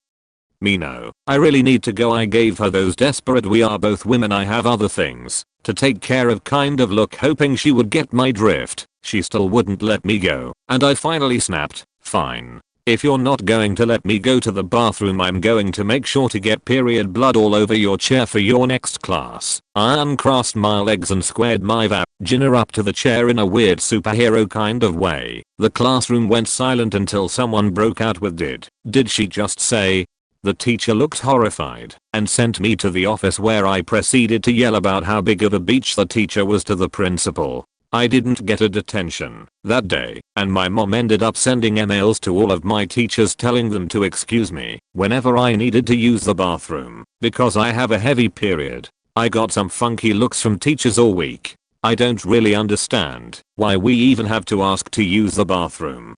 Me, no, I really need to go. I gave her those desperate "we are both women, I have other things to take care of" kind of look, hoping she would get my drift. She still wouldn't let me go, and I finally snapped, "Fine. If you're not going to let me go to the bathroom, I'm going to make sure to get period blood all over your chair for your next class." I uncrossed my legs and squared my vagina up to the chair in a weird superhero kind of way. The classroom went silent until someone broke out with, Did she just say?" The teacher looked horrified and sent me to the office, where I proceeded to yell about how big of a bitch the teacher was to the principal. I didn't get a detention that day, and my mom ended up sending emails to all of my teachers telling them to excuse me whenever I needed to use the bathroom, because I have a heavy period. I got some funky looks from teachers all week. I don't really understand why we even have to ask to use the bathroom.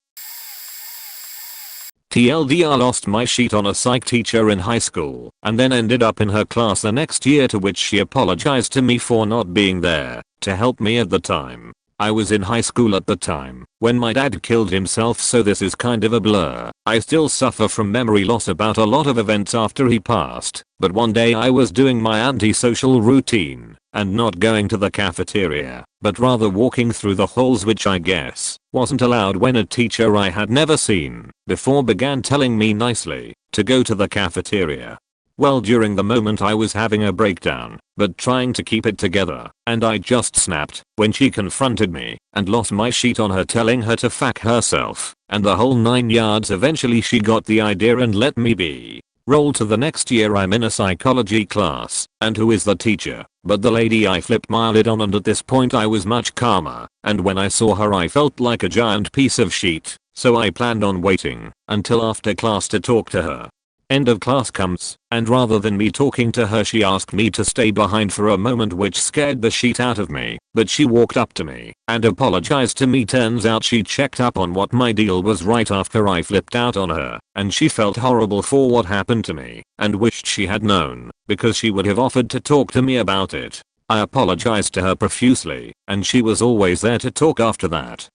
TLDR, lost my sheet on a psych teacher in high school, and then ended up in her class the next year, to which she apologized to me for not being there to help me at the time. I was in high school at the time when my dad killed himself, so this is kind of a blur. I still suffer from memory loss about a lot of events after he passed, but one day I was doing my antisocial routine and not going to the cafeteria, but rather walking through the halls, which I guess wasn't allowed, when a teacher I had never seen before began telling me nicely to go to the cafeteria. Well, during the moment I was having a breakdown, but trying to keep it together, and I just snapped when she confronted me and lost my sheet on her, telling her to fuck herself and the whole 9 yards. Eventually she got the idea and let me be. Roll to the next year, I'm in a psychology class, and who is the teacher but the lady I flipped my lid on, and at this point I was much calmer, and when I saw her I felt like a giant piece of shit, so I planned on waiting until after class to talk to her. End of class comes, and rather than me talking to her, she asked me to stay behind for a moment, which scared the shit out of me, but she walked up to me and apologized to me. Turns out she checked up on what my deal was right after I flipped out on her, and she felt horrible for what happened to me and wished she had known, because she would have offered to talk to me about it. I apologized to her profusely, and she was always there to talk after that.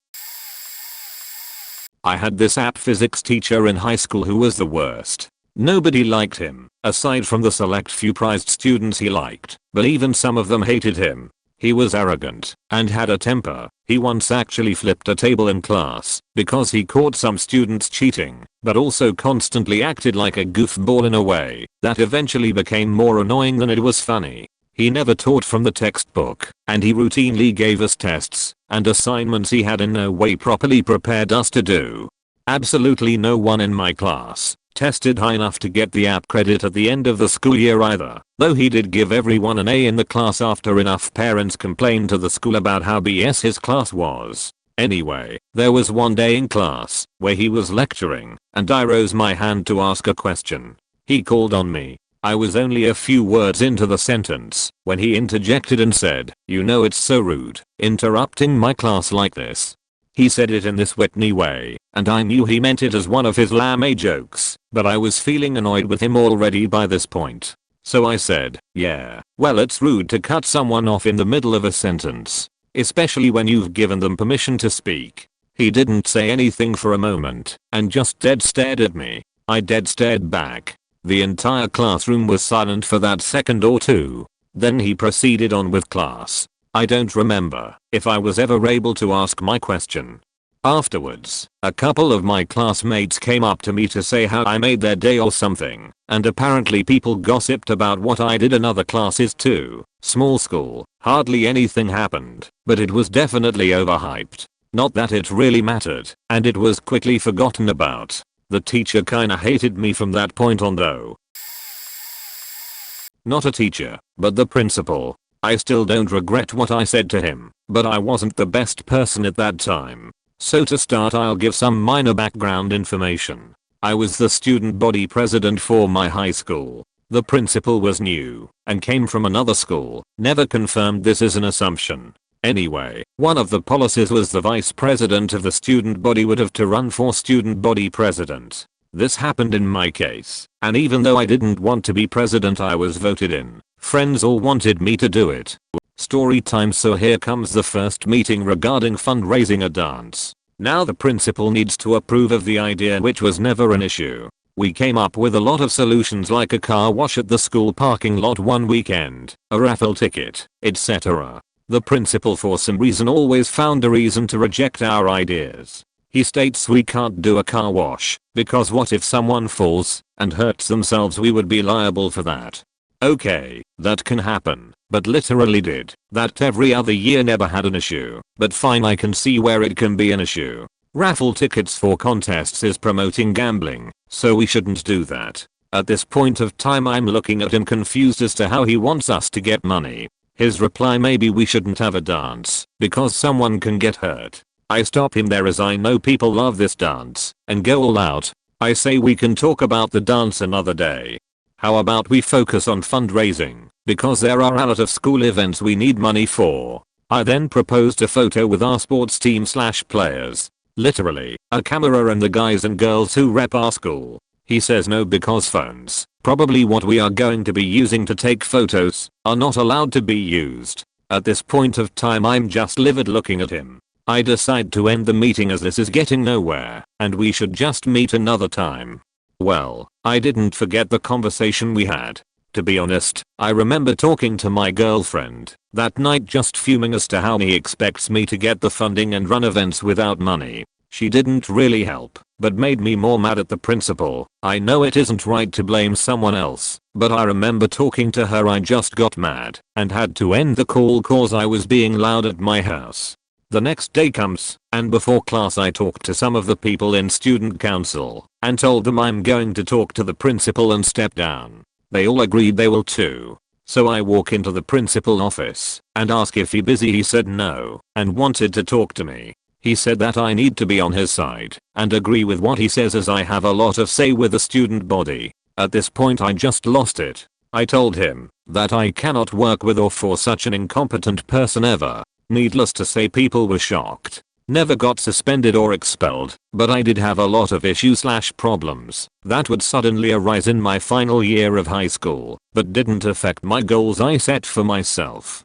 I had this app physics teacher in high school who was the worst. Nobody liked him, aside from the select few prized students he liked, but even some of them hated him. He was arrogant and had a temper. He once actually flipped a table in class because he caught some students cheating, but also constantly acted like a goofball in a way that eventually became more annoying than it was funny. He never taught from the textbook, and he routinely gave us tests and assignments he had in no way properly prepared us to do. Absolutely no one in my class tested high enough to get the app credit at the end of the school year either, though he did give everyone an A in the class after enough parents complained to the school about how BS his class was. Anyway, there was one day in class where he was lecturing and I rose my hand to ask a question. He called on me. I was only a few words into the sentence when he interjected and said, "You know it's so rude, interrupting my class like this." He said it in this Whitney way, and I knew he meant it as one of his lame jokes, but I was feeling annoyed with him already by this point. So I said, "Yeah, well it's rude to cut someone off in the middle of a sentence, especially when you've given them permission to speak." He didn't say anything for a moment and just dead stared at me. I dead stared back. The entire classroom was silent for that second or two. Then he proceeded on with class. I don't remember if I was ever able to ask my question. Afterwards, a couple of my classmates came up to me to say how I made their day or something, and apparently people gossiped about what I did in other classes too. Small school, hardly anything happened, but it was definitely overhyped. Not that it really mattered, and it was quickly forgotten about. The teacher kinda hated me from that point on though. Not a teacher, but the principal. I still don't regret what I said to him, but I wasn't the best person at that time. So to start I'll give some minor background information. I was the student body president for my high school. The principal was new and came from another school, never confirmed this is an assumption. Anyway, one of the policies was the vice president of the student body would have to run for student body president. This happened in my case, and even though I didn't want to be president I was voted in. Friends all wanted me to do it. Story time. So here comes the first meeting regarding fundraising a dance. Now the principal needs to approve of the idea, which was never an issue. We came up with a lot of solutions like a car wash at the school parking lot one weekend, a raffle ticket, etc. The principal for some reason always found a reason to reject our ideas. He states we can't do a car wash because what if someone falls and hurts themselves, we would be liable for that. Okay, that can happen, but literally did. That every other year never had an issue, but fine, I can see where it can be an issue. Raffle tickets for contests is promoting gambling, so we shouldn't do that. At this point of time I'm looking at him confused as to how he wants us to get money. His reply, maybe we shouldn't have a dance because someone can get hurt. I stop him there as I know people love this dance and go all out. I say we can talk about the dance another day. How about we focus on fundraising because there are a lot of school events we need money for. I then proposed a photo with our sports team / players. Literally, a camera and the guys and girls who rep our school. He says no because phones, probably what we are going to be using to take photos, are not allowed to be used. At this point of time I'm just livid looking at him. I decide to end the meeting as this is getting nowhere and we should just meet another time. Well, I didn't forget the conversation we had. To be honest, I remember talking to my girlfriend that night just fuming as to how he expects me to get the funding and run events without money. She didn't really help, but made me more mad at the principal. I know it isn't right to blame someone else, but I remember talking to her I just got mad and had to end the call cause I was being loud at my house. The next day comes, and before class I talked to some of the people in student council and told them I'm going to talk to the principal and step down. They all agreed they will too. So I walk into the principal office and ask if he busy. He said no and wanted to talk to me. He said that I need to be on his side and agree with what he says as I have a lot of say with the student body. At this point I just lost it. I told him that I cannot work with or for such an incompetent person ever. Needless to say people were shocked. Never got suspended or expelled, but I did have a lot of issues / problems that would suddenly arise in my final year of high school, but didn't affect my goals I set for myself.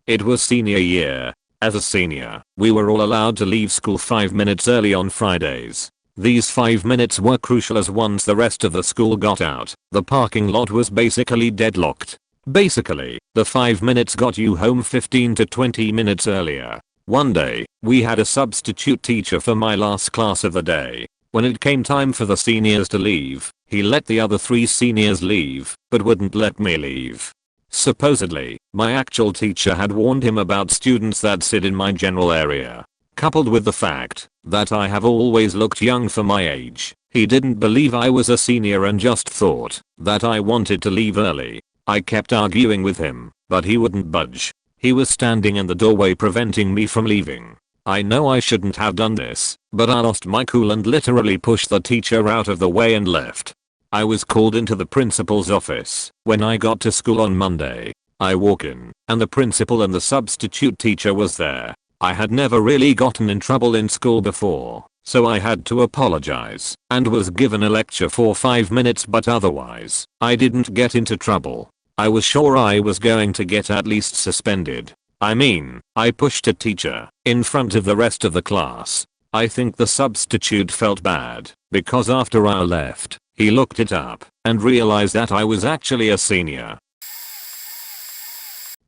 It was senior year. As a senior, we were all allowed to leave school 5 minutes early on Fridays. These 5 minutes were crucial as once the rest of the school got out, the parking lot was basically deadlocked. Basically, the 5 minutes got you home 15 to 20 minutes earlier. One day, we had a substitute teacher for my last class of the day. When it came time for the seniors to leave, he let the other 3 seniors leave, but wouldn't let me leave. Supposedly, my actual teacher had warned him about students that sit in my general area. coupled with the fact that I have always looked young for my age. He didn't believe I was a senior and just thought that I wanted to leave early. I kept arguing with him, but he wouldn't budge. He was standing in the doorway preventing me from leaving. I know I shouldn't have done this, but I lost my cool and literally pushed the teacher out of the way and left. I was called into the principal's office. When I got to school on Monday, I walk in, and the principal and the substitute teacher was there. I had never really gotten in trouble in school before, so I had to apologize and was given a lecture for 5 minutes, but otherwise, I didn't get into trouble. I was sure I was going to get at least suspended. I mean, I pushed a teacher in front of the rest of the class. I think the substitute felt bad because after I left, he looked it up and realized that I was actually a senior.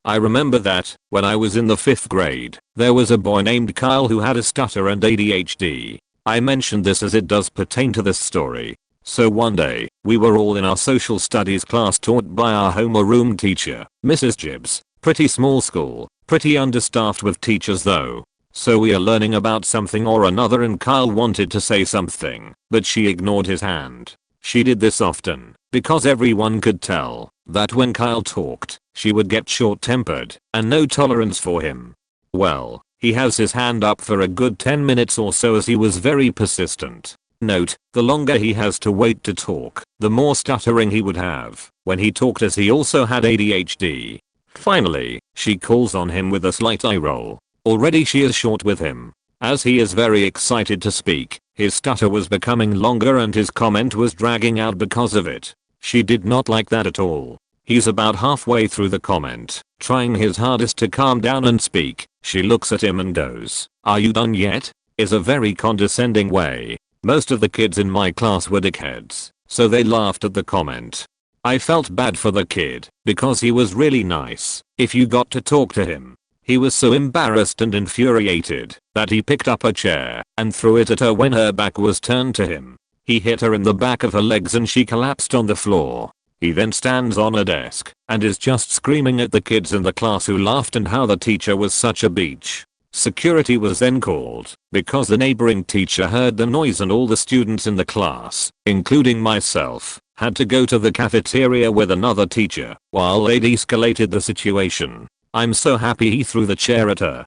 I remember that, when I was in the 5th grade, there was a boy named Kyle who had a stutter and ADHD. I mentioned this as it does pertain to this story. So one day, we were all in our social studies class taught by our homeroom teacher, Mrs. Gibbs. Pretty small school, pretty understaffed with teachers though. So we are learning about something or another and Kyle wanted to say something, but she ignored his hand. She did this often, because everyone could tell that when Kyle talked, she would get short-tempered and no tolerance for him. Well, he has his hand up for a good 10 minutes or so as he was very persistent. Note, the longer he has to wait to talk, the more stuttering he would have when he talked, as he also had ADHD. Finally, she calls on him with a slight eye roll. Already she is short with him. As he is very excited to speak, his stutter was becoming longer and his comment was dragging out because of it. She did not like that at all. He's about halfway through the comment, trying his hardest to calm down and speak. She looks at him and goes, "Are you done yet?" is a very condescending way. Most of the kids in my class were dickheads, so they laughed at the comment. I felt bad for the kid, because he was really nice if you got to talk to him. He was so embarrassed and infuriated that he picked up a chair and threw it at her when her back was turned to him. He hit her in the back of her legs and she collapsed on the floor. He then stands on a desk and is just screaming at the kids in the class who laughed and how the teacher was such a beach. Security was then called because the neighboring teacher heard the noise and all the students in the class, including myself, had to go to the cafeteria with another teacher while they de-escalated the situation. I'm so happy he threw the chair at her.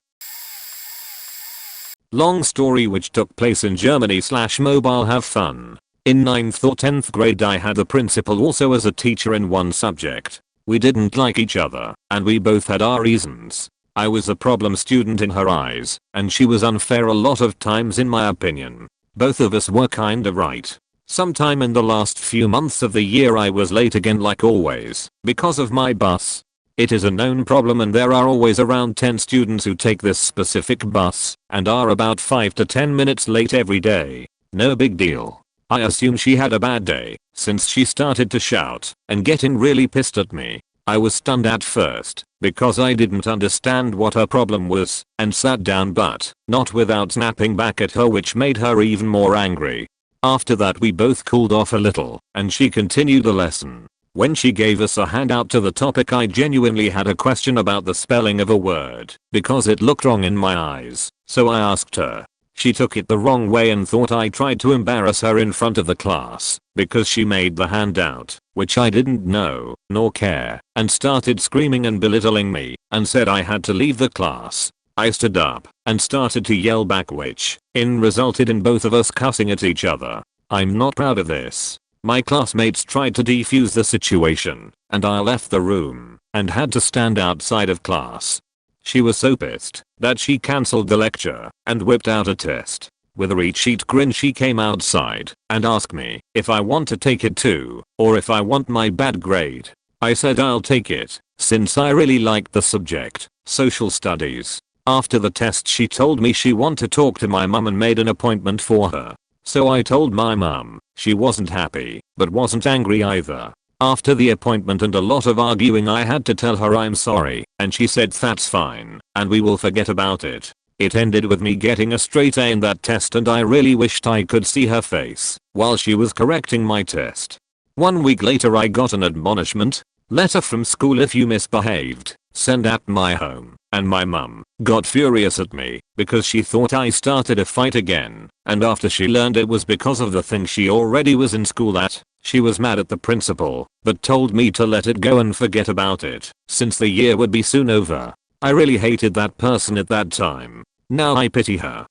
Long story which took place in Germany/mobile. Have fun. In 9th or 10th grade I had the principal also as a teacher in one subject. We didn't like each other, and we both had our reasons. I was a problem student in her eyes, and she was unfair a lot of times in my opinion. Both of us were kinda right. Sometime in the last few months of the year I was late again like always, because of my bus. It is a known problem and there are always around 10 students who take this specific bus, and are about 5 to 10 minutes late every day. No big deal. I assume she had a bad day, since she started to shout and getting really pissed at me. I was stunned at first, because I didn't understand what her problem was, and sat down but not without snapping back at her, which made her even more angry. After that we both cooled off a little, and she continued the lesson. When she gave us a handout to the topic I genuinely had a question about the spelling of a word, because it looked wrong in my eyes, so I asked her. She took it the wrong way and thought I tried to embarrass her in front of the class, because she made the handout, which I didn't know, nor care, and started screaming and belittling me, and said I had to leave the class. I stood up, and started to yell back, which, resulted in both of us cussing at each other. I'm not proud of this. My classmates tried to defuse the situation, and I left the room, and had to stand outside of class. She was so pissed that she cancelled the lecture and whipped out a test. With a reach-sheet grin she came outside and asked me if I want to take it too, or if I want my bad grade. I said I'll take it, since I really liked the subject, social studies. After the test she told me she wanted to talk to my mum and made an appointment for her. So I told my mum. She wasn't happy, but wasn't angry either. After the appointment and a lot of arguing I had to tell her I'm sorry, and she said that's fine, and we will forget about it. It ended with me getting a straight A in that test, and I really wished I could see her face while she was correcting my test. 1 week later I got an admonishment. Letter from school if you misbehaved. Send at my home. And my mum got furious at me because she thought I started a fight again, and after she learned it was because of the thing she already was in school at, she was mad at the principal, but told me to let it go and forget about it, since the year would be soon over. I really hated that person at that time. Now I pity her.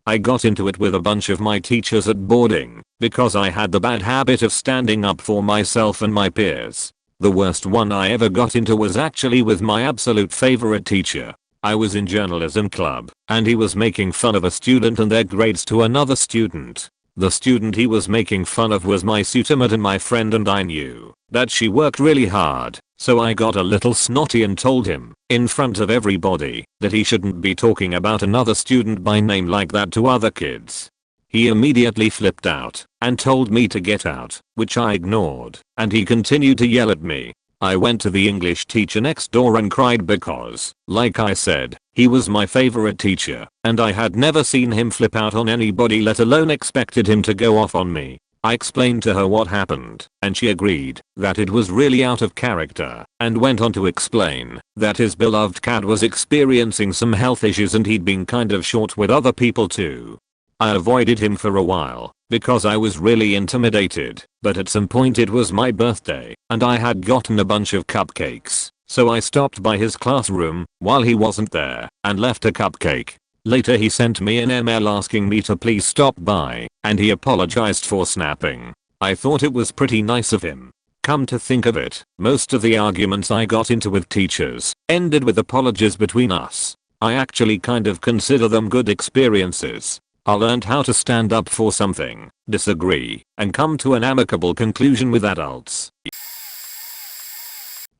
I got into it with a bunch of my teachers at boarding because I had the bad habit of standing up for myself and my peers. The worst one I ever got into was actually with my absolute favorite teacher. I was in journalism club, and he was making fun of a student and their grades to another student. The student he was making fun of was my suitemate and my friend, and I knew that she worked really hard, so I got a little snotty and told him, in front of everybody, that he shouldn't be talking about another student by name like that to other kids. He immediately flipped out and told me to get out, which I ignored, and he continued to yell at me. I went to the English teacher next door and cried because, like I said, he was my favorite teacher, and I had never seen him flip out on anybody, let alone expected him to go off on me. I explained to her what happened, and she agreed that it was really out of character, and went on to explain that his beloved cat was experiencing some health issues and he'd been kind of short with other people too. I avoided him for a while because I was really intimidated, but at some point it was my birthday and I had gotten a bunch of cupcakes, so I stopped by his classroom while he wasn't there and left a cupcake. Later he sent me an email asking me to please stop by, and he apologized for snapping. I thought it was pretty nice of him. Come to think of it, most of the arguments I got into with teachers ended with apologies between us. I actually kind of consider them good experiences. I learned how to stand up for something, disagree, and come to an amicable conclusion with adults.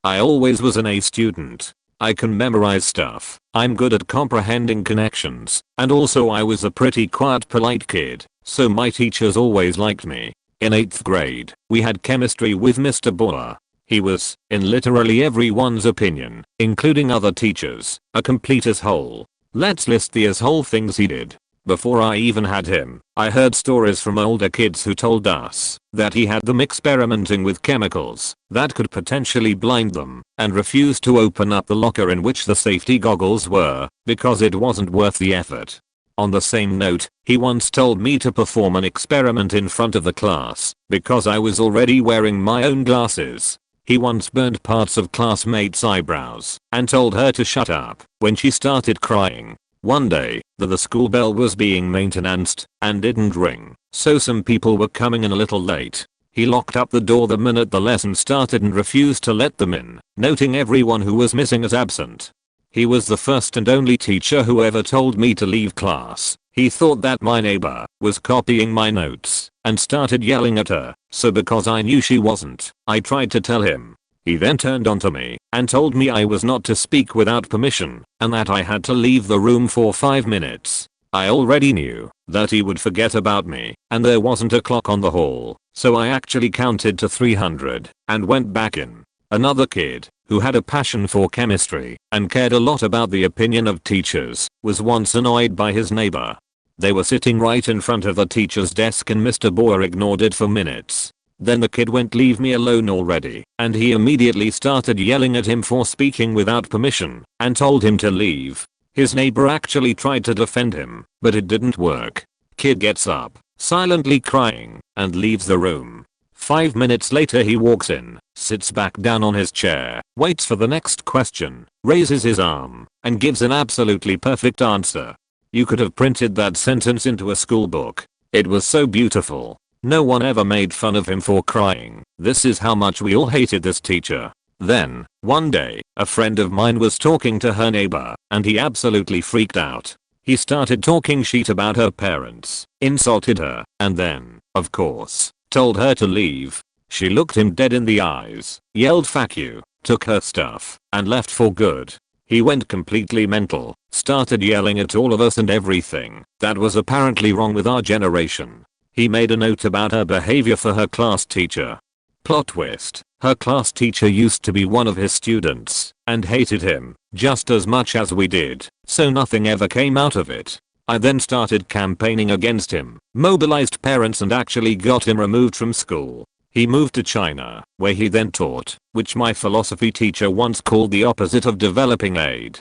I always was an A student. I can memorize stuff, I'm good at comprehending connections, and also I was a pretty quiet, polite kid, so my teachers always liked me. In 8th grade, we had chemistry with Mr. Boer. He was, in literally everyone's opinion, including other teachers, a complete asshole. Let's list the asshole things he did. Before I even had him, I heard stories from older kids who told us that he had them experimenting with chemicals that could potentially blind them, and refused to open up the locker in which the safety goggles were because it wasn't worth the effort. On the same note, he once told me to perform an experiment in front of the class because I was already wearing my own glasses. He once burned parts of classmates' eyebrows and told her to shut up when she started crying. One day, the school bell was being maintained and didn't ring, so some people were coming in a little late. He locked up the door the minute the lesson started and refused to let them in, noting everyone who was missing as absent. He was the first and only teacher who ever told me to leave class. He thought that my neighbor was copying my notes and started yelling at her, so because I knew she wasn't, I tried to tell him. He then turned onto me and told me I was not to speak without permission and that I had to leave the room for 5 minutes. I already knew that he would forget about me and there wasn't a clock on the hall, so I actually counted to 300 and went back in. Another kid who had a passion for chemistry and cared a lot about the opinion of teachers was once annoyed by his neighbor. They were sitting right in front of the teacher's desk and Mr. Boer ignored it for minutes. Then the kid went, "Leave me alone already," and he immediately started yelling at him for speaking without permission and told him to leave. His neighbor actually tried to defend him, but it didn't work. Kid gets up, silently crying, and leaves the room. 5 minutes later he walks in, sits back down on his chair, waits for the next question, raises his arm, and gives an absolutely perfect answer. You could have printed that sentence into a school book. It was so beautiful. No one ever made fun of him for crying. This is how much we all hated this teacher. Then, one day, a friend of mine was talking to her neighbor, and he absolutely freaked out. He started talking shit about her parents, insulted her, and then, of course, told her to leave. She looked him dead in the eyes, yelled "fuck you," took her stuff, and left for good. He went completely mental, started yelling at all of us and everything that was apparently wrong with our generation. He made a note about her behavior for her class teacher. Plot twist, her class teacher used to be one of his students and hated him just as much as we did, so nothing ever came out of it. I then started campaigning against him, mobilized parents and actually got him removed from school. He moved to China, where he then taught, which my philosophy teacher once called the opposite of developing aid.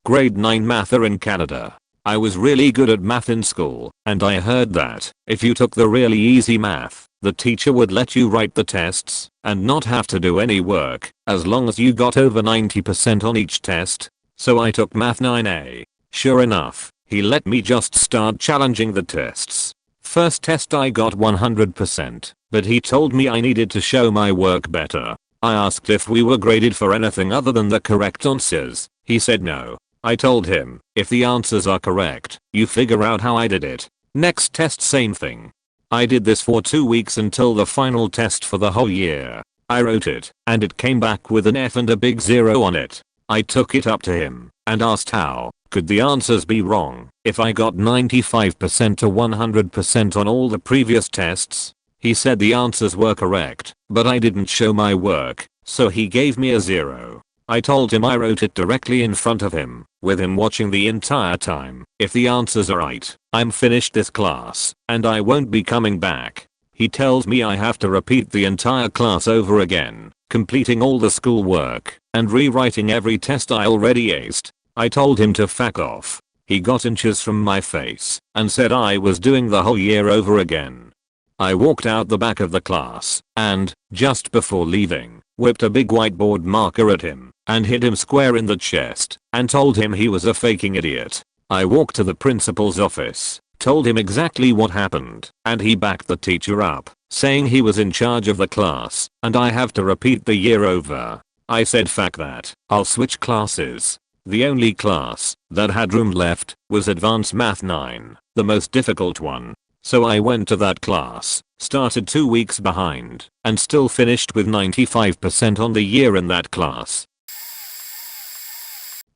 Grade 9 math in Canada. I was really good at math in school, and I heard that if you took the really easy math, the teacher would let you write the tests and not have to do any work, as long as you got over 90% on each test. So I took Math 9A. Sure enough, he let me just start challenging the tests. First test I got 100%, but he told me I needed to show my work better. I asked if we were graded for anything other than the correct answers. He said no. I told him, if the answers are correct, you figure out how I did it. Next test same thing. I did this for 2 weeks until the final test for the whole year. I wrote it, and it came back with an F and a big 0 on it. I took it up to him and asked how could the answers be wrong if I got 95% to 100% on all the previous tests. He said the answers were correct, but I didn't show my work, so he gave me a 0. I told him I wrote it directly in front of him, with him watching the entire time. If the answers are right, I'm finished this class, and I won't be coming back. He tells me I have to repeat the entire class over again, completing all the schoolwork, and rewriting every test I already aced. I told him to fuck off. He got inches from my face, and said I was doing the whole year over again. I walked out the back of the class, and, just before leaving, whipped a big whiteboard marker at him, and hit him square in the chest, and told him he was a faking idiot. I walked to the principal's office, told him exactly what happened, and he backed the teacher up, saying he was in charge of the class, and I have to repeat the year over. I said fuck that, I'll switch classes. The only class that had room left was Advanced Math 9, the most difficult one. So I went to that class, started 2 weeks behind, and still finished with 95% on the year in that class.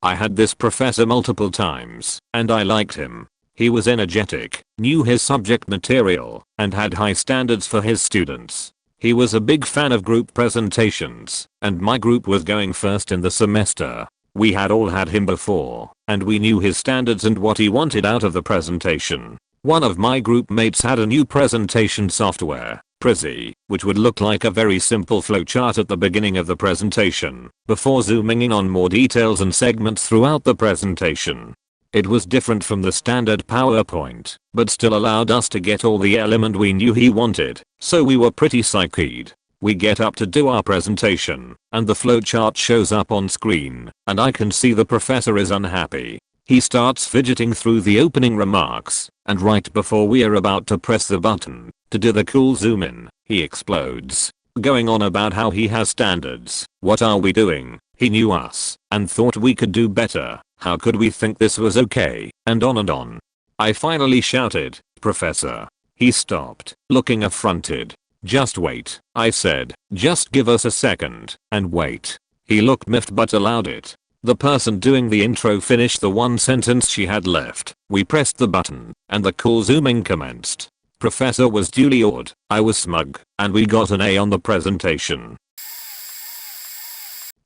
I had this professor multiple times, and I liked him. He was energetic, knew his subject material, and had high standards for his students. He was a big fan of group presentations, and my group was going first in the semester. We had all had him before, and we knew his standards and what he wanted out of the presentation. One of my group mates had a new presentation software, Prezi, which would look like a very simple flowchart at the beginning of the presentation, before zooming in on more details and segments throughout the presentation. It was different from the standard PowerPoint, but still allowed us to get all the element we knew he wanted, so we were pretty psyched. We get up to do our presentation, and the flowchart shows up on screen, and I can see the professor is unhappy. He starts fidgeting through the opening remarks, and right before we are about to press the button to do the cool zoom in, he explodes, going on about how he has standards. What are we doing? He knew us and thought we could do better. How could we think this was okay? And on and on. I finally shouted, "Professor." He stopped, looking affronted. "Just wait," I said. "Just give us a second and wait." He looked miffed but allowed it. The person doing the intro finished the one sentence she had left. We pressed the button, and the cool zooming commenced. Professor was duly awed, I was smug, and we got an A on the presentation.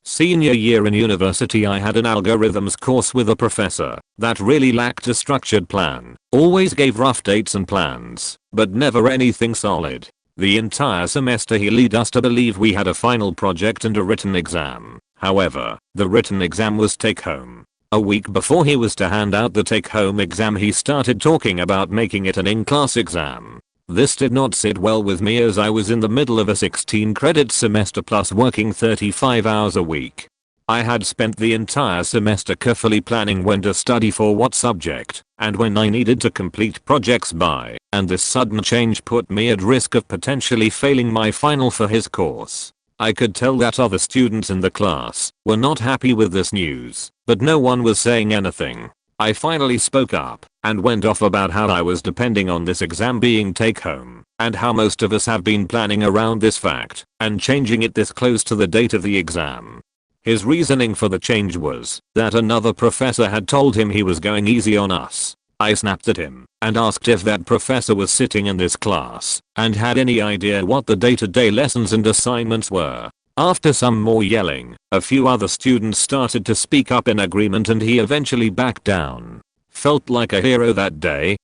Senior year in university, I had an algorithms course with a professor that really lacked a structured plan, always gave rough dates and plans, but never anything solid. The entire semester he led us to believe we had a final project and a written exam. However, the written exam was take-home. A week before he was to hand out the take-home exam, he started talking about making it an in-class exam. This did not sit well with me, as I was in the middle of a 16-credit semester plus working 35 hours a week. I had spent the entire semester carefully planning when to study for what subject, and when I needed to complete projects by, and this sudden change put me at risk of potentially failing my final for his course. I could tell that other students in the class were not happy with this news, but no one was saying anything. I finally spoke up and went off about how I was depending on this exam being take home, and how most of us have been planning around this fact and changing it this close to the date of the exam. His reasoning for the change was that another professor had told him he was going easy on us. I snapped at him and asked if that professor was sitting in this class and had any idea what the day-to-day lessons and assignments were. After some more yelling, a few other students started to speak up in agreement, and he eventually backed down. Felt like a hero that day.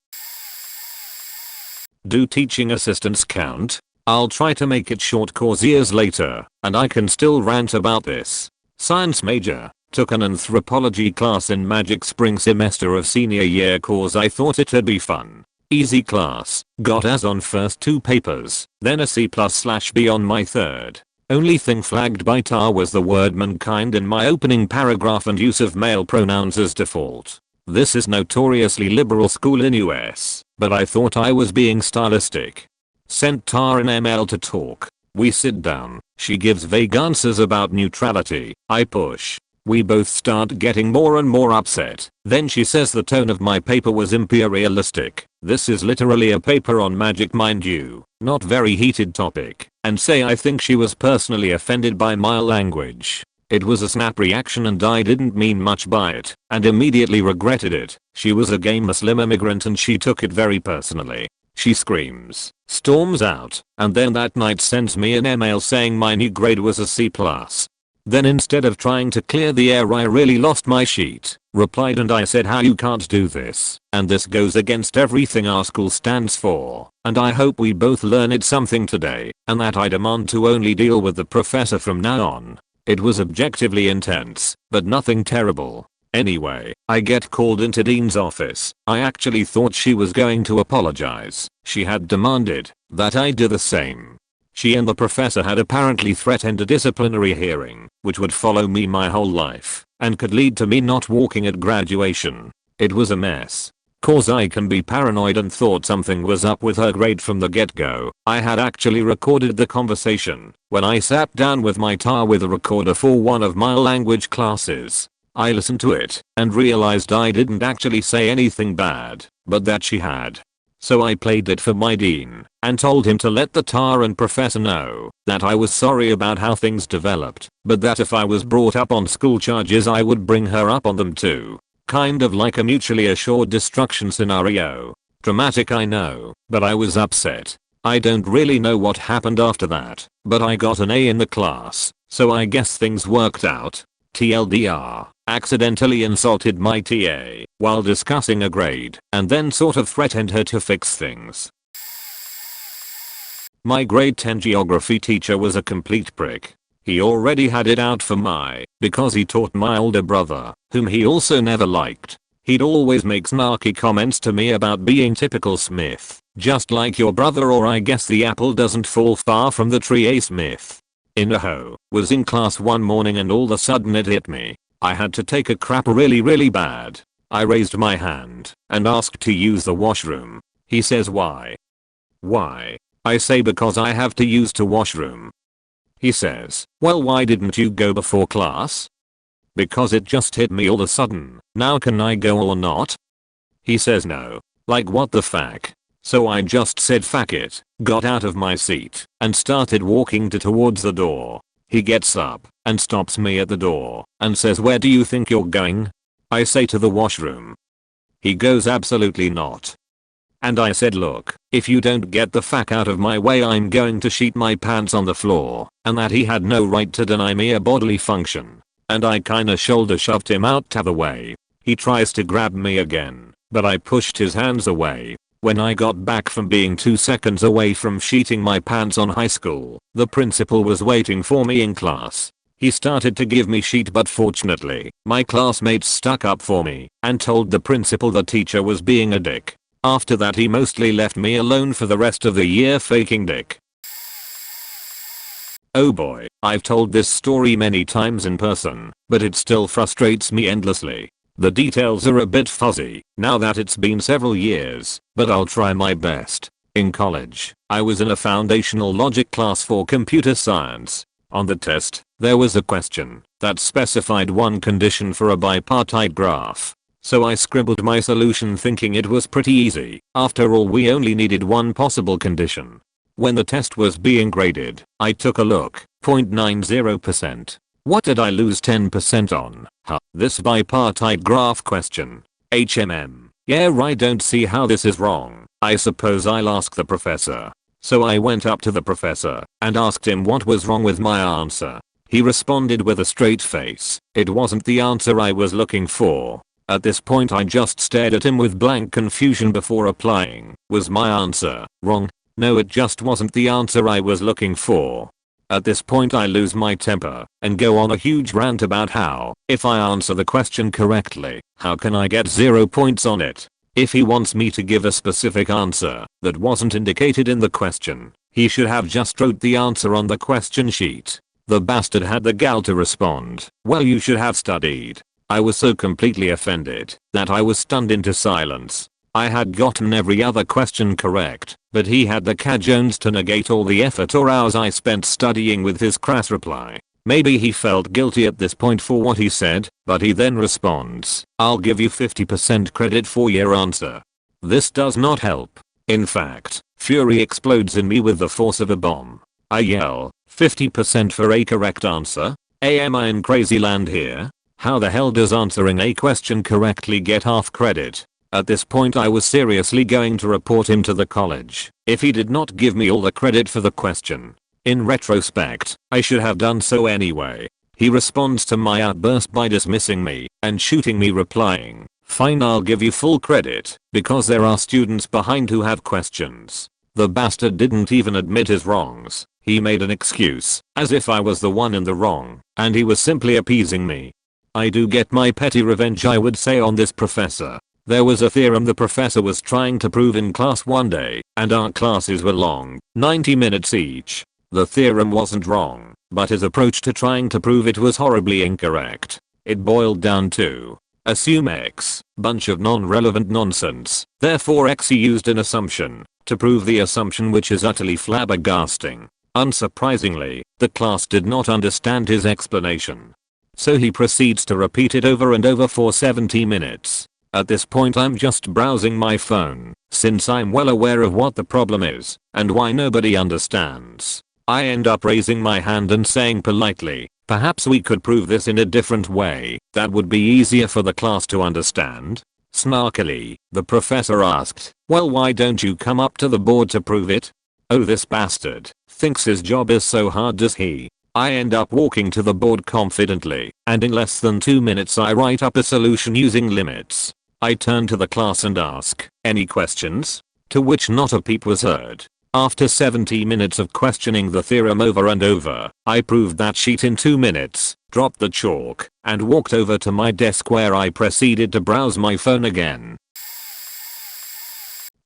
Do teaching assistants count? I'll try to make it short cause years later, and I can still rant about this. Science major. Took an anthropology class in magic spring semester of senior year cause I thought it'd be fun. Easy class. Got A's on first 2 papers, then a C+/B on my third. Only thing flagged by TAR was the word mankind in my opening paragraph and use of male pronouns as default. This is notoriously liberal school in US, but I thought I was being stylistic. Sent TAR an ML to talk. We sit down. She gives vague answers about neutrality. I push. We both start getting more and more upset. Then she says the tone of my paper was imperialistic. This is literally a paper on magic, mind you. Not very heated topic. And say I think she was personally offended by my language. It was a snap reaction and I didn't mean much by it, and immediately regretted it. She was a gay Muslim immigrant and she took it very personally. She screams, storms out, and then that night sends me an email saying my new grade was a C+. Then instead of trying to clear the air I really lost my sheet, replied and I said how you can't do this, and this goes against everything our school stands for, and I hope we both learned something today, and that I demand to only deal with the professor from now on. It was objectively intense, but nothing terrible. Anyway, I get called into Dean's office. I actually thought she was going to apologize. She had demanded that I do the same. She and the professor had apparently threatened a disciplinary hearing, which would follow me my whole life, and could lead to me not walking at graduation. It was a mess. Cause I can be paranoid and thought something was up with her grade from the get-go. I had actually recorded the conversation when I sat down with my TAR with a recorder for one of my language classes. I listened to it and realized I didn't actually say anything bad, but that she had. So I played it for my dean and told him to let the TAR and professor know that I was sorry about how things developed, but that if I was brought up on school charges I would bring her up on them too. Kind of like a mutually assured destruction scenario. Dramatic, I know, but I was upset. I don't really know what happened after that, but I got an A in the class, so I guess things worked out. TLDR, accidentally insulted my TA while discussing a grade and then sort of threatened her to fix things. My grade 10 geography teacher was a complete prick. He already had it out for because he taught my older brother, whom he also never liked. He'd always make snarky comments to me about being typical Smith, just like your brother, or I guess the apple doesn't fall far from the tree, A. Smith. Was in class one morning and all of a sudden it hit me. I had to take a crap really bad. I raised my hand and asked to use the washroom. He says why? Why? I say because I have to use the washroom. He says, well, why didn't you go before class? Because it just hit me all of a sudden. Now can I go or not? He says no. Like what the fuck? So I just said fuck it, got out of my seat, and started walking towards the door. He gets up and stops me at the door and says, where do you think you're going? I say to the washroom. He goes, absolutely not. And I said, look, if you don't get the fuck out of my way I'm going to shit my pants on the floor, and that he had no right to deny me a bodily function. And I kinda shoulder shoved him out the way. He tries to grab me again, but I pushed his hands away. When I got back from being 2 seconds away from sheeting my pants on high school, the principal was waiting for me in class. He started to give me shit, but fortunately, my classmates stuck up for me and told the principal the teacher was being a dick. After that he mostly left me alone for the rest of the year faking dick. Oh boy, I've told this story many times in person, but it still frustrates me endlessly. The details are a bit fuzzy now that it's been several years, but I'll try my best. In college, I was in a foundational logic class for computer science. On the test, there was a question that specified one condition for a bipartite graph. So I scribbled my solution thinking it was pretty easy. After all, we only needed one possible condition. When the test was being graded, I took a look. 0.90%. What did I lose 10% on? This bipartite graph question. HMM. Yeah, right, don't see how this is wrong. I suppose I'll ask the professor. So I went up to the professor and asked him what was wrong with my answer. He responded with a straight face. It wasn't the answer I was looking for. At this point I just stared at him with blank confusion before replying. Was my answer wrong? No, it just wasn't the answer I was looking for. At this point I lose my temper and go on a huge rant about how, if I answer the question correctly, how can I get 0 points on it? If he wants me to give a specific answer that wasn't indicated in the question, he should have just wrote the answer on the question sheet. The bastard had the gall to respond, "Well, you should have studied." I was so completely offended that I was stunned into silence. I had gotten every other question correct, but he had the cajones to negate all the effort or hours I spent studying with his crass reply. Maybe he felt guilty at this point for what he said, but he then responds, "I'll give you 50% credit for your answer." This does not help. In fact, fury explodes in me with the force of a bomb. I yell, 50% for a correct answer? Am I in crazy land here? How the hell does answering a question correctly get half credit? At this point I was seriously going to report him to the college if he did not give me all the credit for the question. In retrospect, I should have done so anyway. He responds to my outburst by dismissing me and shooting me, replying, "Fine, I'll give you full credit because there are students behind who have questions." The bastard didn't even admit his wrongs. He made an excuse as if I was the one in the wrong and he was simply appeasing me. I do get my petty revenge, I would say, on this professor. There was a theorem the professor was trying to prove in class one day, and our classes were long, 90 minutes each. The theorem wasn't wrong, but his approach to trying to prove it was horribly incorrect. It boiled down to assume X, bunch of non-relevant nonsense, therefore X. He used an assumption to prove the assumption, which is utterly flabbergasting. Unsurprisingly, the class did not understand his explanation. So he proceeds to repeat it over and over for 70 minutes. At this point I'm just browsing my phone, since I'm well aware of what the problem is and why nobody understands. I end up raising my hand and saying politely, "Perhaps we could prove this in a different way that would be easier for the class to understand." Snarkily, the professor asked, "Well, why don't you come up to the board to prove it?" Oh, this bastard thinks his job is so hard, does he? I end up walking to the board confidently, and in less than 2 minutes I write up a solution using limits. I turn to the class and ask, "Any questions?" To which not a peep was heard. After 70 minutes of questioning the theorem over and over, I proved that sheet in 2 minutes, dropped the chalk, and walked over to my desk where I proceeded to browse my phone again.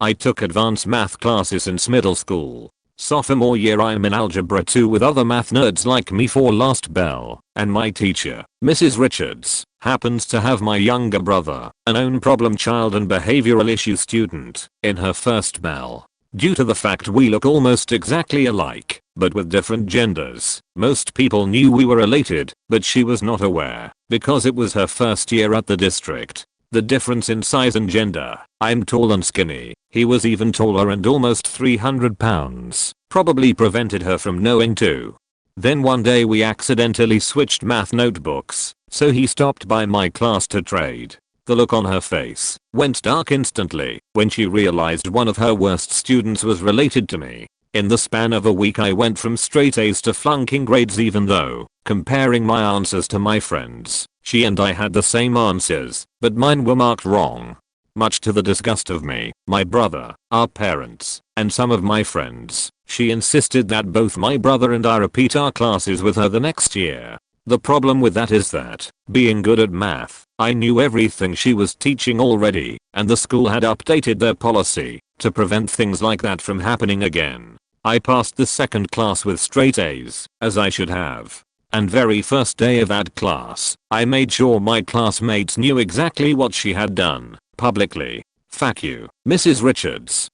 I took advanced math classes since middle school. Sophomore year I'm in algebra 2 with other math nerds like me for last bell, and my teacher, Mrs. Richards, happens to have my younger brother, a known problem child and behavioral issue student, in her first bell. Due to the fact we look almost exactly alike, but with different genders, most people knew we were related, but she was not aware, because it was her first year at the district. The difference in size and gender, I'm tall and skinny, he was even taller and almost 300 pounds, probably prevented her from knowing too. Then one day we accidentally switched math notebooks, so he stopped by my class to trade. The look on her face went dark instantly when she realized one of her worst students was related to me. In the span of a week I went from straight A's to flunking grades, even though, comparing my answers to my friends, she and I had the same answers, but mine were marked wrong. Much to the disgust of me, my brother, our parents, and some of my friends, she insisted that both my brother and I repeat our classes with her the next year. The problem with that is that, being good at math, I knew everything she was teaching already, and the school had updated their policy to prevent things like that from happening again. I passed the second class with straight A's, as I should have. And very first day of that class, I made sure my classmates knew exactly what she had done, publicly. Fuck you, Mrs. Richards.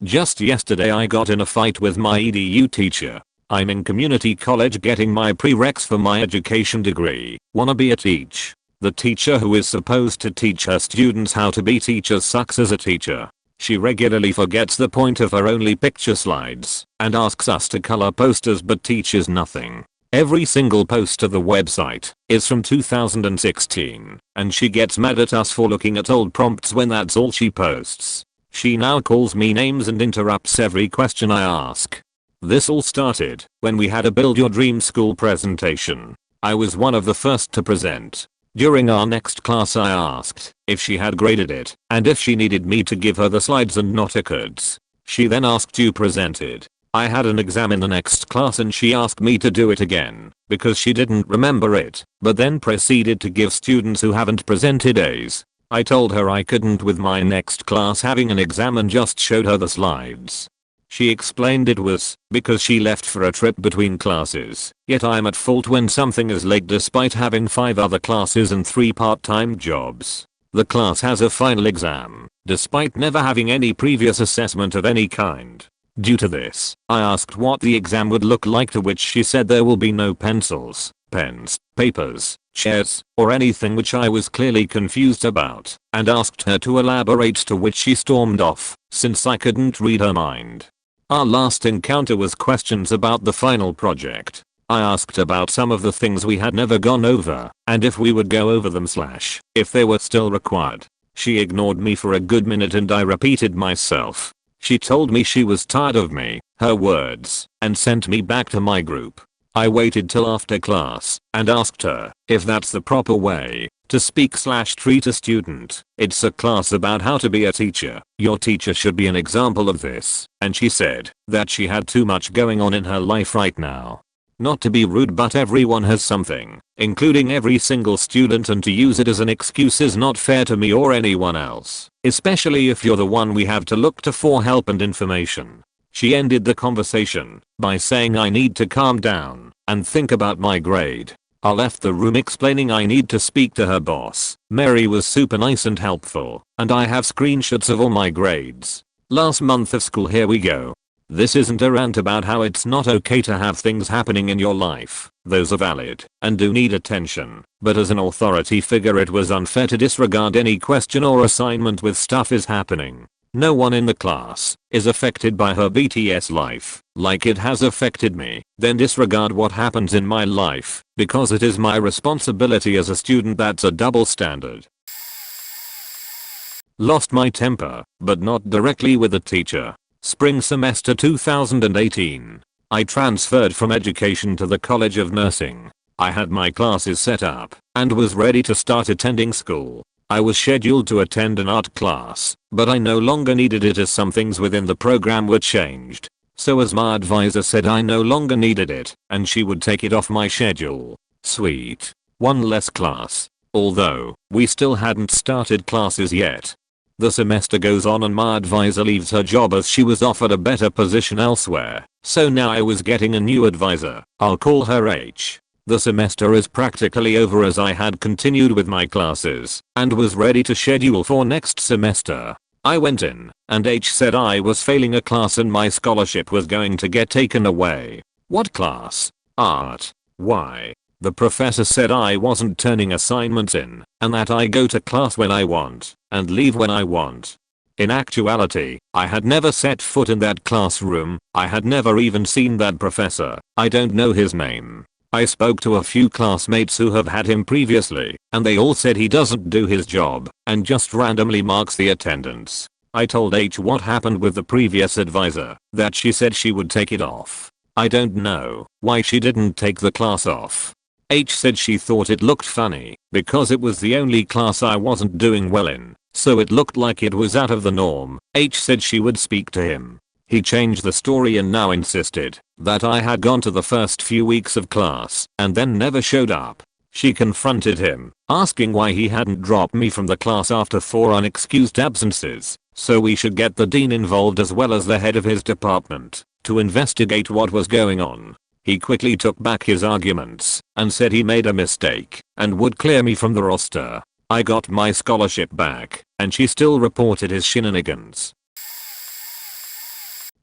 Just yesterday I got in a fight with my EDU teacher. I'm in community college getting my prereqs for my education degree, wanna be a teach. The teacher who is supposed to teach her students how to be teachers sucks as a teacher. She regularly forgets the point of her only picture slides and asks us to color posters but teaches nothing. Every single post to the website is from 2016 and she gets mad at us for looking at old prompts when that's all she posts. She now calls me names and interrupts every question I ask. This all started when we had a Build Your Dream School presentation. I was one of the first to present. During our next class I asked if she had graded it and if she needed me to give her the slides and notecards. She then asked to present it. I had an exam in the next class and she asked me to do it again because she didn't remember it, but then proceeded to give students who haven't presented A's. I told her I couldn't with my next class having an exam and just showed her the slides. She explained it was because she left for a trip between classes, yet I'm at fault when something is late despite having 5 other classes and 3 part-time jobs. The class has a final exam, despite never having any previous assessment of any kind. Due to this, I asked what the exam would look like, to which she said there will be no pencils, pens, papers, chairs, or anything, which I was clearly confused about, and asked her to elaborate, to which she stormed off, since I couldn't read her mind. Our last encounter was questions about the final project. I asked about some of the things we had never gone over, and if we would go over them / if they were still required. She ignored me for a good minute and I repeated myself. She told me she was tired of me, her words, and sent me back to my group. I waited till after class and asked her if that's the proper way to speak / treat a student. It's a class about how to be a teacher. Your teacher should be an example of this. And she said that she had too much going on in her life right now. Not to be rude, but everyone has something, including every single student, and to use it as an excuse is not fair to me or anyone else, especially if you're the one we have to look to for help and information. She ended the conversation by saying I need to calm down and think about my grade. I left the room explaining I need to speak to her boss. Mary was super nice and helpful, and I have screenshots of all my grades. Last month of school, here we go. This isn't a rant about how it's not okay to have things happening in your life. Those are valid and do need attention, but as an authority figure it was unfair to disregard any question or assignment with stuff is happening. No one in the class is affected by her BTS life like it has affected me, then disregard what happens in my life because it is my responsibility as a student. That's a double standard. Lost my temper, but not directly with a teacher. Spring semester 2018. I transferred from education to the College of Nursing. I had my classes set up and was ready to start attending school. I was scheduled to attend an art class, but I no longer needed it as some things within the program were changed. So as my advisor said, I no longer needed it and she would take it off my schedule. Sweet. One less class. Although, we still hadn't started classes yet. The semester goes on and my advisor leaves her job as she was offered a better position elsewhere. So now I was getting a new advisor. I'll call her H. The semester is practically over as I had continued with my classes and was ready to schedule for next semester. I went in and H said I was failing a class and my scholarship was going to get taken away. What class? Art. Why? The professor said I wasn't turning assignments in and that I go to class when I want and leave when I want. In actuality, I had never set foot in that classroom. I had never even seen that professor. I don't know his name. I spoke to a few classmates who have had him previously, and they all said he doesn't do his job and just randomly marks the attendance. I told H what happened with the previous advisor, that she said she would take it off. I don't know why she didn't take the class off. H said she thought it looked funny because it was the only class I wasn't doing well in, so it looked like it was out of the norm. H said she would speak to him. He changed the story and now insisted that I had gone to the first few weeks of class and then never showed up. She confronted him, asking why he hadn't dropped me from the class after 4 unexcused absences, so we should get the dean involved as well as the head of his department to investigate what was going on. He quickly took back his arguments and said he made a mistake and would clear me from the roster. I got my scholarship back and she still reported his shenanigans.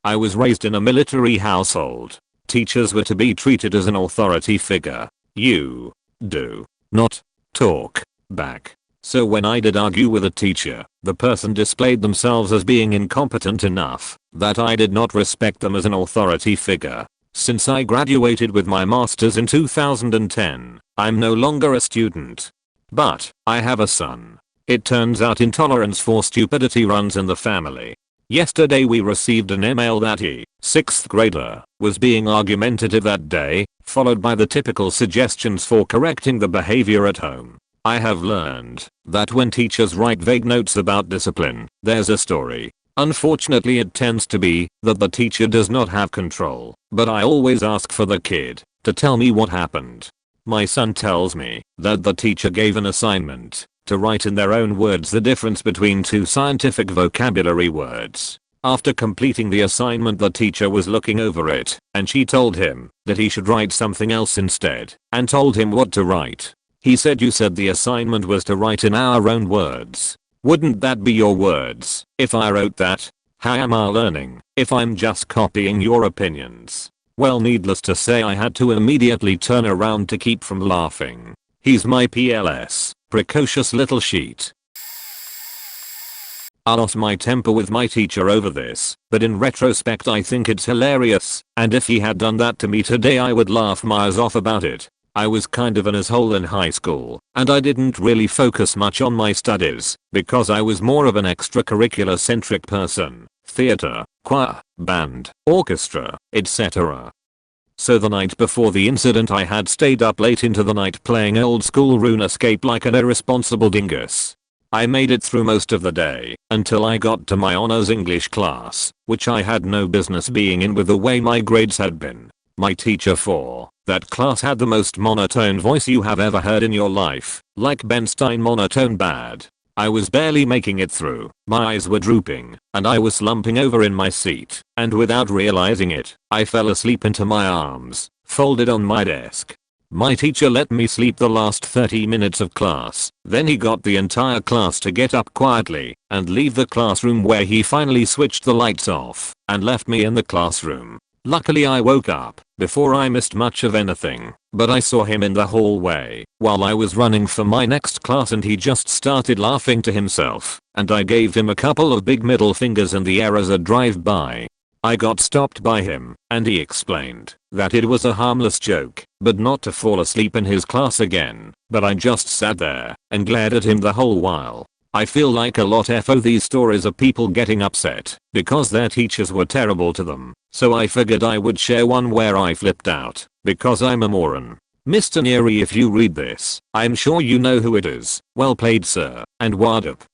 I was raised in a military household. Teachers were to be treated as an authority figure. You do not talk back. So when I did argue with a teacher, the person displayed themselves as being incompetent enough that I did not respect them as an authority figure. Since I graduated with my master's in 2010, I'm no longer a student. But I have a son. It turns out intolerance for stupidity runs in the family. Yesterday we received an email that a 6th grader was being argumentative that day, followed by the typical suggestions for correcting the behavior at home. I have learned that when teachers write vague notes about discipline, there's a story. Unfortunately, it tends to be that the teacher does not have control, but I always ask for the kid to tell me what happened. My son tells me that the teacher gave an assignment to write in their own words the difference between two scientific vocabulary words. After completing the assignment, the teacher was looking over it, and she told him that he should write something else instead, and told him what to write. He said, "You said the assignment was to write in our own words. Wouldn't that be your words if I wrote that? How am I learning if I'm just copying your opinions?" Well, needless to say, I had to immediately turn around to keep from laughing. He's my PLS, precocious little sheet. I lost my temper with my teacher over this, but in retrospect I think it's hilarious, and if he had done that to me today I would laugh my ass off about it. I was kind of an asshole in high school, and I didn't really focus much on my studies, because I was more of an extracurricular centric person. Theater, choir, band, orchestra, etc. So the night before the incident I had stayed up late into the night playing old school RuneScape like an irresponsible dingus. I made it through most of the day, until I got to my honors English class, which I had no business being in with the way my grades had been. My teacher for that class had the most monotone voice you have ever heard in your life, like Ben Stein monotone bad. I was barely making it through, my eyes were drooping, and I was slumping over in my seat, and without realizing it, I fell asleep into my arms, folded on my desk. My teacher let me sleep the last 30 minutes of class, then he got the entire class to get up quietly and leave the classroom, where he finally switched the lights off and left me in the classroom. Luckily I woke up before I missed much of anything, but I saw him in the hallway while I was running for my next class, and he just started laughing to himself, and I gave him a couple of big middle fingers in the air as a drive-by. I got stopped by him, and he explained that it was a harmless joke, but not to fall asleep in his class again, but I just sat there and glared at him the whole while. I feel like a lot of these stories are people getting upset because their teachers were terrible to them, so I figured I would share one where I flipped out because I'm a moron. Mr. Neary, if you read this, I'm sure you know who it is. Well played, sir, and wad up.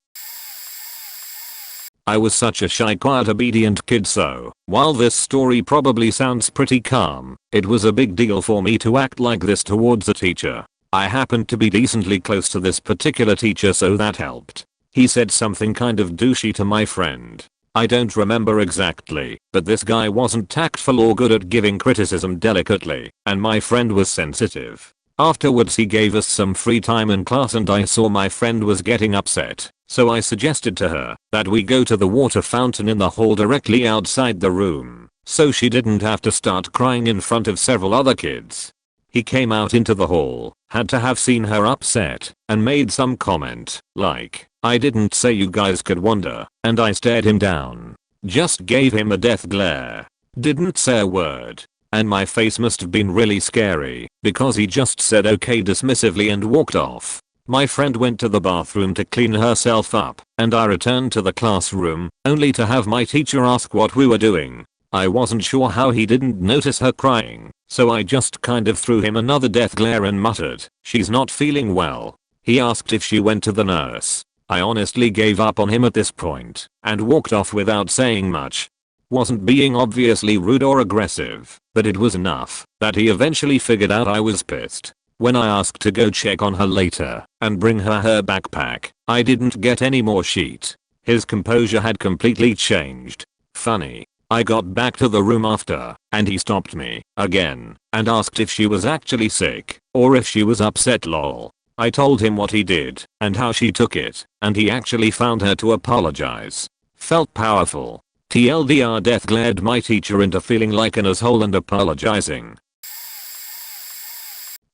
I was such a shy, quiet, obedient kid, so while this story probably sounds pretty calm, it was a big deal for me to act like this towards a teacher. I happened to be decently close to this particular teacher, so that helped. He said something kind of douchey to my friend. I don't remember exactly, but this guy wasn't tactful or good at giving criticism delicately, and my friend was sensitive. Afterwards he gave us some free time in class, and I saw my friend was getting upset, so I suggested to her that we go to the water fountain in the hall directly outside the room, so she didn't have to start crying in front of several other kids. He came out into the hall, had to have seen her upset, and made some comment like, "I didn't say you guys could wander," and I stared him down. Just gave him a death glare. Didn't say a word. And my face must have been really scary, because he just said okay dismissively and walked off. My friend went to the bathroom to clean herself up, and I returned to the classroom, only to have my teacher ask what we were doing. I wasn't sure how he didn't notice her crying, so I just kind of threw him another death glare and muttered, "She's not feeling well." He asked if she went to the nurse. I honestly gave up on him at this point, and walked off without saying much. Wasn't being obviously rude or aggressive, but it was enough that he eventually figured out I was pissed. When I asked to go check on her later and bring her backpack, I didn't get any more shit. His composure had completely changed. Funny. I got back to the room after, and he stopped me again and asked if she was actually sick or if she was upset, lol. I told him what he did and how she took it, and he actually found her to apologize. Felt powerful. TLDR, death glared my teacher into feeling like an asshole and apologizing.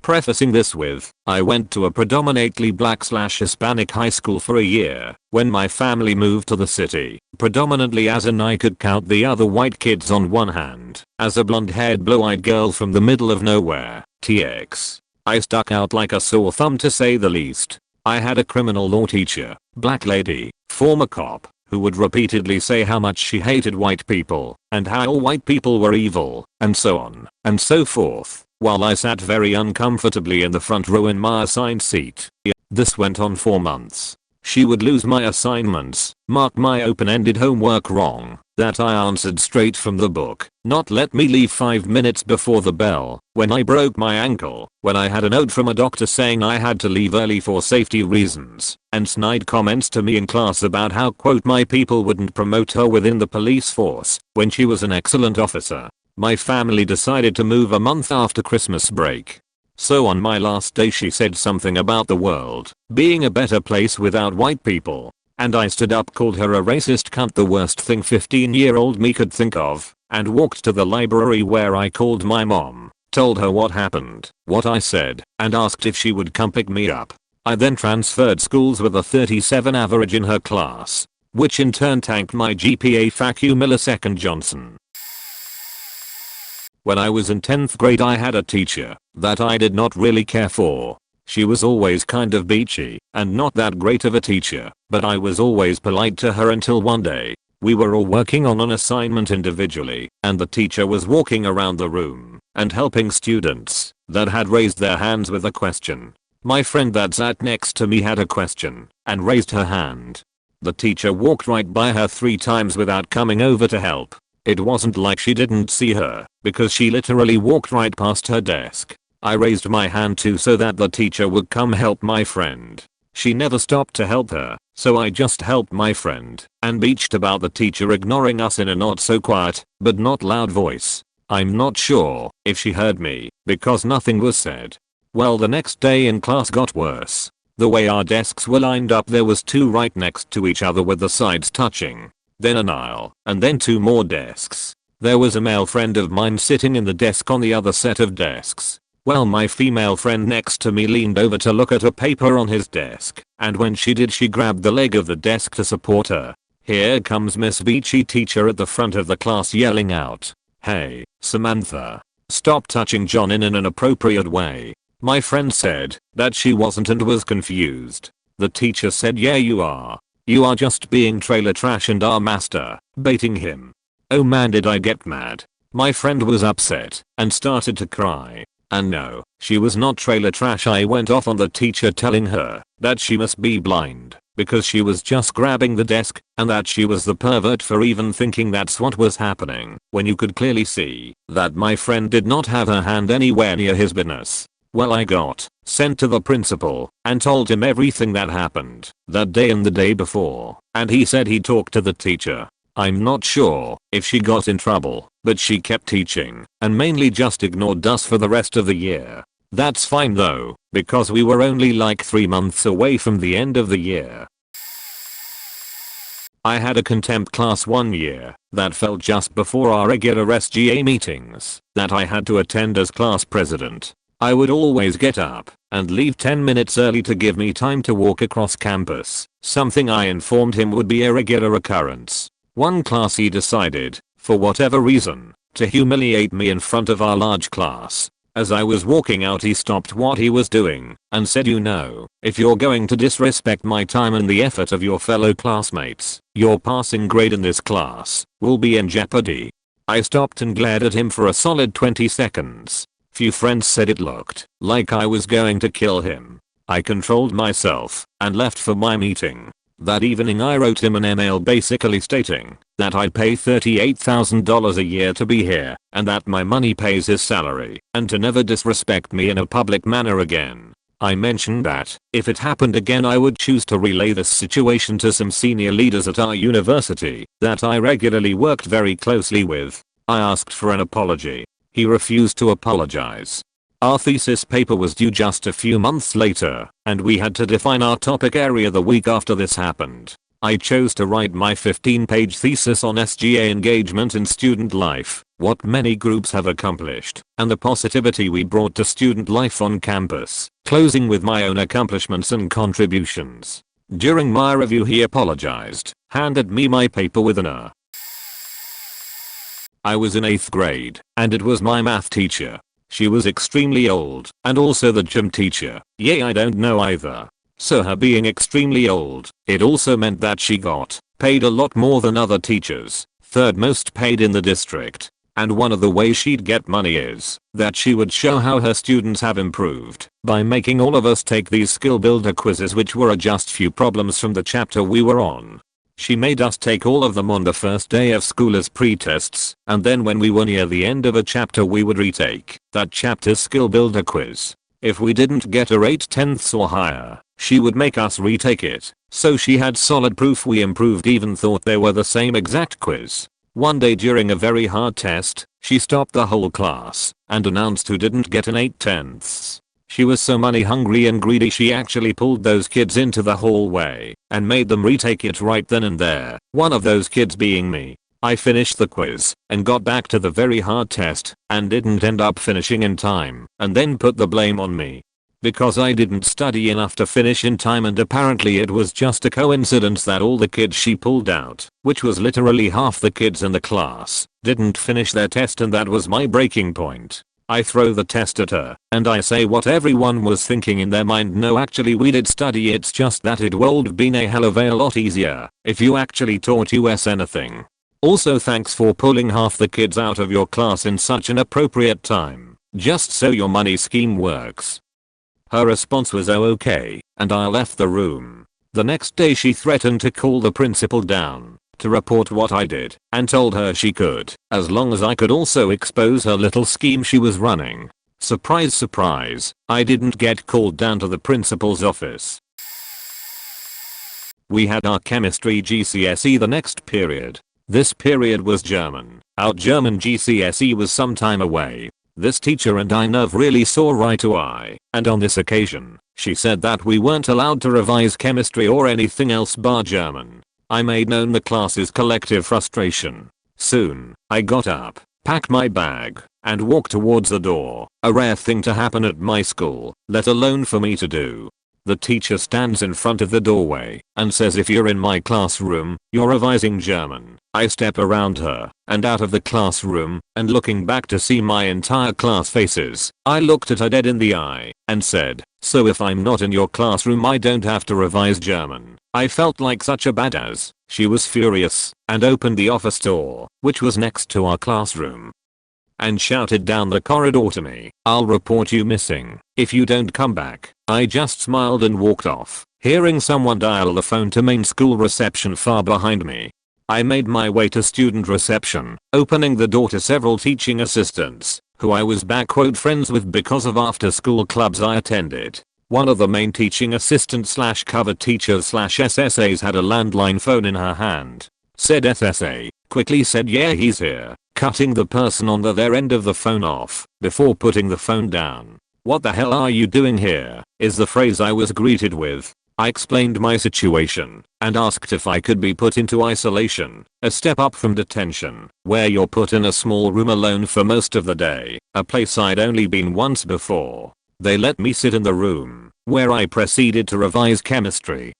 Prefacing this with, I went to a predominantly black/Hispanic high school for a year. When my family moved to the city, predominantly as in I could count the other white kids on one hand, as a blonde-haired blue-eyed girl from the middle of nowhere, TX. I stuck out like a sore thumb to say the least. I had a criminal law teacher, black lady, former cop, who would repeatedly say how much she hated white people, and how all white people were evil, and so on, and so forth, while I sat very uncomfortably in the front row in my assigned seat. This went on for months. She would lose my assignments, mark my open-ended homework wrong, that I answered straight from the book, not let me leave 5 minutes before the bell, when I broke my ankle, when I had a note from a doctor saying I had to leave early for safety reasons, and snide comments to me in class about how quote my people wouldn't promote her within the police force, when she was an excellent officer. My family decided to move a month after Christmas break. So on my last day she said something about the world being a better place without white people, and I stood up, called her a racist cunt, the worst thing 15-year-old me could think of, and walked to the library where I called my mom, told her what happened, what I said, and asked if she would come pick me up. I then transferred schools with a 37 average in her class, which in turn tanked my GPA. Fuck you millisecond Johnson. When I was in 10th grade I had a teacher that I did not really care for. She was always kind of beachy and not that great of a teacher, but I was always polite to her until one day. We were all working on an assignment individually, and the teacher was walking around the room and helping students that had raised their hands with a question. My friend that sat next to me had a question and raised her hand. The teacher walked right by her 3 times without coming over to help. It wasn't like she didn't see her, because she literally walked right past her desk. I raised my hand too so that the teacher would come help my friend. She never stopped to help her, so I just helped my friend and beached about the teacher ignoring us in a not so quiet, but not loud voice. I'm not sure if she heard me, because nothing was said. Well, the next day in class got worse. The way our desks were lined up, there was 2 right next to each other with the sides touching. Then an aisle, and then 2 more desks. There was a male friend of mine sitting in the desk on the other set of desks. Well, my female friend next to me leaned over to look at a paper on his desk, and when she did she grabbed the leg of the desk to support her. Here comes Miss Beachy teacher at the front of the class yelling out, "Hey, Samantha, stop touching John in an inappropriate way." My friend said that she wasn't and was confused. The teacher said, "Yeah, you are. You are just being trailer trash and are master baiting him." Oh man, did I get mad. My friend was upset and started to cry. And no, she was not trailer trash. I went off on the teacher telling her that she must be blind because she was just grabbing the desk, and that she was the pervert for even thinking that's what was happening when you could clearly see that my friend did not have her hand anywhere near his business. Well, I got sent to the principal and told him everything that happened that day and the day before, and he said he talked to the teacher. I'm not sure if she got in trouble, but she kept teaching and mainly just ignored us for the rest of the year. That's fine though, because we were only like 3 months away from the end of the year. I had a contempt class one year that fell just before our regular SGA meetings that I had to attend as class president. I would always get up and leave 10 minutes early to give me time to walk across campus, something I informed him would be a regular occurrence. One class he decided, for whatever reason, to humiliate me in front of our large class. As I was walking out he stopped what he was doing and said, "You know, if you're going to disrespect my time and the effort of your fellow classmates, your passing grade in this class will be in jeopardy." I stopped and glared at him for a solid 20 seconds. Few friends said it looked like I was going to kill him. I controlled myself and left for my meeting. That evening I wrote him an email basically stating that I'd pay $38,000 a year to be here and that my money pays his salary and to never disrespect me in a public manner again. I mentioned that if it happened again I would choose to relay this situation to some senior leaders at our university that I regularly worked very closely with. I asked for an apology. He refused to apologize. Our thesis paper was due just a few months later, and we had to define our topic area the week after this happened. I chose to write my 15-page thesis on SGA engagement in student life, what many groups have accomplished, and the positivity we brought to student life on campus, closing with my own accomplishments and contributions. During my review he apologized, handed me my paper with an R. I was in 8th grade, and it was my math teacher. She was extremely old, and also the gym teacher. Yay, I don't know either. So her being extremely old, it also meant that she got paid a lot more than other teachers, third most paid in the district. and one of the ways she'd get money is that she would show how her students have improved by making all of us take these skill builder quizzes, which were just few problems from the chapter we were on. She made us take all of them on the first day of school as pre-tests, and then when we were near the end of a chapter we would retake that chapter's skill builder quiz. If we didn't get a 8/10 or higher, she would make us retake it, so she had solid proof we improved, even thought they were the same exact quiz. One day during a very hard test, she stopped the whole class and announced who didn't get an 8/10. She was so money hungry and greedy she actually pulled those kids into the hallway and made them retake it right then and there, one of those kids being me. I finished the quiz and got back to the very hard test and didn't end up finishing in time, and then put the blame on me because I didn't study enough to finish in time, and apparently it was just a coincidence that all the kids she pulled out, which was literally half the kids in the class, didn't finish their test, and that was my breaking point. I throw the test at her and I say what everyone was thinking in their mind: no, actually we did study, it's just that it would have been a hell of a lot easier if you actually taught us anything. Also, thanks for pulling half the kids out of your class in such an appropriate time, just so your money scheme works. Her response was oh okay, and I left the room. The next day she threatened to call the principal down to report what I did, and told her she could, as long as I could also expose her little scheme she was running. Surprise surprise, I didn't get called down to the principal's office. We had our chemistry GCSE the next period. This period was German. Our German GCSE was some time away. This teacher and I never really saw eye to eye, and on this occasion, she said that we weren't allowed to revise chemistry or anything else bar German. I made known the class's collective frustration. Soon, I got up, packed my bag, and walked towards the door, a rare thing to happen at my school, let alone for me to do. The teacher stands in front of the doorway and says, if you're in my classroom, you're revising German. I step around her and out of the classroom, and looking back to see my entire class faces, I looked at her dead in the eye and said, so if I'm not in your classroom I don't have to revise German. I felt like such a badass. She was furious and opened the office door, which was next to our classroom, and shouted down the corridor to me, I'll report you missing if you don't come back. I just smiled and walked off, hearing someone dial the phone to main school reception far behind me. I made my way to student reception, opening the door to several teaching assistants, who I was "friends with" because of after school clubs I attended. One of the main teaching assistants / cover teachers / SSAs had a landline phone in her hand. Said SSA quickly said, yeah, he's here, cutting the person on the other end of the phone off before putting the phone down. What the hell are you doing here, is the phrase I was greeted with. I explained my situation and asked if I could be put into isolation, a step up from detention, where you're put in a small room alone for most of the day, a place I'd only been once before. They let me sit in the room, where I proceeded to revise chemistry.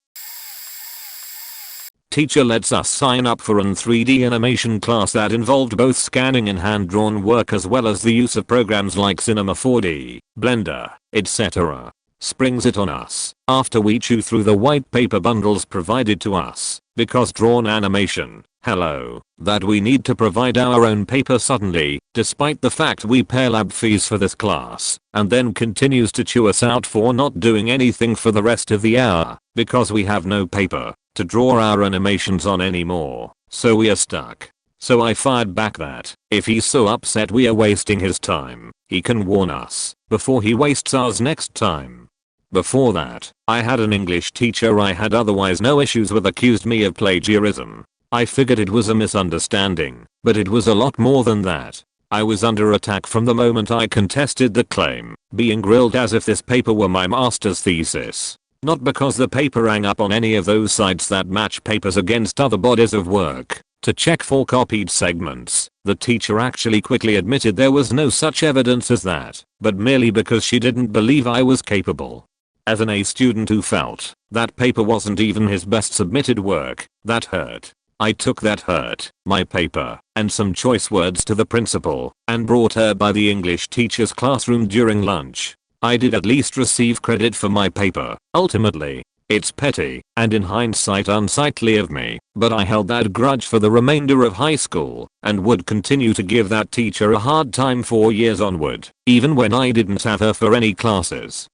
Teacher lets us sign up for an 3D animation class that involved both scanning and hand-drawn work as well as the use of programs like Cinema 4D, Blender, etc. Springs it on us after we chew through the white paper bundles provided to us, because drawn animation, hello, that we need to provide our own paper suddenly, despite the fact we pay lab fees for this class, and then continues to chew us out for not doing anything for the rest of the hour, because we have no paper to draw our animations on anymore, so we are stuck. So I fired back that, if he's so upset we are wasting his time, he can warn us before he wastes ours next time. Before that, I had an English teacher I had otherwise no issues with accused me of plagiarism. I figured it was a misunderstanding, but it was a lot more than that. I was under attack from the moment I contested the claim, being grilled as if this paper were my master's thesis. Not because the paper rang up on any of those sites that match papers against other bodies of work to check for copied segments. The teacher actually quickly admitted there was no such evidence as that, but merely because she didn't believe I was capable. As an A student who felt that paper wasn't even his best submitted work, that hurt. I took that hurt, my paper, and some choice words to the principal, and brought her by the English teacher's classroom during lunch. I did at least receive credit for my paper, ultimately. It's petty, and in hindsight unsightly of me, but I held that grudge for the remainder of high school, and would continue to give that teacher a hard time 4 years onward, even when I didn't have her for any classes.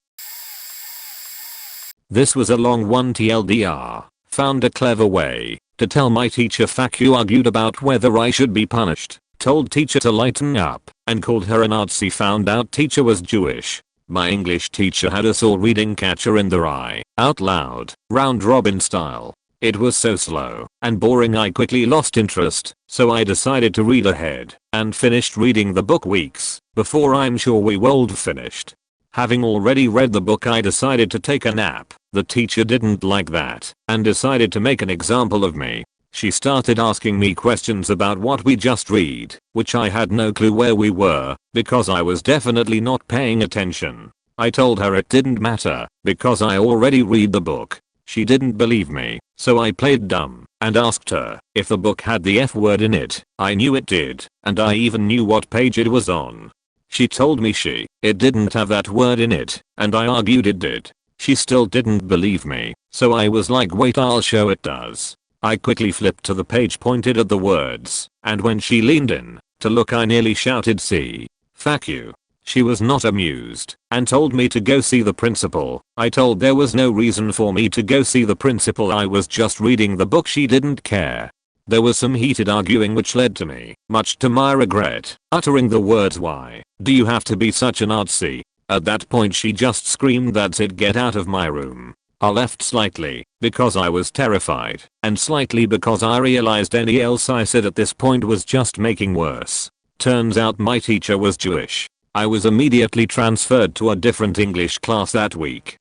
This was a long one TLDR. Found a clever way to tell my teacher fuck you, argued about whether I should be punished, told teacher to lighten up, and called her a Nazi. Found out teacher was Jewish. My English teacher had us all reading Catcher in the Rye out loud, round robin style. It was so slow and boring I quickly lost interest, so I decided to read ahead, and finished reading the book weeks before I'm sure we were finished. Having already read the book, I decided to take a nap. The teacher didn't like that and decided to make an example of me. She started asking me questions about what we just read, which I had no clue where we were, because I was definitely not paying attention. I told her it didn't matter, because I already read the book. She didn't believe me, so I played dumb and asked her if the book had the F word in it. I knew it did, and I even knew what page it was on. She told me it didn't have that word in it, and I argued it did. She still didn't believe me, so I was like, wait, I'll show it does. I quickly flipped to the page, pointed at the words, and when she leaned in to look, I nearly shouted, see, fuck you. She was not amused and told me to go see the principal. I told there was no reason for me to go see the principal, I was just reading the book. She didn't care. There was some heated arguing which led to me, much to my regret, uttering the words, why do you have to be such a Nazi? At that point she just screamed, that's it, get out of my room. I left slightly because I was terrified, and slightly because I realized any else I said at this point was just making worse. Turns out my teacher was Jewish. I was immediately transferred to a different English class that week.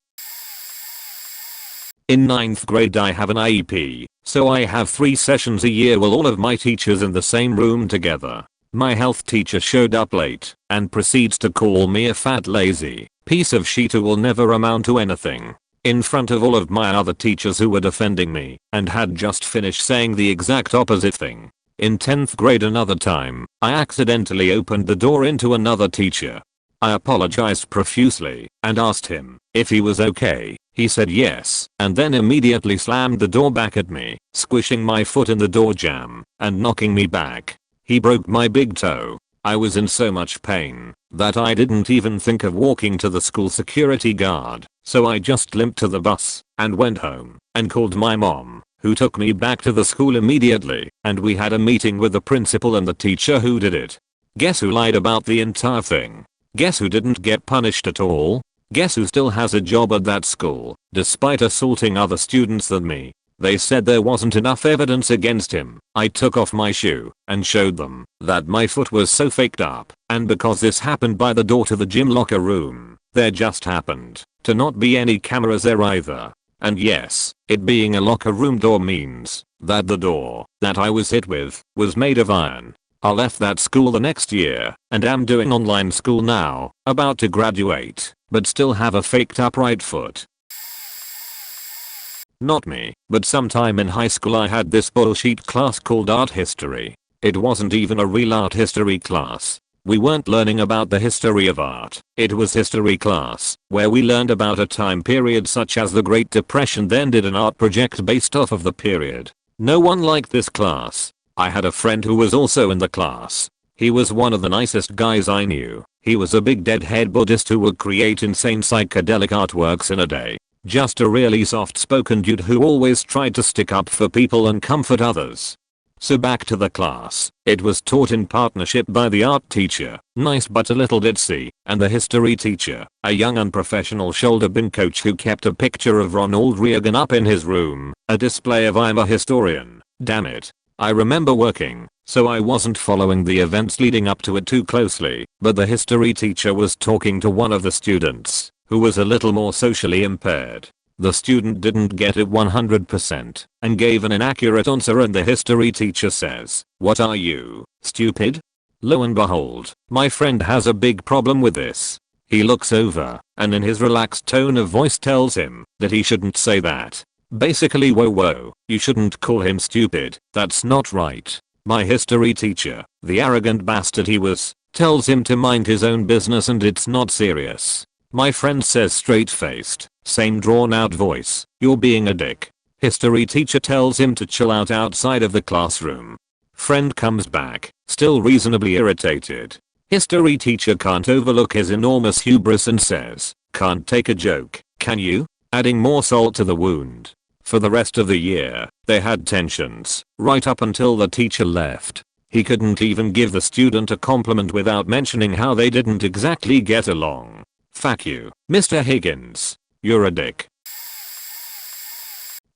In 9th grade I have an IEP, so I have 3 sessions a year with all of my teachers in the same room together. My health teacher showed up late and proceeds to call me a fat lazy piece of shit who will never amount to anything, in front of all of my other teachers who were defending me and had just finished saying the exact opposite thing. In 10th grade another time, I accidentally opened the door into another teacher. I apologized profusely and asked him if he was okay. He said yes, and then immediately slammed the door back at me, squishing my foot in the door jamb and knocking me back. He broke my big toe. I was in so much pain that I didn't even think of walking to the school security guard, so I just limped to the bus and went home and called my mom, who took me back to the school immediately, and we had a meeting with the principal and the teacher who did it. Guess who lied about the entire thing? Guess who didn't get punished at all? Guess who still has a job at that school, despite assaulting other students than me? They said there wasn't enough evidence against him. I took off my shoe and showed them that my foot was so faked up, and because this happened by the door to the gym locker room, there just happened to not be any cameras there either. And yes, it being a locker room door means that the door that I was hit with was made of iron. I left that school the next year and am doing online school now, about to graduate, but still have a faked up right foot. Not me, but sometime in high school I had this bullshit class called art history. It wasn't even a real art history class. We weren't learning about the history of art. It was history class, where we learned about a time period such as the Great Depression, then did an art project based off of the period. No one liked this class. I had a friend who was also in the class. He was one of the nicest guys I knew. He was a big deadhead Buddhist who would create insane psychedelic artworks in a day. Just a really soft-spoken dude who always tried to stick up for people and comfort others. So back to the class. It was taught in partnership by the art teacher, nice but a little ditzy, and the history teacher, a young unprofessional shoulder bin coach who kept a picture of Ronald Reagan up in his room, a display of I'm a historian. Damn it. I remember working, so I wasn't following the events leading up to it too closely, but the history teacher was talking to one of the students, who was a little more socially impaired. The student didn't get it 100% and gave an inaccurate answer, and the history teacher says, "What are you, stupid?" Lo and behold, my friend has a big problem with this. He looks over and in his relaxed tone of voice tells him that he shouldn't say that. Basically, whoa, you shouldn't call him stupid, that's not right. My history teacher, the arrogant bastard he was, tells him to mind his own business and it's not serious. My friend says straight-faced, Same drawn out voice. You're being a dick. History teacher tells him to chill out outside of the classroom. Friend comes back, still reasonably irritated. History teacher can't overlook his enormous hubris and says, "Can't take a joke, can you?" Adding more salt to the wound. For the rest of the year, they had tensions, right up until the teacher left. He couldn't even give the student a compliment without mentioning how they didn't exactly get along. Fuck you, Mr. Higgins. You're a dick.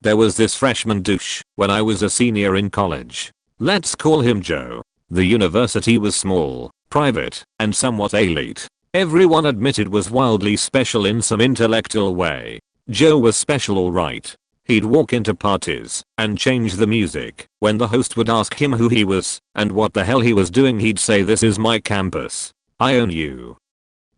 There was this freshman douche when I was a senior in college. Let's call him Joe. The university was small, private, and somewhat elite. Everyone admitted was wildly special in some intellectual way. Joe was special alright. He'd walk into parties and change the music. When the host would ask him who he was and what the hell he was doing, he'd say, "This is my campus. I own you."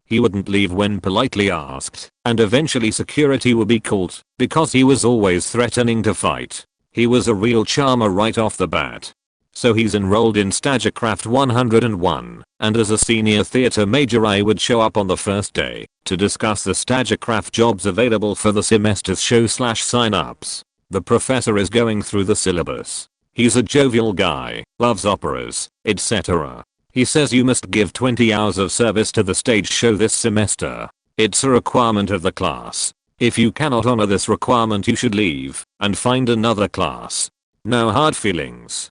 He wouldn't leave when politely asked, and eventually security would be called because he was always threatening to fight. He was a real charmer right off the bat. So he's enrolled in Stagecraft 101, and as a senior theater major I would show up on the first day to discuss the Stagecraft jobs available for the semester's show/sign-ups. The professor is going through the syllabus. He's a jovial guy, loves operas, etc. He says you must give 20 hours of service to the stage show this semester. It's a requirement of the class. If you cannot honor this requirement, you should leave and find another class. No hard feelings.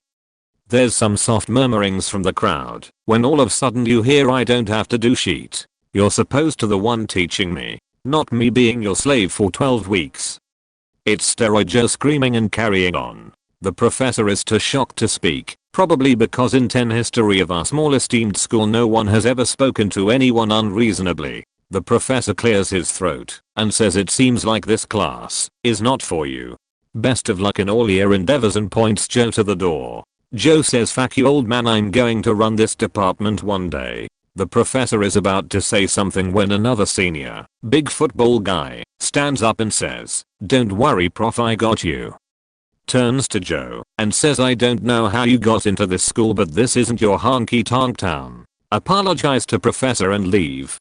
There's some soft murmurings from the crowd when all of a sudden you hear, "I don't have to do sheet. You're supposed to the one teaching me, not me being your slave for 12 weeks. It's Steroid Joe screaming and carrying on. The professor is too shocked to speak, probably because in 10 history of our small esteemed school no one has ever spoken to anyone unreasonably. The professor clears his throat and says, "It seems like this class is not for you. Best of luck in all your endeavors," and points Joe to the door. Joe says, "Fuck you, old man, I'm going to run this department one day." The professor is about to say something when another senior, big football guy, stands up and says, "Don't worry, prof, I got you." Turns to Joe and says, "I don't know how you got into this school, but this isn't your honky-tonk town. Apologize to professor and leave."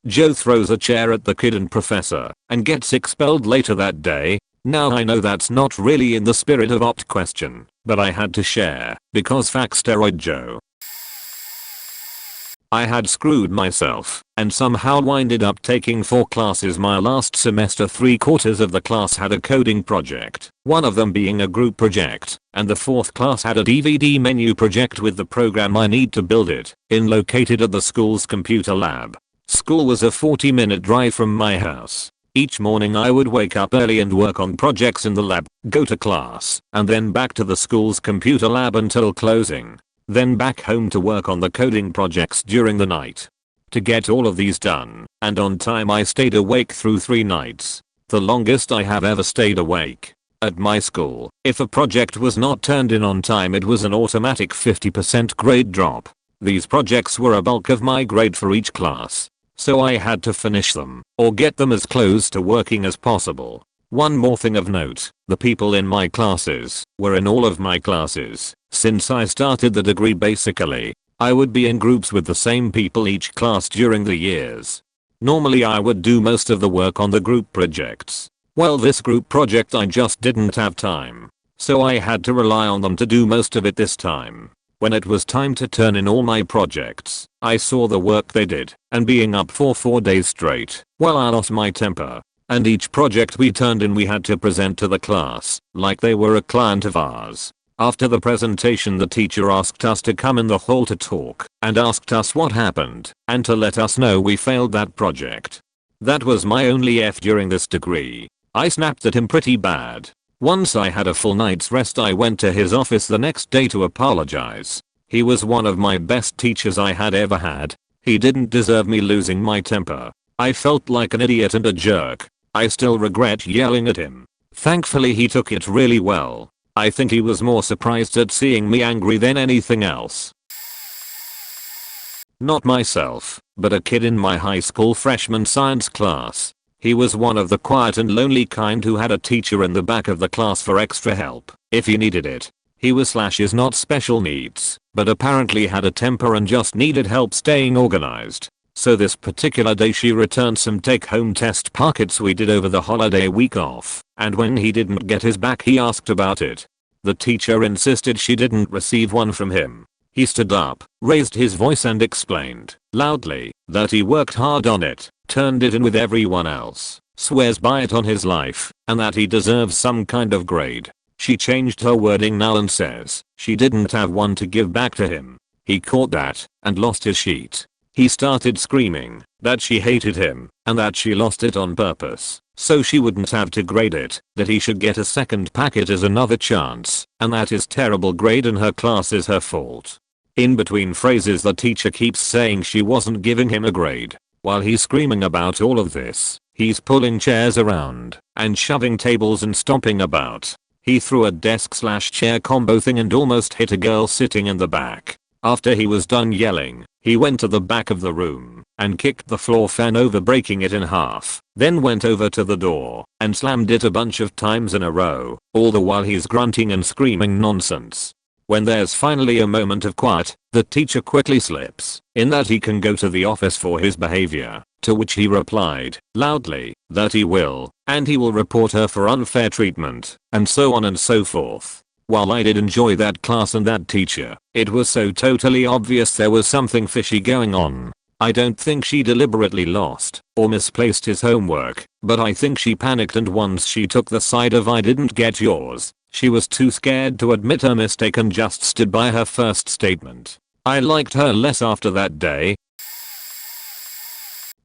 Joe throws a chair at the kid and professor and gets expelled later that day. Now I know that's not really in the spirit of opt question, but I had to share because fuck Steroid Joe. I had screwed myself and somehow winded up taking 4 classes my last semester. 3/4 of the class had a coding project, one of them being a group project, and the 4th class had a DVD menu project with the program I need to build it in located at the school's computer lab. School was a 40-minute drive from my house. Each morning I would wake up early and work on projects in the lab, go to class, and then back to the school's computer lab until closing. Then back home to work on the coding projects during the night. To get all of these done and on time, I stayed awake through 3 nights. The longest I have ever stayed awake. At my school, if a project was not turned in on time, it was an automatic 50% grade drop. These projects were a bulk of my grade for each class, so I had to finish them or get them as close to working as possible. One more thing of note, the people in my classes were in all of my classes. Since I started the degree, basically, I would be in groups with the same people each class during the years. Normally I would do most of the work on the group projects. Well, this group project I just didn't have time, so I had to rely on them to do most of it this time. When it was time to turn in all my projects, I saw the work they did, and being up for 4 days straight, well, I lost my temper. And each project we turned in we had to present to the class like they were a client of ours. After the presentation, the teacher asked us to come in the hall to talk and asked us what happened and to let us know we failed that project. That was my only F during this degree. I snapped at him pretty bad. Once I had a full night's rest, I went to his office the next day to apologize. He was one of my best teachers I had ever had. He didn't deserve me losing my temper. I felt like an idiot and a jerk. I still regret yelling at him. Thankfully he took it really well. I think he was more surprised at seeing me angry than anything else. Not myself, but a kid in my high school freshman science class. He was one of the quiet and lonely kind who had a teacher in the back of the class for extra help if he needed it. He was / is not special needs, but apparently had a temper and just needed help staying organized. So this particular day she returned some take-home test packets we did over the holiday week off, and when he didn't get his back he asked about it. The teacher insisted she didn't receive one from him. He stood up, raised his voice and explained, loudly, that he worked hard on it, turned it in with everyone else, swears by it on his life, and that he deserves some kind of grade. She changed her wording now and says she didn't have one to give back to him. He caught that and lost his sheet. He started screaming that she hated him and that she lost it on purpose so she wouldn't have to grade it, that he should get a second packet as another chance, and that his terrible grade in her class is her fault. In between phrases the teacher keeps saying she wasn't giving him a grade. While he's screaming about all of this, he's pulling chairs around and shoving tables and stomping about. He threw a desk/chair combo thing and almost hit a girl sitting in the back. After he was done yelling, he went to the back of the room and kicked the floor fan over, breaking it in half, then went over to the door and slammed it a bunch of times in a row, all the while he's grunting and screaming nonsense. When there's finally a moment of quiet, the teacher quickly slips in that he can go to the office for his behavior, to which he replied, loudly, that he will, and he will report her for unfair treatment, and so on and so forth. While I did enjoy that class and that teacher, it was so totally obvious there was something fishy going on. I don't think she deliberately lost or misplaced his homework, but I think she panicked, and once she took the side of "I didn't get yours," she was too scared to admit her mistake and just stood by her first statement. I liked her less after that day.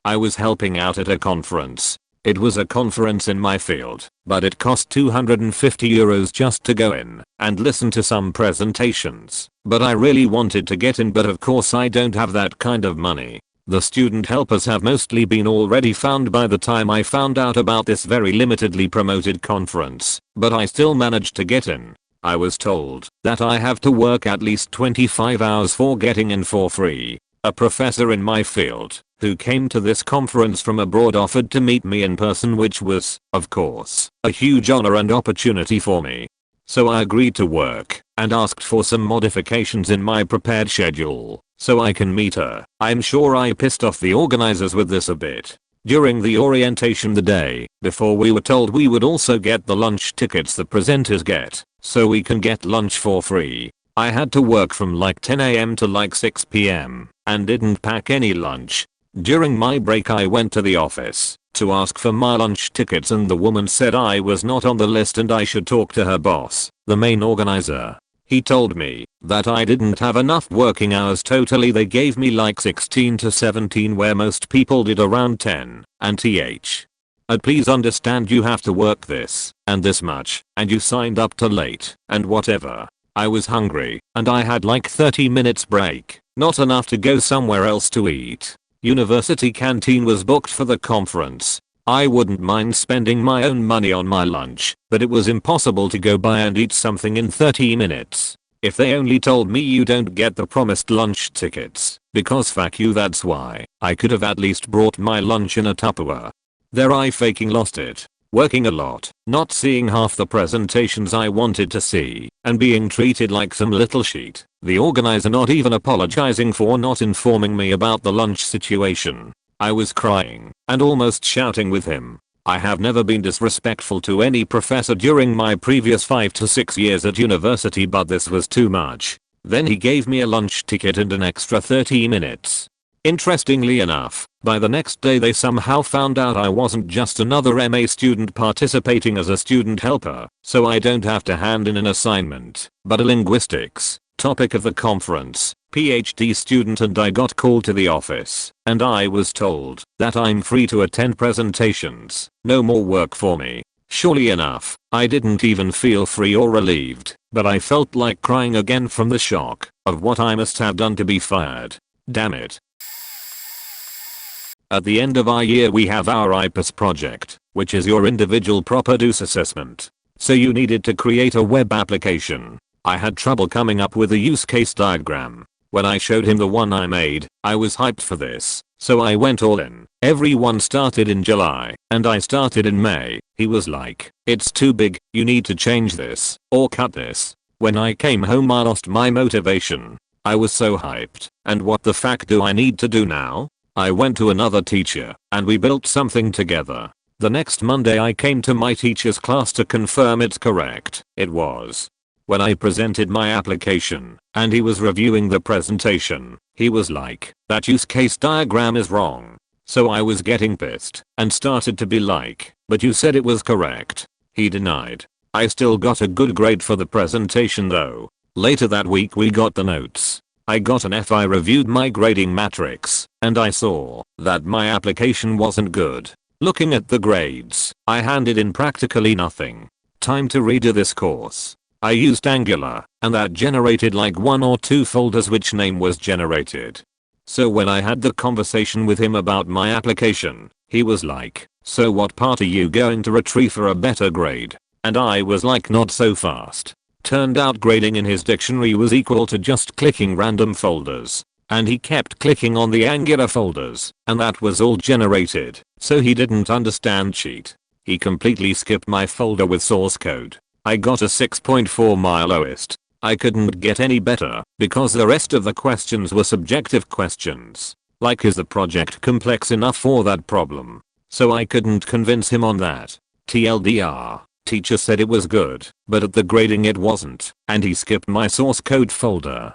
I was helping out at a conference. It was a conference in my field, but it cost €250 just to go in and listen to some presentations. But I really wanted to get in, but of course I don't have that kind of money. The student helpers have mostly been already found by the time I found out about this very limitedly promoted conference, but I still managed to get in. I was told that I have to work at least 25 hours for getting in for free. A professor in my field, who came to this conference from abroad, offered to meet me in person, which was, of course, a huge honor and opportunity for me. So I agreed to work and asked for some modifications in my prepared schedule so I can meet her. I'm sure I pissed off the organizers with this a bit. During the orientation the day before, we were told we would also get the lunch tickets the presenters get, so we can get lunch for free. I had to work from like 10 AM to like 6 PM and didn't pack any lunch. During my break I went to the office to ask for my lunch tickets, and the woman said I was not on the list and I should talk to her boss, the main organizer. He told me that I didn't have enough working hours totally. They gave me like 16 to 17 where most people did around 10, and please understand you have to work this and this much, and you signed up to late and whatever. I was hungry and I had like 30 minutes break, not enough to go somewhere else to eat. University canteen was booked for the conference. I wouldn't mind spending my own money on my lunch, but it was impossible to go buy and eat something in 30 minutes. If they only told me you don't get the promised lunch tickets, because fuck you, that's why, I could have at least brought my lunch in a Tupperware. There I faking lost it. Working a lot, not seeing half the presentations I wanted to see, and being treated like some little sheet. The organizer not even apologizing for not informing me about the lunch situation. I was crying and almost shouting with him. I have never been disrespectful to any professor during my previous 5 to 6 years at university, but this was too much. Then he gave me a lunch ticket and an extra 30 minutes. Interestingly enough, by the next day they somehow found out I wasn't just another MA student participating as a student helper, so I don't have to hand in an assignment, but a linguistics topic of the conference, PhD student, and I got called to the office, and I was told that I'm free to attend presentations, no more work for me. Surely enough, I didn't even feel free or relieved, but I felt like crying again from the shock of what I must have done to be fired. Damn it. At the end of our year we have our IPAS project, which is your individual proper-use assessment. So you needed to create a web application. I had trouble coming up with a use case diagram. When I showed him the one I made, I was hyped for this, so I went all in. Everyone started in July, and I started in May. He was like, "It's too big, you need to change this, or cut this." When I came home I lost my motivation. I was so hyped, and what the fuck do I need to do now? I went to another teacher and we built something together. The next Monday I came to my teacher's class to confirm it's correct. It was. When I presented my application and he was reviewing the presentation, he was like, "That use case diagram is wrong." So I was getting pissed and started to be like, "But you said it was correct." He denied. I still got a good grade for the presentation though. Later that week we got the notes. I got an F. I reviewed my grading matrix and I saw that my application wasn't good. Looking at the grades, I handed in practically nothing. Time to redo this course. I used Angular and that generated like 1 or 2 folders which name was generated. So when I had the conversation with him about my application, he was like, "So what part are you going to retrieve for a better grade?" And I was like, "Not so fast." Turned out grading in his dictionary was equal to just clicking random folders. And he kept clicking on the Angular folders, and that was all generated, so he didn't understand cheat. He completely skipped my folder with source code. I got a 6.4 my lowest. I couldn't get any better, because the rest of the questions were subjective questions. Like, is the project complex enough for that problem? So I couldn't convince him on that. TLDR. Teacher said it was good, but at the grading it wasn't, and he skipped my source code folder.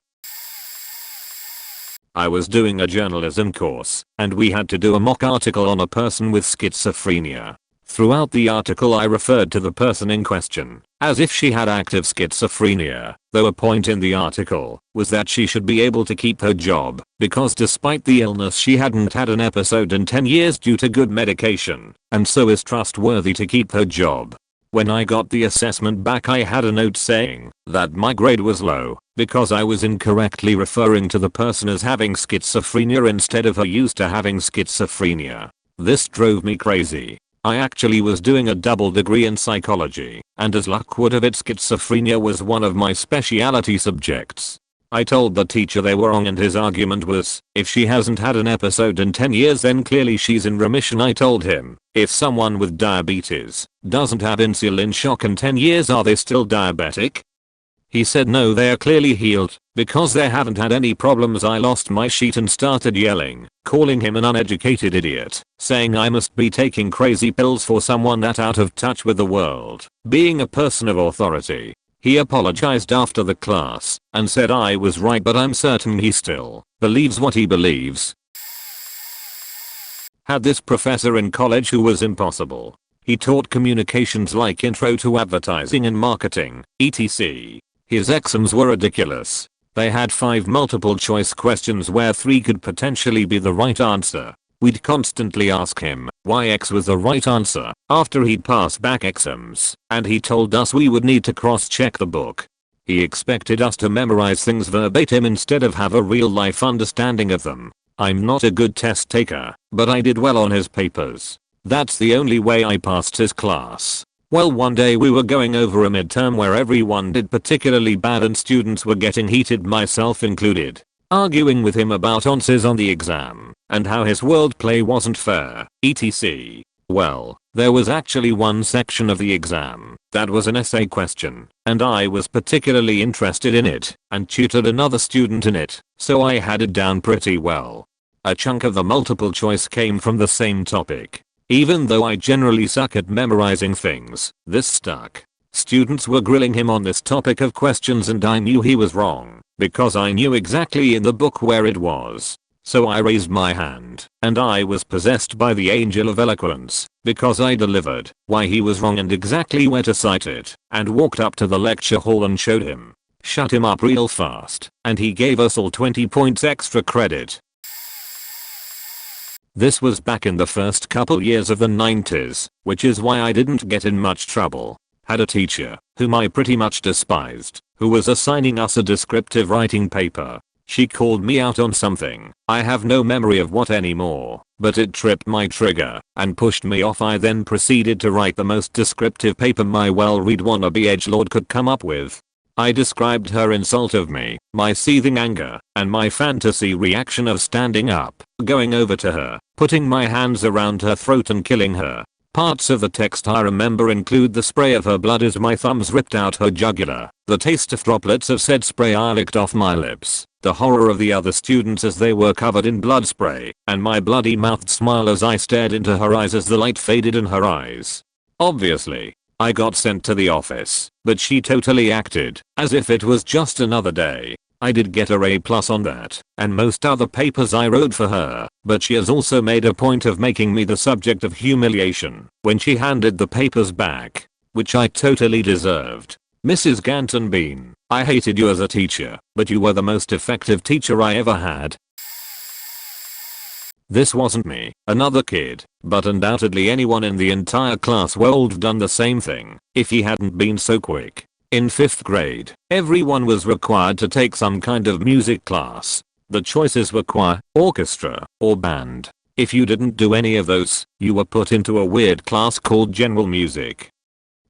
I was doing a journalism course, and we had to do a mock article on a person with schizophrenia. Throughout the article I referred to the person in question as if she had active schizophrenia, though a point in the article was that she should be able to keep her job because despite the illness she hadn't had an episode in 10 years due to good medication, and so is trustworthy to keep her job. When I got the assessment back I had a note saying that my grade was low because I was incorrectly referring to the person as having schizophrenia instead of her used to having schizophrenia. This drove me crazy. I actually was doing a double degree in psychology, and as luck would have it schizophrenia was one of my specialty subjects. I told the teacher they were wrong and his argument was, if she hasn't had an episode in 10 years then clearly she's in remission. I told him, if someone with diabetes doesn't have insulin shock in 10 years are they still diabetic? He said no, they are clearly healed because they haven't had any problems. I lost my sheet and started yelling, calling him an uneducated idiot, saying I must be taking crazy pills for someone that out of touch with the world, being a person of authority. He apologized after the class and said I was right, but I'm certain he still believes what he believes. Had this professor in college who was impossible. He taught communications like intro to advertising and marketing, etc. His exams were ridiculous. They had 5 multiple choice questions where 3 could potentially be the right answer. We'd constantly ask him why X was the right answer after he'd pass back exams, and he told us we would need to cross-check the book. He expected us to memorize things verbatim instead of have a real-life understanding of them. I'm not a good test taker, but I did well on his papers. That's the only way I passed his class. Well, one day we were going over a midterm where everyone did particularly bad and students were getting heated, myself included, arguing with him about answers on the exam and how his wordplay wasn't fair, etc. Well, there was actually one section of the exam that was an essay question, and I was particularly interested in it and tutored another student in it, so I had it down pretty well. A chunk of the multiple choice came from the same topic. Even though I generally suck at memorizing things, this stuck. Students were grilling him on this topic of questions and I knew he was wrong because I knew exactly in the book where it was. So I raised my hand and I was possessed by the angel of eloquence because I delivered why he was wrong and exactly where to cite it, and walked up to the lecture hall and showed him. Shut him up real fast, and he gave us all 20 points extra credit. This was back in the first couple years of the 90s, which is why I didn't get in much trouble. Had a teacher, whom I pretty much despised, who was assigning us a descriptive writing paper. She called me out on something. I have no memory of what anymore, but it tripped my trigger and pushed me off. I then proceeded to write the most descriptive paper my well-read wannabe edgelord could come up with. I described her insult of me, my seething anger, and my fantasy reaction of standing up, going over to her, putting my hands around her throat and killing her. Parts of the text I remember include the spray of her blood as my thumbs ripped out her jugular, the taste of droplets of said spray I licked off my lips, The horror of the other students as they were covered in blood spray, and my bloody-mouthed smile as I stared into her eyes as the light faded in her eyes. Obviously, I got sent to the office, but she totally acted as if it was just another day. I did get a A+ on that and most other papers I wrote for her, but she has also made a point of making me the subject of humiliation when she handed the papers back, which I totally deserved. Mrs. Ganton Bean, I hated you as a teacher, but you were the most effective teacher I ever had. This wasn't me, another kid, but undoubtedly anyone in the entire class would have done the same thing if he hadn't been so quick. In 5th grade, everyone was required to take some kind of music class. The choices were choir, orchestra, or band. If you didn't do any of those, you were put into a weird class called general music.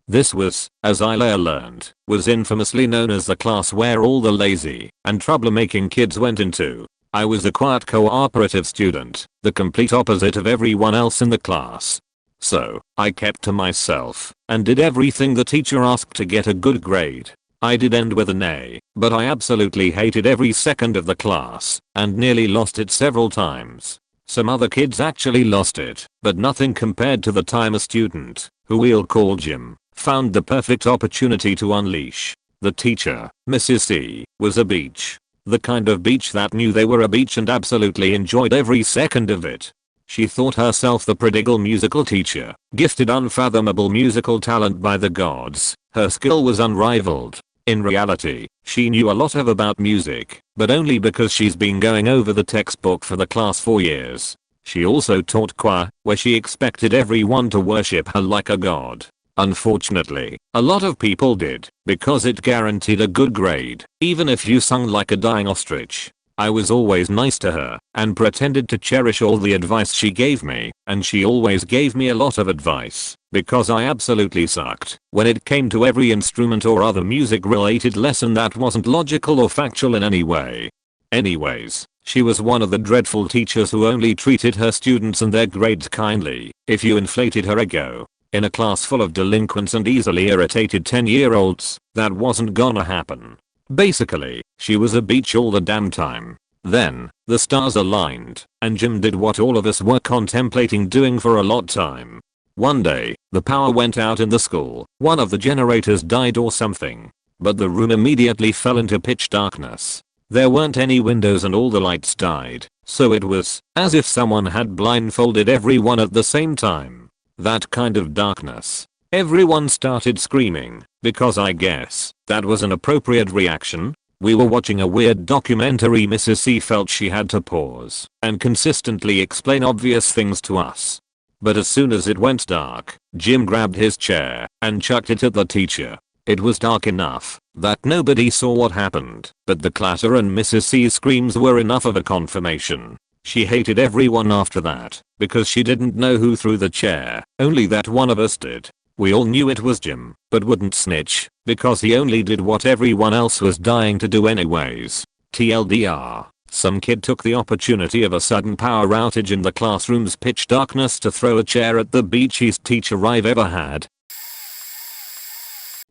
This was, as I later learned, was infamously known as the class where all the lazy and troublemaking kids went into. I was a quiet cooperative student, the complete opposite of everyone else in the class. So, I kept to myself and did everything the teacher asked to get a good grade. I did end with an A, but I absolutely hated every second of the class and nearly lost it several times. Some other kids actually lost it, but nothing compared to the time a student, who we'll call Jim, found the perfect opportunity to unleash. The teacher, Mrs. C, was a beach. The kind of beach that knew they were a beach and absolutely enjoyed every second of it. She thought herself the prodigal musical teacher, gifted unfathomable musical talent by the gods. Her skill was unrivaled. In reality, she knew a lot about music, but only because she's been going over the textbook for the class for years. She also taught choir, where she expected everyone to worship her like a god. Unfortunately, a lot of people did, because it guaranteed a good grade, even if you sung like a dying ostrich. I was always nice to her and pretended to cherish all the advice she gave me, and she always gave me a lot of advice because I absolutely sucked when it came to every instrument or other music related lesson that wasn't logical or factual in any way. Anyways, she was one of the dreadful teachers who only treated her students and their grades kindly if you inflated her ego. In a class full of delinquents and easily irritated 10-year-olds, that wasn't gonna happen. Basically, she was a beach all the damn time. Then, the stars aligned, and Jim did what all of us were contemplating doing for a long time. One day, the power went out in the school, one of the generators died or something. But the room immediately fell into pitch darkness. There weren't any windows and all the lights died, so it was as if someone had blindfolded everyone at the same time. That kind of darkness. Everyone started screaming, because I guess that was an appropriate reaction. We were watching a weird documentary. Mrs. C felt she had to pause and consistently explain obvious things to us. But as soon as it went dark, Jim grabbed his chair and chucked it at the teacher. It was dark enough that nobody saw what happened, but the clatter and Mrs. C's screams were enough of a confirmation. She hated everyone after that, because she didn't know who threw the chair, only that one of us did. We all knew it was Jim, but wouldn't snitch, because he only did what everyone else was dying to do anyways. TLDR, some kid took the opportunity of a sudden power outage in the classroom's pitch darkness to throw a chair at the beachiest teacher I've ever had.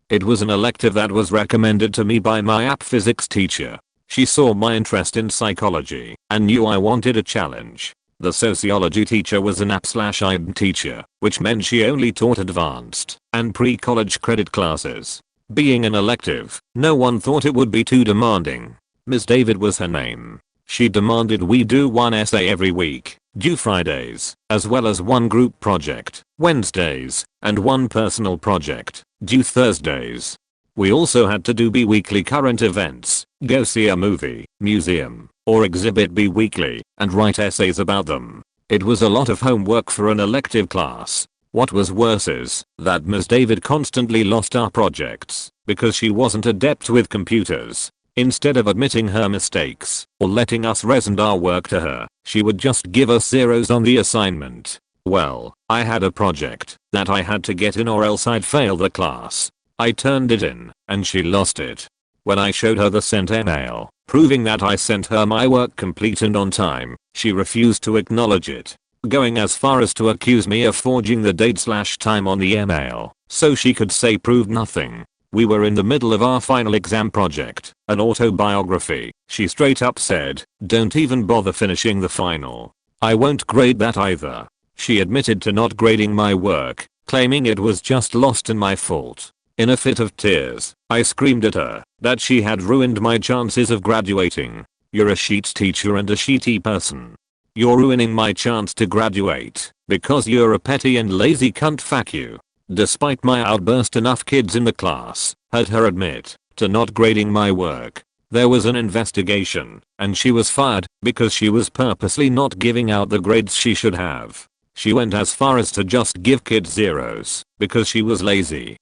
It was an elective that was recommended to me by my app physics teacher. She saw my interest in psychology and knew I wanted a challenge. The sociology teacher was an app/IB teacher, which meant she only taught advanced and pre-college credit classes. Being an elective, no one thought it would be too demanding. Ms. David was her name. She demanded we do one essay every week, due Fridays, as well as one group project, Wednesdays, and one personal project, due Thursdays. We also had to do bi-weekly current events, go see a movie, museum, or exhibit bi-weekly, and write essays about them. It was a lot of homework for an elective class. What was worse is that Ms. David constantly lost our projects because she wasn't adept with computers. Instead of admitting her mistakes or letting us resend our work to her, she would just give us zeros on the assignment. Well, I had a project that I had to get in or else I'd fail the class. I turned it in, and she lost it. When I showed her the sent email, proving that I sent her my work complete and on time, she refused to acknowledge it, going as far as to accuse me of forging the date/time on the email, so she could say proved nothing. We were in the middle of our final exam project, an autobiography. She straight up said, "Don't even bother finishing the final. I won't grade that either." She admitted to not grading my work, claiming it was just lost and my fault. In a fit of tears, I screamed at her that she had ruined my chances of graduating. "You're a sheet teacher and a sheety person. You're ruining my chance to graduate because you're a petty and lazy cunt, fuck you." Despite my outburst, enough kids in the class heard her admit to not grading my work. There was an investigation, and she was fired because she was purposely not giving out the grades she should have. She went as far as to just give kids zeros because she was lazy.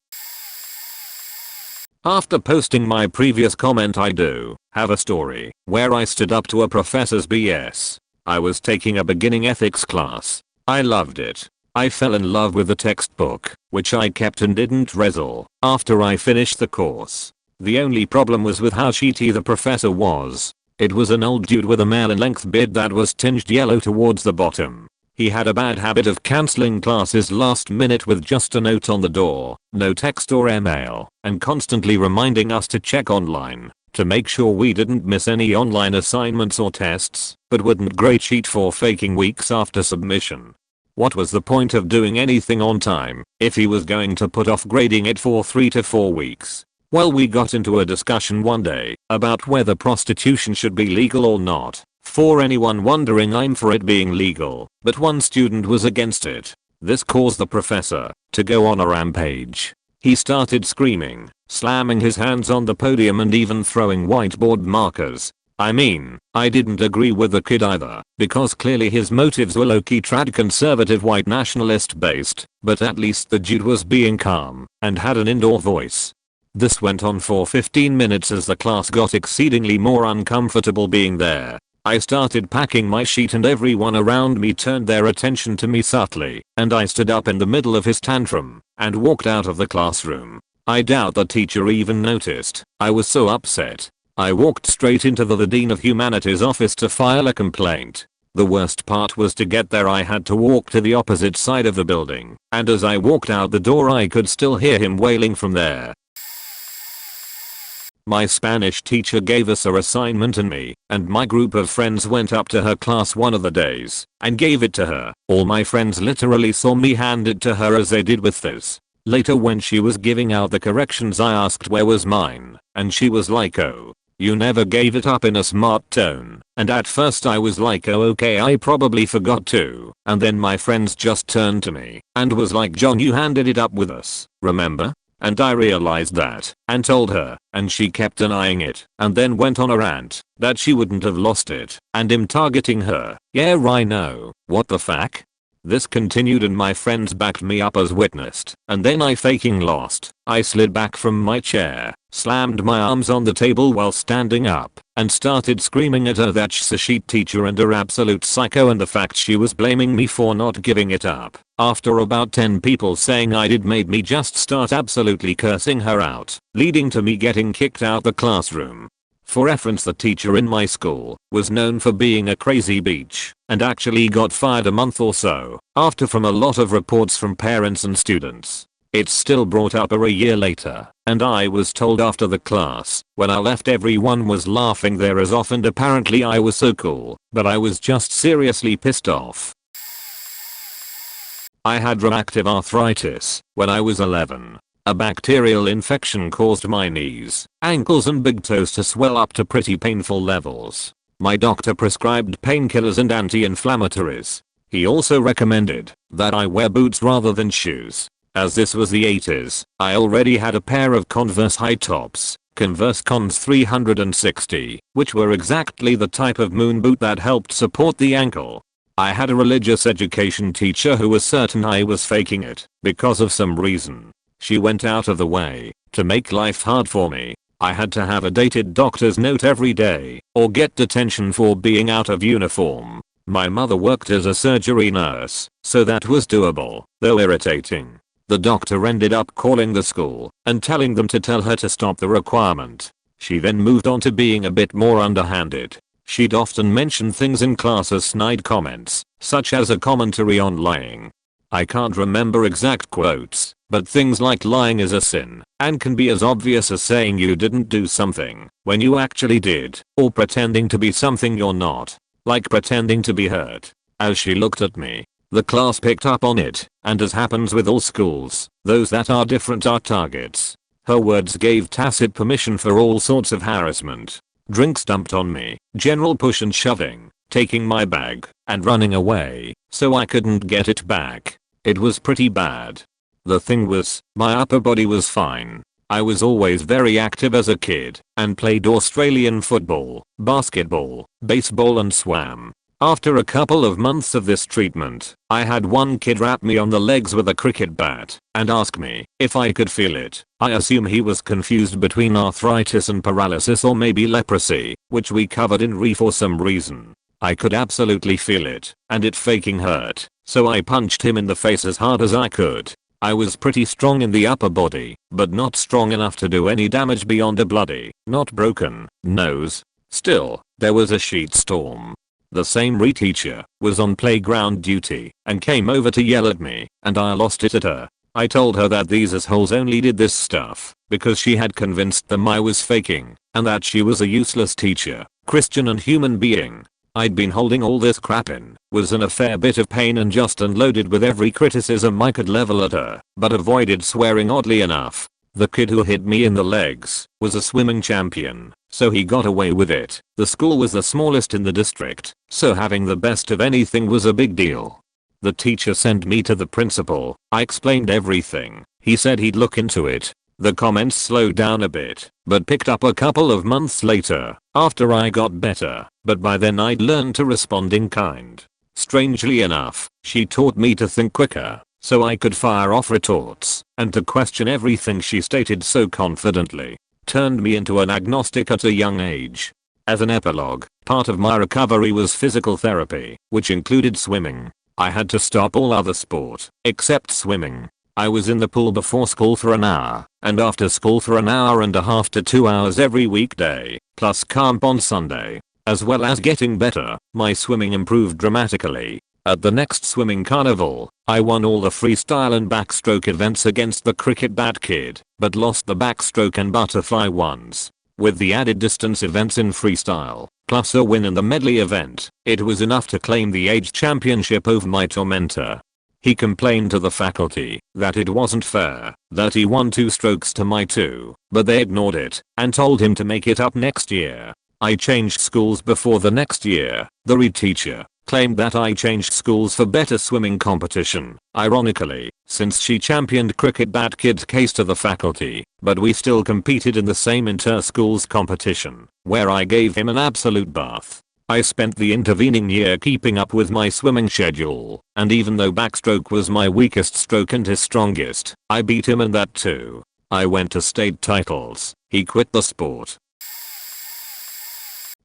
After posting my previous comment, I do have a story where I stood up to a professor's BS. I was taking a beginning ethics class. I loved it. I fell in love with the textbook, which I kept and didn't wrestle after I finished the course. The only problem was with how sheety the professor was. It was an old dude with a male-in-length beard that was tinged yellow towards the bottom. He had a bad habit of cancelling classes last minute with just a note on the door, no text or email, and constantly reminding us to check online to make sure we didn't miss any online assignments or tests, but wouldn't grade sheet for faking weeks after submission. What was the point of doing anything on time if he was going to put off grading it for 3 to 4 weeks? Well, we got into a discussion one day about whether prostitution should be legal or not. For anyone wondering, I'm for it being legal, but one student was against it. This caused the professor to go on a rampage. He started screaming, slamming his hands on the podium and even throwing whiteboard markers. I mean, I didn't agree with the kid either, because clearly his motives were low-key trad conservative white nationalist based, but at least the dude was being calm and had an indoor voice. This went on for 15 minutes as the class got exceedingly more uncomfortable being there. I started packing my sheet and everyone around me turned their attention to me subtly, and I stood up in the middle of his tantrum and walked out of the classroom. I doubt the teacher even noticed. I was so upset. I walked straight into the Dean of Humanities office to file a complaint. The worst part was to get there I had to walk to the opposite side of the building, and as I walked out the door I could still hear him wailing from there. My Spanish teacher gave us our assignment and me and my group of friends went up to her class one of the days and gave it to her. All my friends literally saw me hand it to her as they did with this. Later when she was giving out the corrections I asked where was mine, and she was like, "Oh, you never gave it up," in a smart tone. And at first I was like, "Oh okay, I probably forgot to." And then my friends just turned to me and was like, "John, you handed it up with us, remember?" And I realized that and told her, and she kept denying it and then went on a rant that she wouldn't have lost it and him targeting her. Yeah, I know. What the fuck? This continued and my friends backed me up as witnessed, and then I faking lost. I slid back from my chair, slammed my arms on the table while standing up, and started screaming at her that she's a sheet teacher and her absolute psycho and the fact she was blaming me for not giving it up. After about 10 people saying I did made me just start absolutely cursing her out, leading to me getting kicked out the classroom. For reference, the teacher in my school was known for being a crazy bitch and actually got fired a month or so after from a lot of reports from parents and students. It's still brought up a year later, and I was told after the class when I left everyone was laughing their ass off and apparently I was so cool, but I was just seriously pissed off. I had rheumatoid arthritis when I was 11. A bacterial infection caused my knees, ankles and big toes to swell up to pretty painful levels. My doctor prescribed painkillers and anti-inflammatories. He also recommended that I wear boots rather than shoes. As this was the 80s, I already had a pair of Converse high tops, Converse Cons 360, which were exactly the type of moon boot that helped support the ankle. I had a religious education teacher who was certain I was faking it because of some reason. She went out of the way to make life hard for me. I had to have a dated doctor's note every day or get detention for being out of uniform. My mother worked as a surgery nurse, so that was doable, though irritating. The doctor ended up calling the school and telling them to tell her to stop the requirement. She then moved on to being a bit more underhanded. She'd often mention things in class as snide comments, such as a commentary on lying. I can't remember exact quotes, but things like lying is a sin and can be as obvious as saying you didn't do something when you actually did, or pretending to be something you're not, like pretending to be hurt. As she looked at me, the class picked up on it, and as happens with all schools, those that are different are targets. Her words gave tacit permission for all sorts of harassment. Drinks dumped on me, general push and shoving, taking my bag, and running away, so I couldn't get it back. It was pretty bad. The thing was, my upper body was fine. I was always very active as a kid, and played Australian football, basketball, baseball and swam. After a couple of months of this treatment, I had one kid wrap me on the legs with a cricket bat and ask me if I could feel it. I assume he was confused between arthritis and paralysis, or maybe leprosy, which we covered in re for some reason. I could absolutely feel it, and it faking hurt, so I punched him in the face as hard as I could. I was pretty strong in the upper body, but not strong enough to do any damage beyond a bloody, not broken, nose. Still, there was a sheet storm. The same re-teacher was on playground duty and came over to yell at me, and I lost it at her. I told her that these assholes only did this stuff because she had convinced them I was faking, and that she was a useless teacher, Christian and human being. I'd been holding all this crap in, was in a fair bit of pain, and just unloaded with every criticism I could level at her, but avoided swearing oddly enough. The kid who hit me in the legs was a swimming champion, so he got away with it. The school was the smallest in the district, so having the best of anything was a big deal. The teacher sent me to the principal. I explained everything. He said he'd look into it. The comments slowed down a bit, but picked up a couple of months later, after I got better, but by then I'd learned to respond in kind. Strangely enough, she taught me to think quicker, so I could fire off retorts, and to question everything she stated so confidently. Turned me into an agnostic at a young age. As an epilogue, part of my recovery was physical therapy, which included swimming. I had to stop all other sport, except swimming. I was in the pool before school for an hour, and after school for an hour and a half to 2 hours every weekday, plus camp on Sunday. As well as getting better, my swimming improved dramatically. At the next swimming carnival, I won all the freestyle and backstroke events against the cricket bat kid, but lost the backstroke and butterfly ones. With the added distance events in freestyle, plus a win in the medley event, it was enough to claim the age championship over my tormentor. He complained to the faculty that it wasn't fair, that he won 2 strokes to my 2, but they ignored it and told him to make it up next year. I changed schools before the next year. The re-teacher claimed that I changed schools for better swimming competition, ironically, since she championed cricket bat kid's case to the faculty, but we still competed in the same inter-schools competition, where I gave him an absolute bath. I spent the intervening year keeping up with my swimming schedule, and even though backstroke was my weakest stroke and his strongest, I beat him in that too. I went to state titles. He quit the sport.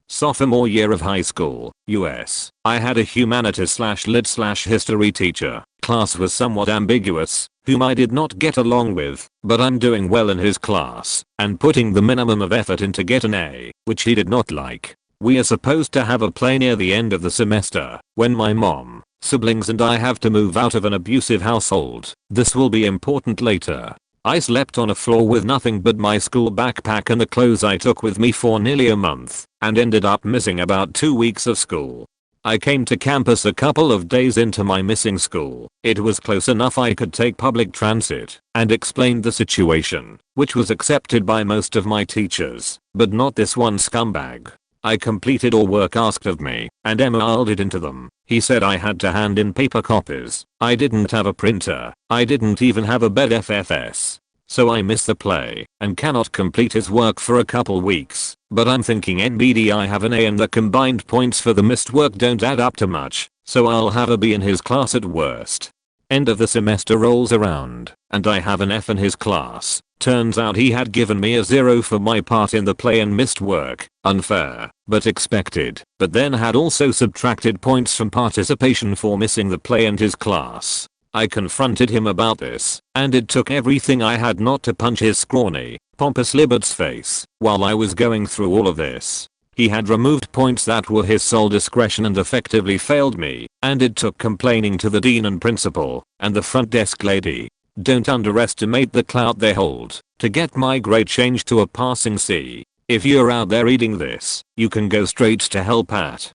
Sophomore year of high school, US. I had a humanities/lit/history teacher. Class was somewhat ambiguous, whom I did not get along with, but I'm doing well in his class, and putting the minimum of effort in to get an A, which he did not like. We are supposed to have a play near the end of the semester, when my mom, siblings and I have to move out of an abusive household. This will be important later. I slept on a floor with nothing but my school backpack and the clothes I took with me for nearly a month, and ended up missing about 2 weeks of school. I came to campus a couple of days into my missing school. It was close enough I could take public transit, and explained the situation, which was accepted by most of my teachers, but not this one scumbag. I completed all work asked of me, and emailed it into them. He said I had to hand in paper copies. I didn't have a printer. I didn't even have a bed FFS. So I missed the play, and cannot complete his work for a couple weeks. But I'm thinking NBD I have an A and the combined points for the missed work don't add up to much, so I'll have a B in his class at worst. End of the semester rolls around, and I have an F in his class. Turns out he had given me a 0 for my part in the play and missed work. Unfair, but expected, but then had also subtracted points from participation for missing the play and his class. I confronted him about this, and it took everything I had not to punch his scrawny, pompous Libert's face while I was going through all of this. He had removed points that were his sole discretion and effectively failed me, and it took complaining to the dean and principal, and the front desk lady. Don't underestimate the clout they hold, to get my grade changed to a passing C. If you're out there reading this, you can go straight to hell, Pat.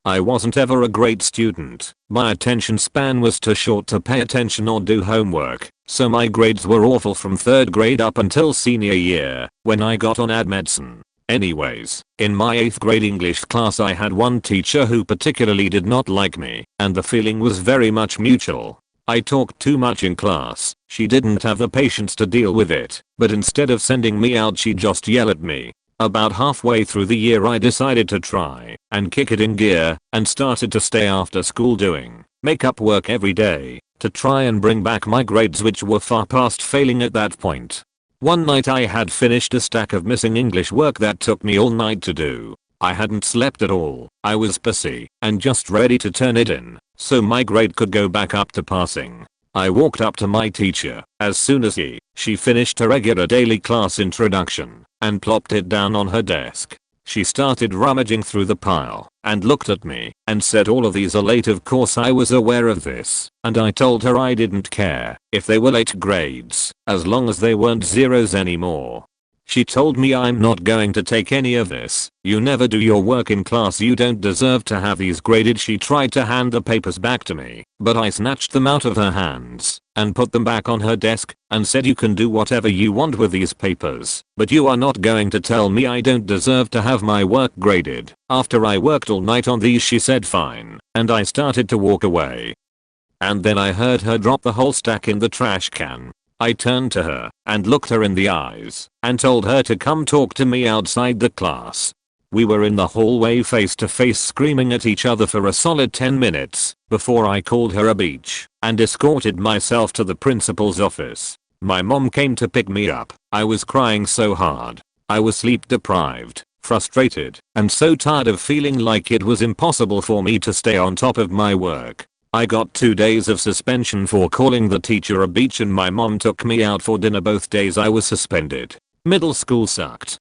I wasn't ever a great student. My attention span was too short to pay attention or do homework, so my grades were awful from 3rd grade up until senior year, when I got on ad medicine. Anyways, in my 8th grade English class I had one teacher who particularly did not like me, and the feeling was very much mutual. I talked too much in class, she didn't have the patience to deal with it, but instead of sending me out she just yelled at me. About halfway through the year I decided to try and kick it in gear and started to stay after school doing makeup work every day to try and bring back my grades, which were far past failing at that point. One night I had finished a stack of missing English work that took me all night to do. I hadn't slept at all, I was pissy and just ready to turn it in so my grade could go back up to passing. I walked up to my teacher as soon as she finished her regular daily class introduction and plopped it down on her desk. She started rummaging through the pile and looked at me and said, "All of these are late." Of course I was aware of this, and I told her I didn't care if they were late grades as long as they weren't zeros anymore. She told me, "I'm not going to take any of this. You never do your work in class. You don't deserve to have these graded." She tried to hand the papers back to me, but I snatched them out of her hands and put them back on her desk and said, "You can do whatever you want with these papers, but you are not going to tell me I don't deserve to have my work graded." After I worked all night on these, she said fine, and I started to walk away. And then I heard her drop the whole stack in the trash can. I turned to her and looked her in the eyes and told her to come talk to me outside the class. We were in the hallway face to face screaming at each other for a solid 10 minutes before I called her a bitch and escorted myself to the principal's office. My mom came to pick me up. I was crying so hard. I was sleep deprived, frustrated, and so tired of feeling like it was impossible for me to stay on top of my work. I got 2 days of suspension for calling the teacher a bitch, and my mom took me out for dinner both days I was suspended. Middle school sucked.